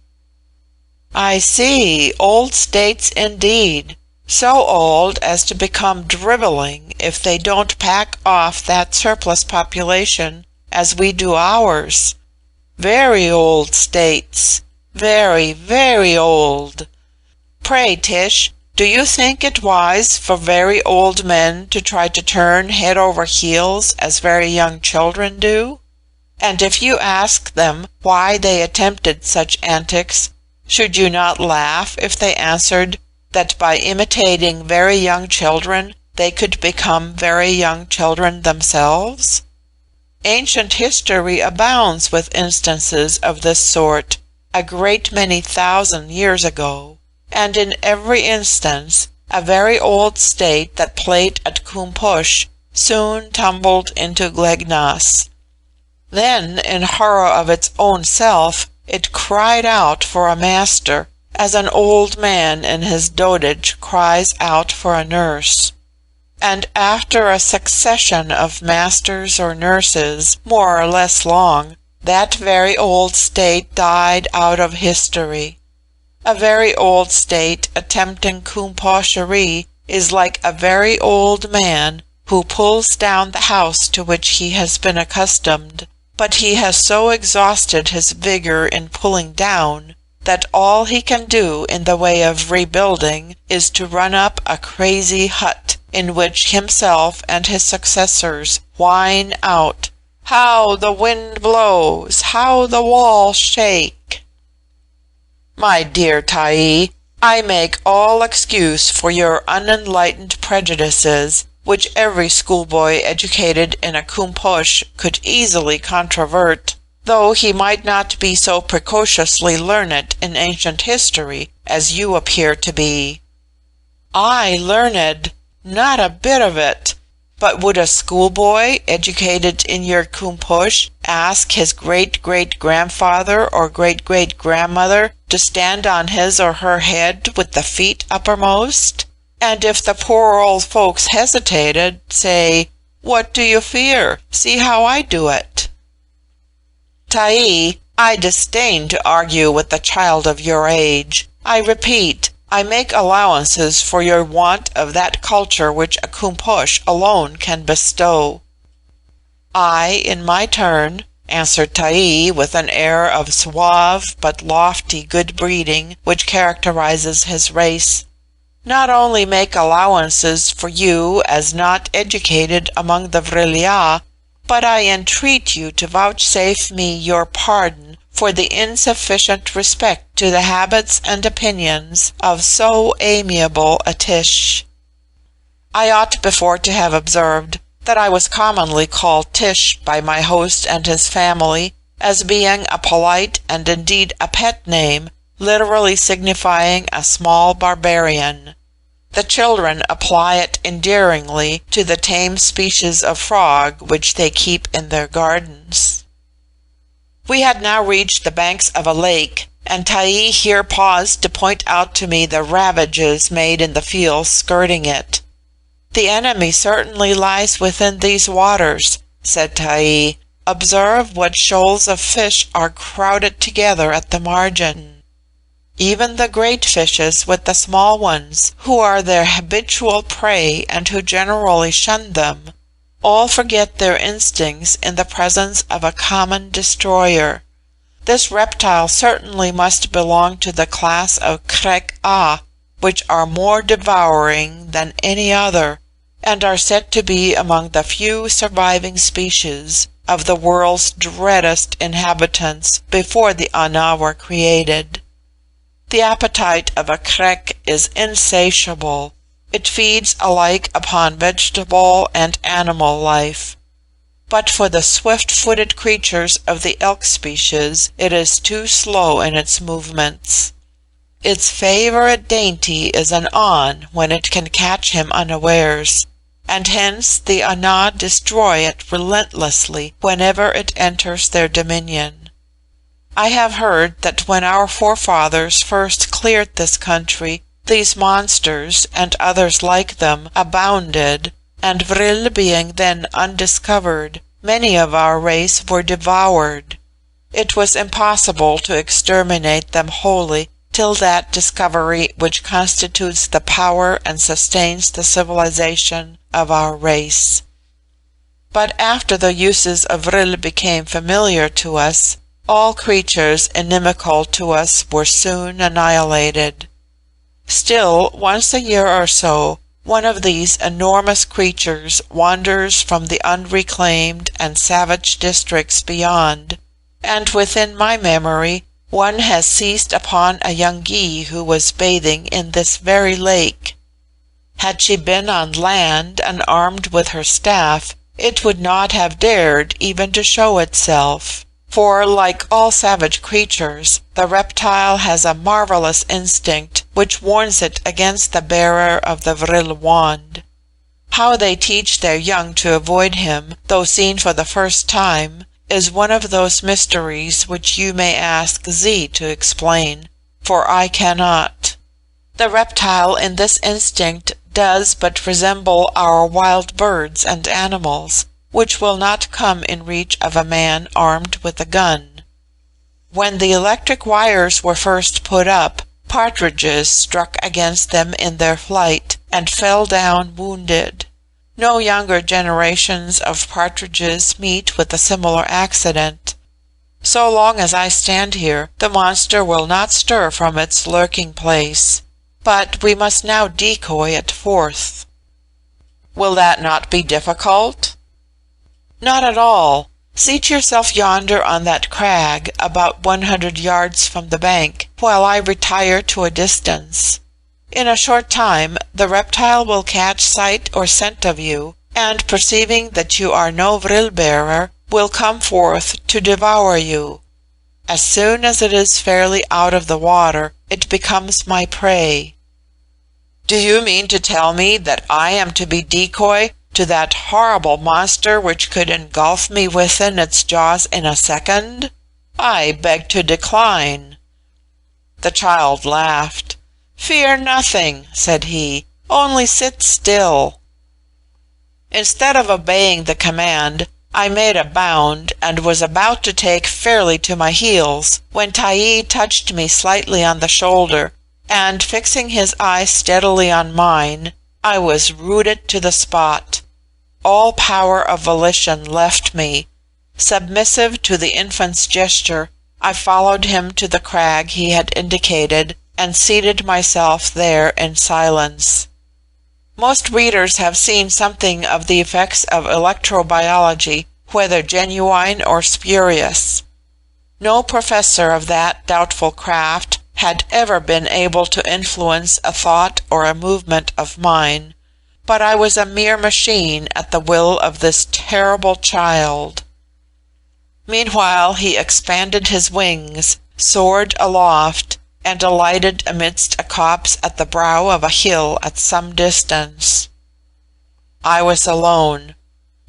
I see, old states indeed. So old as to become driveling if they don't pack off that surplus population as we do ours. Very old states. Very, very old. Pray, Tish, do you think it wise for very old men to try to turn head over heels as very young children do? And if you ask them why they attempted such antics, should you not laugh if they answered that by imitating very young children they could become very young children themselves? Ancient history abounds with instances of this sort, a great many thousand years ago, and in every instance a very old state that played at Kumposh soon tumbled into Glegnas. Then, in horror of its own self, it cried out for a master, as an old man in his dotage cries out for a nurse. And after a succession of masters or nurses, more or less long, that very old state died out of history. A very old state attempting Kumposhery is like a very old man who pulls down the house to which he has been accustomed, but he has so exhausted his vigor in pulling down that all he can do in the way of rebuilding is to run up a crazy hut in which himself and his successors whine out, "How the wind blows! How the walls shake!" My dear Tae, I make all excuse for your unenlightened prejudices, which every schoolboy educated in a Kumposh could easily controvert, though he might not be so precociously learned in ancient history as you appear to be. I learned? Not a bit of it. But would a schoolboy educated in your Kumposh ask his great-great-grandfather or great-great-grandmother to stand on his or her head with the feet uppermost? And if the poor old folks hesitated, say, "What do you fear? See how I do it." Tae, I disdain to argue with a child of your age. I repeat, I make allowances for your want of that culture which a Kumposh alone can bestow. I, in my turn, answered Tae with an air of suave but lofty good breeding which characterizes his race, not only make allowances for you as not educated among the Vril-ya, but I entreat you to vouchsafe me your pardon for the insufficient respect to the habits and opinions of so amiable a Tish. I ought before to have observed that I was commonly called Tish by my host and his family, as being a polite and indeed a pet name, literally signifying a small barbarian. The children apply it endearingly to the tame species of frog which they keep in their gardens. We had now reached the banks of a lake, and Tae here paused to point out to me the ravages made in the fields skirting it. "The enemy certainly lies within these waters," said Taii. "Observe what shoals of fish are crowded together at the margin. Even the great fishes with the small ones, who are their habitual prey and who generally shun them, all forget their instincts in the presence of a common destroyer. This reptile certainly must belong to the class of Krek-a, which are more devouring than any other, and are said to be among the few surviving species of the world's dreadest inhabitants before the Ana were created. The appetite of a Krek is insatiable. It feeds alike upon vegetable and animal life. But for the swift-footed creatures of the elk species, it is too slow in its movements. Its favorite dainty is an awn when it can catch him unawares, and hence the Ana destroy it relentlessly whenever it enters their dominion. I have heard that when our forefathers first cleared this country, these monsters, and others like them, abounded, and Vril being then undiscovered, many of our race were devoured. It was impossible to exterminate them wholly till that discovery which constitutes the power and sustains the civilisation of our race. But after the uses of Vril became familiar to us, all creatures inimical to us were soon annihilated. Still, once a year or so, one of these enormous creatures wanders from the unreclaimed and savage districts beyond, and within my memory one has seized upon a young Gy who was bathing in this very lake. Had she been on land and armed with her staff, it would not have dared even to show itself, for, like all savage creatures, the reptile has a marvellous instinct which warns it against the bearer of the Vril wand. How they teach their young to avoid him, though seen for the first time, is one of those mysteries which you may ask Z to explain, for I cannot. The reptile in this instinct does but resemble our wild birds and animals, which will not come in reach of a man armed with a gun. When the electric wires were first put up, partridges struck against them in their flight, and fell down wounded. No younger generations of partridges meet with a similar accident. So long as I stand here, the monster will not stir from its lurking place. But we must now decoy it forth. Will that not be difficult? Not at all. Seat yourself yonder on that crag, about 100 yards from the bank, while I retire to a distance. In a short time the reptile will catch sight or scent of you, and perceiving that you are no Vril bearer, will come forth to devour you. As soon as it is fairly out of the water, it becomes my prey. Do you mean to tell me that I am to be decoy to that horrible monster which could engulf me within its jaws in a second? I beg to decline." The child laughed. "Fear nothing," said he, "only sit still." Instead of obeying the command, I made a bound, and was about to take fairly to my heels, when Taii touched me slightly on the shoulder, and fixing his eye steadily on mine, I was rooted to the spot. All power of volition left me. Submissive to the infant's gesture, I followed him to the crag he had indicated, and seated myself there in silence. Most readers have seen something of the effects of electrobiology, whether genuine or spurious. No professor of that doubtful craft had ever been able to influence a thought or a movement of mine, but I was a mere machine at the will of this terrible child. Meanwhile he expanded his wings, soared aloft, and alighted amidst a copse at the brow of a hill at some distance. I was alone,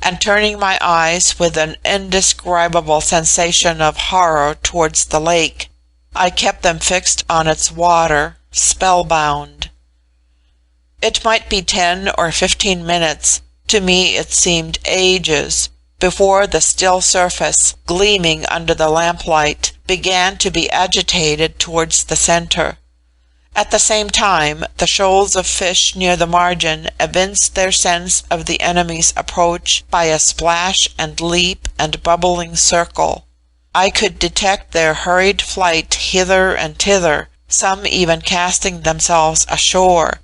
and turning my eyes with an indescribable sensation of horror towards the lake, I kept them fixed on its water, spellbound. It might be 10 or 15 minutes, to me it seemed ages, before the still surface, gleaming under the lamplight, began to be agitated towards the center. At the same time, the shoals of fish near the margin evinced their sense of the enemy's approach by a splash and leap and bubbling circle. I could detect their hurried flight hither and thither, some even casting themselves ashore.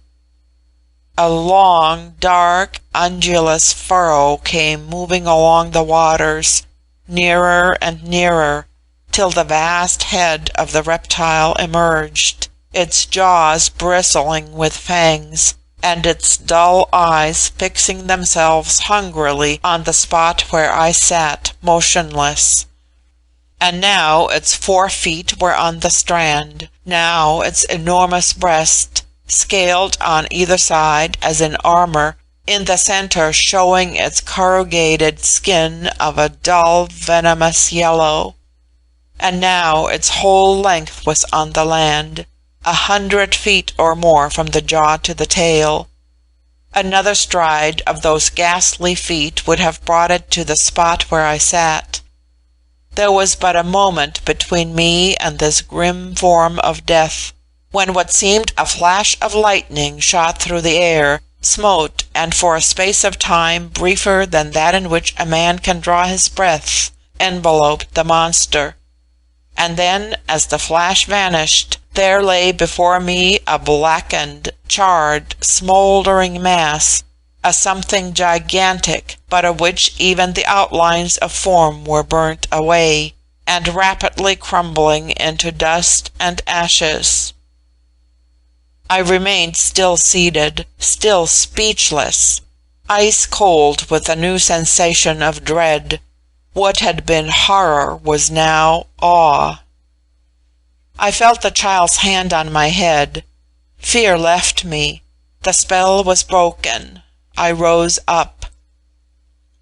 A long, dark, undulous furrow came moving along the waters, nearer and nearer, till the vast head of the reptile emerged, its jaws bristling with fangs, and its dull eyes fixing themselves hungrily on the spot where I sat motionless. And now its 4 feet were on the strand, now its enormous breast, scaled on either side as in armor, in the center showing its corrugated skin of a dull venomous yellow. And now its whole length was on the land, 100 feet or more from the jaw to the tail. Another stride of those ghastly feet would have brought it to the spot where I sat. There was but a moment between me and this grim form of death, when what seemed a flash of lightning shot through the air, smote, and for a space of time briefer than that in which a man can draw his breath, enveloped the monster. And then, as the flash vanished, there lay before me a blackened, charred, smouldering mass, a something gigantic, but of which even the outlines of form were burnt away, and rapidly crumbling into dust and ashes. I remained still seated, still speechless, ice cold with a new sensation of dread. What had been horror was now awe. I felt the child's hand on my head. Fear left me. The spell was broken. I rose up.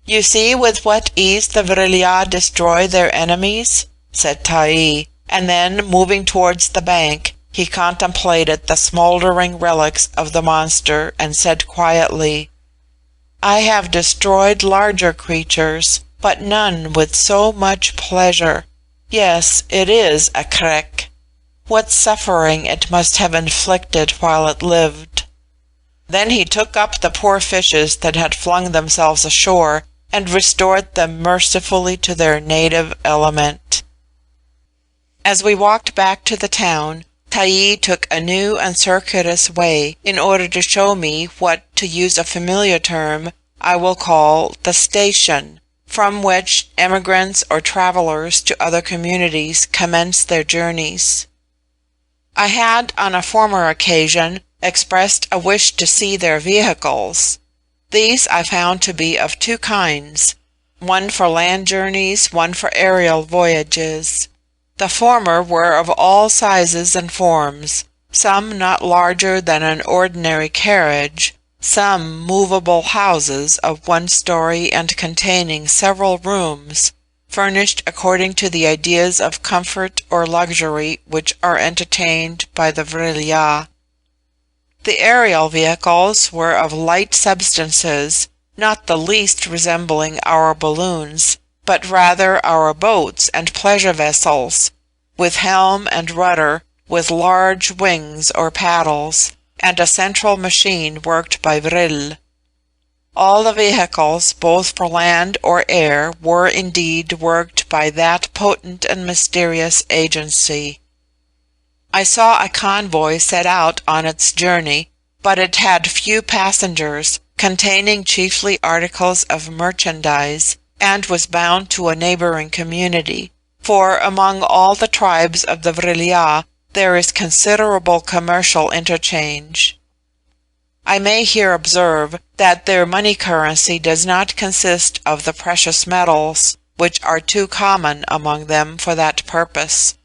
"You see with what ease the Vril-ya destroy their enemies," said Ta'i, and then, moving towards the bank, he contemplated the smouldering relics of the monster and said quietly, "I have destroyed larger creatures, but none with so much pleasure. Yes, it is a Krek. What suffering it must have inflicted while it lived." Then he took up the poor fishes that had flung themselves ashore and restored them mercifully to their native element. As we walked back to the town, Ta'i took a new and circuitous way in order to show me what, to use a familiar term, I will call the station, from which emigrants or travelers to other communities commence their journeys. I had, on a former occasion, expressed a wish to see their vehicles. These I found to be of 2 kinds, one for land journeys, one for aerial voyages. The former were of all sizes and forms, some not larger than an ordinary carriage, some movable houses of 1 story and containing several rooms, furnished according to the ideas of comfort or luxury which are entertained by the Vril-ya. The aerial vehicles were of light substances, not the least resembling our balloons, but rather our boats and pleasure vessels, with helm and rudder, with large wings or paddles, and a central machine worked by Vril. All the vehicles, both for land or air, were indeed worked by that potent and mysterious agency. I saw a convoy set out on its journey, but it had few passengers, containing chiefly articles of merchandise, and was bound to a neighboring community, for among all the tribes of the Vril-ya there is considerable commercial interchange. I may here observe that their money currency does not consist of the precious metals, which are too common among them for that purpose.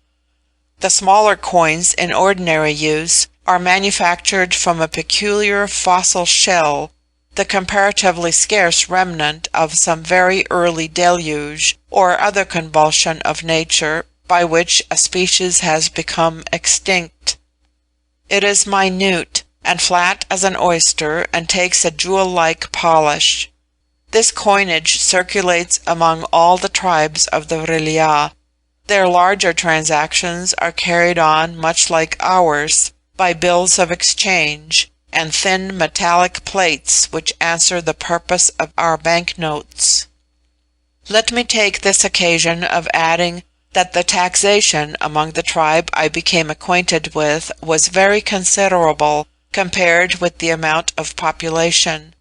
The smaller coins in ordinary use are manufactured from a peculiar fossil shell, the comparatively scarce remnant of some very early deluge, or other convulsion of nature, by which a species has become extinct. It is minute, and flat as an oyster, and takes a jewel-like polish. This coinage circulates among all the tribes of the Vril-ya. Their larger transactions are carried on much like ours, by bills of exchange, and thin metallic plates which answer the purpose of our banknotes. Let me take this occasion of adding that the taxation among the tribe I became acquainted with was very considerable compared with the amount of population.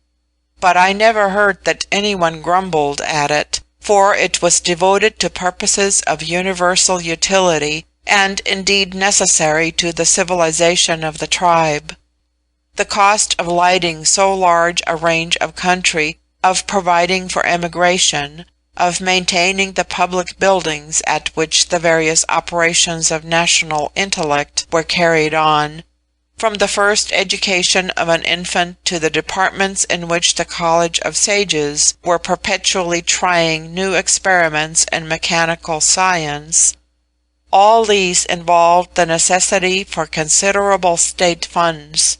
But I never heard that anyone grumbled at it, for it was devoted to purposes of universal utility, and indeed necessary to the civilisation of the tribe. The cost of lighting so large a range of country, of providing for emigration, of maintaining the public buildings at which the various operations of national intellect were carried on, from the first education of an infant to the departments in which the College of Sages were perpetually trying new experiments in mechanical science, all these involved the necessity for considerable state funds.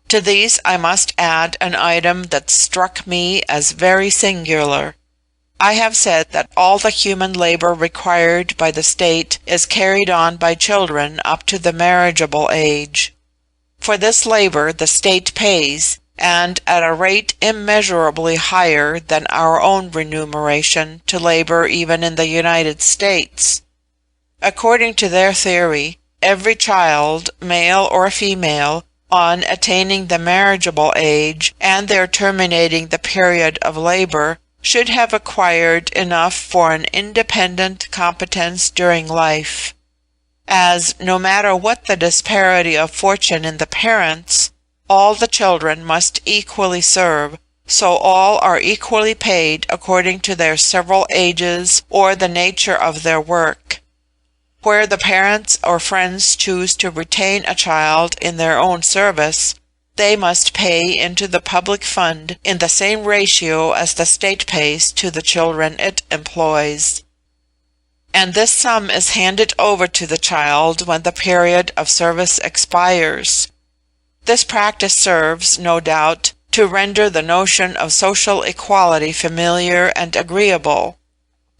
To these I must add an item that struck me as very singular. I have said that all the human labor required by the state is carried on by children up to the marriageable age. For this labor the state pays, and at a rate immeasurably higher than our own remuneration to labor even in the United States. According to their theory, every child, male or female, on attaining the marriageable age and their terminating the period of labor, should have acquired enough for an independent competence during life. As, no matter what the disparity of fortune in the parents, all the children must equally serve, so all are equally paid according to their several ages or the nature of their work. Where the parents or friends choose to retain a child in their own service, they must pay into the public fund in the same ratio as the state pays to the children it employs. And this sum is handed over to the child when the period of service expires. This practice serves, no doubt, to render the notion of social equality familiar and agreeable.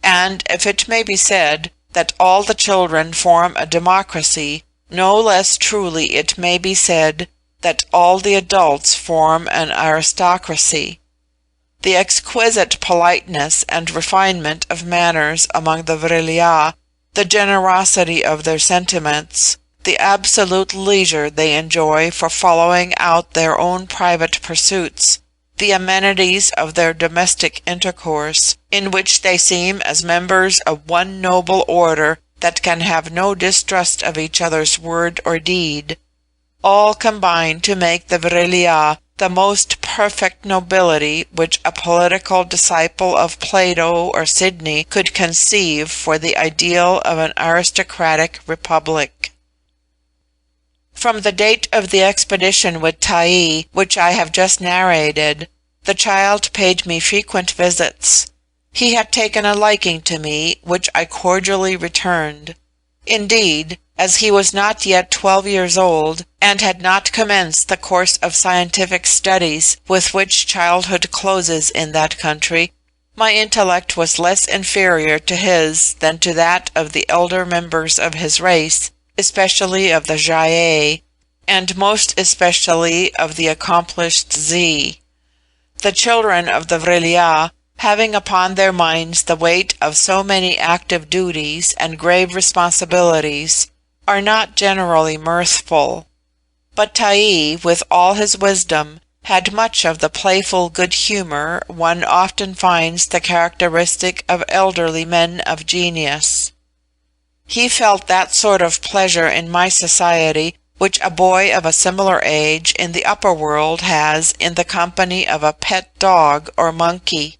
And if it may be said that all the children form a democracy, no less truly it may be said that all the adults form an aristocracy. The exquisite politeness and refinement of manners among the Vril-ya, the generosity of their sentiments, the absolute leisure they enjoy for following out their own private pursuits, the amenities of their domestic intercourse, in which they seem as members of one noble order that can have no distrust of each other's word or deed, all combine to make the Vril-ya the most perfect nobility which a political disciple of Plato or Sidney could conceive for the ideal of an aristocratic republic. From the date of the expedition with Tayi, which I have just narrated, the child paid me frequent visits. He had taken a liking to me, which I cordially returned. Indeed, as he was not yet 12 years old, and had not commenced the course of scientific studies with which childhood closes in that country, my intellect was less inferior to his than to that of the elder members of his race, especially of the Gy-ei, and most especially of the accomplished Z. The children of the Vril-ya, having upon their minds the weight of so many active duties and grave responsibilities, are not generally mirthful. But Tayi, with all his wisdom, had much of the playful good humour one often finds the characteristic of elderly men of genius. He felt that sort of pleasure in my society which a boy of a similar age in the upper world has in the company of a pet dog or monkey.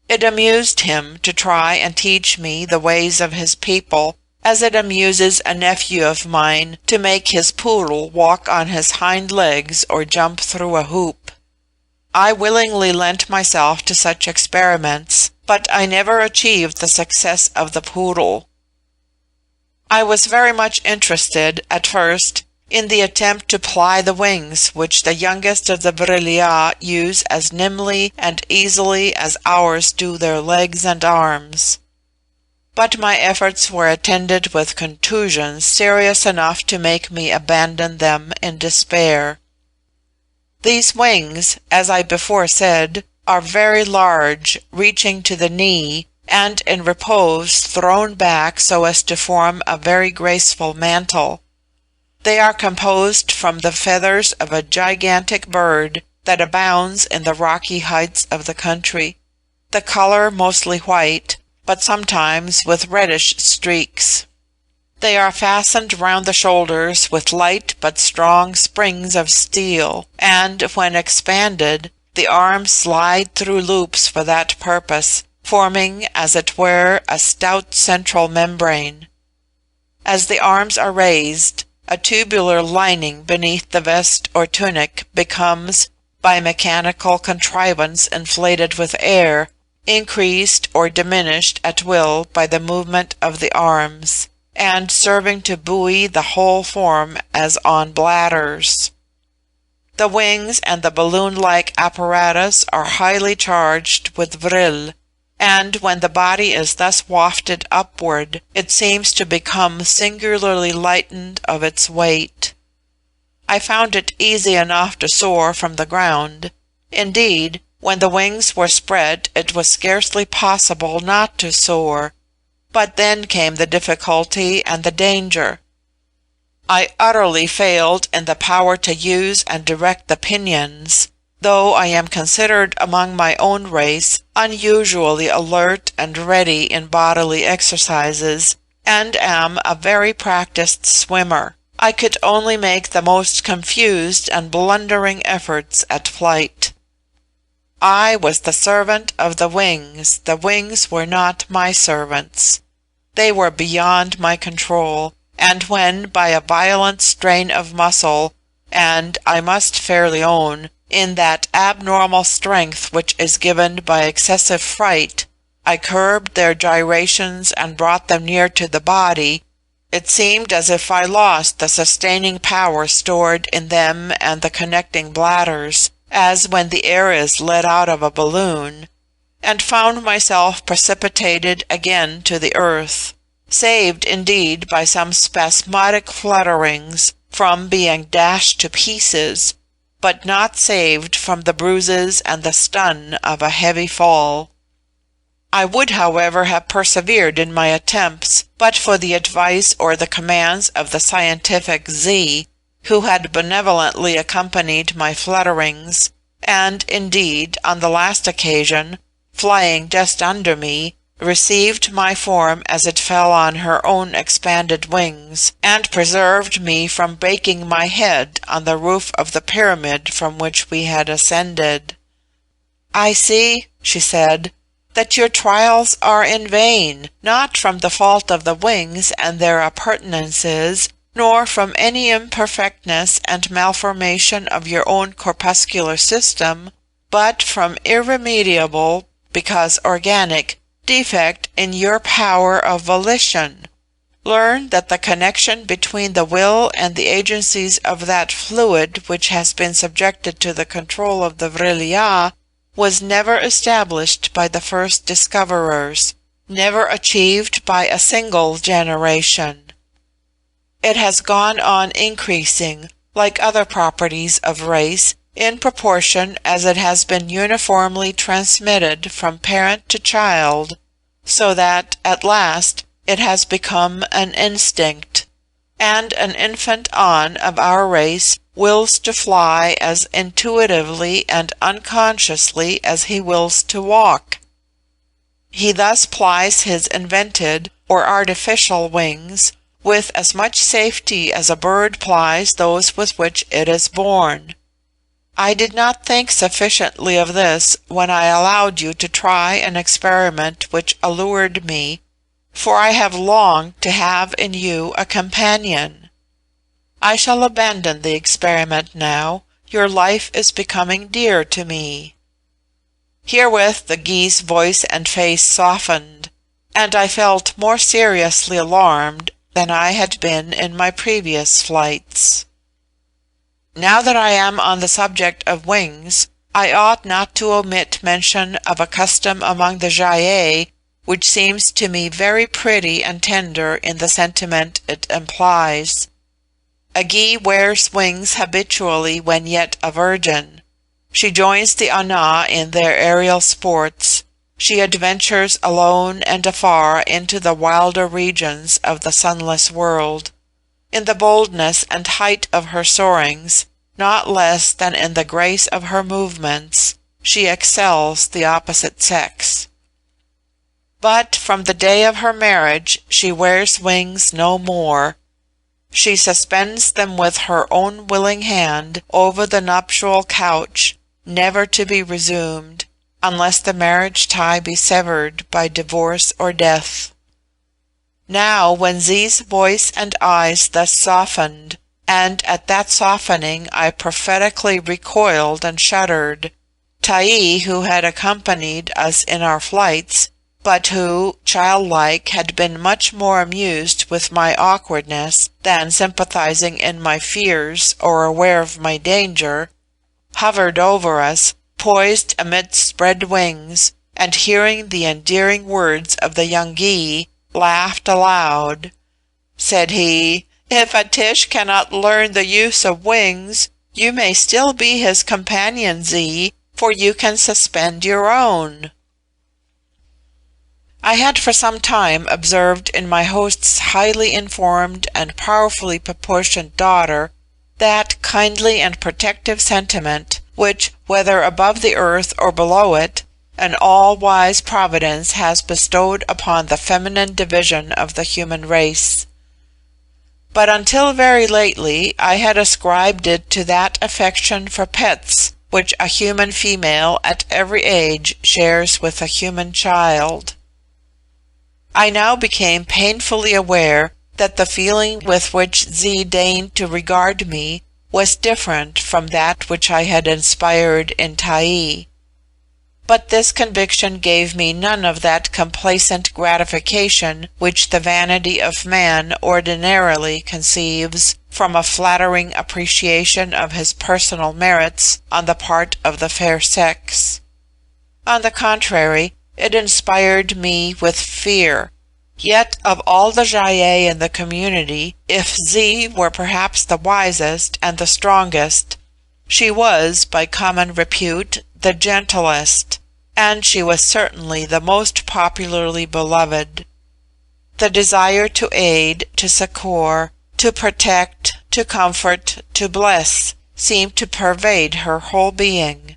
It amused him to try and teach me the ways of his people, as it amuses a nephew of mine to make his poodle walk on his hind legs or jump through a hoop. I willingly lent myself to such experiments, but I never achieved the success of the poodle. I was very much interested, at first, in the attempt to ply the wings which the youngest of the Vril-ya use as nimbly and easily as ours do their legs and arms. But my efforts were attended with contusions serious enough to make me abandon them in despair. These wings, as I before said, are very large, reaching to the knee, and in repose thrown back so as to form a very graceful mantle. They are composed from the feathers of a gigantic bird that abounds in the rocky heights of the country, the color mostly white, but sometimes with reddish streaks. They are fastened round the shoulders with light but strong springs of steel, and when expanded, the arms slide through loops for that purpose, forming, as it were, a stout central membrane. As the arms are raised, a tubular lining beneath the vest or tunic becomes, by mechanical contrivance inflated with air, increased or diminished at will by the movement of the arms, and serving to buoy the whole form as on bladders. The wings and the balloon-like apparatus are highly charged with vril, and when the body is thus wafted upward, it seems to become singularly lightened of its weight. I found it easy enough to soar from the ground. Indeed, when the wings were spread, it was scarcely possible not to soar. But then came the difficulty and the danger. I utterly failed in the power to use and direct the pinions, though I am considered among my own race unusually alert and ready in bodily exercises, and am a very practised swimmer. I could only make the most confused and blundering efforts at flight. I was the servant of the wings were not my servants. They were beyond my control, and when, by a violent strain of muscle, and, I must fairly own, in that abnormal strength which is given by excessive fright, I curbed their gyrations and brought them near to the body, it seemed as if I lost the sustaining power stored in them and the connecting bladders, as when the air is let out of a balloon, and found myself precipitated again to the earth, saved indeed by some spasmodic flutterings from being dashed to pieces, but not saved from the bruises and the stun of a heavy fall. I would, however, have persevered in my attempts, but for the advice or the commands of the scientific Z, who had benevolently accompanied my flutterings, and, indeed, on the last occasion, flying just under me, received my form as it fell on her own expanded wings, and preserved me from breaking my head on the roof of the pyramid from which we had ascended. "I see," she said, "that your trials are in vain, not from the fault of the wings and their appurtenances, nor from any imperfectness and malformation of your own corpuscular system, but from irremediable, because organic, defect in your power of volition. Learn that the connection between the will and the agencies of that fluid which has been subjected to the control of the Vril-ya was never established by the first discoverers, never achieved by a single generation. It has gone on increasing, like other properties of race, in proportion as it has been uniformly transmitted from parent to child, so that, at last, it has become an instinct, and an infant on of our race wills to fly as intuitively and unconsciously as he wills to walk. He thus plies his invented or artificial wings with as much safety as a bird plies those with which it is born. I did not think sufficiently of this when I allowed you to try an experiment which allured me, for I have longed to have in you a companion. I shall abandon the experiment now. Your life is becoming dear to me." Herewith the gee's voice and face softened, and I felt more seriously alarmed than I had been in my previous flights. Now that I am on the subject of wings, I ought not to omit mention of a custom among the Gy-ei, which seems to me very pretty and tender in the sentiment it implies. A Gy wears wings habitually when yet a virgin. She joins the Ana in their aerial sports. She adventures alone and afar into the wilder regions of the sunless world. In the boldness and height of her soarings, not less than in the grace of her movements, she excels the opposite sex. But from the day of her marriage she wears wings no more. She suspends them with her own willing hand over the nuptial couch, never to be resumed, unless the marriage tie be severed by divorce or death. Now when Z's voice and eyes thus softened, and at that softening I prophetically recoiled and shuddered, Taee, who had accompanied us in our flights, but who, childlike, had been much more amused with my awkwardness than sympathizing in my fears or aware of my danger, hovered over us, poised amid spread wings, and hearing the endearing words of the young Gy, laughed aloud. Said he, "If a Tish cannot learn the use of wings, you may still be his companion, Z, for you can suspend your own." I had for some time observed in my host's highly informed and powerfully proportioned daughter that kindly and protective sentiment which, whether above the earth or below it, an all-wise Providence has bestowed upon the feminine division of the human race. But until very lately I had ascribed it to that affection for pets which a human female at every age shares with a human child. I now became painfully aware that the feeling with which Z deigned to regard me was different from that which I had inspired in Taee. But this conviction gave me none of that complacent gratification which the vanity of man ordinarily conceives from a flattering appreciation of his personal merits on the part of the fair sex. On the contrary, it inspired me with fear. Yet of all the Gy-ei in the community, if Z were perhaps the wisest and the strongest, she was, by common repute, the gentlest, and she was certainly the most popularly beloved. The desire to aid, to succour, to protect, to comfort, to bless, seemed to pervade her whole being.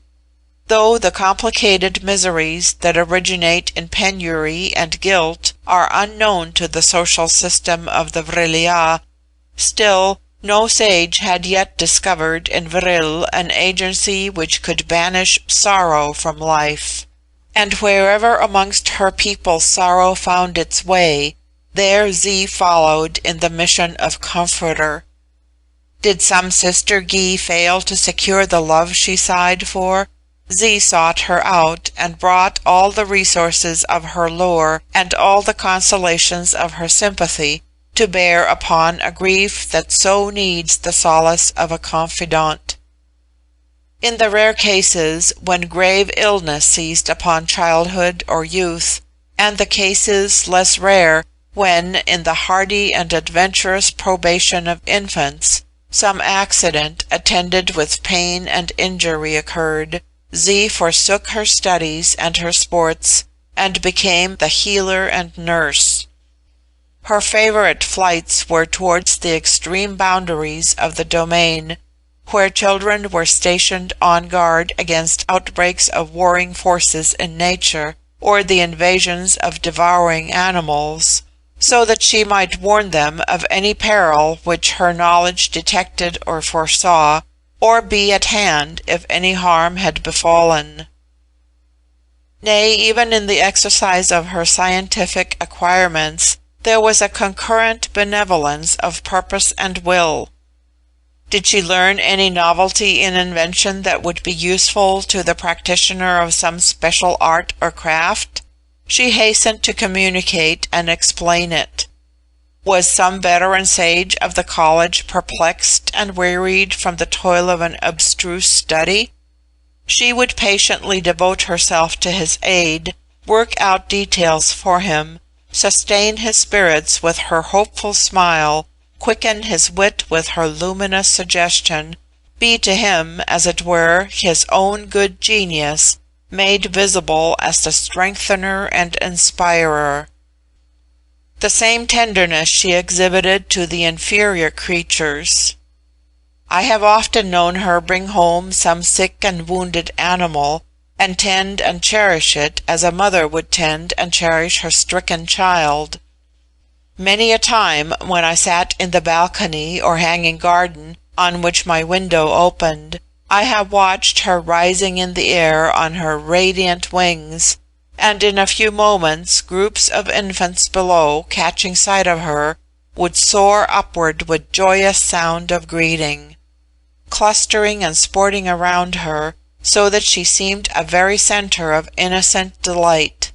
Though the complicated miseries that originate in penury and guilt are unknown to the social system of the Vril-ya, still no sage had yet discovered in Vril an agency which could banish sorrow from life. And wherever amongst her people sorrow found its way, there Z followed in the mission of comforter. Did some sister Gy fail to secure the love she sighed for, Z sought her out and brought all the resources of her lore and all the consolations of her sympathy to bear upon a grief that so needs the solace of a confidant. In the rare cases when grave illness seized upon childhood or youth, and the cases less rare when, in the hardy and adventurous probation of infants, some accident attended with pain and injury occurred, Z forsook her studies and her sports, and became the healer and nurse. Her favorite flights were towards the extreme boundaries of the domain, where children were stationed on guard against outbreaks of warring forces in nature, or the invasions of devouring animals, so that she might warn them of any peril which her knowledge detected or foresaw, or be at hand if any harm had befallen. Nay, even in the exercise of her scientific acquirements, there was a concurrent benevolence of purpose and will. Did she learn any novelty in invention that would be useful to the practitioner of some special art or craft, she hastened to communicate and explain it. Was some veteran sage of the college perplexed and wearied from the toil of an abstruse study? She would patiently devote herself to his aid, work out details for him, sustain his spirits with her hopeful smile, quicken his wit with her luminous suggestion, be to him, as it were, his own good genius, made visible as the strengthener and inspirer. The same tenderness she exhibited to the inferior creatures. I have often known her bring home some sick and wounded animal, and tend and cherish it as a mother would tend and cherish her stricken child. Many a time, when I sat in the balcony or hanging garden on which my window opened, I have watched her rising in the air on her radiant wings, and in a few moments groups of infants below, catching sight of her, would soar upward with joyous sound of greeting, clustering and sporting around her, so that she seemed a very centre of innocent delight.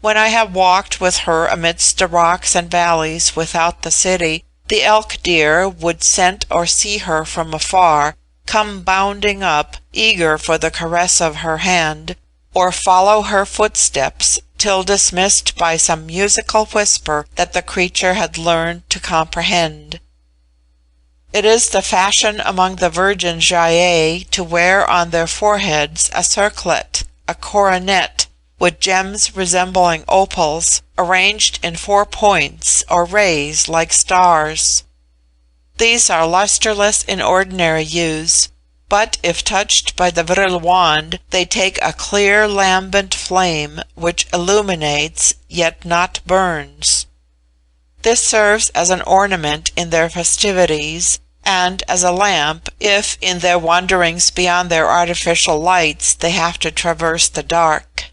When I have walked with her amidst the rocks and valleys without the city, the elk deer would scent or see her from afar, come bounding up, eager for the caress of her hand, or follow her footsteps, till dismissed by some musical whisper that the creature had learned to comprehend. It is the fashion among the virgin Gy-ei to wear on their foreheads a circlet, a coronet, with gems resembling opals, arranged in 4 points, or rays like stars. These are lustreless in ordinary use, but if touched by the Vril wand, they take a clear lambent flame, which illuminates, yet not burns. This serves as an ornament in their festivities, and as a lamp, if in their wanderings beyond their artificial lights they have to traverse the dark.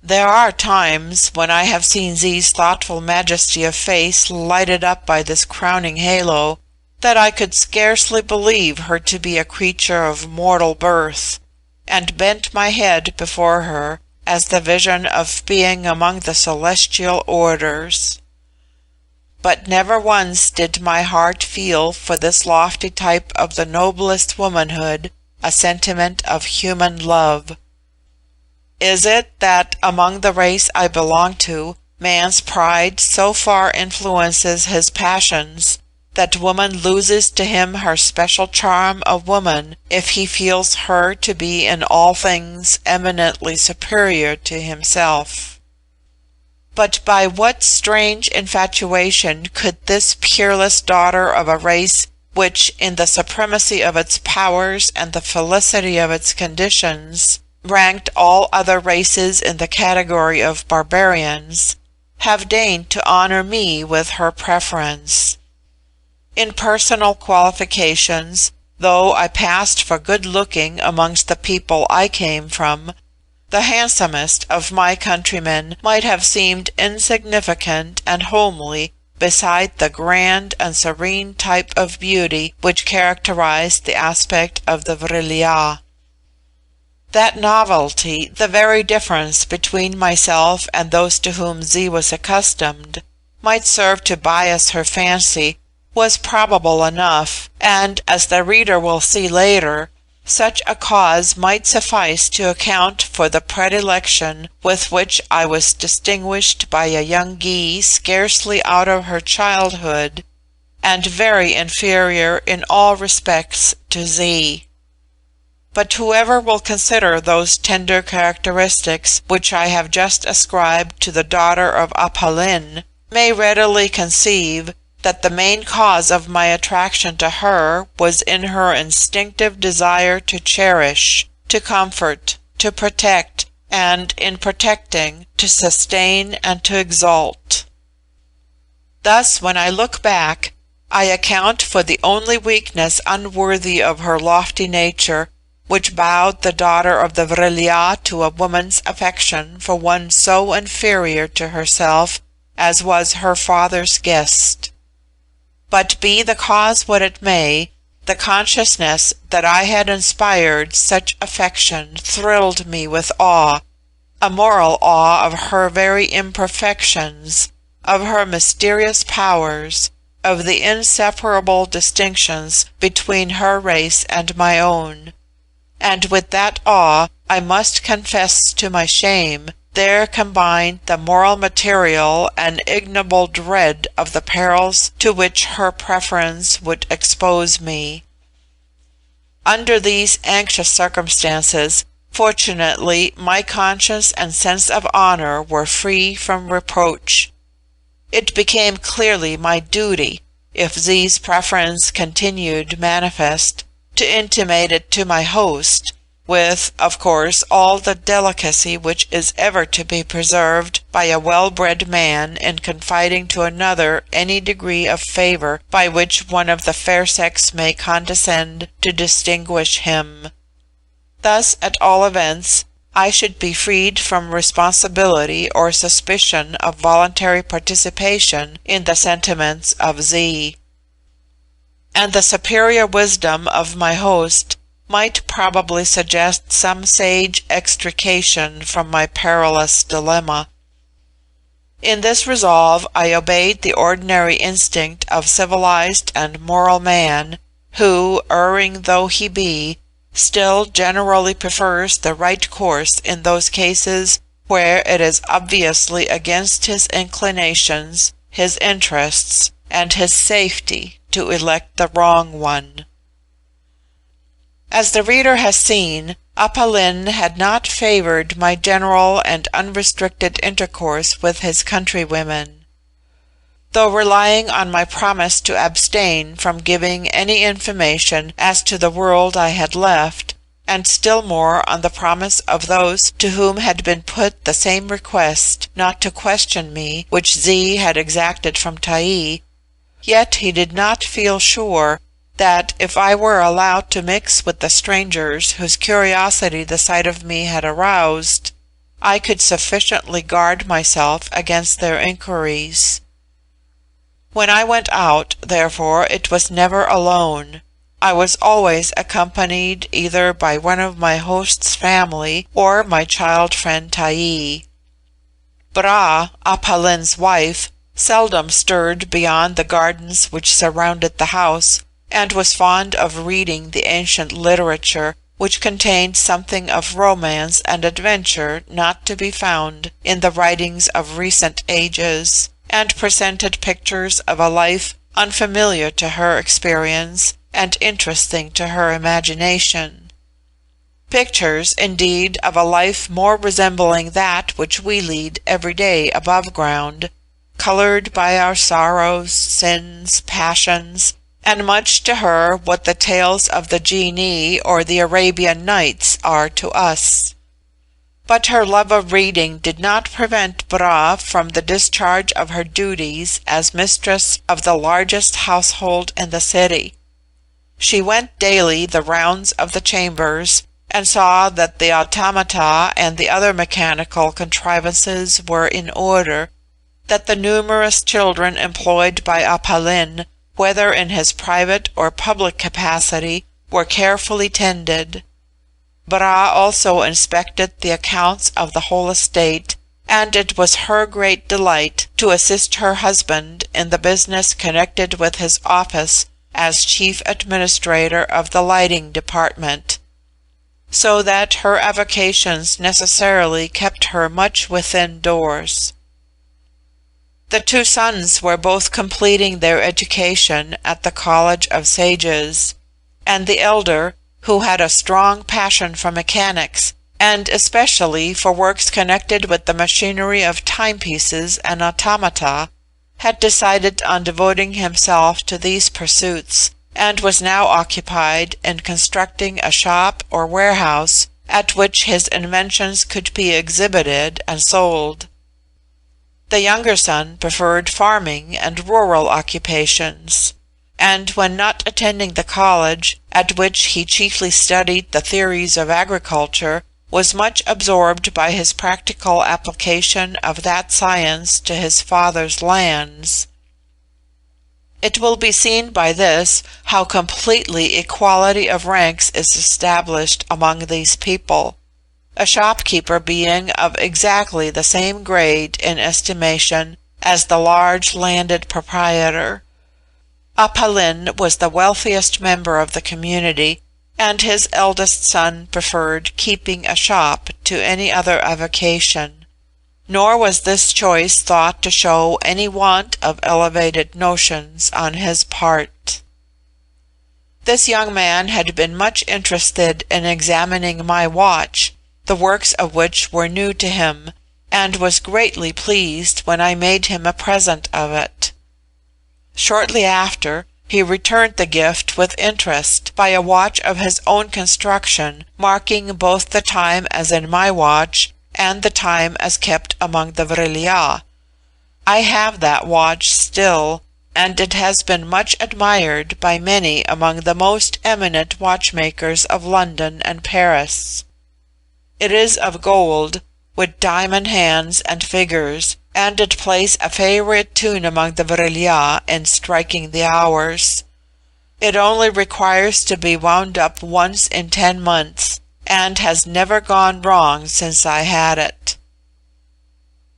There are times when I have seen Z's thoughtful majesty of face lighted up by this crowning halo, that I could scarcely believe her to be a creature of mortal birth, and bent my head before her as the vision of being among the celestial orders. But never once did my heart feel for this lofty type of the noblest womanhood a sentiment of human love. Is it that among the race I belong to, man's pride so far influences his passions that woman loses to him her special charm of woman if he feels her to be in all things eminently superior to himself? But by what strange infatuation could this peerless daughter of a race which, in the supremacy of its powers and the felicity of its conditions, ranked all other races in the category of barbarians, have deigned to honour me with her preference? In personal qualifications, though I passed for good-looking amongst the people I came from, the handsomest of my countrymen might have seemed insignificant and homely beside the grand and serene type of beauty which characterized the aspect of the Vril-ya. That novelty, the very difference between myself and those to whom Z was accustomed, might serve to bias her fancy, was probable enough, and, as the reader will see later, such a cause might suffice to account for the predilection with which I was distinguished by a young Gy scarcely out of her childhood, and very inferior in all respects to Z. But whoever will consider those tender characteristics which I have just ascribed to the daughter of Apalin, may readily conceive that the main cause of my attraction to her was in her instinctive desire to cherish, to comfort, to protect, and, in protecting, to sustain and to exalt. Thus, when I look back, I account for the only weakness unworthy of her lofty nature, which bowed the daughter of the Vril-ya to a woman's affection for one so inferior to herself as was her father's guest. But be the cause what it may, the consciousness that I had inspired such affection thrilled me with awe, a moral awe of her very imperfections, of her mysterious powers, of the inseparable distinctions between her race and my own, and with that awe, I must confess to my shame, there combined the moral material and ignoble dread of the perils to which her preference would expose me. Under these anxious circumstances, fortunately, my conscience and sense of honour were free from reproach. It became clearly my duty, if Z's preference continued manifest, to intimate it to my host, with, of course, all the delicacy which is ever to be preserved by a well-bred man in confiding to another any degree of favour by which one of the fair sex may condescend to distinguish him. Thus, at all events, I should be freed from responsibility or suspicion of voluntary participation in the sentiments of Z. And the superior wisdom of my host might probably suggest some sage extrication from my perilous dilemma. In this resolve I obeyed the ordinary instinct of civilized and moral man, who, erring though he be, still generally prefers the right course in those cases where it is obviously against his inclinations, his interests, and his safety to elect the wrong one. As the reader has seen, Appa Lin had not favoured my general and unrestricted intercourse with his countrywomen. Though relying on my promise to abstain from giving any information as to the world I had left, and still more on the promise of those to whom had been put the same request not to question me which Z had exacted from Taee, yet he did not feel sure that if I were allowed to mix with the strangers whose curiosity the sight of me had aroused, I could sufficiently guard myself against their inquiries. When I went out, therefore, it was never alone. I was always accompanied either by one of my host's family or my child friend Taee. Bra, Appa Lin's wife, seldom stirred beyond the gardens which surrounded the house, and was fond of reading the ancient literature, which contained something of romance and adventure not to be found in the writings of recent ages, and presented pictures of a life unfamiliar to her experience and interesting to her imagination. Pictures, indeed, of a life more resembling that which we lead every day above ground, coloured by our sorrows, sins, passions, and much to her what the tales of the Genii or the Arabian Nights are to us. But her love of reading did not prevent Bra from the discharge of her duties as mistress of the largest household in the city. She went daily the rounds of the chambers, and saw that the automata and the other mechanical contrivances were in order, that the numerous children employed by Appa Lin, whether in his private or public capacity, were carefully tended. Bra also inspected the accounts of the whole estate, and it was her great delight to assist her husband in the business connected with his office as chief administrator of the lighting department, so that her avocations necessarily kept her much within doors. The two sons were both completing their education at the College of Sages, and the elder, who had a strong passion for mechanics, and especially for works connected with the machinery of timepieces and automata, had decided on devoting himself to these pursuits, and was now occupied in constructing a shop or warehouse at which his inventions could be exhibited and sold. The younger son preferred farming and rural occupations, and when not attending the college, at which he chiefly studied the theories of agriculture, was much absorbed by his practical application of that science to his father's lands. It will be seen by this how completely equality of ranks is established among these people, a shopkeeper being of exactly the same grade in estimation as the large landed proprietor. Apalin was the wealthiest member of the community, and his eldest son preferred keeping a shop to any other avocation. Nor was this choice thought to show any want of elevated notions on his part. This young man had been much interested in examining my watch, the works of which were new to him, and was greatly pleased when I made him a present of it. Shortly after, he returned the gift with interest by a watch of his own construction, marking both the time as in my watch and the time as kept among the Vril-ya. I have that watch still, and it has been much admired by many among the most eminent watchmakers of London and Paris. It is of gold, with diamond hands and figures, and it plays a favorite tune among the Vril-ya in striking the hours. It only requires to be wound up once in 10 months, and has never gone wrong since I had it.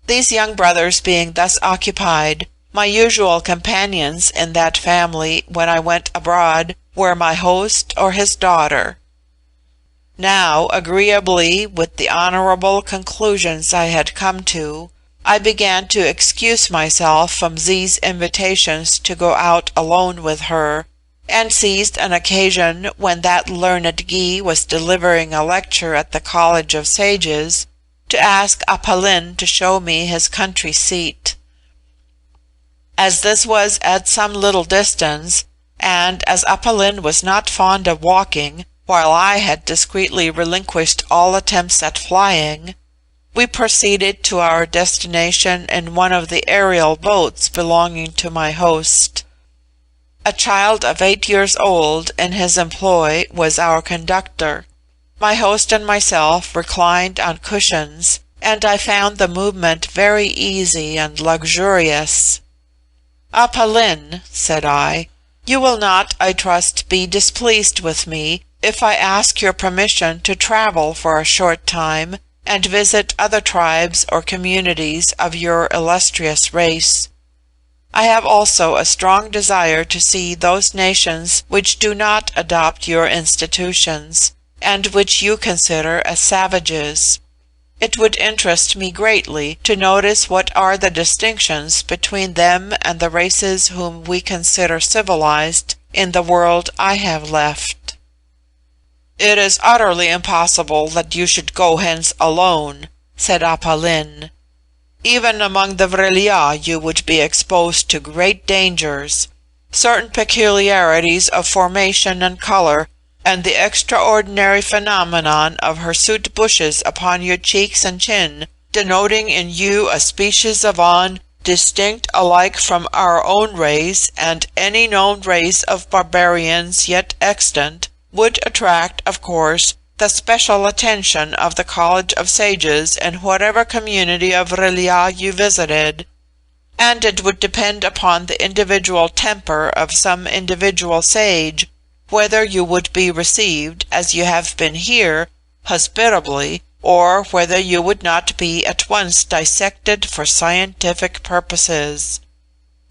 These young brothers being thus occupied, my usual companions in that family when I went abroad were my host or his daughter. Now, agreeably with the honourable conclusions I had come to, I began to excuse myself from Z's invitations to go out alone with her, and seized an occasion when that learned Gy was delivering a lecture at the College of Sages, to ask Apalin to show me his country seat. As this was at some little distance, and as Apalin was not fond of walking, while I had discreetly relinquished all attempts at flying, we proceeded to our destination in one of the aerial boats belonging to my host. A child of 8 years old in his employ was our conductor. My host and myself reclined on cushions, and I found the movement very easy and luxurious. "Apalin," said I, "you will not, I trust, be displeased with me if I ask your permission to travel for a short time and visit other tribes or communities of your illustrious race. I have also a strong desire to see those nations which do not adopt your institutions, and which you consider as savages. It would interest me greatly to notice what are the distinctions between them and the races whom we consider civilized in the world I have left." "It is utterly impossible that you should go hence alone," said Apalin. "Even among the Vril-ya you would be exposed to great dangers. Certain peculiarities of formation and colour, and the extraordinary phenomenon of hirsute bushes upon your cheeks and chin, denoting in you a species of awn distinct alike from our own race and any known race of barbarians yet extant, would attract, of course, the special attention of the College of Sages in whatever community of Vril-ya you visited, and it would depend upon the individual temper of some individual sage whether you would be received, as you have been here, hospitably, or whether you would not be at once dissected for scientific purposes.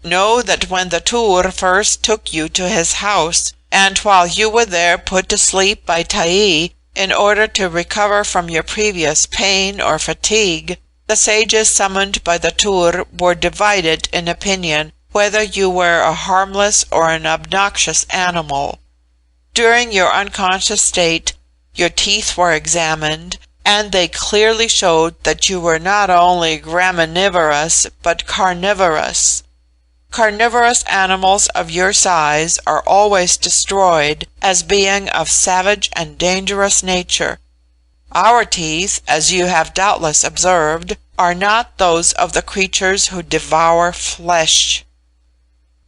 Know that when the Tur first took you to his house, and while you were there put to sleep by Tayi, in order to recover from your previous pain or fatigue, the sages summoned by the Tur were divided in opinion whether you were a harmless or an obnoxious animal. During your unconscious state, your teeth were examined, and they clearly showed that you were not only graminivorous but carnivorous. Carnivorous animals of your size are always destroyed as being of savage and dangerous nature. Our teeth, as you have doubtless observed, are not those of the creatures who devour flesh.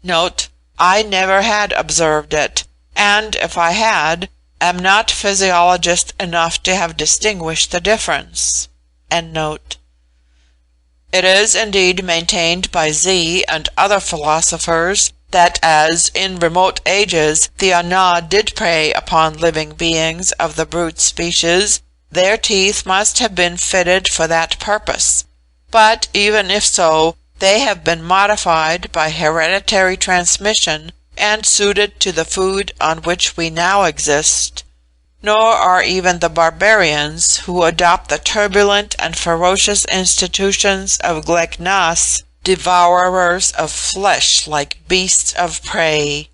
Note: I never had observed it, and if I had, am not physiologist enough to have distinguished the difference. End note. It is indeed maintained by Z and other philosophers that as, in remote ages, the Ana did prey upon living beings of the brute species, their teeth must have been fitted for that purpose. But even if so, They have been modified by hereditary transmission and suited to the food on which we now exist. Nor are even the barbarians who adopt the turbulent and ferocious institutions of Gleknas devourers of flesh like beasts of prey.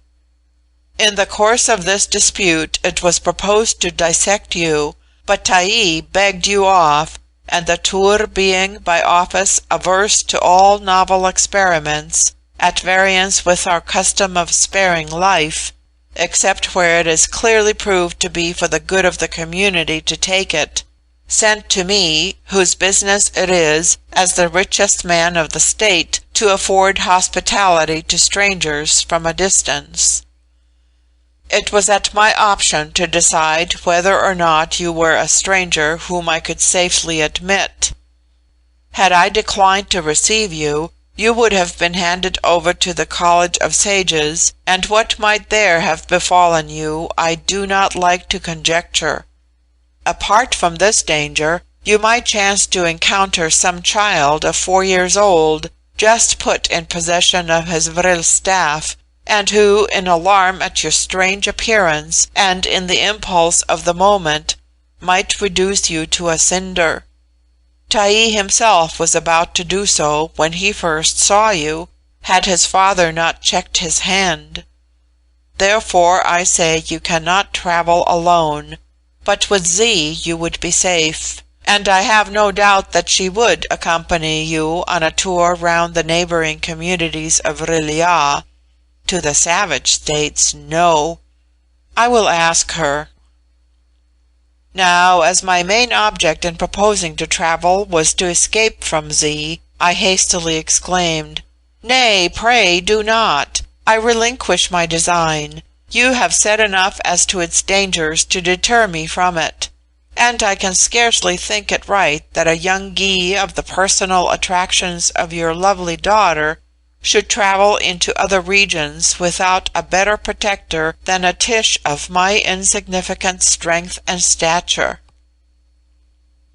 In the course of this dispute it was proposed to dissect you, but Taï begged you off, and the Tur being by office averse to all novel experiments, at variance with our custom of sparing life, except where it is clearly proved to be for the good of the community to take it, sent to me, whose business it is, as the richest man of the state, to afford hospitality to strangers from a distance. It was at my option to decide whether or not you were a stranger whom I could safely admit. Had I declined to receive you, you would have been handed over to the College of Sages, and what might there have befallen you I do not like to conjecture. Apart from this danger, you might chance to encounter some child of 4 years old, just put in possession of his vril staff, and who, in alarm at your strange appearance, and in the impulse of the moment, might reduce you to a cinder. Taï himself was about to do so when he first saw you, had his father not checked his hand. Therefore I say you cannot travel alone, but with Z you would be safe, and I have no doubt that she would accompany you on a tour round the neighbouring communities of Vril-ya. To the savage states, no. I will ask her. Now, as my main object in proposing to travel was to escape from Z, I hastily exclaimed, "Nay, pray do not. I relinquish my design. You have said enough as to its dangers to deter me from it, and I can scarcely think it right that a young Gy of the personal attractions of your lovely daughter should travel into other regions without a better protector than a Tish of my insignificant strength and stature."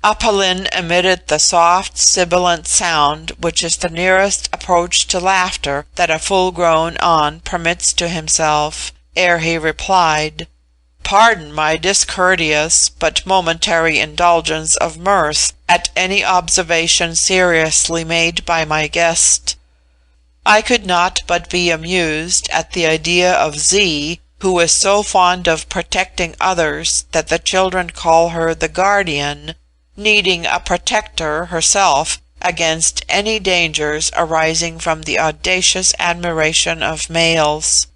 Apolline emitted the soft, sibilant sound which is the nearest approach to laughter that a full-grown An permits to himself, ere he replied, "Pardon my discourteous but momentary indulgence of mirth at any observation seriously made by my guest. I could not but be amused at the idea of Z, who is so fond of protecting others that the children call her the guardian, needing a protector herself against any dangers arising from the audacious admiration of males.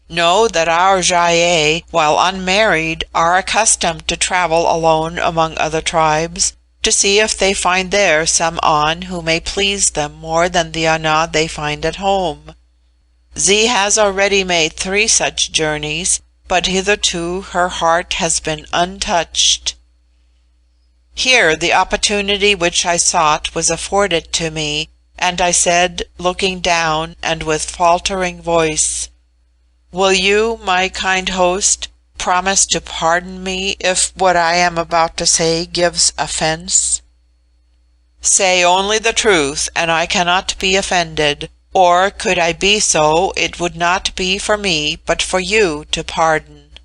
Know that our Gy ei, while unmarried, are accustomed to travel alone among other tribes, to see if they find there some An who may please them more than the Ana they find at home. Z has already made 3 such journeys, but hitherto her heart has been untouched." Here the opportunity which I sought was afforded to me, and I said, looking down, and with faltering voice, "Will you, my kind host, promise to pardon me if what I am about to say gives offence?" "Say only the truth, and I cannot be offended, or could I be so, it would not be for me, but for you to pardon."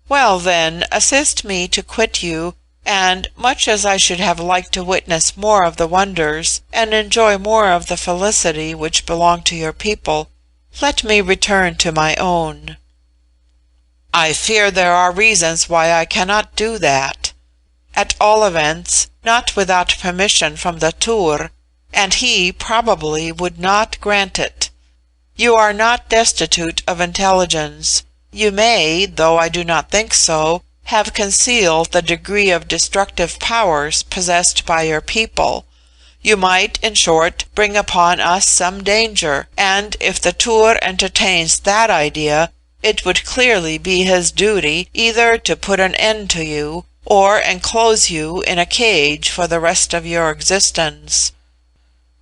"Well then, assist me to quit you, and, much as I should have liked to witness more of the wonders, and enjoy more of the felicity which belong to your people, let me return to my own." "I fear there are reasons why I cannot do that. At all events, not without permission from the Tur, and he probably would not grant it. You are not destitute of intelligence. You may, though I do not think so, have concealed the degree of destructive powers possessed by your people. You might, in short, bring upon us some danger, and if the Tur entertains that idea, it would clearly be his duty either to put an end to you, or enclose you in a cage for the rest of your existence.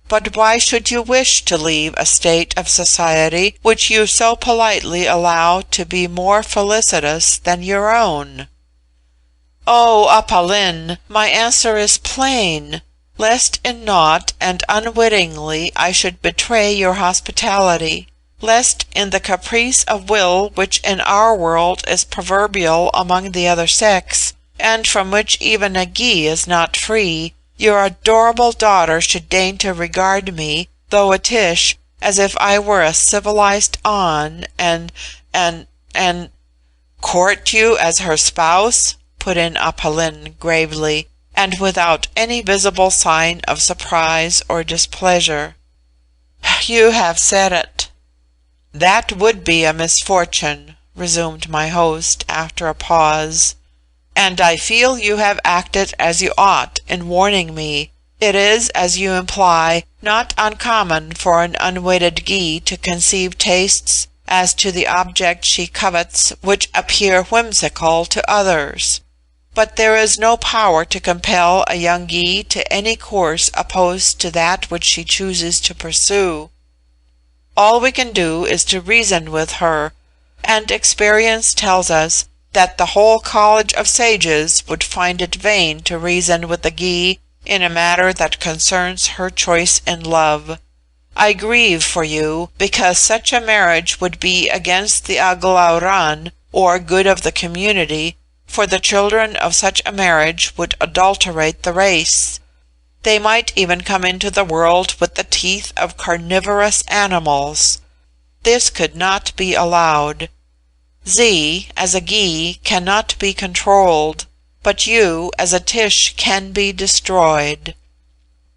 But why should you wish to leave a state of society which you so politely allow to be more felicitous than your own?" "Oh, Apolline, my answer is plain. lest in naught and unwittingly I should betray your hospitality, lest in the caprice of will which in our world is proverbial among the other sex, and from which even a Gy is not free, your adorable daughter should deign to regard me, though a Tish, as if I were a civilized An, and court you as her spouse?" put in Apolline gravely, and without any visible sign of surprise or displeasure. "You have said it." "That would be a misfortune," resumed my host after a pause, "and I feel you have acted as you ought in warning me. It is, as you imply, not uncommon for an unwedded Gy to conceive tastes as to the object she covets which appear whimsical to others. But there is no power to compel a young Gy to any course opposed to that which she chooses to pursue. All we can do is to reason with her, and experience tells us that the whole college of sages would find it vain to reason with a Gy in a matter that concerns her choice in love. I grieve for you, because such a marriage would be against the Aglauran, or good of the community, for the children of such a marriage would adulterate the race. They might even come into the world with the teeth of carnivorous animals. This could not be allowed. Z, as a Gy, cannot be controlled, but you, as a Tish, can be destroyed.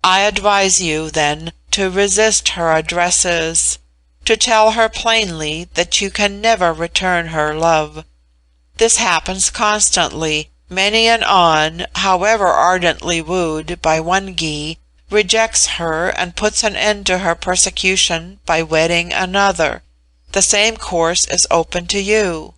I advise you, then, to resist her addresses, to tell her plainly that you can never return her love. This happens constantly. Many an An, however ardently wooed by one Gy, rejects her and puts an end to her persecution by wedding another. The same course is open to you."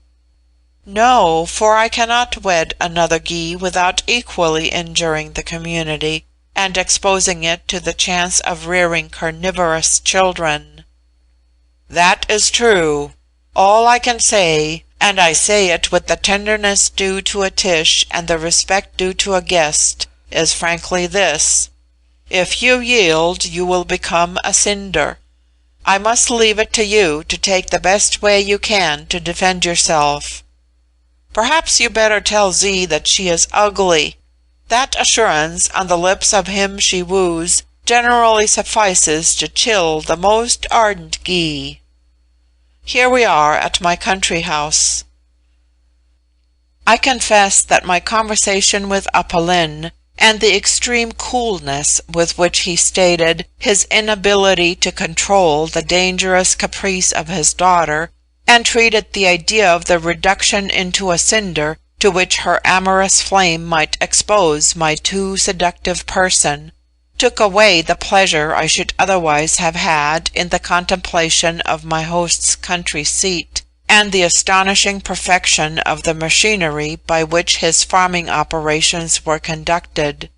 "No, for I cannot wed another Gy without equally injuring the community, and exposing it to the chance of rearing carnivorous children." "That is true. All I can say, and I say it with the tenderness due to a Tish and the respect due to a guest, is frankly this: if you yield, you will become a cinder. I must leave it to you to take the best way you can to defend yourself. Perhaps you better tell Z that she is ugly. That assurance on the lips of him she woos generally suffices to chill the most ardent Gy. Here we are at my country house." I confess that my conversation with Apolline, and the extreme coolness with which he stated his inability to control the dangerous caprice of his daughter, and treated the idea of the reduction into a cinder to which her amorous flame might expose my too seductive person, took away the pleasure I should otherwise have had in the contemplation of my host's country seat, and the astonishing perfection of the machinery by which his farming operations were conducted.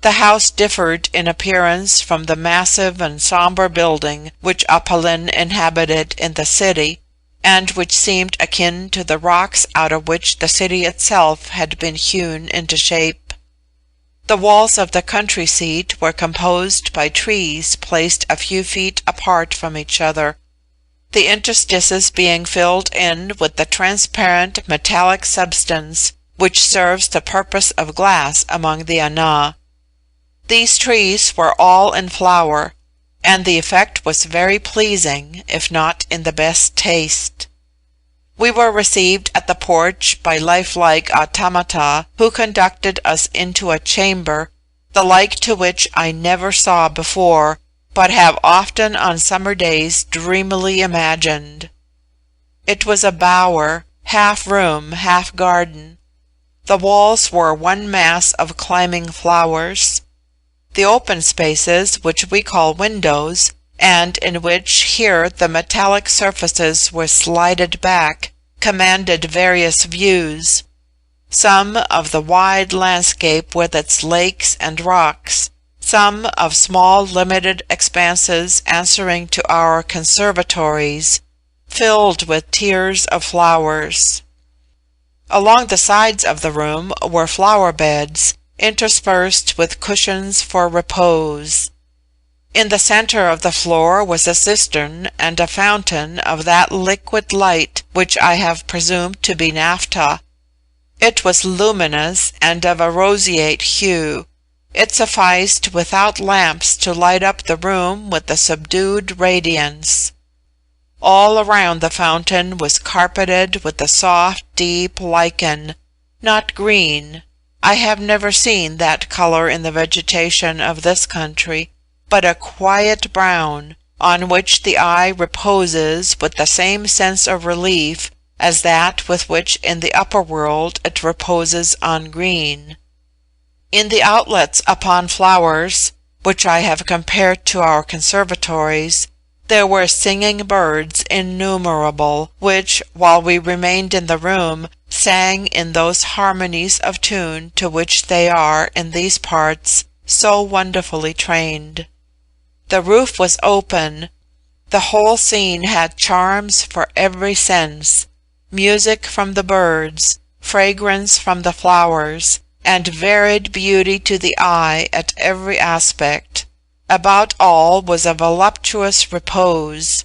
The house differed in appearance from the massive and sombre building which Apolline inhabited in the city, and which seemed akin to the rocks out of which the city itself had been hewn into shape. The walls of the country seat were composed by trees placed a few feet apart from each other, the interstices being filled in with the transparent metallic substance which serves the purpose of glass among the Ana. These trees were all in flower, and the effect was very pleasing, if not in the best taste. We were received at the porch by lifelike automata, who conducted us into a chamber, the like to which I never saw before, but have often on summer days dreamily imagined. It was a bower, half room, half garden. The walls were one mass of climbing flowers. The open spaces, which we call windows, and in which here the metallic surfaces were slided back, commanded various views: some of the wide landscape with its lakes and rocks, some of small limited expanses answering to our conservatories, filled with tiers of flowers. Along the sides of the room were flower beds, interspersed with cushions for repose. In the center of the floor was a cistern and a fountain of that liquid light which I have presumed to be naphtha. It was luminous and of a roseate hue. It sufficed without lamps to light up the room with a subdued radiance. All around the fountain was carpeted with a soft, deep lichen, not green. I have never seen that color in the vegetation of this country, but a quiet brown, on which the eye reposes with the same sense of relief as that with which in the upper world it reposes on green. In the outlets upon flowers, which I have compared to our conservatories, there were singing birds innumerable, which, while we remained in the room, sang in those harmonies of tune to which they are, in these parts, so wonderfully trained. The roof was open. The whole scene had charms for every sense, music from the birds, fragrance from the flowers, and varied beauty to the eye at every aspect. About all was a voluptuous repose.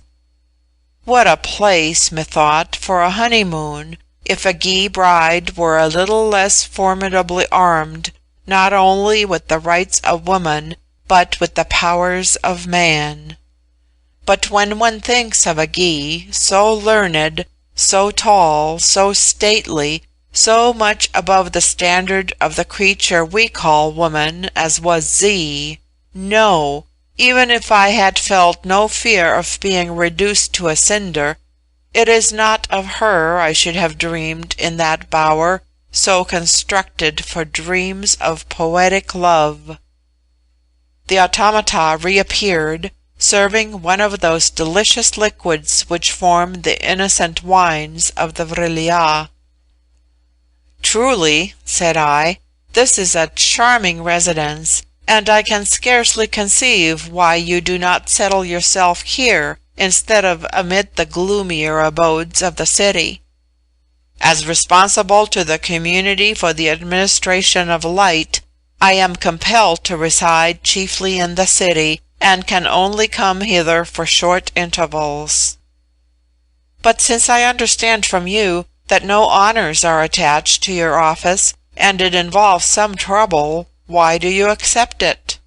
What a place, methought, for a honeymoon, if a Gy bride were a little less formidably armed, not only with the rights of woman, but with the powers of man. But when one thinks of a Gy, so learned, so tall, so stately, so much above the standard of the creature we call woman, as was Z, no, even if I had felt no fear of being reduced to a cinder, it is not of her I should have dreamed in that bower, so constructed for dreams of poetic love. The automata reappeared, serving one of those delicious liquids which form the innocent wines of the Vril-ya. "Truly," said I, "this is a charming residence, and I can scarcely conceive why you do not settle yourself here instead of amid the gloomier abodes of the city. As responsible to the community for the administration of light, I am compelled to reside chiefly in the city, and can only come hither for short intervals. But since I understand from you that no honors are attached to your office, and it involves some trouble, why do you accept it?"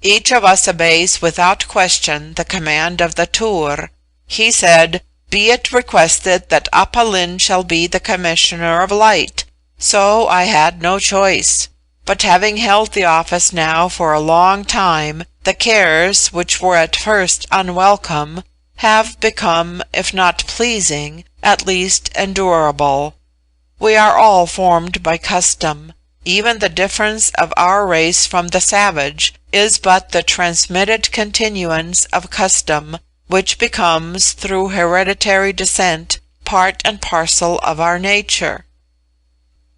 "Each of us obeys without question the command of the Tur. He said, 'Be it requested that Appa Lin shall be the commissioner of light,' so I had no choice. But having held the office now for a long time, the cares, which were at first unwelcome, have become, if not pleasing, at least endurable. We are all formed by custom. Even the difference of our race from the savage is but the transmitted continuance of custom, which becomes, through hereditary descent, part and parcel of our nature.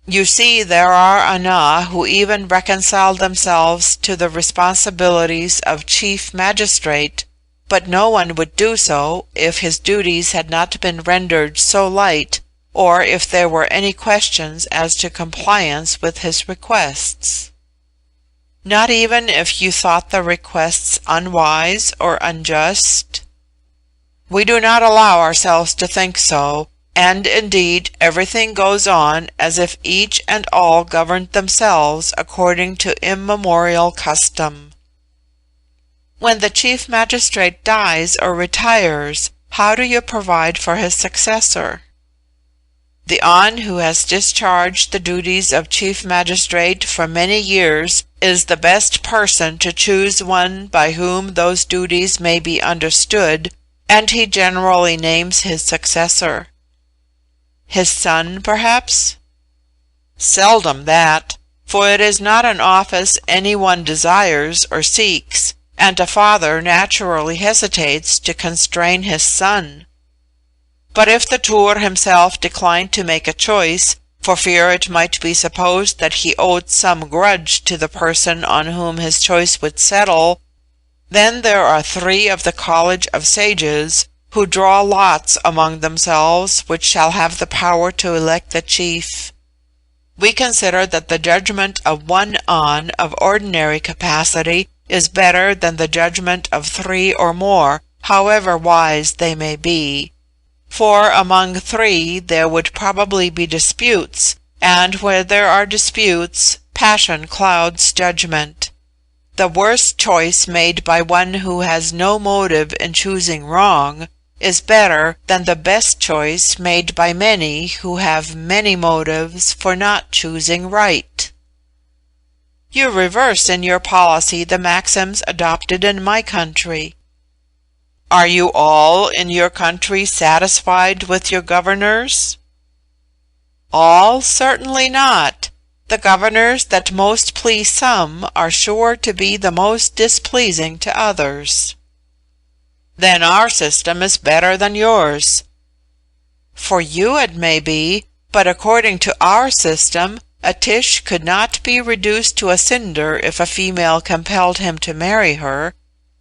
You see, there are Ana who even reconcile themselves to the responsibilities of chief magistrate, but no one would do so if his duties had not been rendered so light, or if there were any questions as to compliance with his requests. Not even if you thought the requests unwise or unjust? We do not allow ourselves to think so, and indeed everything goes on as if each and all governed themselves according to immemorial custom. When the chief magistrate dies or retires, how do you provide for his successor? The An who has discharged the duties of chief magistrate for many years is the best person to choose one by whom those duties may be understood, and he generally names his successor. His son, perhaps? Seldom that, for it is not an office any one desires or seeks, and a father naturally hesitates to constrain his son. But if the Tur himself declined to make a choice, for fear it might be supposed that he owed some grudge to the person on whom his choice would settle, then there are 3 of the College of Sages who draw lots among themselves which shall have the power to elect the chief. We consider that the judgment of one on of ordinary capacity is better than the judgment of three or more, however wise they may be. For among three there would probably be disputes, and where there are disputes, passion clouds judgment. The worst choice made by one who has no motive in choosing wrong is better than the best choice made by many who have many motives for not choosing right. You reverse in your policy the maxims adopted in my country. Are you all in your country satisfied with your governors? All? Certainly not. The governors that most please some are sure to be the most displeasing to others. Then our system is better than yours. For you it may be, but according to our system, a Tish could not be reduced to a cinder if a female compelled him to marry her,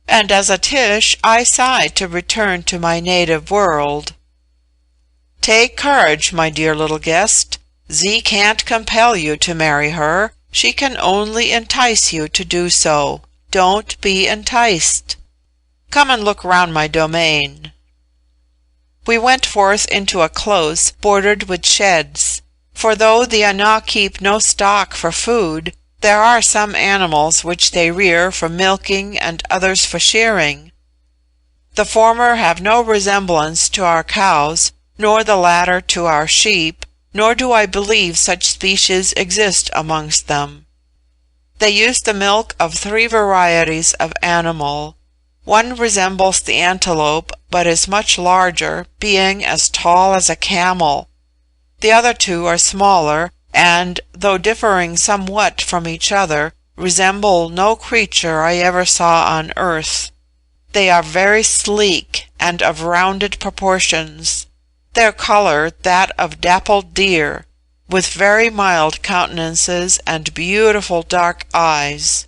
and as a Tish I sigh to return to my native world. Take courage, my dear little guest. Z can't compel you to marry her. She can only entice you to do so. Don't be enticed. Come and look round my domain. We went forth into a close bordered with sheds, for though the Ana keep no stock for food, there are some animals which they rear for milking and others for shearing. The former have no resemblance to our cows, nor the latter to our sheep, nor do I believe such species exist amongst them. They use the milk of three varieties of animal. One resembles the antelope, but is much larger, being as tall as a camel. The other two are smaller, and, though differing somewhat from each other, resemble no creature I ever saw on earth. They are very sleek, and of rounded proportions. Their colour that of dappled deer, with very mild countenances and beautiful dark eyes.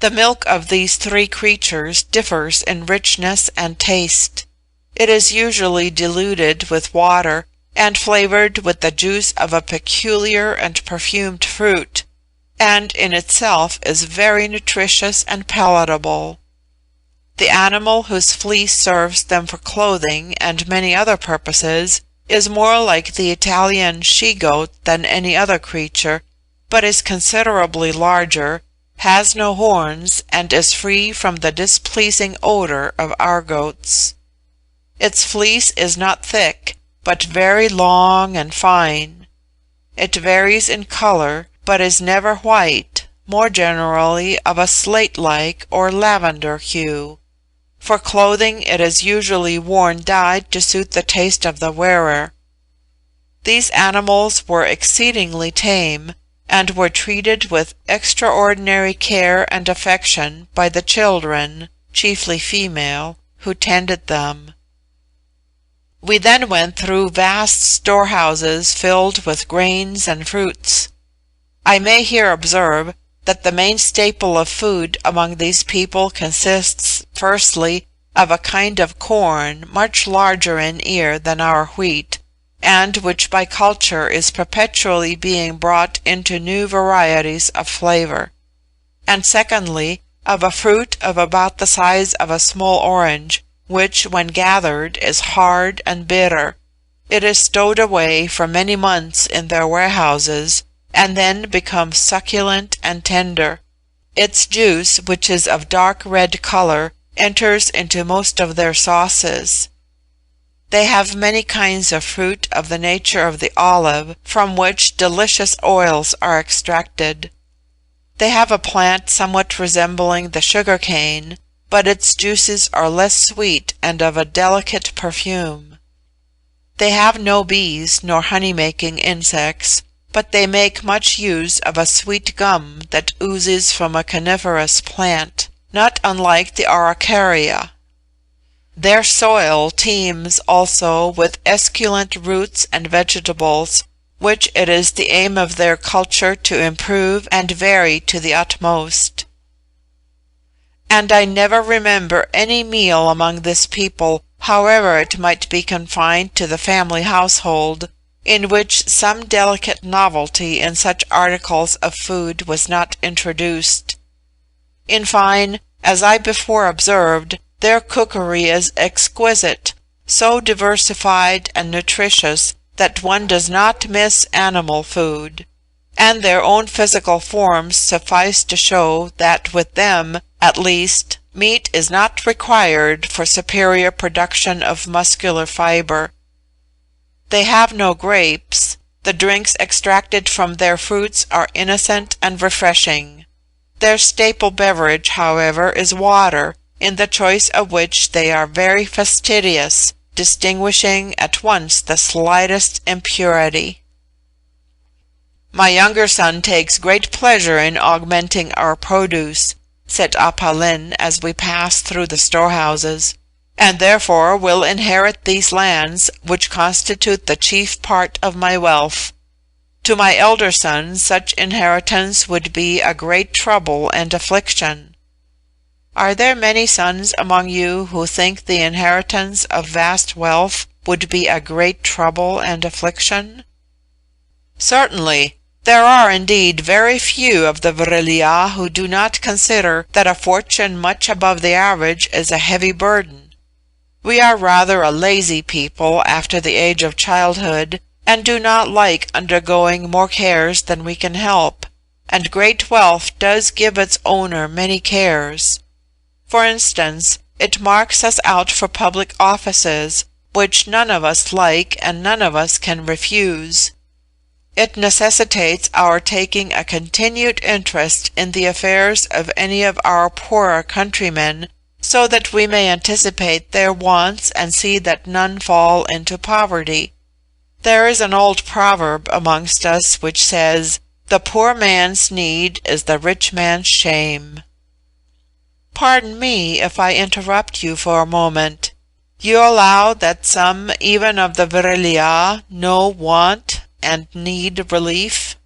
The milk of these three creatures differs in richness and taste. It is usually diluted with water, and flavoured with the juice of a peculiar and perfumed fruit, and in itself is very nutritious and palatable. The animal whose fleece serves them for clothing and many other purposes is more like the Italian she-goat than any other creature, but is considerably larger, has no horns, and is free from the displeasing odour of our goats. Its fleece is not thick, but very long and fine. It varies in colour, but is never white, more generally of a slate-like or lavender hue. For clothing it is usually worn dyed to suit the taste of the wearer. These animals were exceedingly tame, and were treated with extraordinary care and affection by the children, chiefly female, who tended them. We then went through vast storehouses filled with grains and fruits. I may here observe that the main staple of food among these people consists, firstly, of a kind of corn much larger in ear than our wheat, and which by culture is perpetually being brought into new varieties of flavour; and secondly, of a fruit of about the size of a small orange, which, when gathered, is hard and bitter. It is stowed away for many months in their warehouses, and then becomes succulent and tender. Its juice, which is of dark red colour, enters into most of their sauces. They have many kinds of fruit of the nature of the olive, from which delicious oils are extracted. They have a plant somewhat resembling the sugar cane, but its juices are less sweet and of a delicate perfume. They have no bees nor honey-making insects, but they make much use of a sweet gum that oozes from a coniferous plant, not unlike the araucaria. Their soil teems also with esculent roots and vegetables, which it is the aim of their culture to improve and vary to the utmost. And I never remember any meal among this people, however it might be confined to the family household, in which some delicate novelty in such articles of food was not introduced. In fine, as I before observed, their cookery is exquisite, so diversified and nutritious that one does not miss animal food, and their own physical forms suffice to show that with them, at least, meat is not required for superior production of muscular fiber. They have no grapes. The drinks extracted from their fruits are innocent and refreshing. Their staple beverage, however, is water, in the choice of which they are very fastidious, distinguishing at once the slightest impurity. "My younger son takes great pleasure in augmenting our produce," said Apah Lin as we passed through the storehouses, "and therefore will inherit these lands, which constitute the chief part of my wealth. To my elder son such inheritance would be a great trouble and affliction. Are there many sons among you who think the inheritance of vast wealth would be a great trouble and affliction?" "Certainly. There are indeed very few of the Vril-ya who do not consider that a fortune much above the average is a heavy burden. We are rather a lazy people after the age of childhood, and do not like undergoing more cares than we can help, and great wealth does give its owner many cares. For instance, it marks us out for public offices, which none of us like and none of us can refuse. It necessitates our taking a continued interest in the affairs of any of our poorer countrymen, so that we may anticipate their wants and see that none fall into poverty. There is an old proverb amongst us which says, 'The poor man's need is the rich man's shame.' Pardon me if I interrupt you for a moment. You allow that some even of the Vril-ya know want and need relief?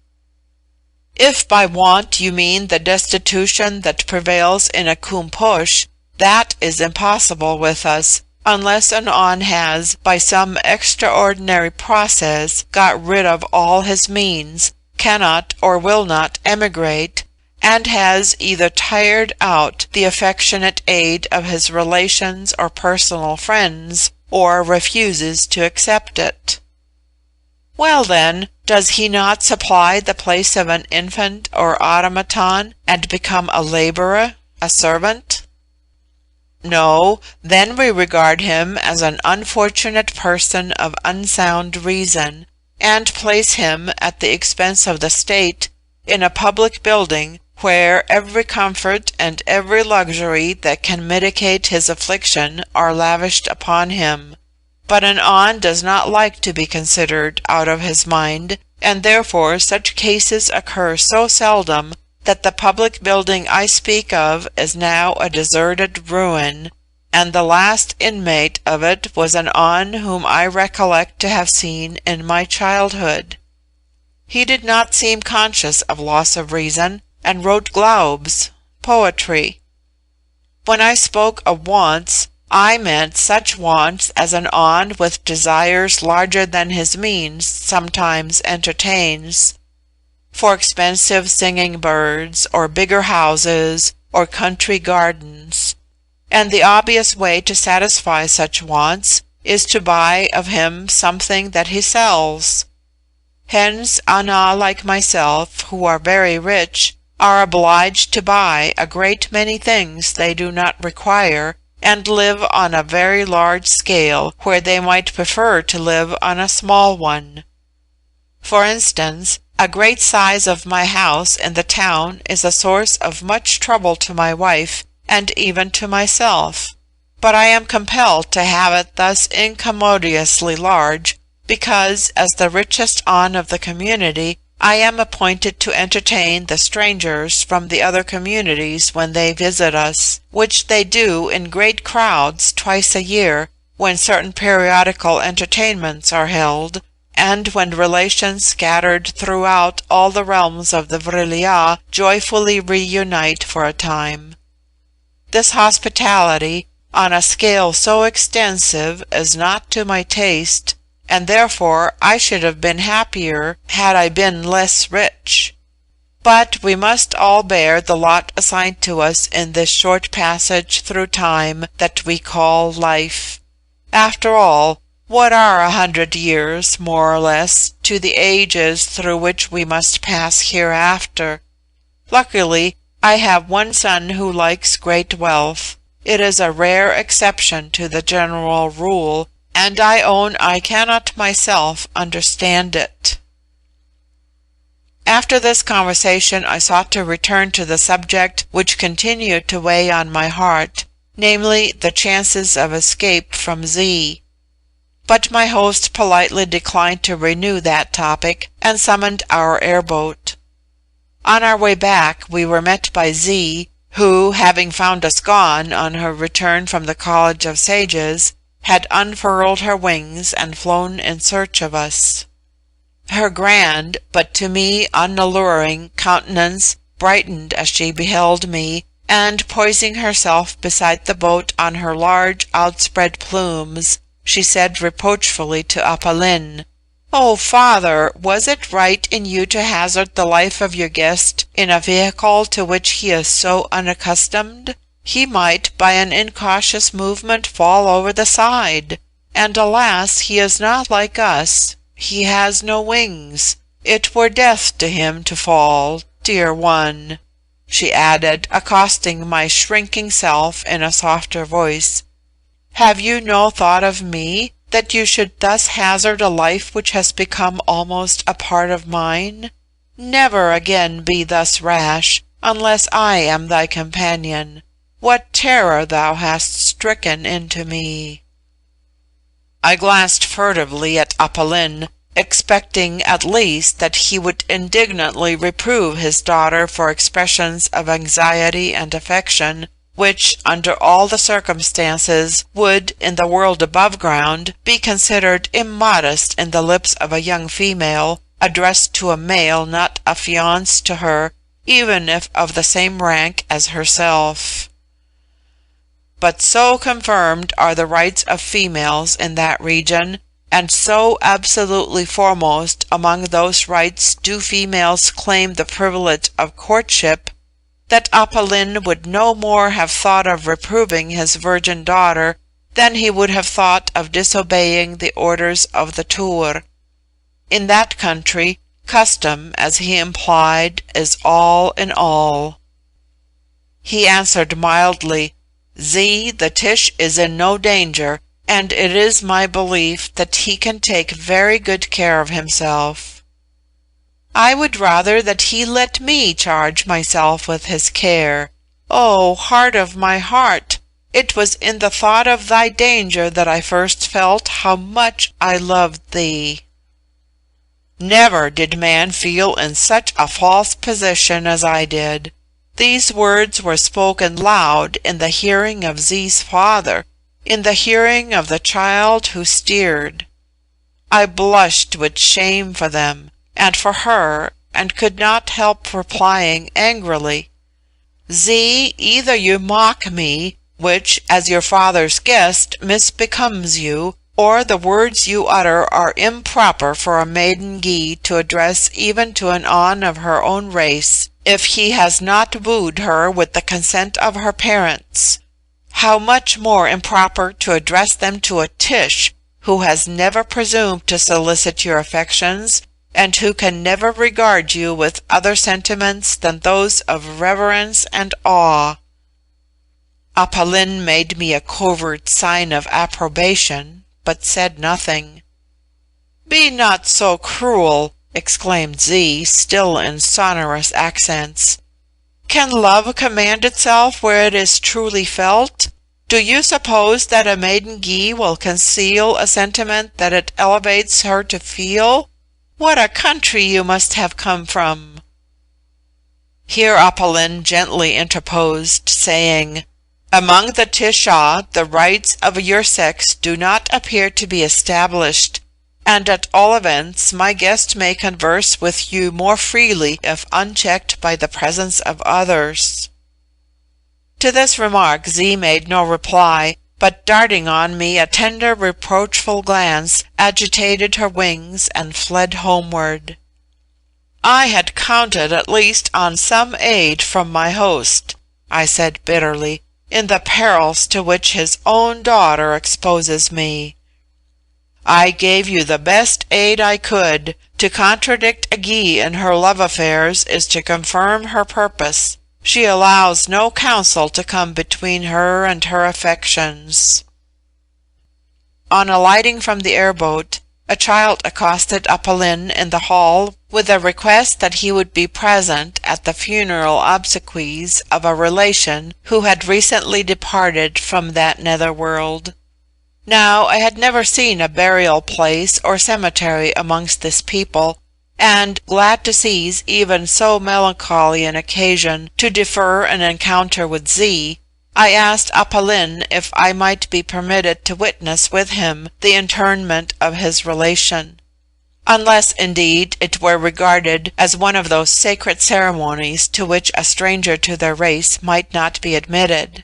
If by want you mean the destitution that prevails in a Koom-Posh, that is impossible with us, unless an An has, by some extraordinary process, got rid of all his means, cannot or will not emigrate, and has either tired out the affectionate aid of his relations or personal friends, or refuses to accept it. Well then, does he not supply the place of an infant or automaton, and become a labourer, a servant? No, then we regard him as an unfortunate person of unsound reason, and place him, at the expense of the state, in a public building, where every comfort and every luxury that can mitigate his affliction are lavished upon him. But an An does not like to be considered out of his mind, and therefore such cases occur so seldom that the public building I speak of is now a deserted ruin, and the last inmate of it was an An whom I recollect to have seen in my childhood. He did not seem conscious of loss of reason, and wrote glaubs, poetry. When I spoke of wants, I meant such wants as an An with desires larger than his means sometimes entertains, for expensive singing birds, or bigger houses, or country gardens, and the obvious way to satisfy such wants is to buy of him something that he sells. Hence Ana like myself, who are very rich, are obliged to buy a great many things they do not require, and live on a very large scale where they might prefer to live on a small one. For instance, a great size of my house in the town is a source of much trouble to my wife, and even to myself, but I am compelled to have it thus incommodiously large, because, as the richest An of the community, I am appointed to entertain the strangers from the other communities when they visit us, which they do in great crowds twice a year, when certain periodical entertainments are held, and when relations scattered throughout all the realms of the Vril-ya joyfully reunite for a time. This hospitality, on a scale so extensive, is not to my taste, and therefore I should have been happier had I been less rich. But we must all bear the lot assigned to us in this short passage through time that we call life. After all, what are 100 years, more or less, to the ages through which we must pass hereafter? Luckily, I have one son who likes great wealth. It is a rare exception to the general rule, and I own I cannot myself understand it. After this conversation I sought to return to the subject which continued to weigh on my heart, namely the chances of escape from Z. But my host politely declined to renew that topic, and summoned our airboat. On our way back we were met by Z, who, having found us gone on her return from the College of Sages, had unfurled her wings and flown in search of us. Her grand, but to me unalluring, countenance brightened as she beheld me, and poising herself beside the boat on her large outspread plumes, she said reproachfully to Apolline, "Oh, father, was it right in you to hazard the life of your guest in a vehicle to which he is so unaccustomed? He might, by an incautious movement, fall over the side. And alas, he is not like us. He has no wings. It were death to him to fall, dear one," she added, accosting my shrinking self in a softer voice. "Have you no thought of me, that you should thus hazard a life which has become almost a part of mine? Never again be thus rash, unless I am thy companion. What terror thou hast stricken into me." I glanced furtively at Apolline, expecting at least that he would indignantly reprove his daughter for expressions of anxiety and affection, which, under all the circumstances, would, in the world above ground, be considered immodest in the lips of a young female, addressed to a male not affianced to her, even if of the same rank as herself. But so confirmed are the rights of females in that region, and so absolutely foremost among those rights do females claim the privilege of courtship, that Apolline would no more have thought of reproving his virgin daughter than he would have thought of disobeying the orders of the Tur. In that country, custom, as he implied, is all in all. He answered mildly, "Z, the Tish is in no danger, and it is my belief that he can take very good care of himself." "I would rather that he let me charge myself with his care. Oh, heart of my heart, it was in the thought of thy danger that I first felt how much I loved thee." Never did man feel in such a false position as I did. These words were spoken loud in the hearing of Z's father, in the hearing of the child who steered. I blushed with shame for them, and for her, and could not help replying angrily, "Z, either you mock me, which, as your father's guest, misbecomes you, or the words you utter are improper for a maiden Gy to address even to an An of her own race, if he has not wooed her with the consent of her parents. How much more improper to address them to a Tish, who has never presumed to solicit your affections, and who can never regard you with other sentiments than those of reverence and awe." Apolline made me a covert sign of approbation, but said nothing. "Be not so cruel," exclaimed Z, still in sonorous accents. "Can love command itself where it is truly felt? Do you suppose that a maiden Gy will conceal a sentiment that it elevates her to feel? What a country you must have come from!" Here Apolline gently interposed, saying, "Among the Tisha the rights of your sex do not appear to be established, and at all events my guest may converse with you more freely if unchecked by the presence of others." To this remark Z made no reply, but darting on me a tender reproachful glance, agitated her wings and fled homeward. I had counted at least on some aid from my host, I said bitterly, in the perils to which his own daughter exposes me. I gave you the best aid I could. To contradict a Gy in her love affairs is to confirm her purpose. She allows no counsel to come between her and her affections. On alighting from the airboat, a child accosted Apolline in the hall with a request that he would be present at the funeral obsequies of a relation who had recently departed from that nether world. Now, I had never seen a burial place or cemetery amongst this people, and, glad to seize even so melancholy an occasion to defer an encounter with Z, I asked Apolline if I might be permitted to witness with him the interment of his relation. Unless, indeed, it were regarded as one of those sacred ceremonies to which a stranger to their race might not be admitted.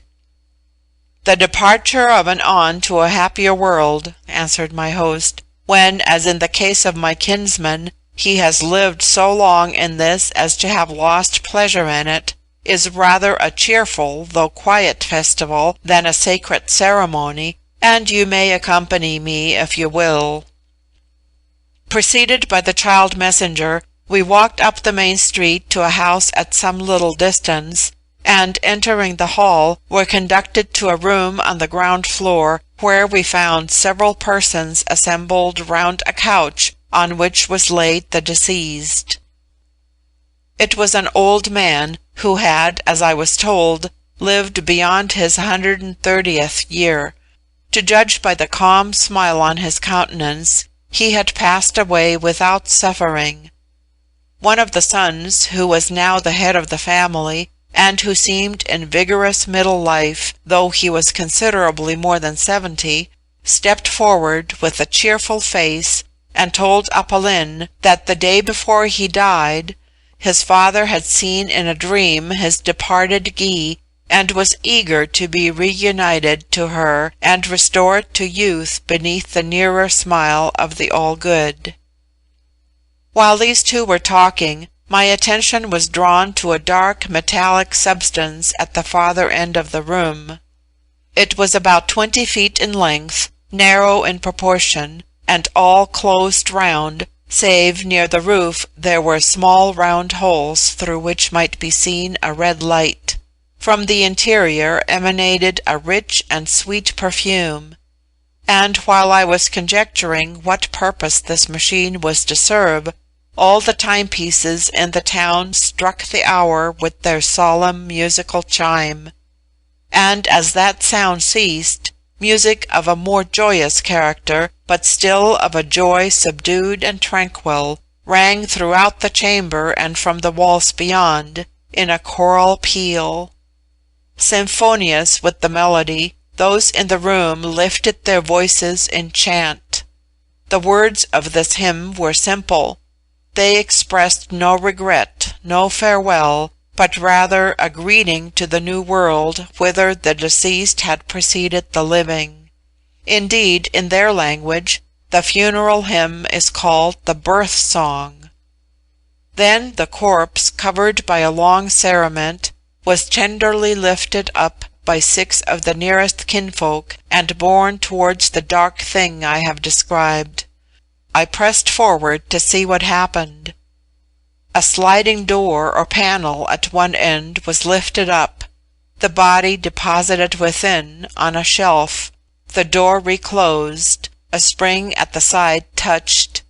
"The departure of an An to a happier world," answered my host, "when, as in the case of my kinsman, he has lived so long in this as to have lost pleasure in it, is rather a cheerful though quiet festival than a sacred ceremony, and you may accompany me if you will." Preceded by the child messenger, we walked up the main street to a house at some little distance, and, entering the hall, were conducted to a room on the ground floor, where we found several persons assembled round a couch on which was laid the deceased. It was an old man, who had, as I was told, lived beyond his 130th year. To judge by the calm smile on his countenance, he had passed away without suffering. One of the sons, who was now the head of the family, and who seemed in vigorous middle life, though he was considerably more than 70, stepped forward with a cheerful face, and told Apolline that the day before he died, his father had seen in a dream his departed Gy, and was eager to be reunited to her and restored to youth beneath the nearer smile of the all-good. While these two were talking, my attention was drawn to a dark metallic substance at the farther end of the room. It was about 20 feet in length, narrow in proportion, and all closed round, save near the roof there were small round holes through which might be seen a red light. From the interior emanated a rich and sweet perfume, and while I was conjecturing what purpose this machine was to serve, all the timepieces in the town struck the hour with their solemn musical chime. And as that sound ceased, music of a more joyous character, but still of a joy subdued and tranquil, rang throughout the chamber and from the walls beyond, in a choral peal. Symphonious with the melody, those in the room lifted their voices in chant. The words of this hymn were simple. They expressed no regret, no farewell, but rather a greeting to the new world whither the deceased had preceded the living. Indeed, in their language, the funeral hymn is called the birth song. Then the corpse, covered by a long cerement, was tenderly lifted up by 6 of the nearest kinfolk and borne towards the dark thing I have described. I pressed forward to see what happened. A sliding door or panel at one end was lifted up, the body deposited within on a shelf, the door reclosed, a spring at the side touched,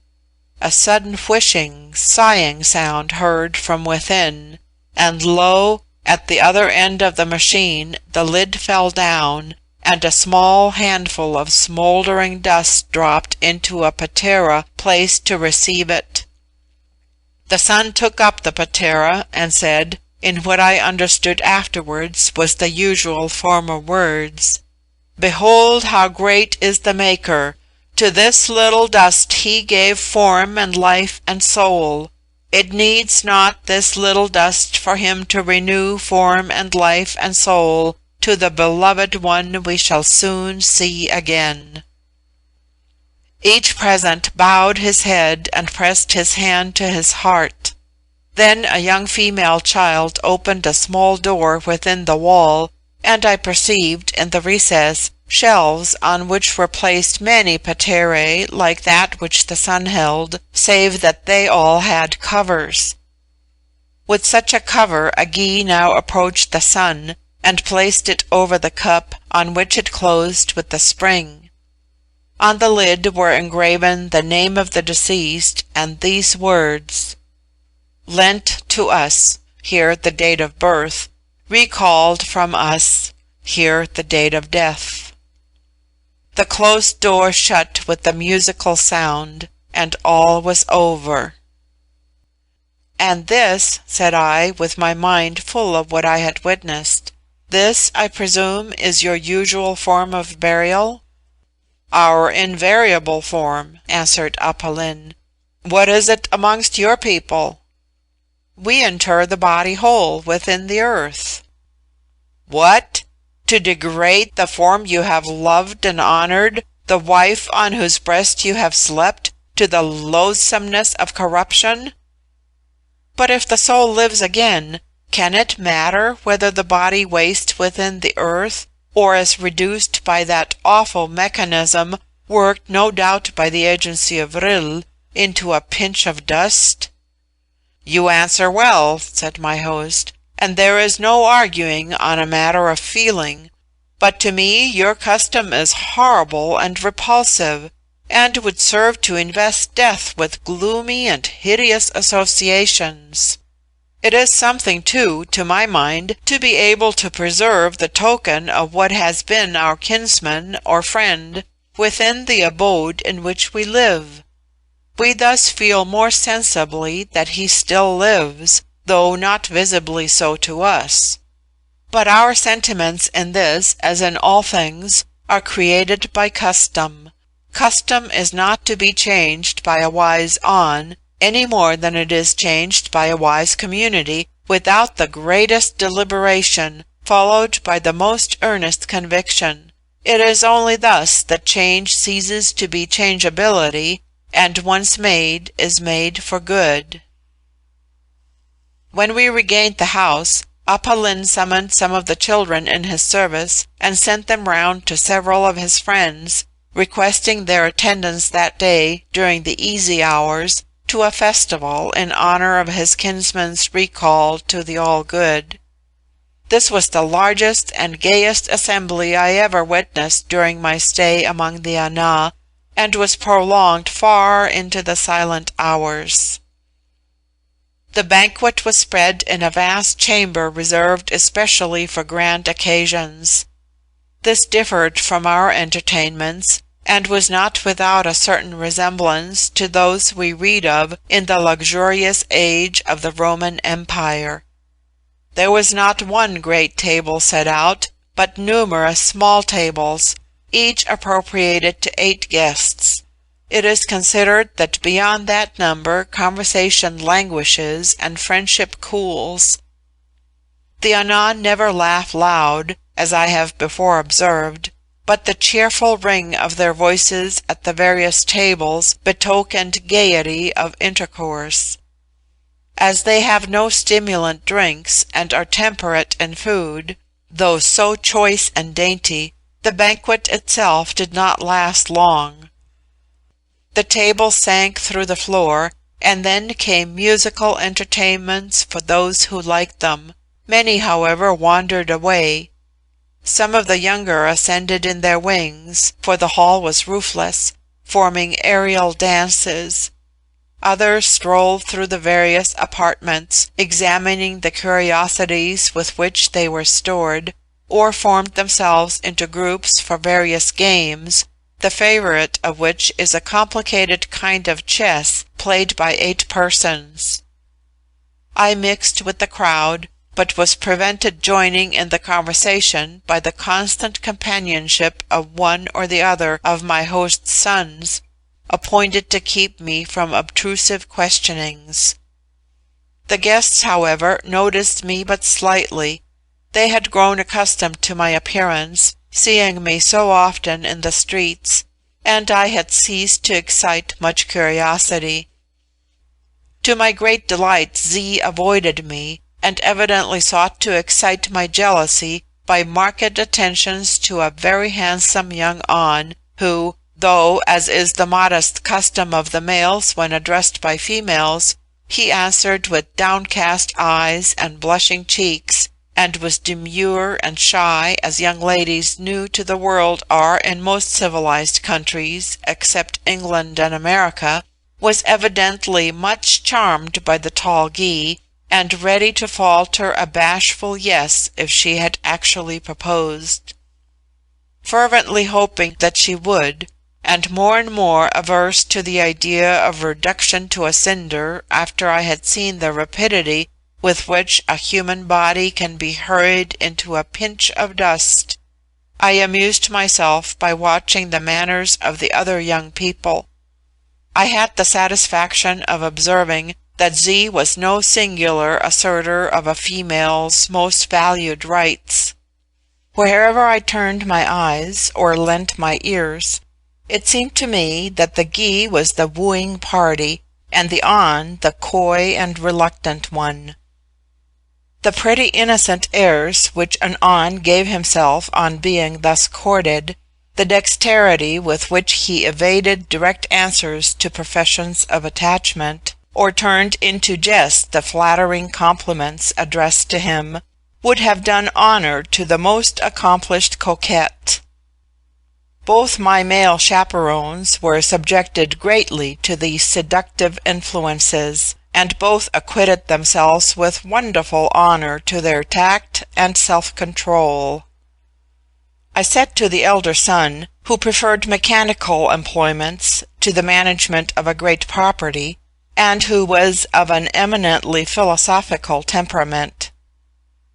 a sudden whishing, sighing sound heard from within, and lo! At the other end of the machine the lid fell down, and a small handful of smouldering dust dropped into a patera placed to receive it. The son took up the patera and said, in what I understood afterwards was the usual former words, "Behold how great is the Maker! To this little dust he gave form and life and soul. It needs not this little dust for him to renew form and life and soul, to the beloved one we shall soon see again." Each present bowed his head and pressed his hand to his heart. Then a young female child opened a small door within the wall, and I perceived in the recess shelves on which were placed many paterae like that which the sun held, save that they all had covers. With such a cover a Gy now approached the sun, and placed it over the cup, on which it closed with the spring. On the lid were engraven the name of the deceased, and these words: "Lent to us," here the date of birth; "recalled from us," here the date of death. The closed door shut with a musical sound, and all was over. "And this," said I, with my mind full of what I had witnessed, "this, I presume, is your usual form of burial?" "Our invariable form," answered Aph Lin. "What is it amongst your people?" "We inter the body whole within the earth." "What! To degrade the form you have loved and honored, the wife on whose breast you have slept, to the loathsomeness of corruption? But if the soul lives again, can it matter whether the body waste within the earth, or is reduced by that awful mechanism, worked no doubt by the agency of Vril, into a pinch of dust?" "You answer well," said my host, "and there is no arguing on a matter of feeling. But to me your custom is horrible and repulsive, and would serve to invest death with gloomy and hideous associations. It is something, too, to my mind, to be able to preserve the token of what has been our kinsman or friend within the abode in which we live. We thus feel more sensibly that he still lives, though not visibly so to us. But our sentiments in this, as in all things, are created by custom. Custom is not to be changed by a wise An, any more than it is changed by a wise community, without the greatest deliberation, followed by the most earnest conviction. It is only thus that change ceases to be changeability, and once made is made for good." When we regained the house, Aph Lin summoned some of the children in his service, and sent them round to several of his friends, requesting their attendance that day, during the easy hours, to a festival in honour of his kinsman's recall to the all good. This was the largest and gayest assembly I ever witnessed during my stay among the Ana, and was prolonged far into the silent hours. The banquet was spread in a vast chamber reserved especially for grand occasions. This differed from our entertainments, and was not without a certain resemblance to those we read of in the luxurious age of the Roman Empire. There was not one great table set out, but numerous small tables, each appropriated to 8 guests. It is considered that beyond that number conversation languishes and friendship cools. The Ana never laugh loud, as I have before observed, but the cheerful ring of their voices at the various tables betokened gaiety of intercourse. As they have no stimulant drinks, and are temperate in food, though so choice and dainty, the banquet itself did not last long. The table sank through the floor, and then came musical entertainments for those who liked them. Many, however, wandered away. Some of the younger ascended in their wings, for the hall was roofless, forming aerial dances. Others strolled through the various apartments, examining the curiosities with which they were stored, or formed themselves into groups for various games, the favourite of which is a complicated kind of chess played by 8 persons. I mixed with the crowd, but was prevented joining in the conversation by the constant companionship of one or the other of my host's sons, appointed to keep me from obtrusive questionings. The guests, however, noticed me but slightly. They had grown accustomed to my appearance, seeing me so often in the streets, and I had ceased to excite much curiosity. To my great delight Z avoided me, and evidently sought to excite my jealousy by marked attentions to a very handsome young An, who, though, as is the modest custom of the males when addressed by females, he answered with downcast eyes and blushing cheeks, and was demure and shy as young ladies new to the world are in most civilized countries except England and America, was evidently much charmed by the tall Gy, and ready to falter a bashful yes if she had actually proposed. Fervently hoping that she would, and more averse to the idea of reduction to a cinder after I had seen the rapidity with which a human body can be hurried into a pinch of dust, I amused myself by watching the manners of the other young people. I had the satisfaction of observing that Z was no singular assertor of a female's most valued rights. Wherever I turned my eyes or lent my ears, it seemed to me that the Gy was the wooing party, and the An the coy and reluctant one. The pretty innocent airs which an An gave himself on being thus courted, the dexterity with which he evaded direct answers to professions of attachment, or turned into jest the flattering compliments addressed to him, would have done honour to the most accomplished coquette. Both my male chaperons were subjected greatly to these seductive influences, and both acquitted themselves with wonderful honour to their tact and self-control. I said to the elder son, who preferred mechanical employments to the management of a great property, and who was of an eminently philosophical temperament,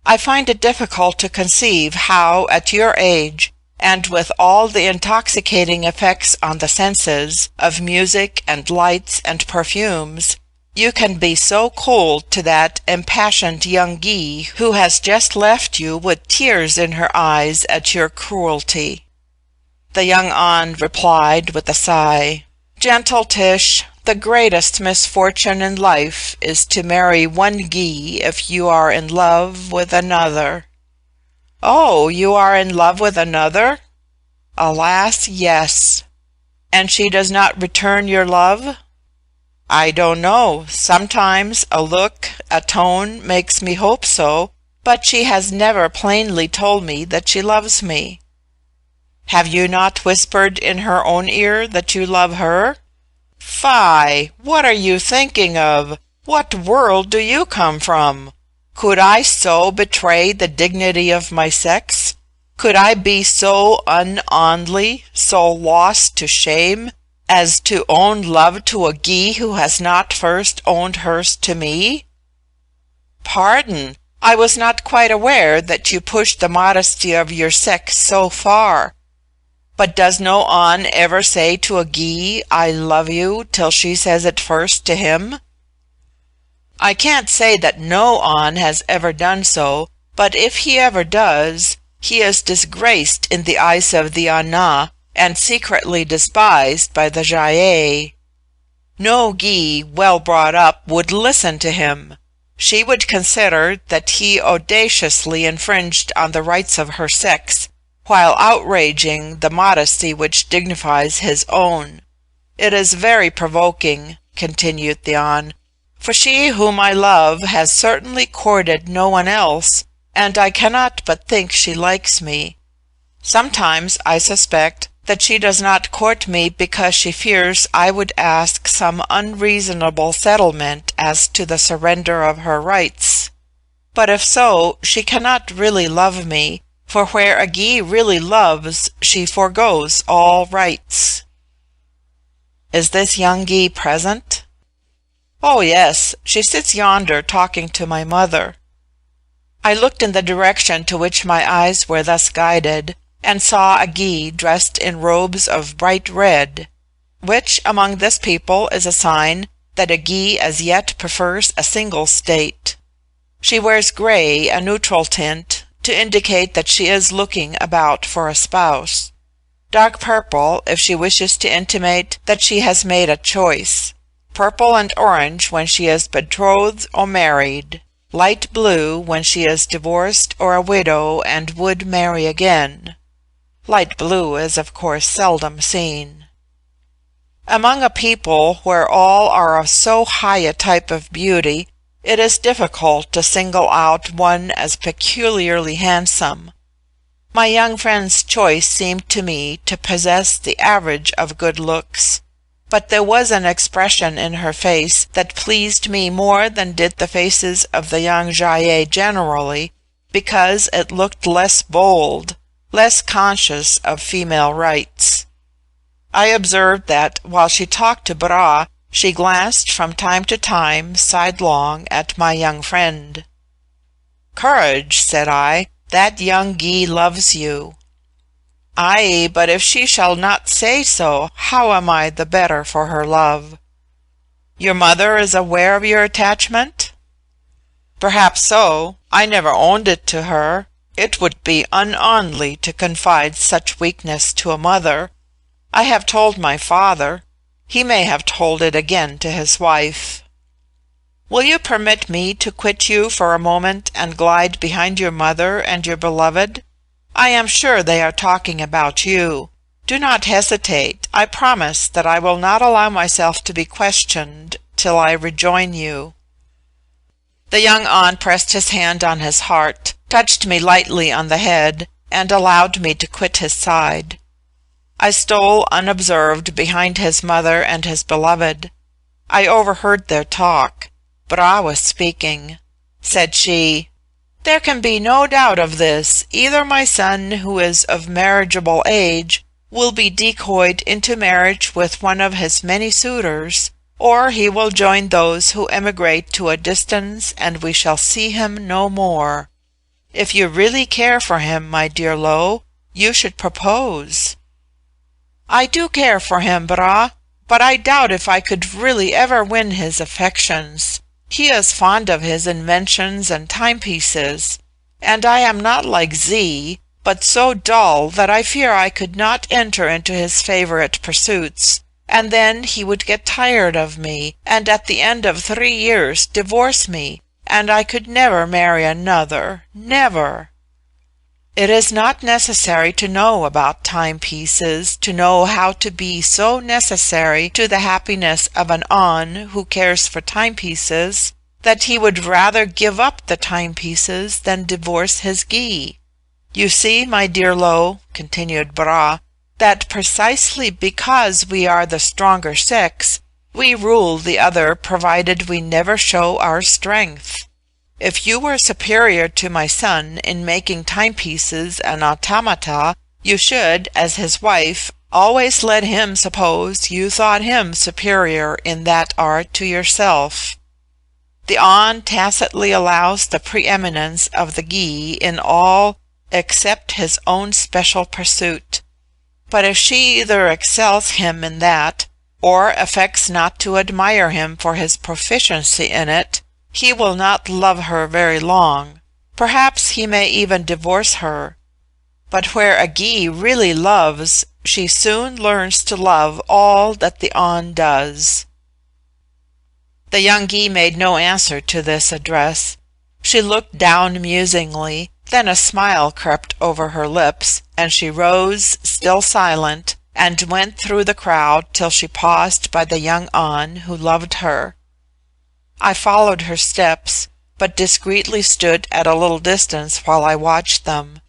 I find it difficult to conceive how at your age, and with all the intoxicating effects on the senses of music and lights and perfumes, you can be so cold to that impassioned young Gy who has just left you with tears in her eyes at your cruelty. The young An replied with a sigh, "Gentle Tish, the greatest misfortune in life is to marry one Gy if you are in love with another." "Oh, you are in love with another?" "Alas, yes." "And she does not return your love?" "I don't know. Sometimes a look, a tone makes me hope so, but she has never plainly told me that she loves me." "Have you not whispered in her own ear that you love her?" "Fie! What are you thinking of? What world do you come from? Could I so betray the dignity of my sex? Could I be so un-Anly, so lost to shame, as to own love to a Gy who has not first owned hers to me?" "Pardon, I was not quite aware that you pushed the modesty of your sex so far. But does no An ever say to a Gy, 'I love you,' till she says it first to him?" "I can't say that no An has ever done so, but if he ever does, he is disgraced in the eyes of the Ana, and secretly despised by the Gy ei. No Gy, well brought up, would listen to him. She would consider that he audaciously infringed on the rights of her sex, while outraging the modesty which dignifies his own. It is very provoking," continued the An, "for she whom I love has certainly courted no one else, and I cannot but think she likes me. Sometimes I suspect that she does not court me because she fears I would ask some unreasonable settlement as to the surrender of her rights. But if so, she cannot really love me, for where a Gy really loves, she forgoes all rights." "Is this young Gy present?" "Oh yes, she sits yonder talking to my mother." I looked in the direction to which my eyes were thus guided, and saw a Gy dressed in robes of bright red, which among this people is a sign that a Gy as yet prefers a single state. She wears grey, a neutral tint, to indicate that she is looking about for a spouse. Dark purple if she wishes to intimate that she has made a choice. Purple and orange when she is betrothed or married. Light blue when she is divorced or a widow and would marry again. Light blue is of course seldom seen. Among a people where all are of so high a type of beauty, it is difficult to single out one as peculiarly handsome. My young friend's choice seemed to me to possess the average of good looks, but there was an expression in her face that pleased me more than did the faces of the young Jaillet generally, because it looked less bold, less conscious of female rights. I observed that, while she talked to Bras, she glanced from time to time sidelong at my young friend. "Courage," said I, "that young Guy loves you." "Ay, but if she shall not say so, how am I the better for her love?" "Your mother is aware of your attachment?" "Perhaps so. I never owned it to her. It would be unonly to confide such weakness to a mother. I have told my father. He may have told it again to his wife." "Will you permit me to quit you for a moment and glide behind your mother and your beloved? I am sure they are talking about you. Do not hesitate. I promise that I will not allow myself to be questioned till I rejoin you." The young An pressed his hand on his heart, touched me lightly on the head, and allowed me to quit his side. I stole unobserved behind his mother and his beloved. I overheard their talk. Bras was speaking. Said she, "There can be no doubt of this. Either my son, who is of marriageable age, will be decoyed into marriage with one of his many suitors, or he will join those who emigrate to a distance and we shall see him no more. If you really care for him, my dear Lo, you should propose." "I do care for him, Bras, but I doubt if I could really ever win his affections. He is fond of his inventions and timepieces, and I am not like Z, but so dull that I fear I could not enter into his favorite pursuits, and then he would get tired of me, and at the end of 3 years divorce me, and I could never marry another, never. It is not necessary to know about timepieces to know how to be so necessary to the happiness of an An who cares for timepieces that he would rather give up the timepieces than divorce his Guy. You see, my dear Lo," continued Bras, "that precisely because we are the stronger sex, we rule the other provided we never show our strength. If you were superior to my son in making timepieces and automata, you should, as his wife, always let him suppose you thought him superior in that art to yourself. The An tacitly allows the preeminence of the Gy in all except his own special pursuit. But if she either excels him in that, or affects not to admire him for his proficiency in it, he will not love her very long. Perhaps he may even divorce her. But where a Gy really loves, she soon learns to love all that the An does." The young Gy made no answer to this address. She looked down musingly, then a smile crept over her lips, and she rose, still silent, and went through the crowd till she paused by the young An who loved her. I followed her steps, but discreetly stood at a little distance while I watched them.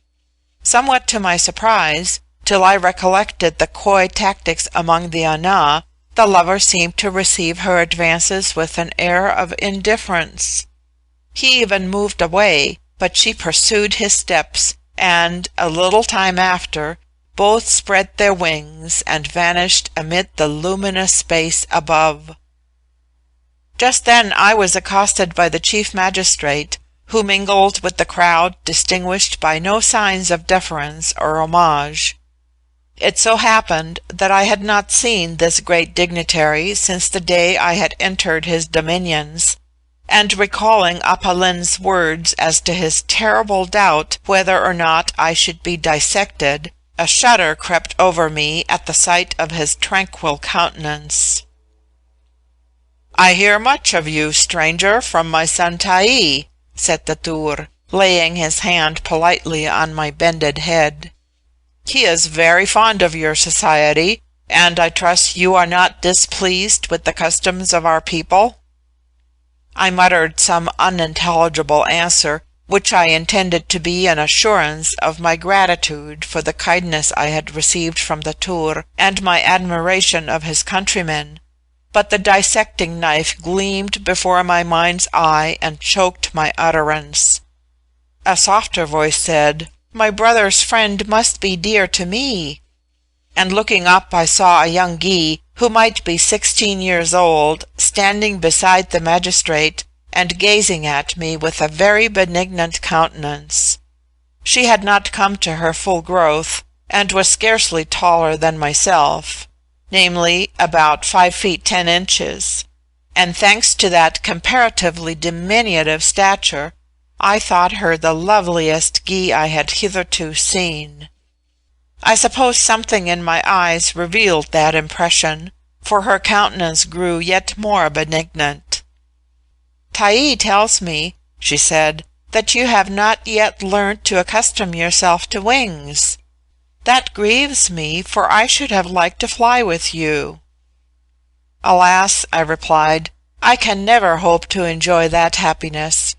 Somewhat to my surprise, till I recollected the coy tactics among the Ana, the lover seemed to receive her advances with an air of indifference. He even moved away, but she pursued his steps, and, a little time after, both spread their wings and vanished amid the luminous space above. Just then I was accosted by the chief magistrate, who mingled with the crowd distinguished by no signs of deference or homage. It so happened that I had not seen this great dignitary since the day I had entered his dominions, and recalling Apollin's words as to his terrible doubt whether or not I should be dissected, a shudder crept over me at the sight of his tranquil countenance. "I hear much of you, stranger, from my son Taï," said the Tur, laying his hand politely on my bended head. "He is very fond of your society, and I trust you are not displeased with the customs of our people?" I muttered some unintelligible answer, which I intended to be an assurance of my gratitude for the kindness I had received from the Tur, and my admiration of his countrymen, but the dissecting knife gleamed before my mind's eye and choked my utterance. A softer voice said, "My brother's friend must be dear to me," and looking up I saw a young Gy, who might be 16 years old, standing beside the magistrate and gazing at me with a very benignant countenance. She had not come to her full growth, and was scarcely taller than myself, namely, about 5 feet 10 inches, and thanks to that comparatively diminutive stature, I thought her the loveliest Gy I had hitherto seen. I suppose something in my eyes revealed that impression, for her countenance grew yet more benignant. "Taï tells me," she said, "that you have not yet learnt to accustom yourself to wings. That grieves me, for I should have liked to fly with you." "Alas," I replied, "I can never hope to enjoy that happiness.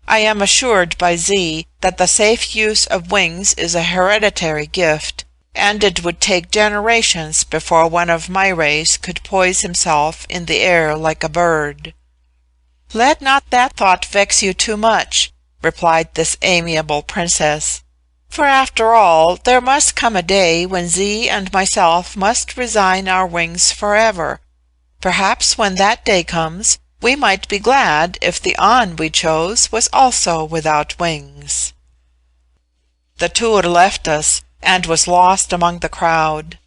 I am assured by Z that the safe use of wings is a hereditary gift, and it would take generations before one of my race could poise himself in the air like a bird." "Let not that thought vex you too much," replied this amiable princess, "for after all there must come a day when Z and myself must resign our wings forever. Perhaps when that day comes, we might be glad if the An we chose was also without wings." The Tur left us, and was lost among the crowd.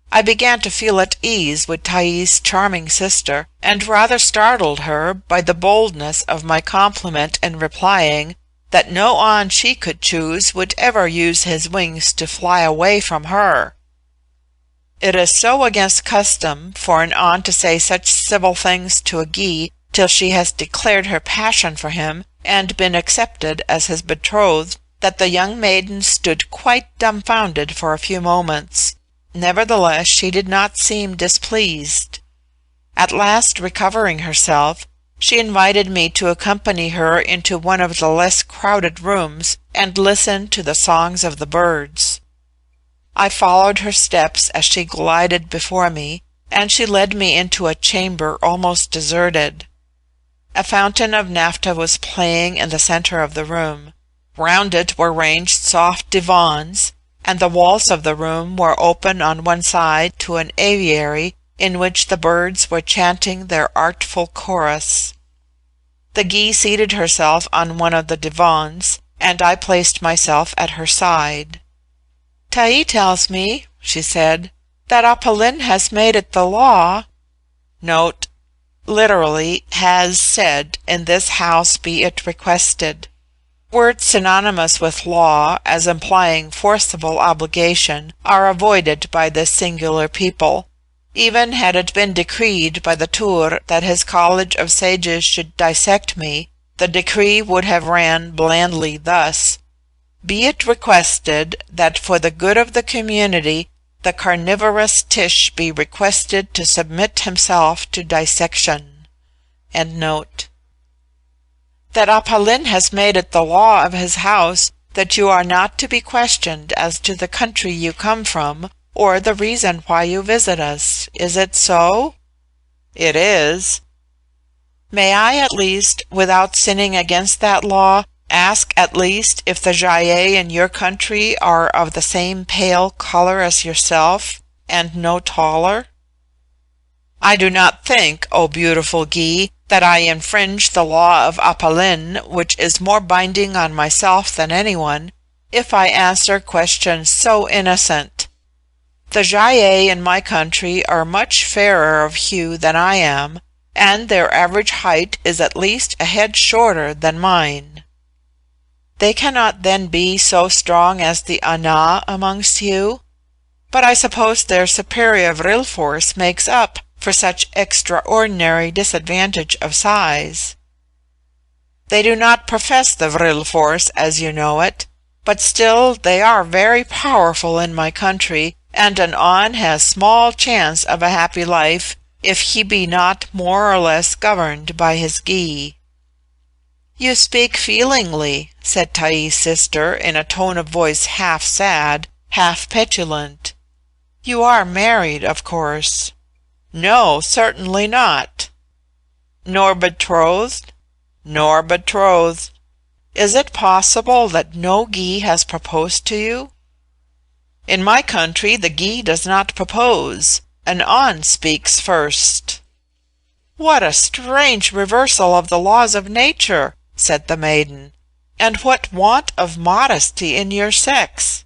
I began to feel at ease with Taï's charming sister, and rather startled her by the boldness of my compliment in replying that no An she could choose would ever use his wings to fly away from her. It is so against custom for an An to say such civil things to a Gy till she has declared her passion for him and been accepted as his betrothed, that the young maiden stood quite dumbfounded for a few moments. Nevertheless, she did not seem displeased. At last recovering herself, she invited me to accompany her into one of the less crowded rooms and listen to the songs of the birds. I followed her steps as she glided before me, and she led me into a chamber almost deserted. A fountain of naphtha was playing in the center of the room. Round it were ranged soft divans, and the walls of the room were open on one side to an aviary in which the birds were chanting their artful chorus. The Gy seated herself on one of the divans, and I placed myself at her side. "Taï tells me," she said, "that Apollin has made it the law." Note: literally, has said, "In this house be it requested." Words synonymous with law, as implying forcible obligation, are avoided by this singular people. Even had it been decreed by the Tur that his college of sages should dissect me, the decree would have ran blandly thus: "Be it requested that for the good of the community the carnivorous Tish be requested to submit himself to dissection." End note. That Apollin has made it the law of his house that you are not to be questioned as to the country you come from, or the reason why you visit us. Is it so? It is. May I at least, without sinning against that law, ask at least if the Jaye in your country are of the same pale color as yourself, and no taller? I do not think, O beautiful Gy, that I infringe the law of Apollin, which is more binding on myself than anyone, if I answer questions so innocent. The Jaye in my country are much fairer of hue than I am, and their average height is at least a head shorter than mine. They cannot then be so strong as the Ana amongst you? But I suppose their superior vril force makes up for such extraordinary disadvantage of size. They do not profess the vril force as you know it, but still they are very powerful in my country, and an An has small chance of a happy life if he be not more or less governed by his Gy. You speak feelingly, said Taee's sister in a tone of voice half sad, half petulant. You are married, of course. No, certainly not. Nor betrothed? Nor betrothed. Is it possible that no Gy has proposed to you? In my country the Gy does not propose. An An speaks first. What a strange reversal of the laws of nature, said the maiden, and what want of modesty in your sex!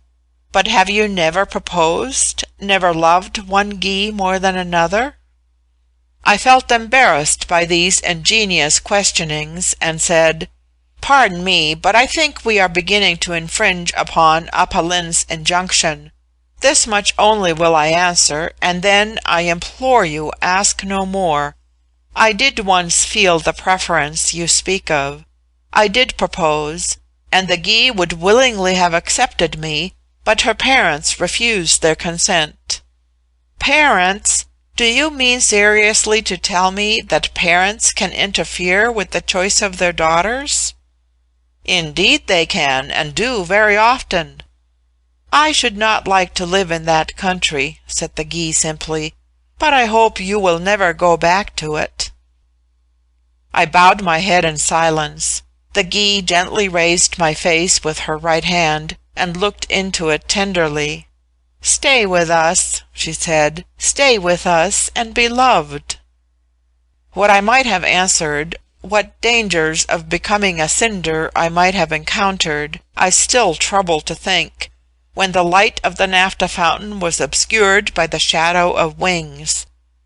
But have you never proposed, never loved one Gy more than another? I felt embarrassed by these ingenious questionings, and said, Pardon me, but I think we are beginning to infringe upon Appa Lin's injunction. This much only will I answer, and then I implore you ask no more. I did once feel the preference you speak of. I did propose, and the Gy would willingly have accepted me, but her parents refused their consent. Parents? Do you mean seriously to tell me that parents can interfere with the choice of their daughters? Indeed they can, and do very often. I should not like to live in that country, said the Gy simply, but I hope you will never go back to it. I bowed my head in silence. The Gy gently raised my face with her right hand, and looked into it tenderly. Stay with us, she said, stay with us and be loved. What I might have answered, what dangers of becoming a cinder I might have encountered, I still trouble to think, when the light of the naphtha fountain was obscured by the shadow of wings,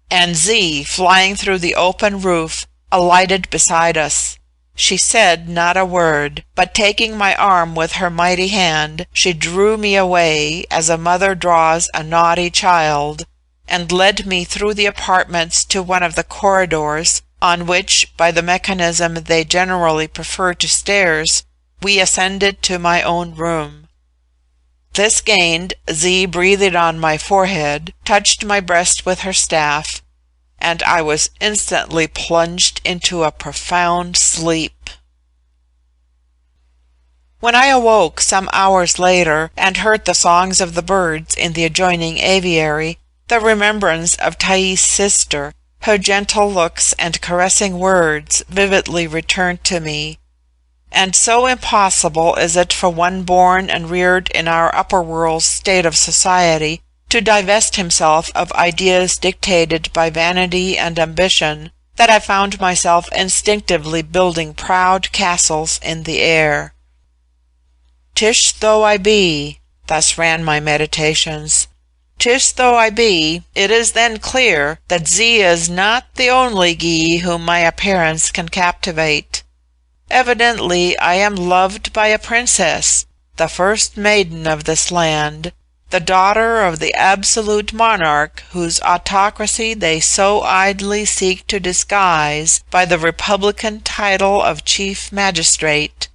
and Z, flying through the open roof, alighted beside us. She said not a word, but taking my arm with her mighty hand, she drew me away, as a mother draws a naughty child, and led me through the apartments to one of the corridors, on which, by the mechanism they generally prefer to stairs, we ascended to my own room. This gained, Z breathed on my forehead, touched my breast with her staff, and I was instantly plunged into a profound sleep. When I awoke some hours later, and heard the songs of the birds in the adjoining aviary, the remembrance of Taee's sister, her gentle looks and caressing words, vividly returned to me. And so impossible is it for one born and reared in our upper world state of society to divest himself of ideas dictated by vanity and ambition, that I found myself instinctively building proud castles in the air. Tish though I be, thus ran my meditations, tish though I be, it is then clear that Z is not the only Gy whom my appearance can captivate. Evidently I am loved by a princess, the first maiden of this land, the daughter of the absolute monarch whose autocracy they so idly seek to disguise by the republican title of chief magistrate.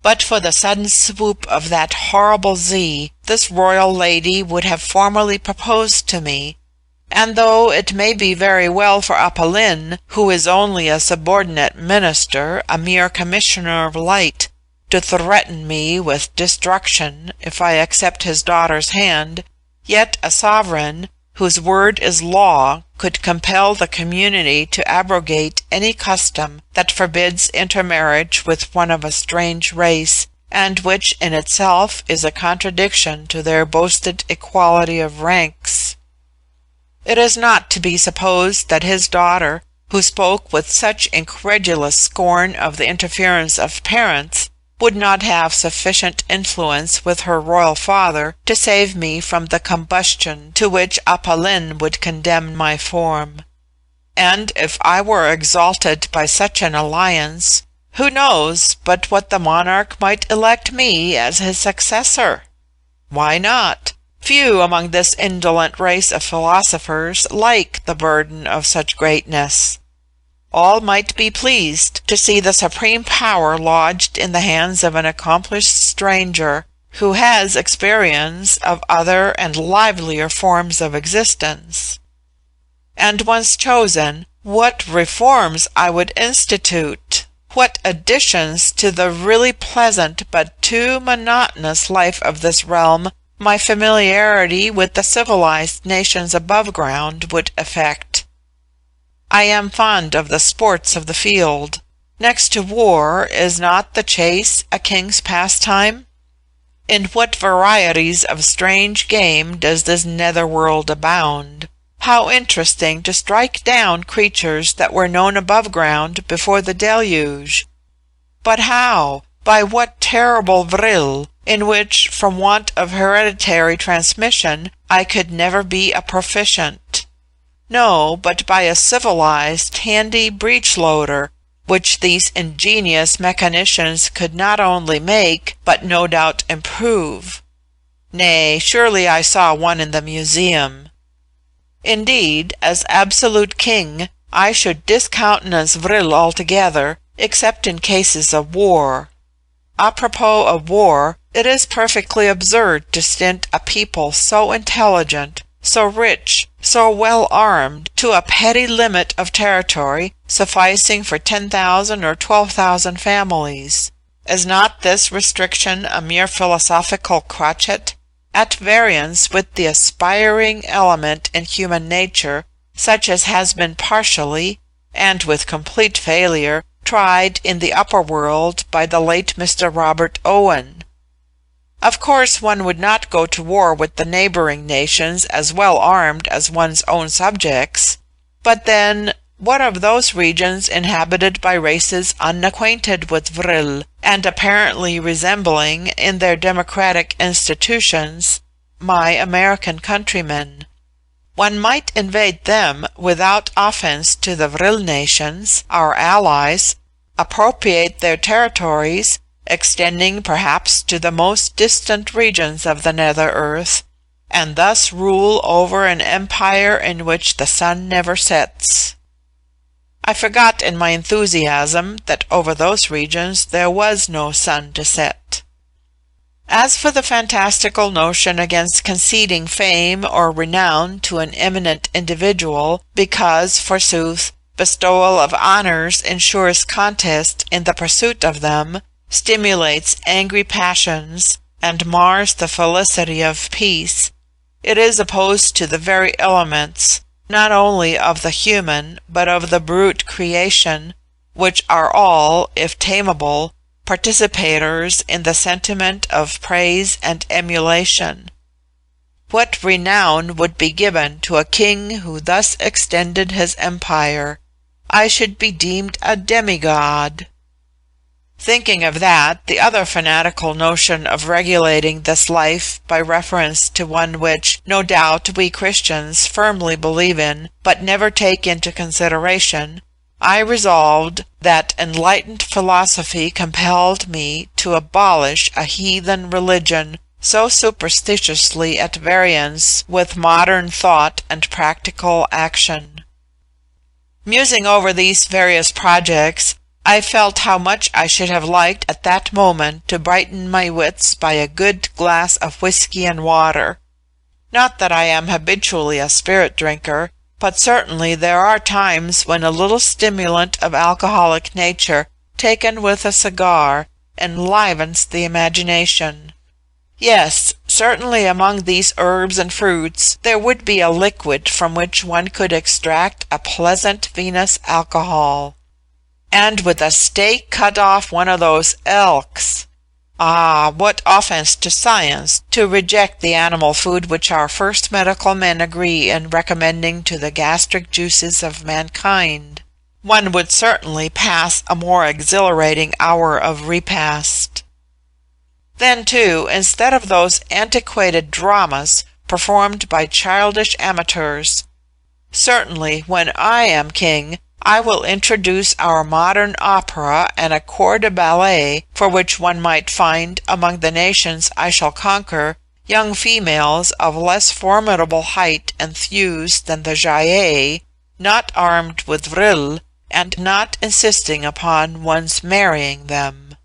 But for the sudden swoop of that horrible Z, this royal lady would have formally proposed to me, and though it may be very well for Appa Lin, who is only a subordinate minister, a mere commissioner of light, to threaten me with destruction if I accept his daughter's hand, yet a sovereign, whose word is law, could compel the community to abrogate any custom that forbids intermarriage with one of a strange race, and which in itself is a contradiction to their boasted equality of ranks. It is not to be supposed that his daughter, who spoke with such incredulous scorn of the interference of parents, would not have sufficient influence with her royal father to save me from the combustion to which Appa Lin would condemn my form. and if I were exalted by such an alliance, who knows but what the monarch might elect me as his successor? Why not? Few among this indolent race of philosophers like the burden of such greatness. All might be pleased to see the supreme power lodged in the hands of an accomplished stranger, who has experience of other and livelier forms of existence. And once chosen, what reforms I would institute! What additions to the really pleasant but too monotonous life of this realm my familiarity with the civilized nations above ground would effect! I am fond of the sports of the field. Next to war, is not the chase a king's pastime? In what varieties of strange game does this nether world abound! How interesting to strike down creatures that were known above ground before the deluge! But how? By what terrible vril, in which, from want of hereditary transmission, I could never be a proficient? No, but by a civilized, handy breech-loader, which these ingenious mechanicians could not only make, but no doubt improve. Nay, surely I saw one in the museum. Indeed, as absolute king, I should discountenance vril altogether, except in cases of war. Apropos of war, it is perfectly absurd to stint a people so intelligent, so rich, so well armed, to a petty limit of territory sufficing for 10,000 or 12,000 families. Is not this restriction a mere philosophical crotchet, at variance with the aspiring element in human nature, such as has been partially, and with complete failure, tried in the upper world by the late Mr. Robert Owen? Of course one would not go to war with the neighbouring nations as well armed as one's own subjects. But then, what of those regions inhabited by races unacquainted with vril, and apparently resembling, in their democratic institutions, my American countrymen? One might invade them without offence to the vril nations, our allies, appropriate their territories, extending perhaps to the most distant regions of the nether earth, and thus rule over an empire in which the sun never sets. I forgot in my enthusiasm that over those regions there was no sun to set. As for the fantastical notion against conceding fame or renown to an eminent individual, because, forsooth, bestowal of honours ensures contest in the pursuit of them, stimulates angry passions, and mars the felicity of peace, it is opposed to the very elements, not only of the human, but of the brute creation, which are all, if tameable, participators in the sentiment of praise and emulation. What renown would be given to a king who thus extended his empire! I should be deemed a demigod. Thinking of that, the other fanatical notion of regulating this life by reference to one which, no doubt, we Christians firmly believe in, but never take into consideration, I resolved that enlightened philosophy compelled me to abolish a heathen religion so superstitiously at variance with modern thought and practical action. Musing over these various projects, I felt how much I should have liked at that moment to brighten my wits by a good glass of whiskey and water. Not that I am habitually a spirit drinker, but certainly there are times when a little stimulant of alcoholic nature, taken with a cigar, enlivens the imagination. Yes, certainly among these herbs and fruits there would be a liquid from which one could extract a pleasant vinous alcohol. And with a stake cut off one of those elks. Ah, what offence to science to reject the animal food which our first medical men agree in recommending to the gastric juices of mankind! One would certainly pass a more exhilarating hour of repast. Then, too, instead of those antiquated dramas performed by childish amateurs, Certainly, when I am king, I will introduce our modern opera and a corps de ballet, for which one might find, among the nations I shall conquer, young females of less formidable height and thews than the Jaillet, not armed with vril, and not insisting upon one's marrying them.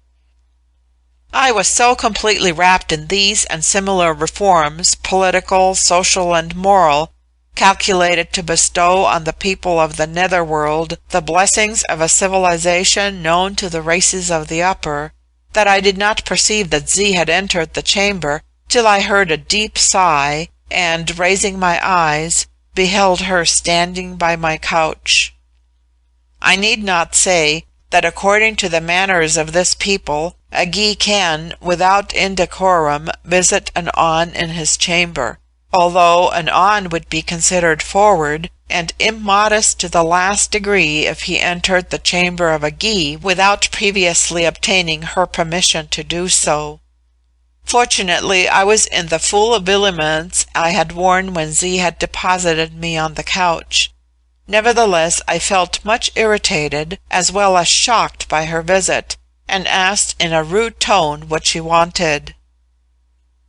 I was so completely wrapped in these and similar reforms, political, social, and moral, calculated to bestow on the people of the nether world the blessings of a civilisation known to the races of the upper, that I did not perceive that Z had entered the chamber till I heard a deep sigh, and, raising my eyes, beheld her standing by my couch. I need not say that according to the manners of this people, a Gy can, without indecorum, visit an An in his chamber, although an An would be considered forward and immodest to the last degree if he entered the chamber of a Gy without previously obtaining her permission to do so. Fortunately, I was in the full habiliments I had worn when Z had deposited me on the couch. Nevertheless, I felt much irritated as well as shocked by her visit, and asked in a rude tone what she wanted.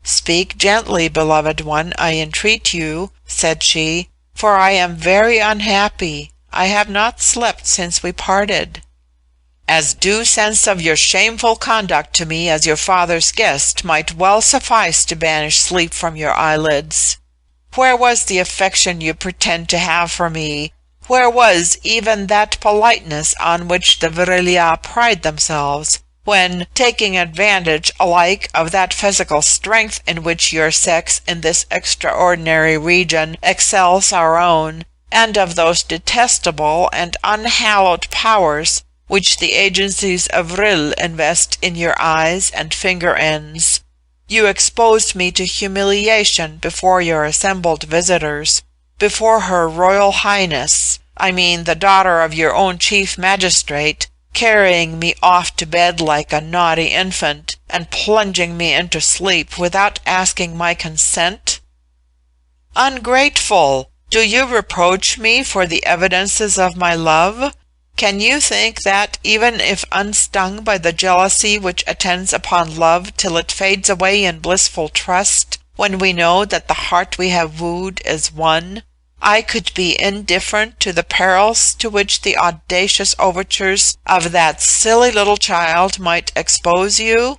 "Speak gently, beloved one, I entreat you," said she, "for I am very unhappy. I have not slept since we parted." "As due sense of your shameful conduct to me as your father's guest might well suffice to banish sleep from your eyelids. Where was the affection you pretend to have for me? Where was even that politeness on which the Vril-ya pride themselves, when, taking advantage alike of that physical strength in which your sex in this extraordinary region excels our own, and of those detestable and unhallowed powers which the agencies of Vril invest in your eyes and finger ends, you exposed me to humiliation before your assembled visitors, before her Royal Highness, I mean the daughter of your own chief magistrate, carrying me off to bed like a naughty infant, and plunging me into sleep without asking my consent? Ungrateful! Do you reproach me for the evidences of my love? Can you think that, even if unstung by the jealousy which attends upon love till it fades away in blissful trust, when we know that the heart we have wooed is won, I could be indifferent to the perils to which the audacious overtures of that silly little child might expose you?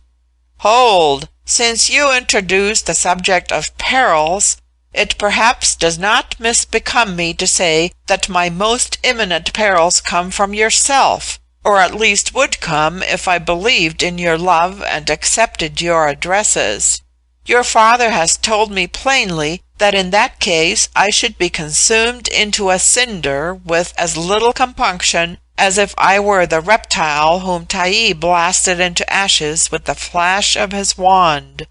Hold! Since you introduce the subject of perils, it perhaps does not misbecome me to say that my most imminent perils come from yourself, or at least would come if I believed in your love and accepted your addresses. Your father has told me plainly that in that case I should be consumed into a cinder with as little compunction as if I were the reptile whom Taï blasted into ashes with the flash of his wand.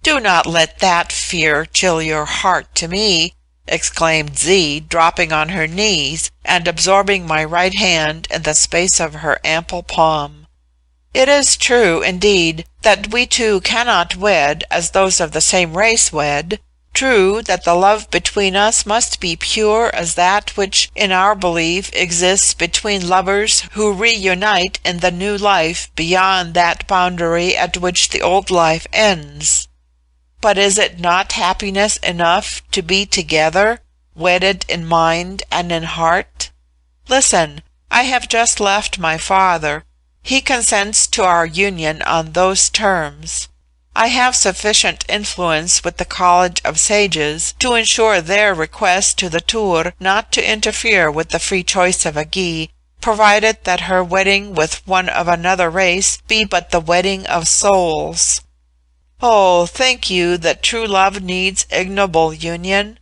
"Do not let that fear chill your heart to me," exclaimed Z, dropping on her knees and absorbing my right hand in the space of her ample palm. "It is true, indeed, that we two cannot wed as those of the same race wed, true that the love between us must be pure as that which in our belief exists between lovers who reunite in the new life beyond that boundary at which the old life ends. But is it not happiness enough to be together, wedded in mind and in heart? Listen, I have just left my father. He consents to our union on those terms. I have sufficient influence with the College of Sages to ensure their request to the Tur not to interfere with the free choice of a Gy, provided that her wedding with one of another race be but the wedding of souls. Oh, think you that true love needs ignoble union?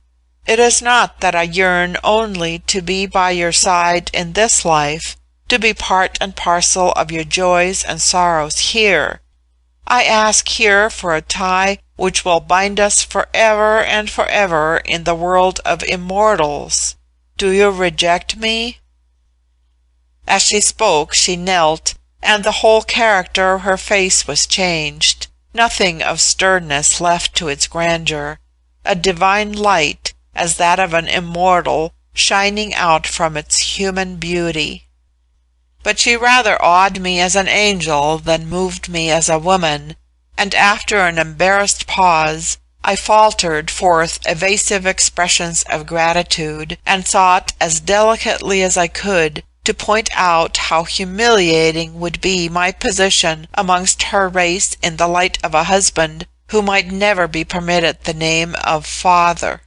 It is not that I yearn only to be by your side in this life, to be part and parcel of your joys and sorrows here. I ask here for a tie which will bind us forever and forever in the world of immortals. Do you reject me?" As she spoke, she knelt, and the whole character of her face was changed. Nothing of sternness left to its grandeur. A divine light, as that of an immortal, shining out from its human beauty. But she rather awed me as an angel than moved me as a woman, and after an embarrassed pause, I faltered forth evasive expressions of gratitude, and sought as delicately as I could to point out how humiliating would be my position amongst her race in the light of a husband who might never be permitted the name of father.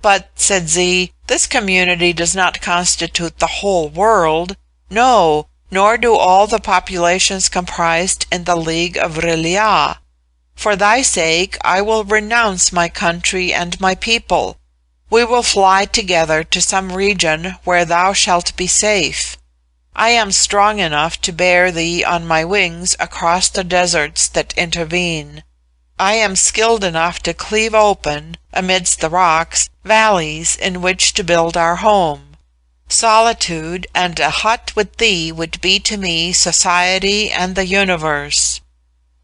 "But," said Z, "this community does not constitute the whole world. No, nor do all the populations comprised in the League of Vril-ya. For thy sake I will renounce my country and my people. We will fly together to some region where thou shalt be safe. I am strong enough to bear thee on my wings across the deserts that intervene. I am skilled enough to cleave open, amidst the rocks, valleys in which to build our home. Solitude and a hut with thee would be to me society and the universe.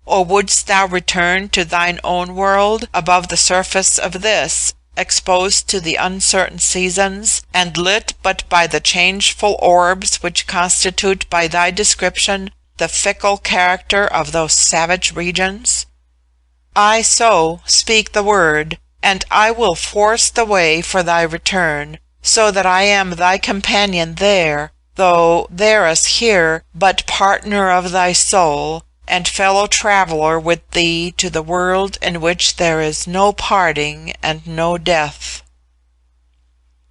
Or wouldst thou return to thine own world above the surface of this, exposed to the uncertain seasons, and lit but by the changeful orbs which constitute by thy description the fickle character of those savage regions? I so speak the word, and I will force the way for thy return, so that I am thy companion there, though there as here, but partner of thy soul, and fellow traveller with thee to the world in which there is no parting and no death."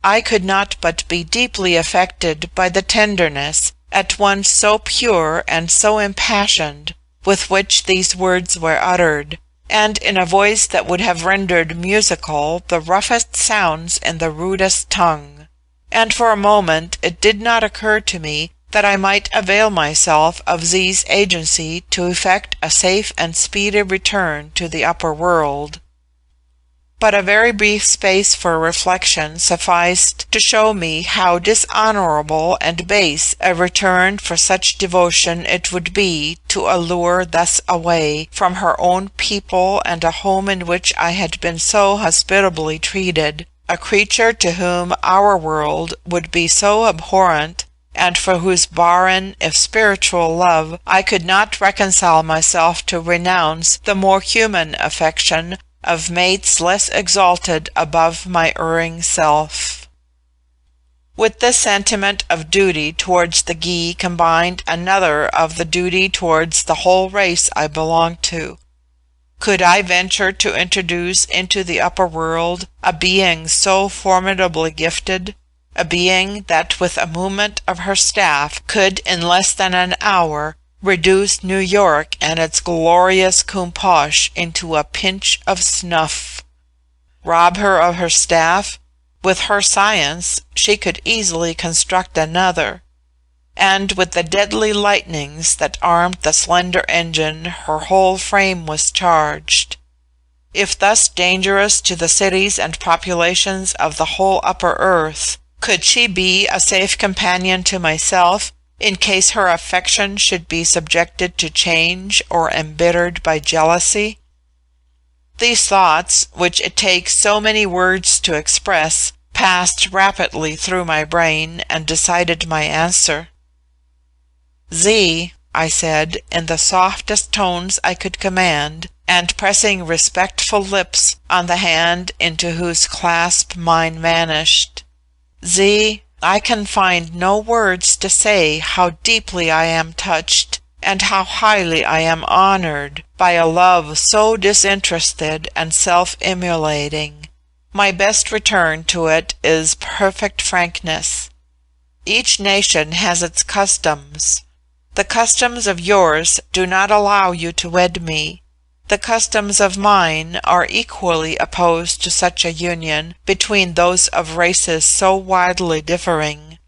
I could not but be deeply affected by the tenderness, at once so pure and so impassioned, with which these words were uttered, and in a voice that would have rendered musical the roughest sounds in the rudest tongue; and for a moment it did not occur to me that I might avail myself of Z's agency to effect a safe and speedy return to the upper world. But a very brief space for reflection sufficed to show me how dishonourable and base a return for such devotion it would be to allure thus away from her own people and a home in which I had been so hospitably treated, a creature to whom our world would be so abhorrent, and for whose barren, if spiritual love, I could not reconcile myself to renounce the more human affection of mates less exalted above my erring self. With this sentiment of duty towards the Gy combined another of the duty towards the whole race I belonged to. Could I venture to introduce into the upper world a being so formidably gifted, a being that with a movement of her staff could in less than an hour reduce New York and its glorious Kumposh into a pinch of snuff? Rob her of her staff? With her science she could easily construct another, and with the deadly lightnings that armed the slender engine her whole frame was charged. If thus dangerous to the cities and populations of the whole upper earth, could she be a safe companion to myself, in case her affection should be subjected to change or embittered by jealousy? These thoughts, which it takes so many words to express, passed rapidly through my brain and decided my answer. "Z," I said, in the softest tones I could command, and pressing respectful lips on the hand into whose clasp mine vanished. "Z, I can find no words to say how deeply I am touched, and how highly I am honoured, by a love so disinterested and self-immolating. My best return to it is perfect frankness. Each nation has its customs. The customs of yours do not allow you to wed me. The customs of mine are equally opposed to such a union between those of races so widely differing.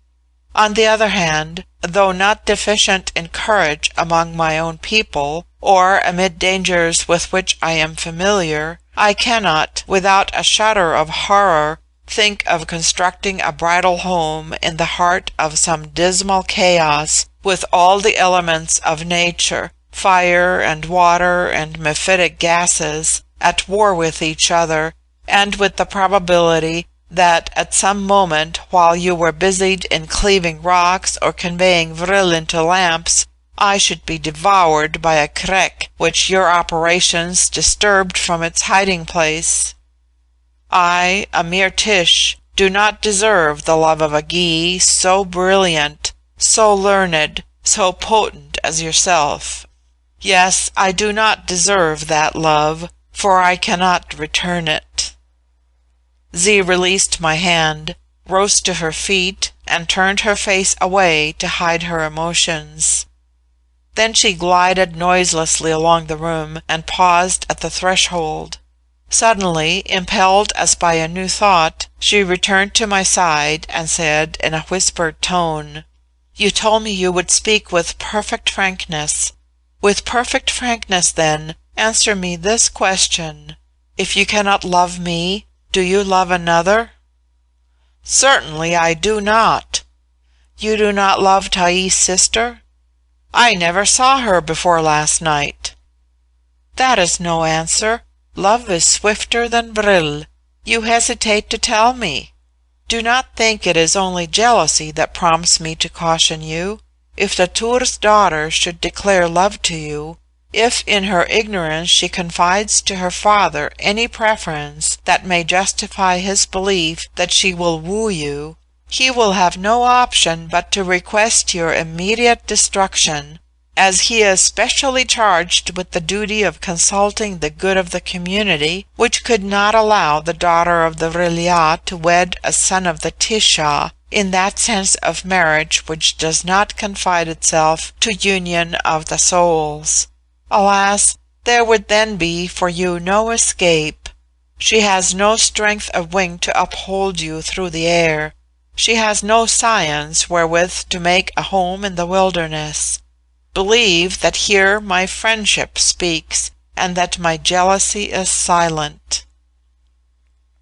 On the other hand, though not deficient in courage among my own people, or amid dangers with which I am familiar, I cannot, without a shudder of horror, think of constructing a bridal home in the heart of some dismal chaos, with all the elements of nature, fire and water and mephitic gases, at war with each other, and with the probability that at some moment while you were busied in cleaving rocks or conveying vril into lamps, I should be devoured by a crek which your operations disturbed from its hiding place. I, a mere Tish, do not deserve the love of a Gy so brilliant, so learned, so potent as yourself. Yes, I do not deserve that love, for I cannot return it." Z released my hand, rose to her feet, and turned her face away to hide her emotions. Then she glided noiselessly along the room and paused at the threshold. Suddenly, impelled as by a new thought, she returned to my side and said in a whispered tone, "You told me you would speak with perfect frankness. With perfect frankness, then, answer me this question. If you cannot love me, do you love another?" "Certainly I do not." "You do not love Thais' sister?" "I never saw her before last night." "That is no answer. Love is swifter than vril. You hesitate to tell me. Do not think it is only jealousy that prompts me to caution you. If the Tur's daughter should declare love to you, if in her ignorance she confides to her father any preference that may justify his belief that she will woo you, he will have no option but to request your immediate destruction, as he is specially charged with the duty of consulting the good of the community, which could not allow the daughter of the Vril-ya to wed a son of the Tisha, in that sense of marriage which does not confine itself to union of the souls. Alas, there would then be for you no escape. She has no strength of wing to uphold you through the air. She has no science wherewith to make a home in the wilderness. Believe that here my friendship speaks, and that my jealousy is silent."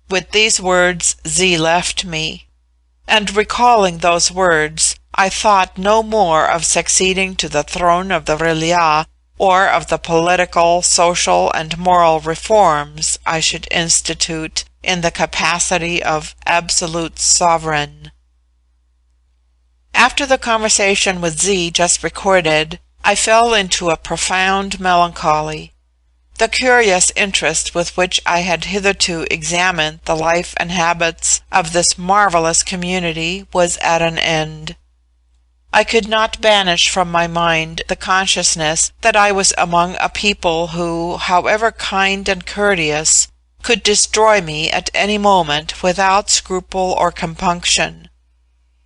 With these words Z left me, and recalling those words, I thought no more of succeeding to the throne of the Vril-ya, or of the political, social, and moral reforms I should institute in the capacity of absolute sovereign. After the conversation with Z just recorded, I fell into a profound melancholy. The curious interest with which I had hitherto examined the life and habits of this marvellous community was at an end. I could not banish from my mind the consciousness that I was among a people who, however kind and courteous, could destroy me at any moment without scruple or compunction.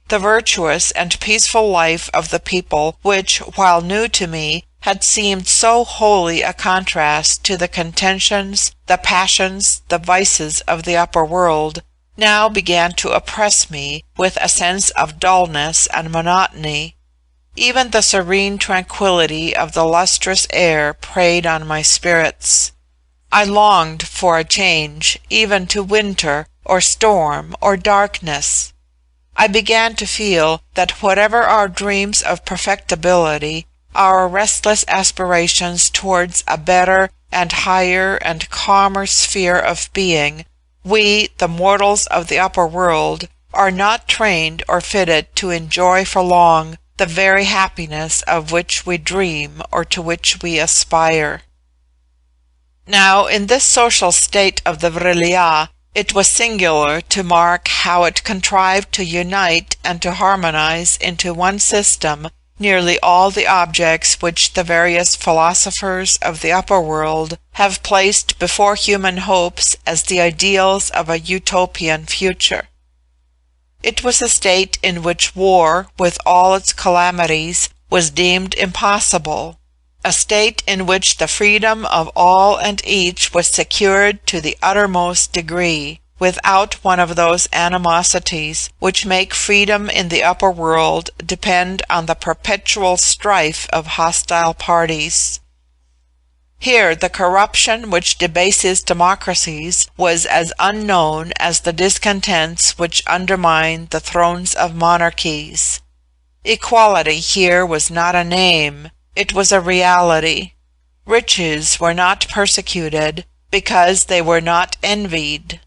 The virtuous and peaceful life of the people, which, while new to me, had seemed so wholly a contrast to the contentions, the passions, the vices of the upper world, now began to oppress me with a sense of dullness and monotony. Even the serene tranquillity of the lustrous air preyed on my spirits. I longed for a change, even to winter, or storm, or darkness. I began to feel that whatever our dreams of perfectibility, our restless aspirations towards a better and higher and calmer sphere of being, we, the mortals of the upper world, are not trained or fitted to enjoy for long the very happiness of which we dream or to which we aspire. Now, in this social state of the Vril-ya, it was singular to mark how it contrived to unite and to harmonize into one system nearly all the objects which the various philosophers of the upper world have placed before human hopes as the ideals of a utopian future. It was a state in which war, with all its calamities, was deemed impossible, a state in which the freedom of all and each was secured to the uttermost degree, without one of those animosities which make freedom in the upper world depend on the perpetual strife of hostile parties. Here the corruption which debases democracies was as unknown as the discontents which undermine the thrones of monarchies. Equality here was not a name, it was a reality. Riches were not persecuted because they were not envied.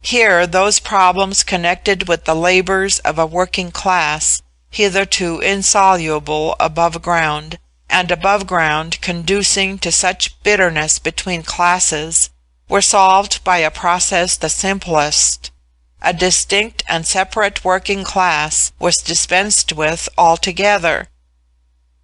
Here those problems connected with the labors of a working class, hitherto insoluble above ground, and above ground conducing to such bitterness between classes, were solved by a process the simplest. A distinct and separate working class was dispensed with altogether.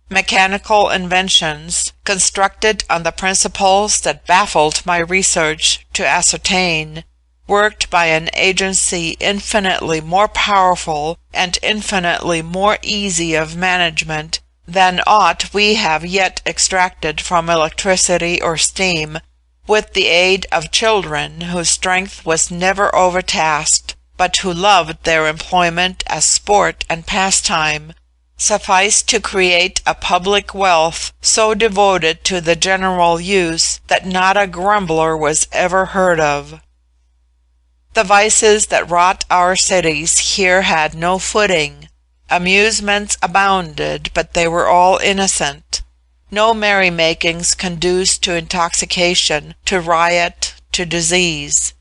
Mechanical inventions, constructed on the principles that baffled my research to ascertain, worked by an agency infinitely more powerful and infinitely more easy of management than aught we have yet extracted from electricity or steam, with the aid of children whose strength was never overtasked, but who loved their employment as sport and pastime, sufficed to create a public wealth so devoted to the general use that not a grumbler was ever heard of. The vices that wrought our cities here had no footing. Amusements abounded, but they were all innocent. No merrymakings conduced to intoxication, to riot, to disease.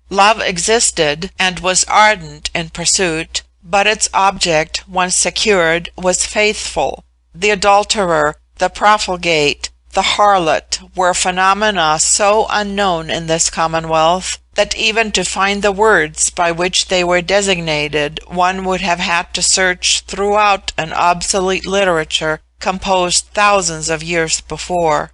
Love existed, and was ardent in pursuit, but its object, once secured, was faithful. The adulterer, the profligate, the harlot were phenomena so unknown in this commonwealth that even to find the words by which they were designated one would have had to search throughout an obsolete literature composed thousands of years before.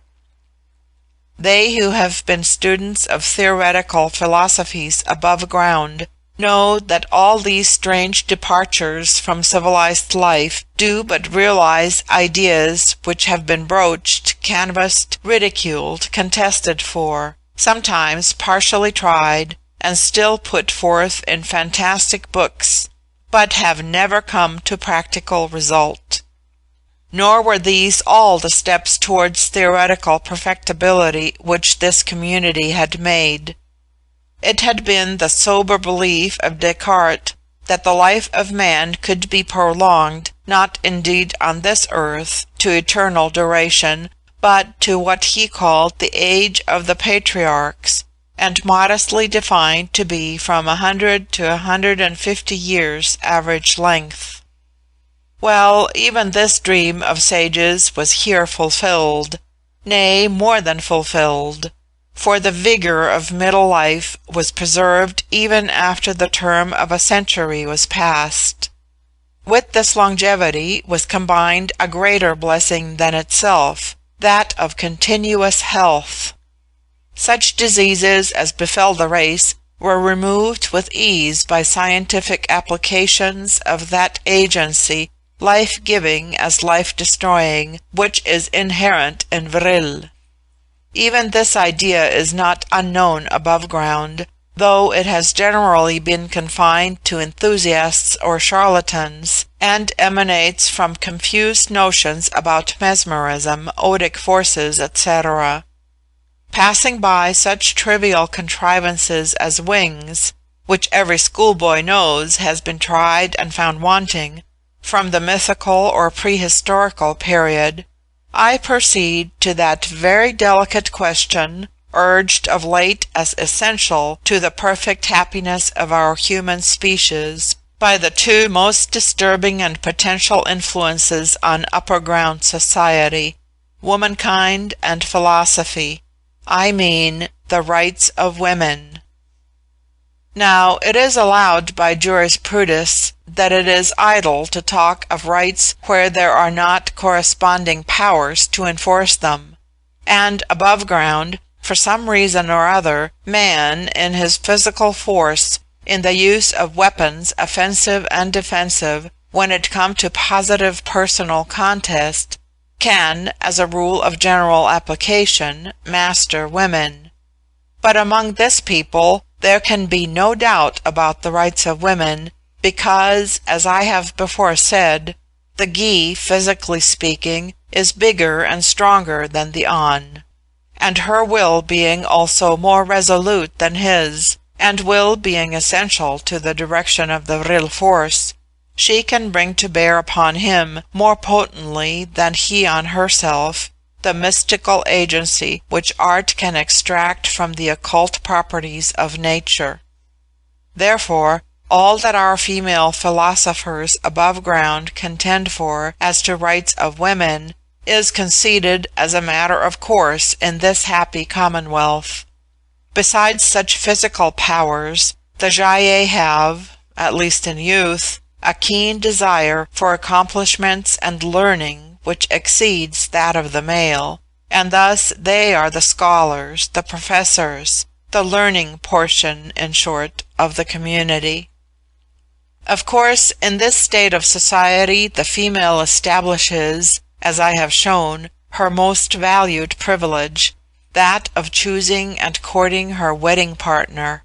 They who have been students of theoretical philosophies above ground know that all these strange departures from civilized life do but realize ideas which have been broached, canvassed, ridiculed, contested for, sometimes partially tried, and still put forth in fantastic books, but have never come to practical result. Nor were these all the steps towards theoretical perfectibility which this community had made. It had been the sober belief of Descartes that the life of man could be prolonged, not indeed on this earth to eternal duration, but to what he called the age of the patriarchs, and modestly defined to be from 100 to 150 years average length. Well, even this dream of sages was here fulfilled, nay, more than fulfilled, for the vigor of middle life was preserved even after the term of a century was past. With this longevity was combined a greater blessing than itself, that of continuous health. Such diseases as befell the race were removed with ease by scientific applications of that agency, life-giving as life-destroying, which is inherent in Vril. Even this idea is not unknown above ground, though it has generally been confined to enthusiasts or charlatans, and emanates from confused notions about mesmerism, odic forces, etc. Passing by such trivial contrivances as wings, which every schoolboy knows has been tried and found wanting, from the mythical or prehistorical period, I proceed to that very delicate question, urged of late as essential to the perfect happiness of our human species by the two most disturbing and potential influences on upper ground society, womankind and philosophy. I mean the rights of women. Now, it is allowed by jurisprudence that it is idle to talk of rights where there are not corresponding powers to enforce them, and above ground, for some reason or other, man, in his physical force, in the use of weapons offensive and defensive, when it come to positive personal contest, can, as a rule of general application, master women. But among this people there can be no doubt about the rights of women, because, as I have before said, the Gy, physically speaking, is bigger and stronger than the An, and her will being also more resolute than his, and will being essential to the direction of the Vril force, she can bring to bear upon him more potently than he on herself the mystical agency which art can extract from the occult properties of nature. Therefore, all that our female philosophers above ground contend for as to rights of women is conceded as a matter of course in this happy commonwealth. Besides such physical powers, the Gy-ei have, at least in youth, a keen desire for accomplishments and learning which exceeds that of the male, and thus they are the scholars, the professors, the learning portion, in short, of the community. Of course, in this state of society the female establishes, as I have shown, her most valued privilege, that of choosing and courting her wedding partner.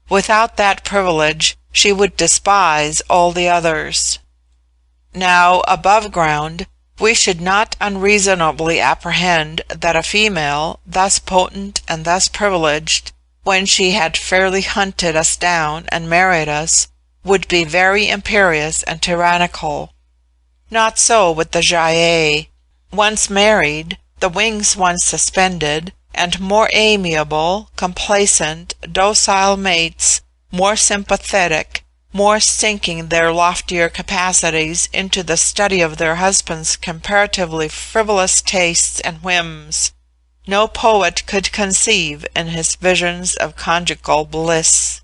Without that privilege she would despise all the others. Now, above ground, we should not unreasonably apprehend that a female, thus potent and thus privileged, when she had fairly hunted us down and married us, would be very imperious and tyrannical. Not so with the Gy-ei. Once married, the wings once suspended, and more amiable, complacent, docile mates, more sympathetic, more sinking their loftier capacities into the study of their husbands' comparatively frivolous tastes and whims, no poet could conceive in his visions of conjugal bliss.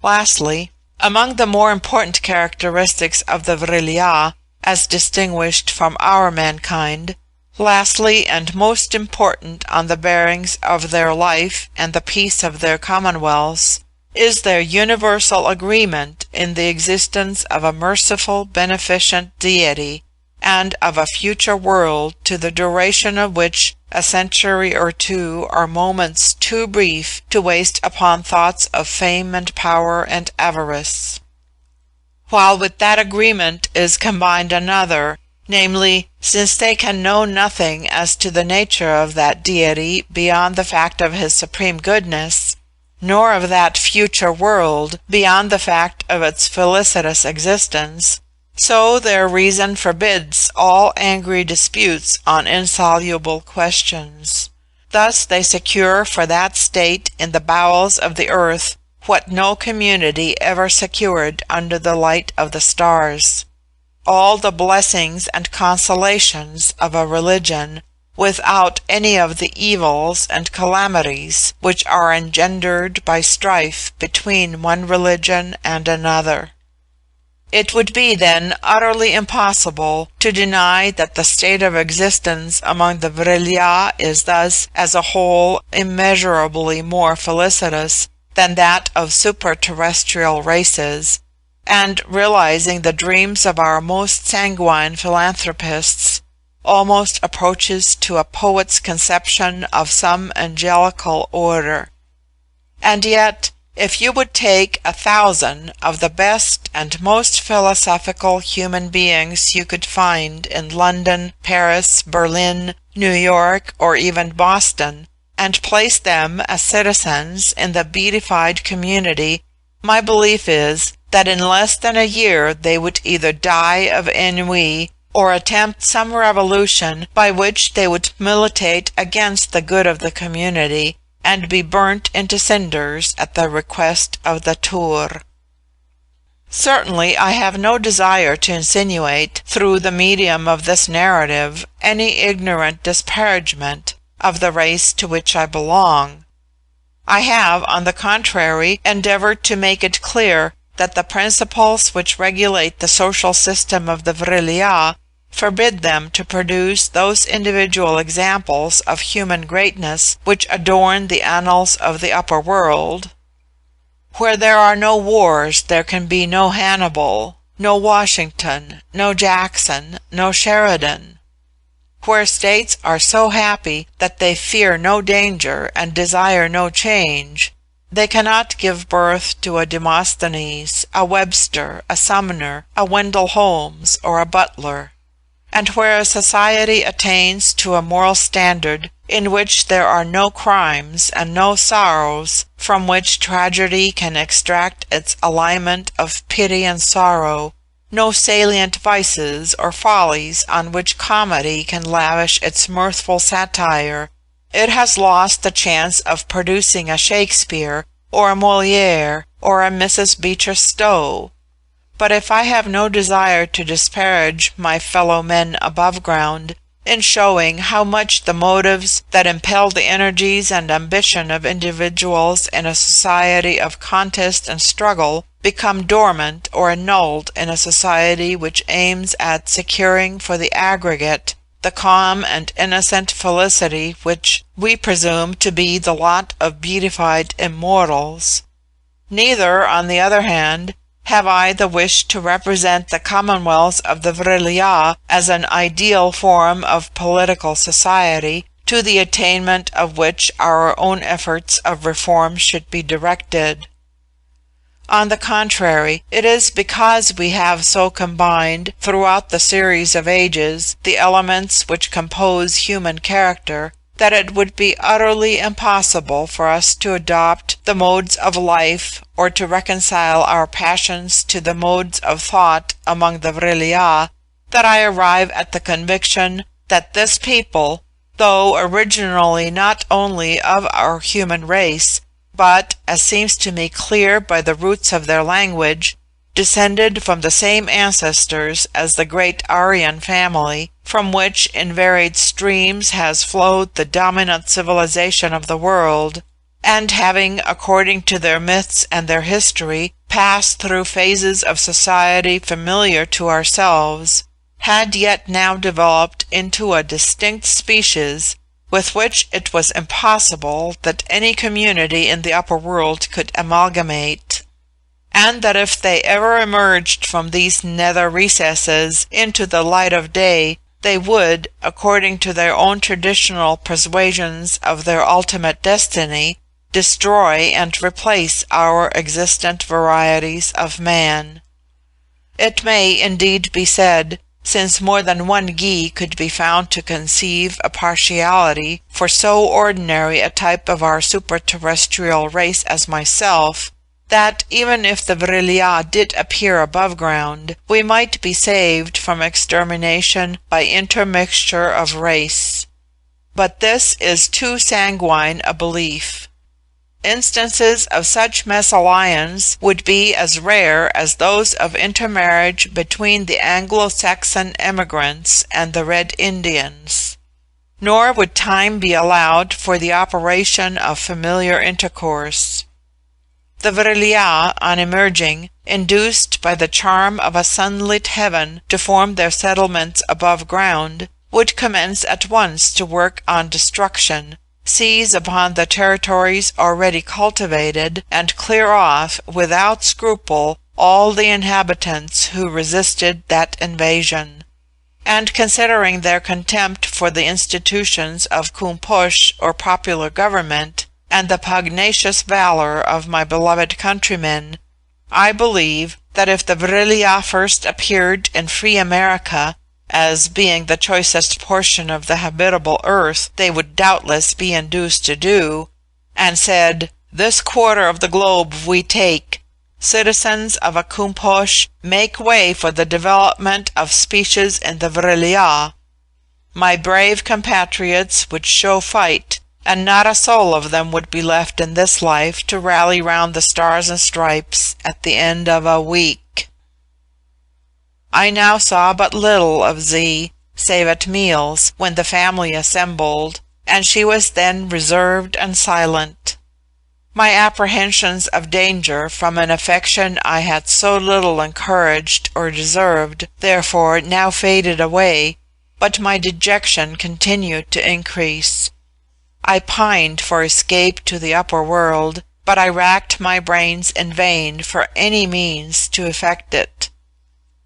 Lastly, among the more important characteristics of the Vril-ya, as distinguished from our mankind, lastly and most important on the bearings of their life and the peace of their commonwealths, is their universal agreement in the existence of a merciful beneficent deity, and of a future world to the duration of which a century or two are moments too brief to waste upon thoughts of fame and power and avarice. While with that agreement is combined another, namely, since they can know nothing as to the nature of that deity beyond the fact of his supreme goodness, nor of that future world beyond the fact of its felicitous existence, so their reason forbids all angry disputes on insoluble questions. Thus they secure for that state in the bowels of the earth what no community ever secured under the light of the stars, all the blessings and consolations of a religion, without any of the evils and calamities which are engendered by strife between one religion and another. It would be then utterly impossible to deny that the state of existence among the Vril-ya is thus as a whole immeasurably more felicitous than that of super-terrestrial races, and realizing the dreams of our most sanguine philanthropists, almost approaches to a poet's conception of some angelical order. And yet, if you would take 1,000 of the best and most philosophical human beings you could find in London, Paris, Berlin, New York, or even Boston, and place them as citizens in the beatified community, my belief is that in less than a year they would either die of ennui or attempt some revolution by which they would militate against the good of the community, and be burnt into cinders at the request of the Tur. Certainly I have no desire to insinuate, through the medium of this narrative, any ignorant disparagement of the race to which I belong. I have, on the contrary, endeavored to make it clear that the principles which regulate the social system of the Vril-ya forbid them to produce those individual examples of human greatness which adorn the annals of the upper world. Where there are no wars there can be no Hannibal, no Washington, no Jackson, no Sheridan. Where states are so happy that they fear no danger and desire no change, they cannot give birth to a Demosthenes, a Webster, a Sumner, a Wendell Holmes, or a Butler. And where a society attains to a moral standard in which there are no crimes and no sorrows from which tragedy can extract its aliment of pity and sorrow, no salient vices or follies on which comedy can lavish its mirthful satire, it has lost the chance of producing a Shakespeare or a Moliere, or a Mrs. Beecher Stowe. But if I have no desire to disparage my fellow men above ground, in showing how much the motives that impel the energies and ambition of individuals in a society of contest and struggle become dormant or annulled in a society which aims at securing for the aggregate the calm and innocent felicity which we presume to be the lot of beatified immortals. Neither, on the other hand, have I the wish to represent the commonwealths of the Vril-ya as an ideal form of political society, to the attainment of which our own efforts of reform should be directed. On the contrary, it is because we have so combined, throughout the series of ages, the elements which compose human character, that it would be utterly impossible for us to adopt the modes of life or to reconcile our passions to the modes of thought among the Vril-ya, that I arrive at the conviction that this people, though originally not only of our human race, but, as seems to me clear by the roots of their language, descended from the same ancestors as the great Aryan family, from which in varied streams has flowed the dominant civilisation of the world, and having, according to their myths and their history, passed through phases of society familiar to ourselves, had yet now developed into a distinct species, with which it was impossible that any community in the upper world could amalgamate, and that if they ever emerged from these nether recesses into the light of day, they would, according to their own traditional persuasions of their ultimate destiny, destroy and replace our existent varieties of man. It may indeed be said, since more than one Gy could be found to conceive a partiality for so ordinary a type of our superterrestrial race as myself, that even if the Vril-ya did appear above ground, we might be saved from extermination by intermixture of race. But this is too sanguine a belief. Instances of such mesalliance would be as rare as those of intermarriage between the Anglo-Saxon emigrants and the Red Indians. Nor would time be allowed for the operation of familiar intercourse. The Vril-ya, on emerging, induced by the charm of a sunlit heaven to form their settlements above ground, would commence at once to work on destruction, seize upon the territories already cultivated, and clear off, without scruple, all the inhabitants who resisted that invasion. And considering their contempt for the institutions of Koom-Posh or popular government, and the pugnacious valour of my beloved countrymen, I believe that if the Vril-ya first appeared in free America, as being the choicest portion of the habitable earth they would doubtless be induced to do, and said, "This quarter of the globe we take. Citizens of a Koom-Posh, make way for the development of species in the Vril-ya," my brave compatriots would show fight, and not a soul of them would be left in this life to rally round the Stars and Stripes at the end of a week. I now saw but little of Z, save at meals, when the family assembled, and she was then reserved and silent. My apprehensions of danger from an affection I had so little encouraged or deserved, therefore now faded away, but my dejection continued to increase. I pined for escape to the upper world, but I racked my brains in vain for any means to effect it.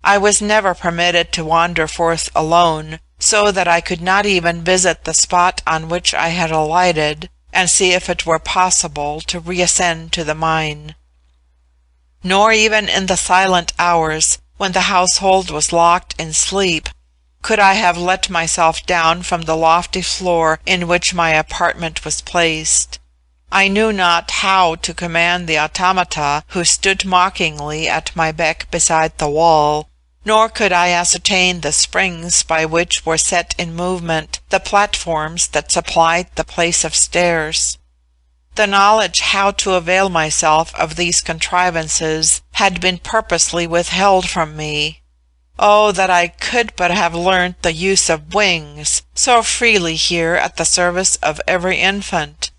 I was never permitted to wander forth alone, so that I could not even visit the spot on which I had alighted, and see if it were possible to reascend to the mine. Nor even in the silent hours, when the household was locked in sleep, could I have let myself down from the lofty floor in which my apartment was placed. I knew not how to command the automata who stood mockingly at my beck beside the wall, nor could I ascertain the springs by which were set in movement the platforms that supplied the place of stairs. The knowledge how to avail myself of these contrivances had been purposely withheld from me. Oh, that I could but have learnt the use of wings, so freely here at the service of every infant!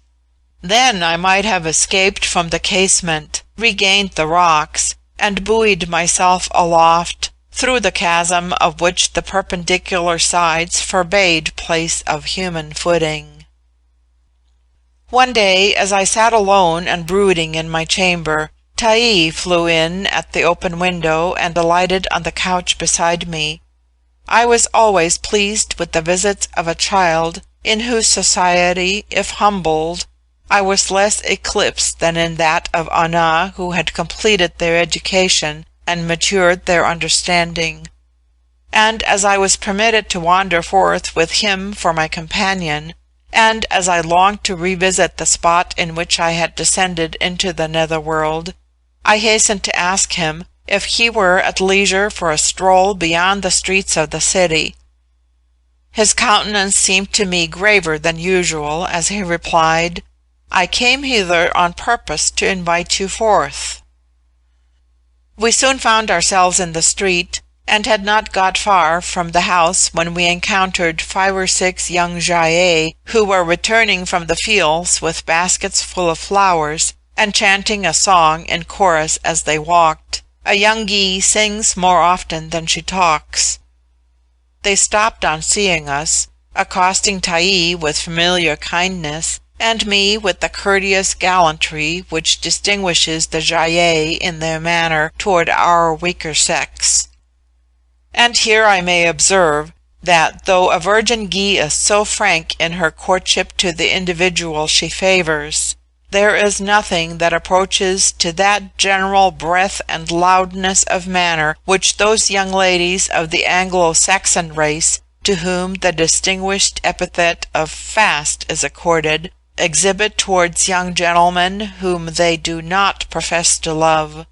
Then I might have escaped from the casement, regained the rocks, and buoyed myself aloft, through the chasm of which the perpendicular sides forbade place of human footing. One day, as I sat alone and brooding in my chamber, Taii flew in at the open window and alighted on the couch beside me. I was always pleased with the visits of a child, in whose society, if humbled, I was less eclipsed than in that of Ana, who had completed their education and matured their understanding. And as I was permitted to wander forth with him for my companion, and as I longed to revisit the spot in which I had descended into the nether world, I hastened to ask him if he were at leisure for a stroll beyond the streets of the city. His countenance seemed to me graver than usual as he replied, "I came hither on purpose to invite you forth." We soon found ourselves in the street, and had not got far from the house when we encountered 5 or 6 young Gy-ei, who were returning from the fields with baskets full of flowers, and chanting a song in chorus as they walked. A young Gy sings more often than she talks. They stopped on seeing us, accosting Taii with familiar kindness, and me with the courteous gallantry which distinguishes the Gy-ei in their manner toward our weaker sex. And here I may observe, that though a virgin Gy is so frank in her courtship to the individual she favours, there is nothing that approaches to that general breadth and loudness of manner which those young ladies of the Anglo-Saxon race, to whom the distinguished epithet of fast is accorded, exhibit towards young gentlemen whom they do not profess to love.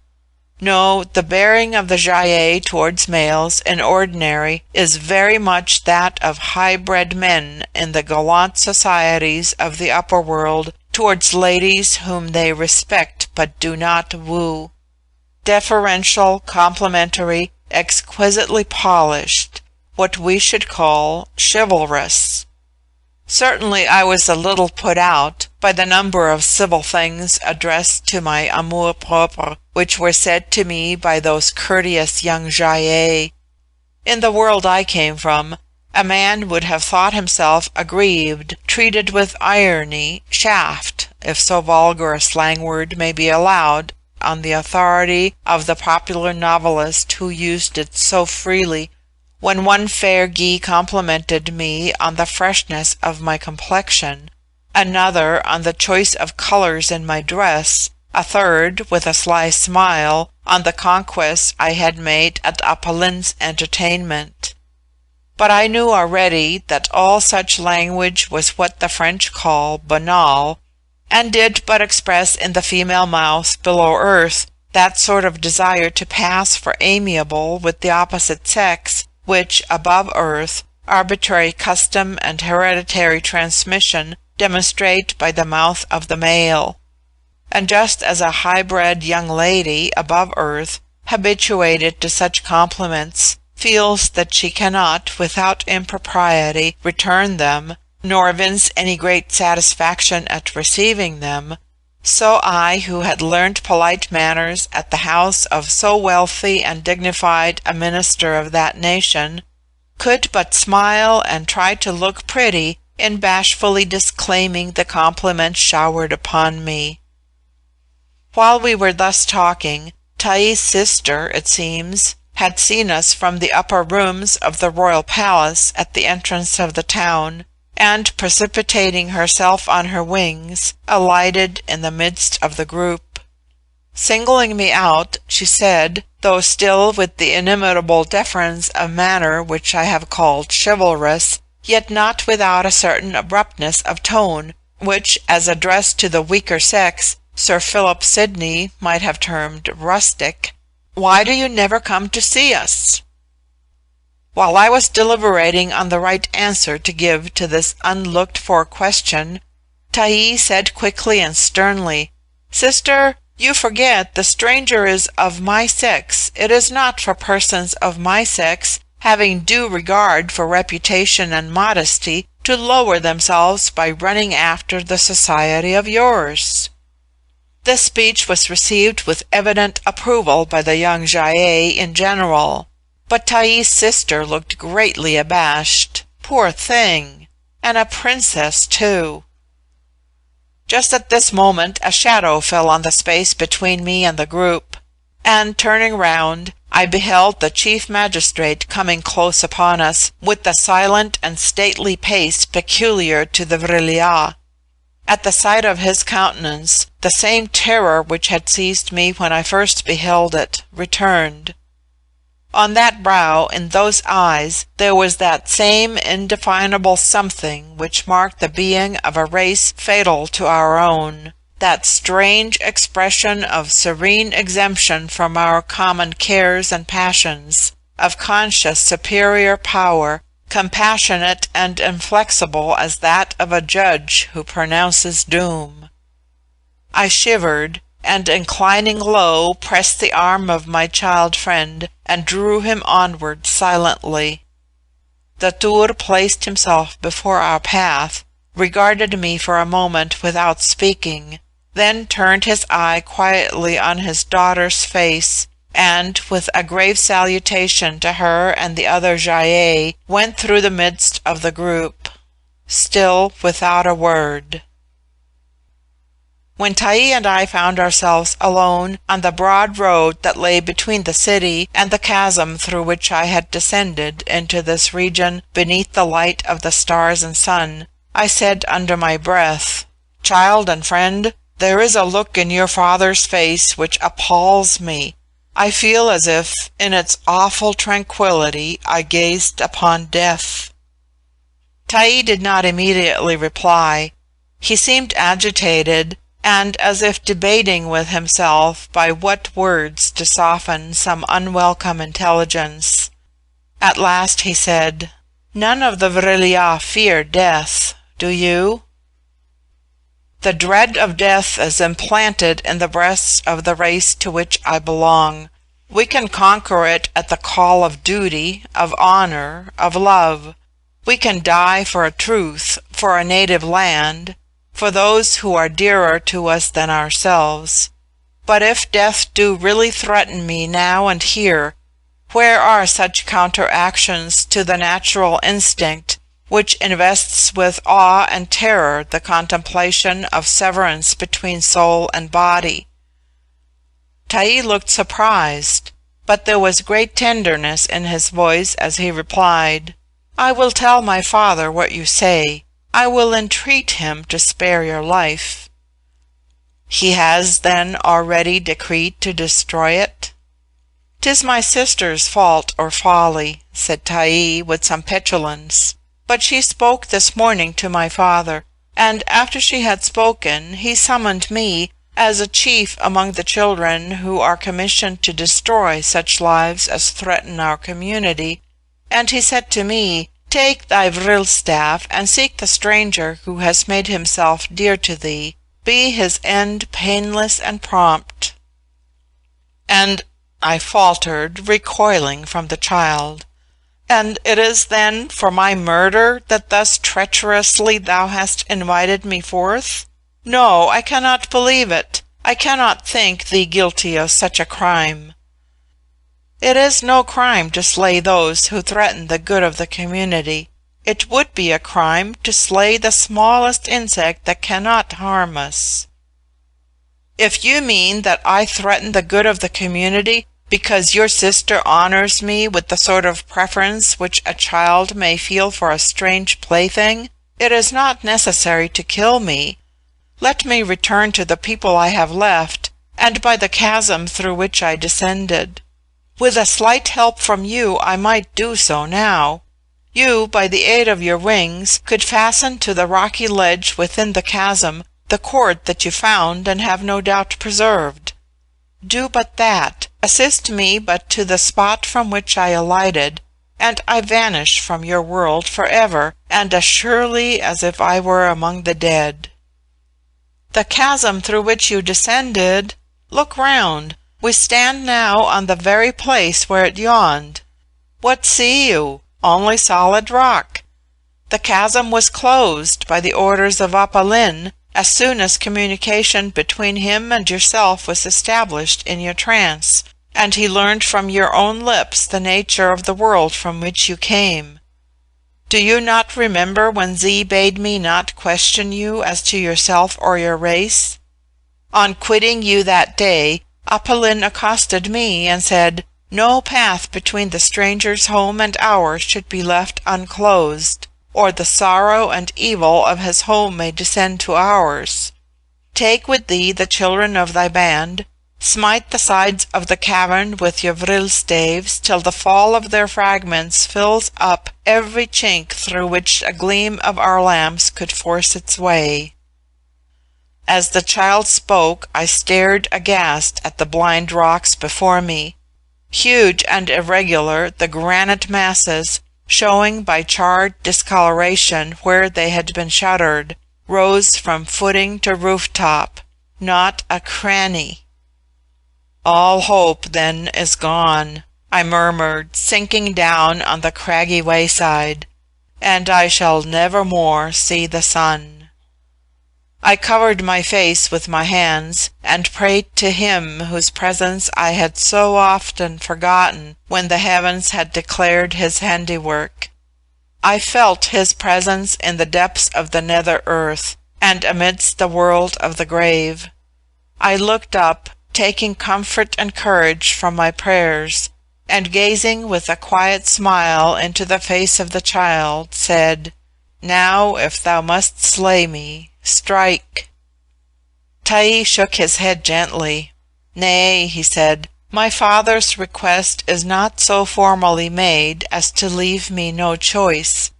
No, the bearing of the Gy-ei towards males in ordinary is very much that of high-bred men in the gallant societies of the upper world towards ladies whom they respect but do not woo. Deferential, complimentary, exquisitely polished, what we should call chivalrous. Certainly I was a little put out by the number of civil things addressed to my amour propre, which were said to me by those courteous young Gy-ei. In the world I came from, a man would have thought himself aggrieved, treated with irony, chaffed, if so vulgar a slang word may be allowed, on the authority of the popular novelist who used it so freely, when one fair Gy complimented me on the freshness of my complexion, another on the choice of colours in my dress, a third, with a sly smile, on the conquests I had made at Apolline's entertainment. But I knew already that all such language was what the French call banal, and did but express in the female mouth below earth that sort of desire to pass for amiable with the opposite sex, which, above earth, arbitrary custom and hereditary transmission demonstrate by the mouth of the male. And just as a high-bred young lady, above earth, habituated to such compliments, feels that she cannot, without impropriety, return them, nor evince any great satisfaction at receiving them, so I, who had learnt polite manners at the house of so wealthy and dignified a minister of that nation, could but smile and try to look pretty in bashfully disclaiming the compliments showered upon me. While we were thus talking, Taï's sister, it seems, had seen us from the upper rooms of the royal palace at the entrance of the town, and precipitating herself on her wings, alighted in the midst of the group. Singling me out, she said, though still with the inimitable deference of manner which I have called chivalrous, yet not without a certain abruptness of tone, which, as addressed to the weaker sex, Sir Philip Sidney might have termed rustic, "Why do you never come to see us?" While I was deliberating on the right answer to give to this unlooked-for question, Tayi said quickly and sternly, "Sister, you forget the stranger is of my sex. It is not for persons of my sex, having due regard for reputation and modesty, to lower themselves by running after the society of yours." This speech was received with evident approval by the young Gy ei in general, but Tayi's sister looked greatly abashed. Poor thing! And a princess too! Just at this moment a shadow fell on the space between me and the group, and turning round, I beheld the chief magistrate coming close upon us, with the silent and stately pace peculiar to the Vril-ya. At the sight of his countenance, the same terror which had seized me when I first beheld it, returned. On that brow, in those eyes, there was that same indefinable something which marked the being of a race fatal to our own, that strange expression of serene exemption from our common cares and passions, of conscious superior power, compassionate and inflexible as that of a judge who pronounces doom. I shivered, and inclining low, pressed the arm of my child friend, and drew him onward silently. The Tur placed himself before our path, regarded me for a moment without speaking, then turned his eye quietly on his daughter's face, and, with a grave salutation to her and the other Gy ei, went through the midst of the group, still without a word. When Tayi and I found ourselves alone on the broad road that lay between the city and the chasm through which I had descended into this region beneath the light of the stars and sun, I said under my breath, "Child and friend, there is a look in your father's face which appalls me. I feel as if, in its awful tranquillity, I gazed upon death." Tayi did not immediately reply. He seemed agitated, and as if debating with himself by what words to soften some unwelcome intelligence. At last he said, "None of the Vril-ya fear death. Do you?" "The dread of death is implanted in the breasts of the race to which I belong. We can conquer it at the call of duty, of honor, of love. We can die for a truth, for a native land, for those who are dearer to us than ourselves. But if death do really threaten me now and here, where are such counteractions to the natural instinct which invests with awe and terror the contemplation of severance between soul and body?" Tayi looked surprised, but there was great tenderness in his voice as he replied, "I will tell my father what you say. I will entreat him to spare your life." "He has, then, already decreed to destroy it?" "'Tis my sister's fault or folly," said Tayi with some petulance, "but she spoke this morning to my father, and after she had spoken he summoned me, as a chief among the children who are commissioned to destroy such lives as threaten our community, and he said to me, 'Take thy vril staff and seek the stranger who has made himself dear to thee. Be his end painless and prompt.'" "And," I faltered, recoiling from the child, "and it is then for my murder that thus treacherously thou hast invited me forth? No, I cannot believe it. I cannot think thee guilty of such a crime." "It is no crime to slay those who threaten the good of the community. It would be a crime to slay the smallest insect that cannot harm us." "If you mean that I threaten the good of the community because your sister honors me with the sort of preference which a child may feel for a strange plaything, it is not necessary to kill me. Let me return to the people I have left, and by the chasm through which I descended. With a slight help from you I might do so now. You, by the aid of your wings, could fasten to the rocky ledge within the chasm the cord that you found and have no doubt preserved. Do but that, assist me but to the spot from which I alighted, and I vanish from your world for ever, and as surely as if I were among the dead." The chasm through which you descended. Look round. We stand now on the very place where it yawned. What see you? Only solid rock. The chasm was closed by the orders of Appa Lin as soon as communication between him and yourself was established in your trance, and he learned from your own lips the nature of the world from which you came. Do you not remember when Z bade me not question you as to yourself or your race? On quitting you that day, Appa Lin accosted me and said, no path between the stranger's home and ours should be left unclosed, or the sorrow and evil of his home may descend to ours. Take with thee the children of thy band, smite the sides of the cavern with your vril staves till the fall of their fragments fills up every chink through which a gleam of our lamps could force its way. As the child spoke, I stared aghast at the blind rocks before me. Huge and irregular, the granite masses, showing by charred discoloration where they had been shuttered, rose from footing to rooftop, not a cranny. All hope, then, is gone, I murmured, sinking down on the craggy wayside, and I shall never more see the sun. I covered my face with my hands and prayed to him whose presence I had so often forgotten when the heavens had declared his handiwork. I felt his presence in the depths of the nether earth and amidst the world of the grave. I looked up, taking comfort and courage from my prayers, and gazing with a quiet smile into the face of the child, said, now if thou must slay me, strike. Ta'i shook his head gently. Nay, he said, my father's request is not so formally made as to leave me no choice.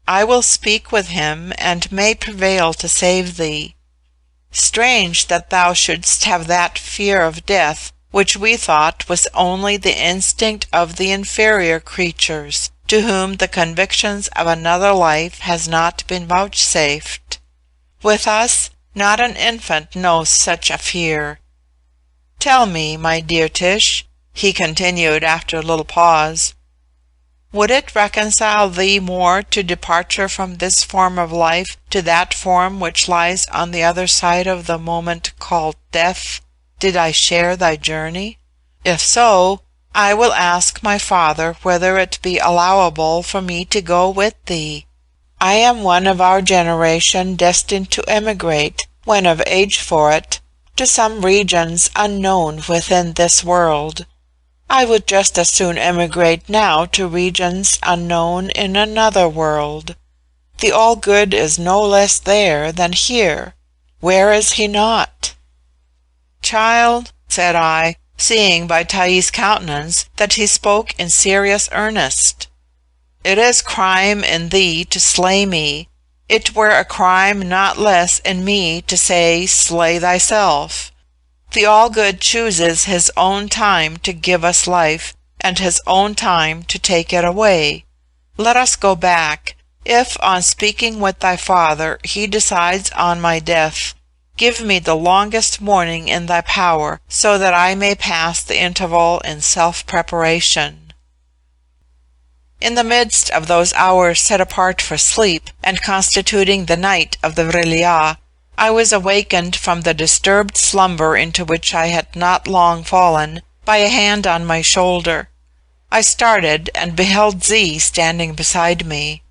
I will speak with him, and may prevail to save thee. Strange that thou shouldst have that fear of death, which we thought was only the instinct of the inferior creatures, to whom the convictions of another life has not been vouchsafed. With us, not an infant knows such a fear. Tell me, my dear Tish, he continued after a little pause, would it reconcile thee more to departure from this form of life to that form which lies on the other side of the moment called death, did I share thy journey? If so, I will ask my father whether it be allowable for me to go with thee. I am one of our generation destined to emigrate, when of age for it, to some regions unknown within this world. I would just as soon emigrate now to regions unknown in another world. The all-good is no less there than here. Where is he not? Child, said I, seeing by Ta'i's countenance that he spoke in serious earnest, it is crime in thee to slay me. It were a crime not less in me to say, slay thyself. The all-good chooses his own time to give us life, and his own time to take it away. Let us go back. If, on speaking with thy father, he decides on my death, give me the longest mourning in thy power, so that I may pass the interval in self-preparation. In the midst of those hours set apart for sleep, and constituting the night of the Vril-ya, I was awakened from the disturbed slumber into which I had not long fallen, by a hand on my shoulder. I started, and beheld Z standing beside me.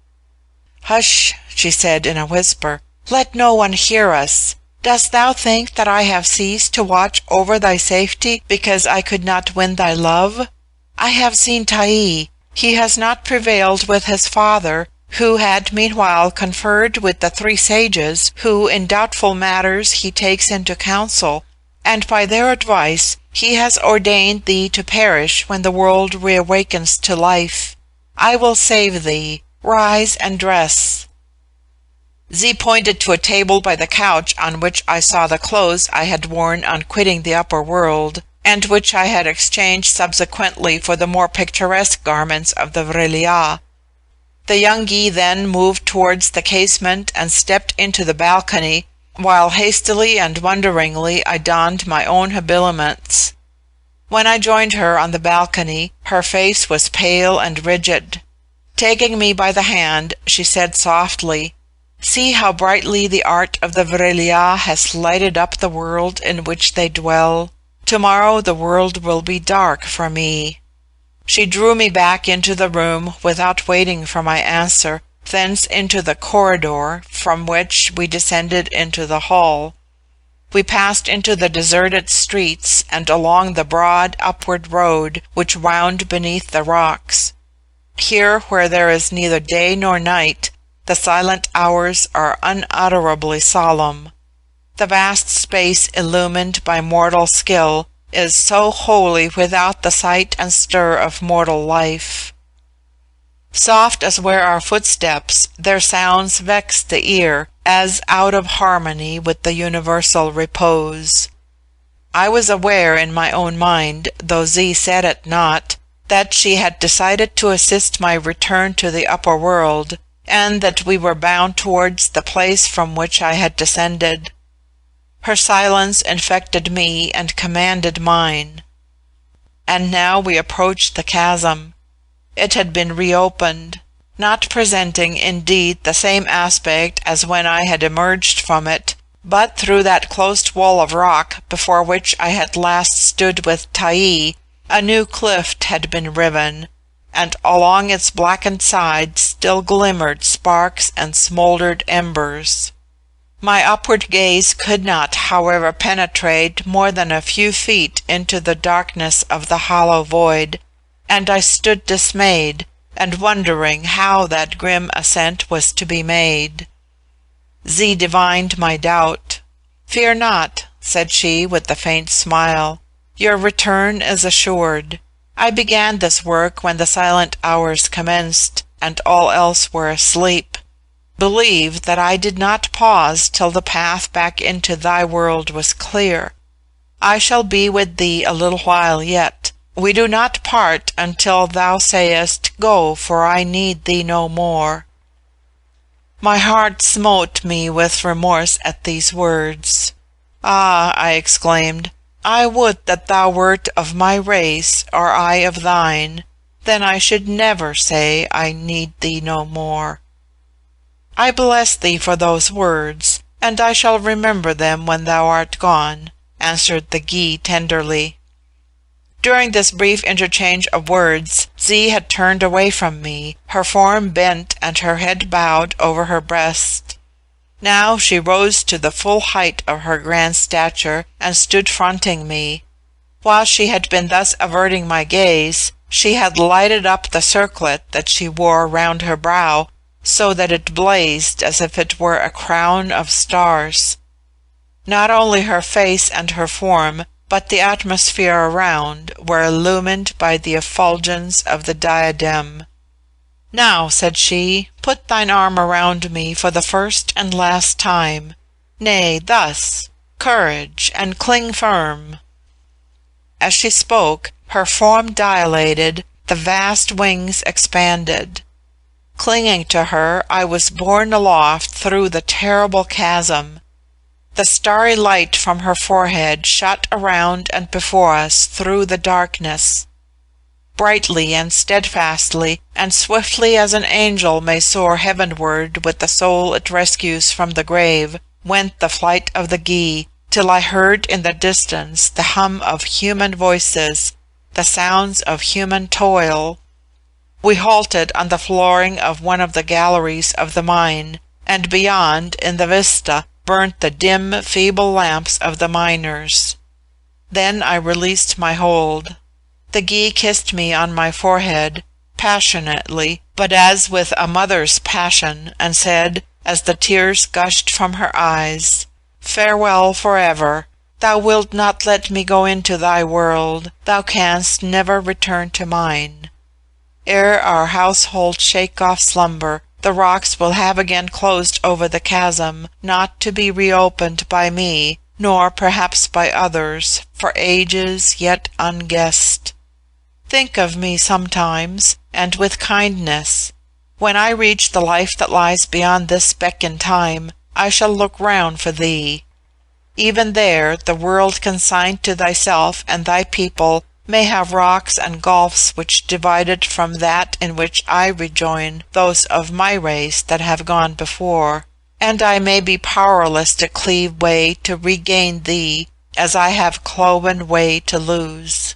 Hush, she said in a whisper, let no one hear us. Dost thou think that I have ceased to watch over thy safety because I could not win thy love? I have seen Ta'i. He has not prevailed with his father, who had meanwhile conferred with the 3 sages, who in doubtful matters he takes into counsel, and by their advice he has ordained thee to perish when the world reawakens to life. I will save thee. Rise and dress. Z pointed to a table by the couch on which I saw the clothes I had worn on quitting the upper world, and which I had exchanged subsequently for the more picturesque garments of the Vril-ya. The young Gy then moved towards the casement and stepped into the balcony, while hastily and wonderingly I donned my own habiliments. When I joined her on the balcony, her face was pale and rigid. Taking me by the hand, she said softly, "See how brightly the art of the Vril-ya has lighted up the world in which they dwell. Tomorrow the world will be dark for me." She drew me back into the room without waiting for my answer, thence into the corridor, from which we descended into the hall. We passed into the deserted streets and along the broad upward road which wound beneath the rocks. Here, where there is neither day nor night, the silent hours are unutterably solemn. The vast space illumined by mortal skill is so wholly without the sight and stir of mortal life. Soft as were our footsteps, their sounds vexed the ear, as out of harmony with the universal repose. I was aware in my own mind, though Z said it not, that she had decided to assist my return to the upper world, and that we were bound towards the place from which I had descended. Her silence infected me and commanded mine. And now we approached the chasm. It had been reopened, not presenting indeed the same aspect as when I had emerged from it, but through that closed wall of rock before which I had last stood with Taï, a new cliff had been riven, and along its blackened sides still glimmered sparks and smouldered embers. My upward gaze could not, however, penetrate more than a few feet into the darkness of the hollow void, and I stood dismayed, and wondering how that grim ascent was to be made. Z divined my doubt. "Fear not," said she with a faint smile. "Your return is assured. I began this work when the silent hours commenced, and all else were asleep. Believe that I did not pause till the path back into thy world was clear. I shall be with thee a little while yet. We do not part until thou sayest, 'Go, for I need thee no more.'" My heart smote me with remorse at these words. "Ah," I exclaimed, "I would that thou wert of my race, or I of thine. Then I should never say, 'I need thee no more.'" "I bless thee for those words, and I shall remember them when thou art gone," answered the Gy tenderly. During this brief interchange of words, Z had turned away from me, her form bent and her head bowed over her breast. Now she rose to the full height of her grand stature and stood fronting me. While she had been thus averting my gaze, she had lighted up the circlet that she wore round her brow, so that it blazed as if it were a crown of stars. Not only her face and her form, but the atmosphere around, were illumined by the effulgence of the diadem. "Now," said she, "put thine arm around me for the first and last time. Nay, thus. Courage, and cling firm." As she spoke, her form dilated, the vast wings expanded. Clinging to her, I was borne aloft through the terrible chasm. The starry light from her forehead shot around and before us through the darkness. Brightly and steadfastly and swiftly as an angel may soar heavenward with the soul it rescues from the grave, went the flight of the Gy, till I heard in the distance the hum of human voices, the sounds of human toil. We halted on the flooring of one of the galleries of the mine, and beyond, in the vista, burnt the dim, feeble lamps of the miners. Then I released my hold. The Gy kissed me on my forehead, passionately, but as with a mother's passion, and said, as the tears gushed from her eyes, "Farewell for ever. Thou wilt not let me go into thy world. Thou canst never return to mine. Ere our household shake off slumber, the rocks will have again closed over the chasm, not to be reopened by me, nor perhaps by others, for ages yet unguessed. Think of me sometimes, and with kindness. When I reach the life that lies beyond this speck in time, I shall look round for thee. Even there the world consigned to thyself and thy people may have rocks and gulfs which divide it from that in which I rejoin those of my race that have gone before, and I may be powerless to cleave way to regain thee, as I have cloven way to lose."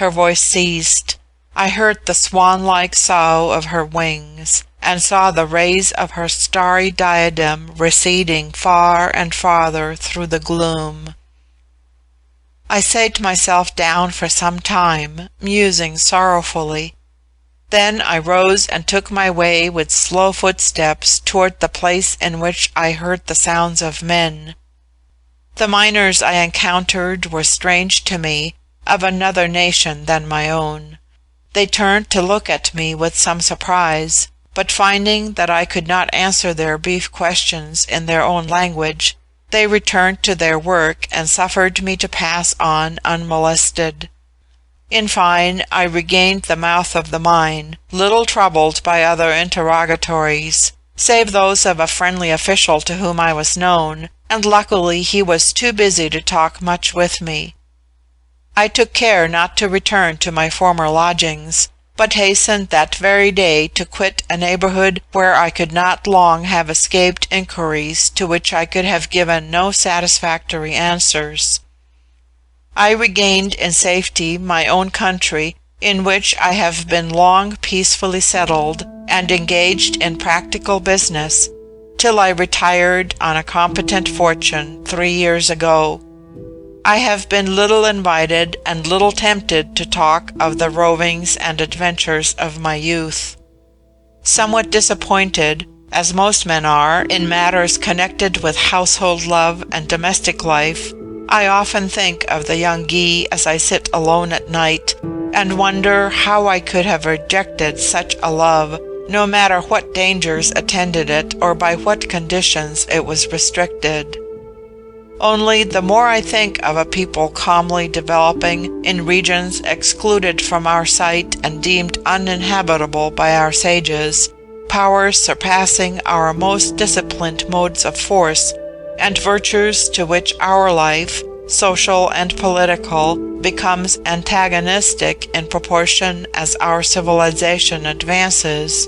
Her voice ceased. I heard the swan-like sough of her wings, and saw the rays of her starry diadem receding far and farther through the gloom. I sate myself down for some time, musing sorrowfully. Then I rose and took my way with slow footsteps toward the place in which I heard the sounds of men. The miners I encountered were strange to me, of another nation than my own. They turned to look at me with some surprise, but finding that I could not answer their brief questions in their own language, they returned to their work and suffered me to pass on unmolested. In fine, I regained the mouth of the mine, little troubled by other interrogatories, save those of a friendly official to whom I was known, and luckily he was too busy to talk much with me. I took care not to return to my former lodgings, but hastened that very day to quit a neighborhood where I could not long have escaped inquiries to which I could have given no satisfactory answers. I regained in safety my own country, in which I have been long peacefully settled and engaged in practical business, till I retired on a competent fortune 3 years ago. I have been little invited and little tempted to talk of the rovings and adventures of my youth. Somewhat disappointed, as most men are, in matters connected with household love and domestic life, I often think of the young Guy as I sit alone at night, and wonder how I could have rejected such a love, no matter what dangers attended it or by what conditions it was restricted. Only the more I think of a people calmly developing in regions excluded from our sight and deemed uninhabitable by our sages, powers surpassing our most disciplined modes of force, and virtues to which our life, social and political, becomes antagonistic in proportion as our civilisation advances,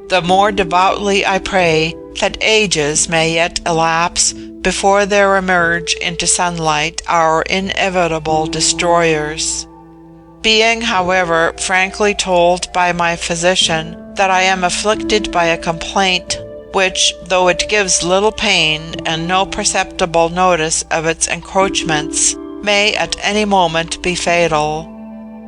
the more devoutly I pray that ages may yet elapse before there emerge into sunlight our inevitable destroyers. Being, however, frankly told by my physician that I am afflicted by a complaint which, though it gives little pain and no perceptible notice of its encroachments, may at any moment be fatal,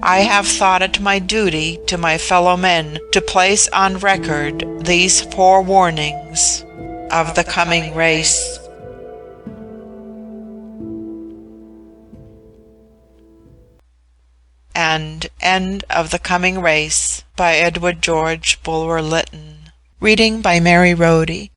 I have thought it my duty to my fellow men to place on record these forewarnings of the coming race. And End of the Coming Race by Edward George Bulwer-Lytton. Reading by Mary Rhodey.